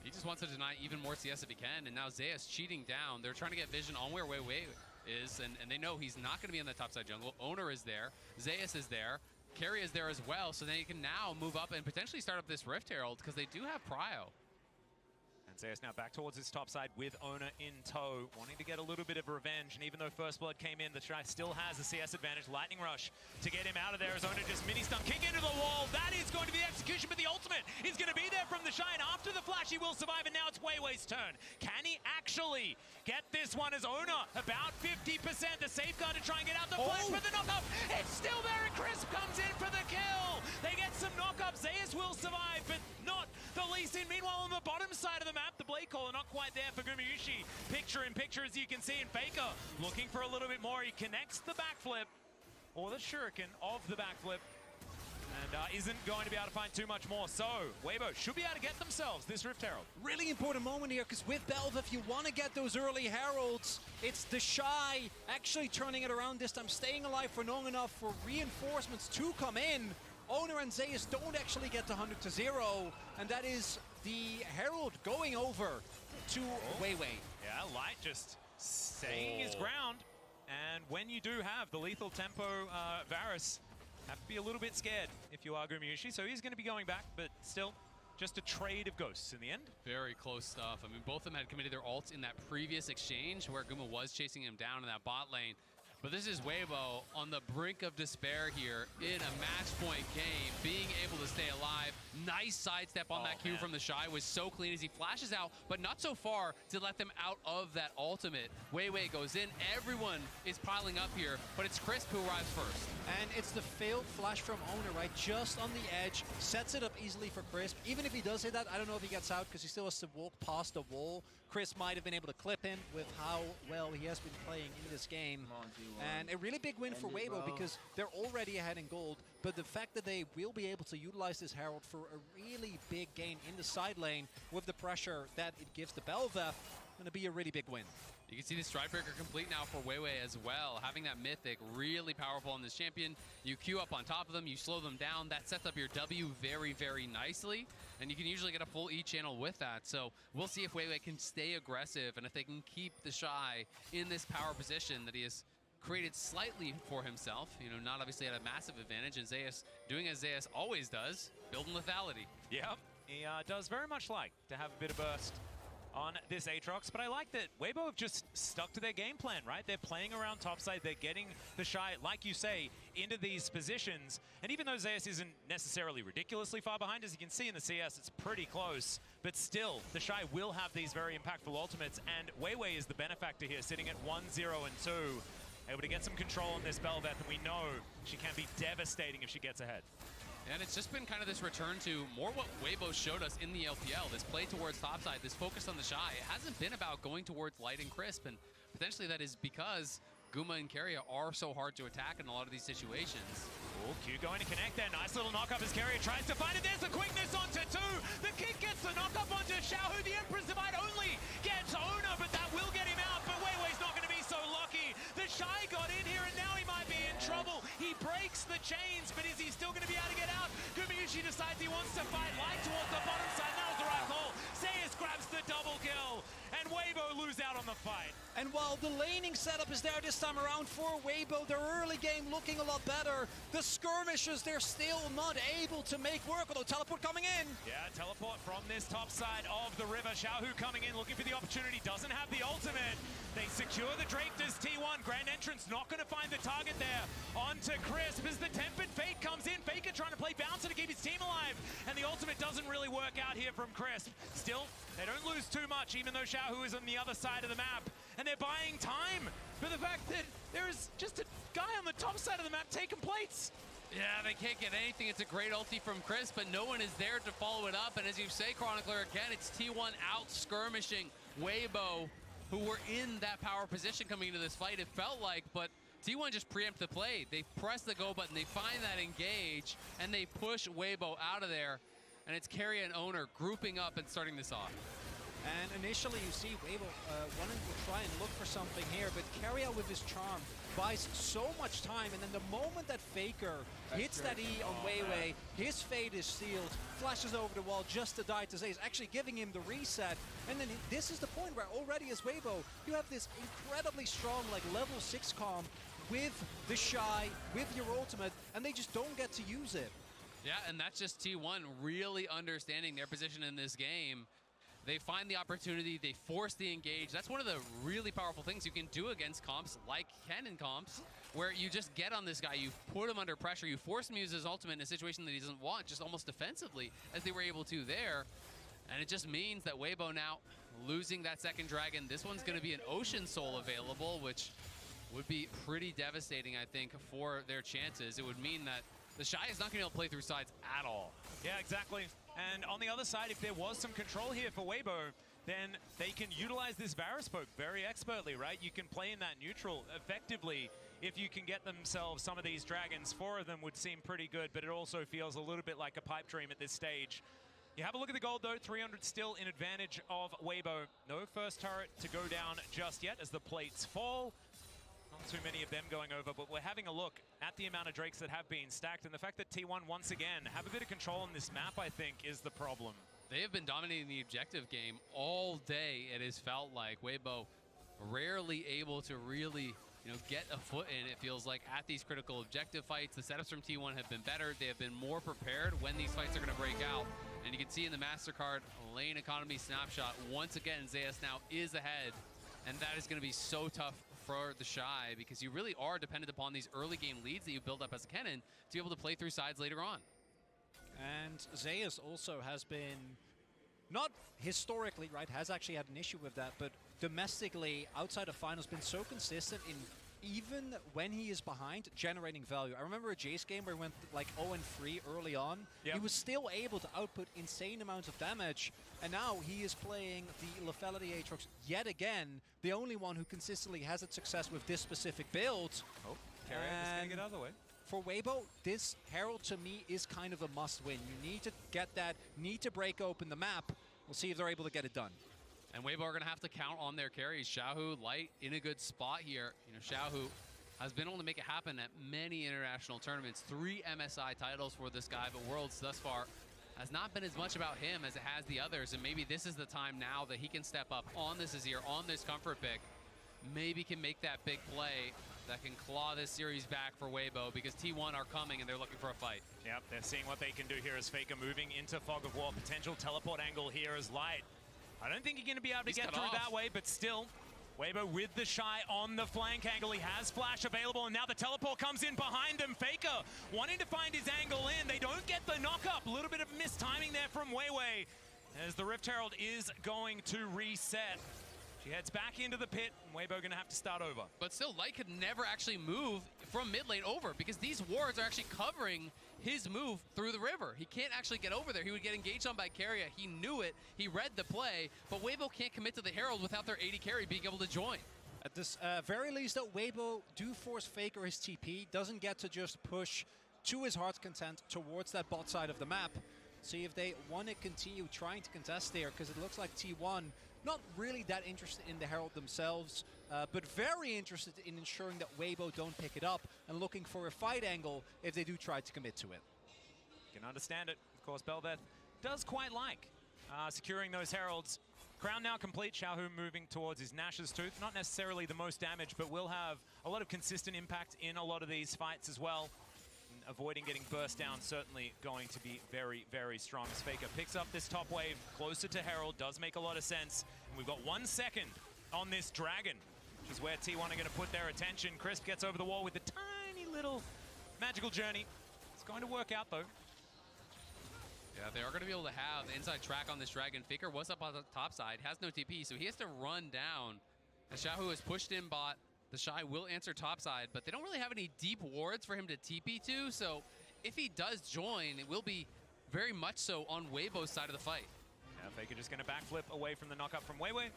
He just wants to deny even more CS if he can, and now Zeus cheating down. They're trying to get vision on where Wei is, and they know he's not going to be in the topside jungle. Owner is there. Zeus is there. Carry is there as well, so they can now move up and potentially start up this Rift Herald because they do have prio. And Zeus now back towards his top side with Owner in tow, wanting to get a little bit of revenge. And even though First Blood came in, the Shy still has a CS advantage. Lightning Rush to get him out of there as Owner just mini-stun, kick into the wall. That is going to be the execution, but the ultimate is going to be there from the Shy. And after the flash, he will survive, and now it's Weiwei's turn. Can he actually get this one as Owner? About 50%. The safeguard to try and get out the flash, but the knock-up, it's still there, and Crisp comes in for the kill. They get some knock-up. Zeus will survive, but not the least in. Meanwhile, on the bottom side of the map, the Blade Caller not quite there for Gumayusi. Picture in picture, as you can see, and Faker looking for a little bit more. He connects the backflip, or the shuriken of the backflip, and isn't going to be able to find too much more. So, Weibo should be able to get themselves this Rift Herald. Really important moment here, because with Belv, if you want to get those early Heralds, it's the Shy actually turning it around this time, staying alive for long enough for reinforcements to come in. Owner and Zeus don't actually get to 100 to 0, and that is the Herald going over to Weiwei. Yeah, Light just staying his ground. And when you do have the lethal tempo Varus, have to be a little bit scared if you are Gumayusi. So he's going to be going back, but still just a trade of ghosts in the end. Very close stuff. I mean, both of them had committed their ults in that previous exchange where Guma was chasing him down in that bot lane. But this is Weibo on the brink of despair here in a match point game, being able to stay alive. Nice sidestep on that Q from the Shy, was so clean as he flashes out, but not so far to let them out of that ultimate. Weiwei goes in, everyone is piling up here, but it's Crisp who arrives first. And it's the failed flash from Owner, right? Just on the edge, sets it up easily for Crisp. Even if he does hit that, I don't know if he gets out because he still has to walk past the wall. Chris might have been able to clip him with how well he has been playing in this game. And a really big win for Weibo because they're already ahead in gold, but the fact that they will be able to utilize this Herald for a really big gain in the side lane with the pressure that it gives the Belva, going to be a really big win. You can see the Stridebreaker complete now for Weiwei as well. Having that Mythic really powerful on this champion. You queue up on top of them, you slow them down. That sets up your W very, very nicely. And you can usually get a full E channel with that. So we'll see if Weiwei can stay aggressive and if they can keep the Shy in this power position that he has created slightly for himself. You know, not obviously at a massive advantage. And Zeus doing as Zeus always does, building lethality. Yeah, he does very much like to have a bit of burst on this Aatrox, but I like that Weibo have just stuck to their game plan, right? They're playing around topside, they're getting the Shy, like you say, into these positions, and even though Zeus isn't necessarily ridiculously far behind, as you can see in the CS, it's pretty close, but still, the Shy will have these very impactful ultimates, and Weiwei is the benefactor here, sitting at 1-0 and 2, able to get some control on this Belveth, and we know she can be devastating if she gets ahead. And it's just been kind of this return to more what Weibo showed us in the LPL, this play towards topside, this focus on the Shy. It hasn't been about going towards Light and Crisp, and potentially that is because Guma and Keria are so hard to attack in a lot of these situations. Oh, Q going to connect there. Nice little knock-up as Keria tries to find it. There's the quickness onto 2. The kick gets the knock-up onto Xiaohu. The Empress Divide only gets Owner, but that will get him out. But Weiwei's not going to be so lucky. The Shy got in here, and now he might be in trouble. He breaks the chains, but is he still going to be able to get out? Gumayusi decides he wants to fight Light towards the bottom side. That was the right call. Zeus grabs the double kill, and Weibo lose out on the fight. And while the laning setup is there this time around for Weibo, their early game looking a lot better. The skirmishes, they're still not able to make work, although teleport coming in. Yeah, teleport from this top side of the river. Xiaohu coming in, looking for the opportunity, doesn't have the ultimate. They secure the Drake as T1. Grand Entrance not going to find the target there. Onto Crisp as the Tempered Fate comes in. Faker trying to play bouncer to keep his team alive. And the ultimate doesn't really work out here from Crisp. Still, they don't lose too much, even though Xiaohu is on the other side of the map. And they're buying time for the fact that there is just a guy on the top side of the map taking plates. Yeah, they can't get anything. It's a great ulti from Crisp, but no one is there to follow it up. And as you say, Chronicler, again, it's T1 out skirmishing Weibo, who were in that power position coming into this fight, it felt like, but T1 just preempt the play. They press the go button, they find that engage, and they push Weibo out of there. And it's Keria and Owner grouping up and starting this off. And initially you see Weibo wanting to try and look for something here, but Keria with his charm buys so much time, and then the moment that Faker hits that E on Weiwei, his fate is sealed, flashes over the wall just to die to Zayas, actually giving him the reset. And then this is the point where already as Weibo, you have this incredibly strong like level 6 comp with the Shy, with your ultimate, and they just don't get to use it. Yeah, and that's just T1 really understanding their position in this game. They find the opportunity, they force the engage. That's one of the really powerful things you can do against comps like Kennen comps, where you just get on this guy, you put him under pressure, you force him to use his ultimate in a situation that he doesn't want, just almost defensively, as they were able to there. And it just means that Weibo now losing that second dragon. This one's going to be an Ocean Soul available, which would be pretty devastating, I think, for their chances. It would mean that the Shy is not going to be able to play through sides at all. Yeah, exactly. And on the other side, if there was some control here for Weibo, then they can utilize this Varus poke very expertly, right? You can play in that neutral effectively if you can get themselves some of these dragons. 4 of them would seem pretty good, but it also feels a little bit like a pipe dream at this stage. You have a look at the gold, though. 300 still in advantage of Weibo. No first turret to go down just yet as the plates fall. Not too many of them going over, but we're having a look at the amount of Drakes that have been stacked, and the fact that T1 once again have a bit of control on this map, I think, is the problem. They have been dominating the objective game all day. It has felt like Weibo rarely able to really, get a foot in, it feels like, at these critical objective fights. The setups from T1 have been better. They have been more prepared when these fights are going to break out. And you can see in the MasterCard lane economy snapshot, once again, Zayas now is ahead. And that is going to be so tough for the Shy, because you really are dependent upon these early game leads that you build up as a Kennen to be able to play through sides later on. And Zayas also has been, not historically, right, has actually had an issue with that, but domestically, outside of finals, been so consistent in even when he is behind, generating value. I remember a Jace game where he went like 0-3 early on. Yep. He was still able to output insane amounts of damage, and now he is playing the lethality Aatrox yet again, the only one who consistently has its success with this specific build. Oh, Keria is going to get out of the way. For Weibo, this Herald to me is kind of a must-win. You need to get that, need to break open the map. We'll see if they're able to get it done. And Weibo are going to have to count on their carries. Xiaohu, Light in a good spot here. Xiaohu has been able to make it happen at many international tournaments. 3 MSI titles for this guy, but Worlds thus far has not been as much about him as it has the others. And maybe this is the time now that he can step up on this Azir, on this comfort pick. Maybe can make that big play that can claw this series back for Weibo, because T1 are coming and they're looking for a fight. Yep, they're seeing what they can do here as Faker moving into Fog of War. Potential teleport angle here as Light. I don't think he's going to be able to get through that way, but still, Weibo with the Shy on the flank angle. He has flash available, and now the teleport comes in behind him. Faker wanting to find his angle in. They don't get the knock-up. A little bit of mistiming there from Weiwei as the Rift Herald is going to reset. She heads back into the pit, and Weibo going to have to start over. But still, Light could never actually move from mid lane over, because these wards are actually covering his move through the river. He can't actually get over there. He would get engaged on by Keria. He knew it. He read the play, but Weibo can't commit to the Herald without their AD carry being able to join. At this very least, though, Weibo do force Faker his TP. Doesn't get to just push to his heart's content towards that bot side of the map. See if they want to continue trying to contest there, because it looks like T1 not really that interested in the Herald themselves, but very interested in ensuring that Weibo don't pick it up and looking for a fight angle if they do try to commit to it. You can understand it. Of course, Belveth does quite like securing those Heralds. Crown now complete. Xiaohu moving towards his Nash's Tooth. Not necessarily the most damage, but will have a lot of consistent impact in a lot of these fights as well. Avoiding getting burst down, certainly going to be very, very strong. As Faker picks up this top wave closer to Herald, does make a lot of sense. And we've got 1 second on this Dragon, which is where T1 are going to put their attention. Crisp gets over the wall with a tiny little magical journey. It's going to work out, though. Yeah, they are going to be able to have the inside track on this Dragon. Faker was up on the top side, has no TP, so he has to run down. As Xiaohu has pushed in bot, the Shy will answer topside, but they don't really have any deep wards for him to TP to, so if he does join, it will be very much so on Weibo's side of the fight. Yeah, Faker just going to backflip away from the knockup from Weiwei.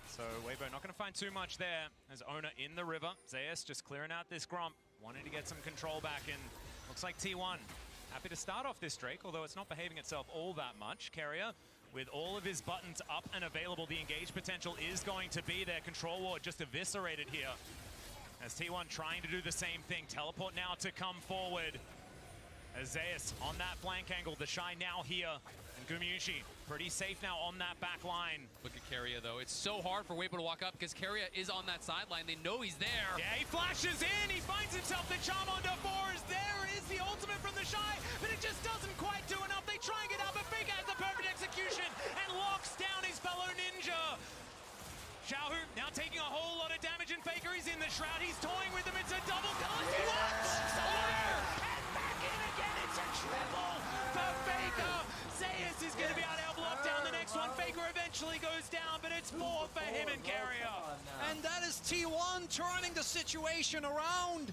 So Weibo not going to find too much there as Owner in the river. Zayas just clearing out this Gromp, wanting to get some control back, and looks like T1 happy to start off this Drake, although it's not behaving itself all that much. Keria with all of his buttons up and available, the engage potential is going to be there. Control ward just eviscerated here. As T1 trying to do the same thing. Teleport now to come forward. As Zeus on that flank angle. The Shy now here. And Gumiushi pretty safe now on that back line. Look at Keria, though. It's so hard for Weibo to walk up because Keria is on that sideline. They know he's there. Yeah, he flashes in. He finds himself the charm onto Forrest. There is the ultimate from the Shy, but it just doesn't quite do enough. They try and get out, but Faker has the perfect execution and locks down his fellow ninja. Xiaohu now taking a whole lot of damage, and Faker is in the shroud. He's toying with him. It's a double kill. And back in again. It's a triple for Faker. Zeus is going to be able to help lock down the next one. Faker eventually goes down, but it's 4 for him and Keria. And that is T1 turning the situation around.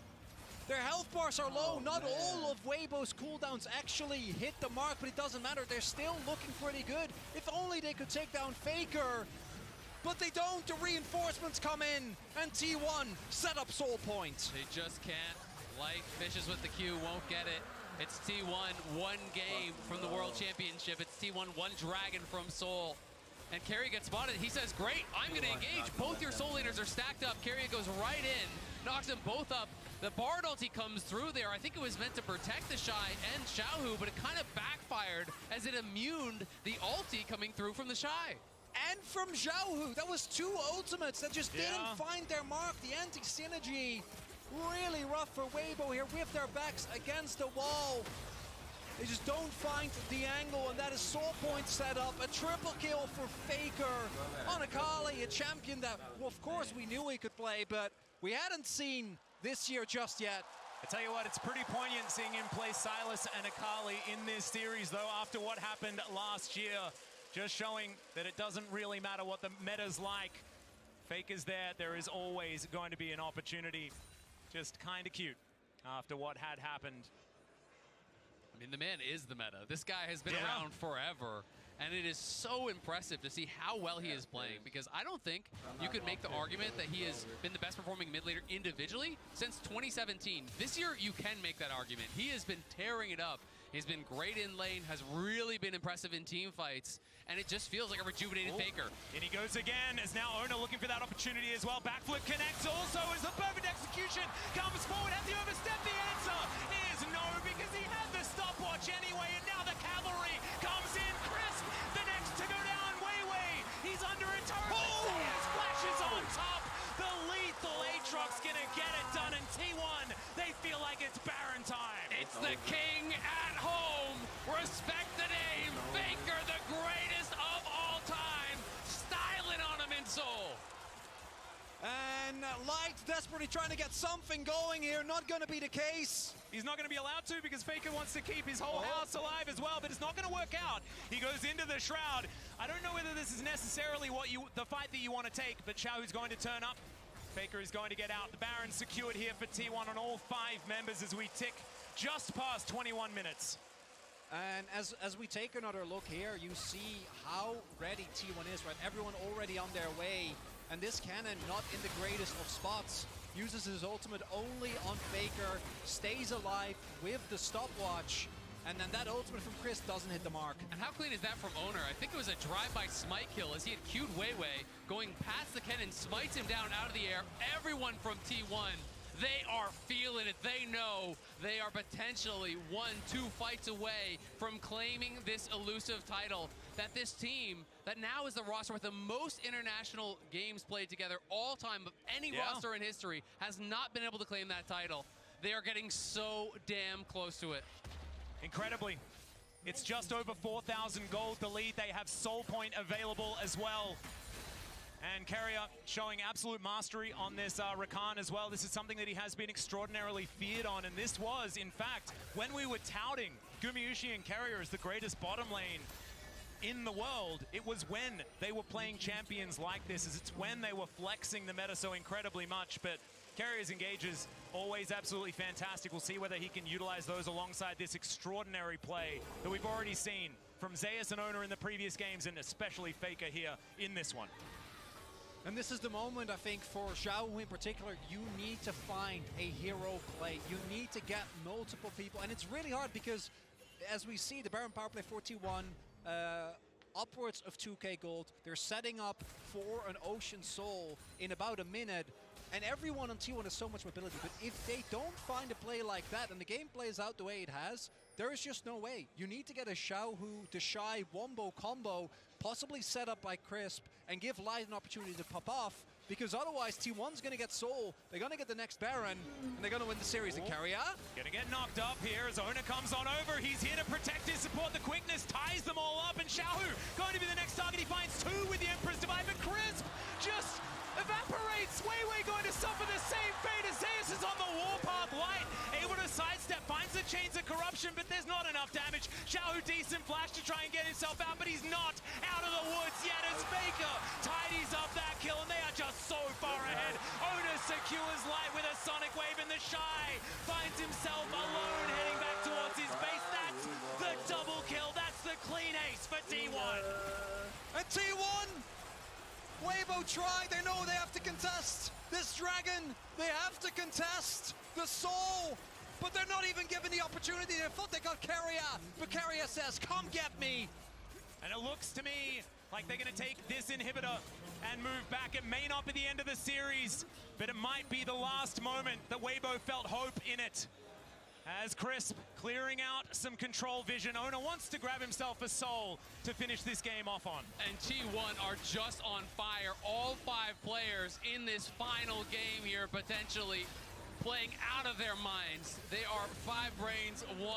Their health bars are low. Not all of Weibo's cooldowns actually hit the mark, but it doesn't matter. They're still looking pretty good. If only they could take down Faker. But they don't. The reinforcements come in, and T1 set up Soul Point. They just can't. Light fishes with the Q, won't get it. It's T1, one game from the World Championship. It's T1, one dragon from Soul. And Keria gets spotted. He says, great, I'm going to engage. Both your Soul leaders are stacked up. Keria goes right in, knocks them both up. The Bard ulti comes through there. I think it was meant to protect the Shy and Xiaohu, but it kind of backfired as it immuned the ulti coming through from the Shy. And from Xiaohu, that was 2 ultimates that just didn't find their mark. The anti-synergy, really rough for Weibo here with their backs against the wall. They just don't find the angle, and that is Soul Point set up. A triple kill for Faker on Akali, a champion that, well, of course, we knew he could play, but we hadn't seen this year just yet. I tell you what, it's pretty poignant seeing him play Sylas and Akali in this series, though, after what happened last year. Just showing that it doesn't really matter what the meta's like. Faker's there. There is always going to be an opportunity. Just kind of cute after what had happened. I mean, the man is the meta. This guy has been around forever, and it is so impressive to see how well he is playing, because I don't think you could make the argument that he has been the best performing mid laner individually since 2017. This year, you can make that argument. He has been tearing it up. He's been great in lane, has really been impressive in team fights, and it just feels like a rejuvenated Faker. And he goes again, as now Ona looking for that opportunity as well. Backflip connects also as the perfect execution comes forward. Has he overstepped? The answer is no, because he had the stopwatch anyway, and now the cavalry comes in. Crisp, the next to go down. Wei. He's under a turret. Zeus flashes on top. The lethal Aatrox gonna get it done, and T1, they feel like it's Baron time. It's the king at home. Respect the name. Faker, the greatest of all time. Styling on him in Soul. And Light desperately trying to get something going here. Not going to be the case. He's not going to be allowed to, because Faker wants to keep his whole house alive as well, but it's not going to work out. He goes into the Shroud. I don't know whether this is necessarily the fight that you want to take, but Xiaohu's going to turn up. Faker is going to get out. The Baron secured here for T1 on all 5 members as we tick just past 21 minutes. And as we take another look here, you see how ready T1 is, right? Everyone already on their way. And this cannon, not in the greatest of spots, uses his ultimate only on Faker, stays alive with the stopwatch, and then that ultimate from Chris doesn't hit the mark. And how clean is that from Owner? I think it was a drive-by smite kill as he had queued Wei, going past the cannon, smites him down out of the air. Everyone from T1, they are feeling it. They know they are potentially 1-2 fights away from claiming this elusive title. That this team, that now is the roster with the most international games played together all time of any roster in history, has not been able to claim that title. They are getting so damn close to it. Incredibly. It's just over 4,000 gold the lead. They have Soul Point available as well. And Keria showing absolute mastery on this Rakan as well. This is something that he has been extraordinarily feared on. And this was, in fact, when we were touting Gumiushi and Keria as the greatest bottom lane in the world, it was when they were playing champions like this. It's when they were flexing the meta so incredibly much. But Keria's engages, always absolutely fantastic. We'll see whether he can utilize those alongside this extraordinary play that we've already seen from Zeus and Owner in the previous games, and especially Faker here in this one. And this is the moment, I think, for Xiaohu in particular. You need to find a hero play. You need to get multiple people. And it's really hard because, as we see, the Baron power play 41 upwards of 2k gold. They're setting up for an Ocean Soul in about a minute. And everyone on T1 has so much mobility, but if they don't find a play like that and the game plays out the way it has, there is just no way. You need to get a Xiaohu to Shy Wombo combo, possibly set up by Crisp, and give Light an opportunity to pop off, because otherwise T1's going to get Soul, they're going to get the next Baron, and they're going to win the series in Carrier. Gonna get knocked up here as Ona comes on over. He's here to protect his support. The quickness ties them all up, and Xiaohu going to be the next target. He finds two with the Emperor's Divide, but Crisp just evaporates. Weiwei going to suffer the same fate as Zeus is on the warpath. Light able to sidestep, finds the Chains of Corruption, but there's not enough damage. Xiaohu decent flash to try and get himself out, but he's not out of the woods yet as Faker tidies up that kill, and they are just so far ahead. Ona secures Light with a Sonic Wave, and the Shy finds himself alone heading back towards his base. That's the double kill. That's the clean ace for T1. And T1! Weibo try, they know they have to contest this dragon, they have to contest the soul, but they're not even given the opportunity. They thought they got Carrier, but Carrier says, come get me. And it looks to me like they're going to take this inhibitor and move back. It may not be the end of the series, but it might be the last moment that Weibo felt hope in it. As Crisp clearing out some control vision. Ona wants to grab himself a soul to finish this game off on. And T1 are just on fire. All 5 players in this final game here, potentially playing out of their minds. They are 5 brains, 1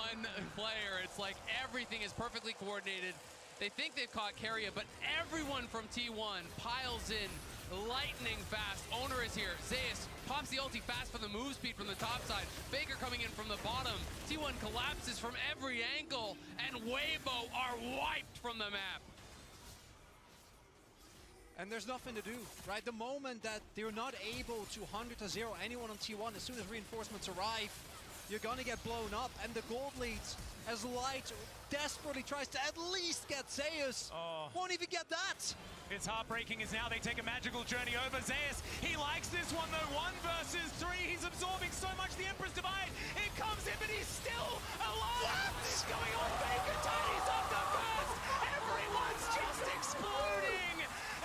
player. It's like everything is perfectly coordinated. They think they've caught Carrier, but everyone from T1 piles in lightning fast. Owner is here. Zeus pops the ulti fast for the move speed from the top side. Faker coming in from the bottom. T1 collapses from every angle, and Weibo are wiped from the map. And there's nothing to do, right? The moment that they're not able to 100-0 anyone on T1, as soon as reinforcements arrive, you're gonna get blown up. And the gold leads as Light desperately tries to at least get Zeus. Won't even get that. It's heartbreaking as now they take a magical journey over Zeus. He likes this one though, 1 versus 3. He's absorbing so much, the Emperor's Divide. It comes in, but he's still alive. What's going on? Faker tidies up the burst. Everyone's just exploding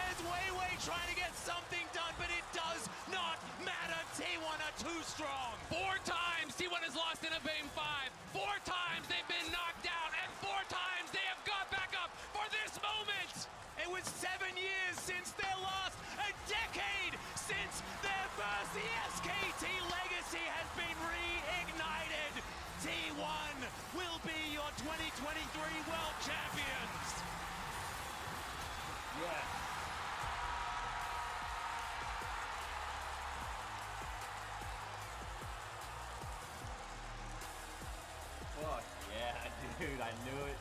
as Weiwei trying to get something done, but it does not matter. T1 are too strong. 4 times T1 has lost in a Bane 5. 4 times they've been knocked down, and 4 times they have got back up for this moment. It was 7 years since their last, a decade since their first. The SKT legacy has been reignited. T1 will be your 2023 World Champions. Yeah. Fuck yeah, dude, I knew it.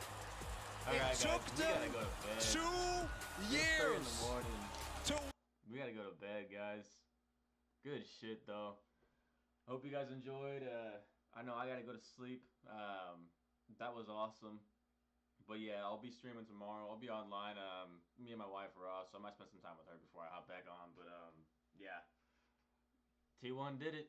All right, guys, took we gotta them go to bed. 2 It's 3 years. in the morning. To We gotta go to bed, guys. Good shit, though. Hope you guys enjoyed. I know I gotta go to sleep. That was awesome. But yeah, I'll be streaming tomorrow. I'll be online. Me and my wife are off, so I might spend some time with her before I hop back on. But yeah, T1 did it.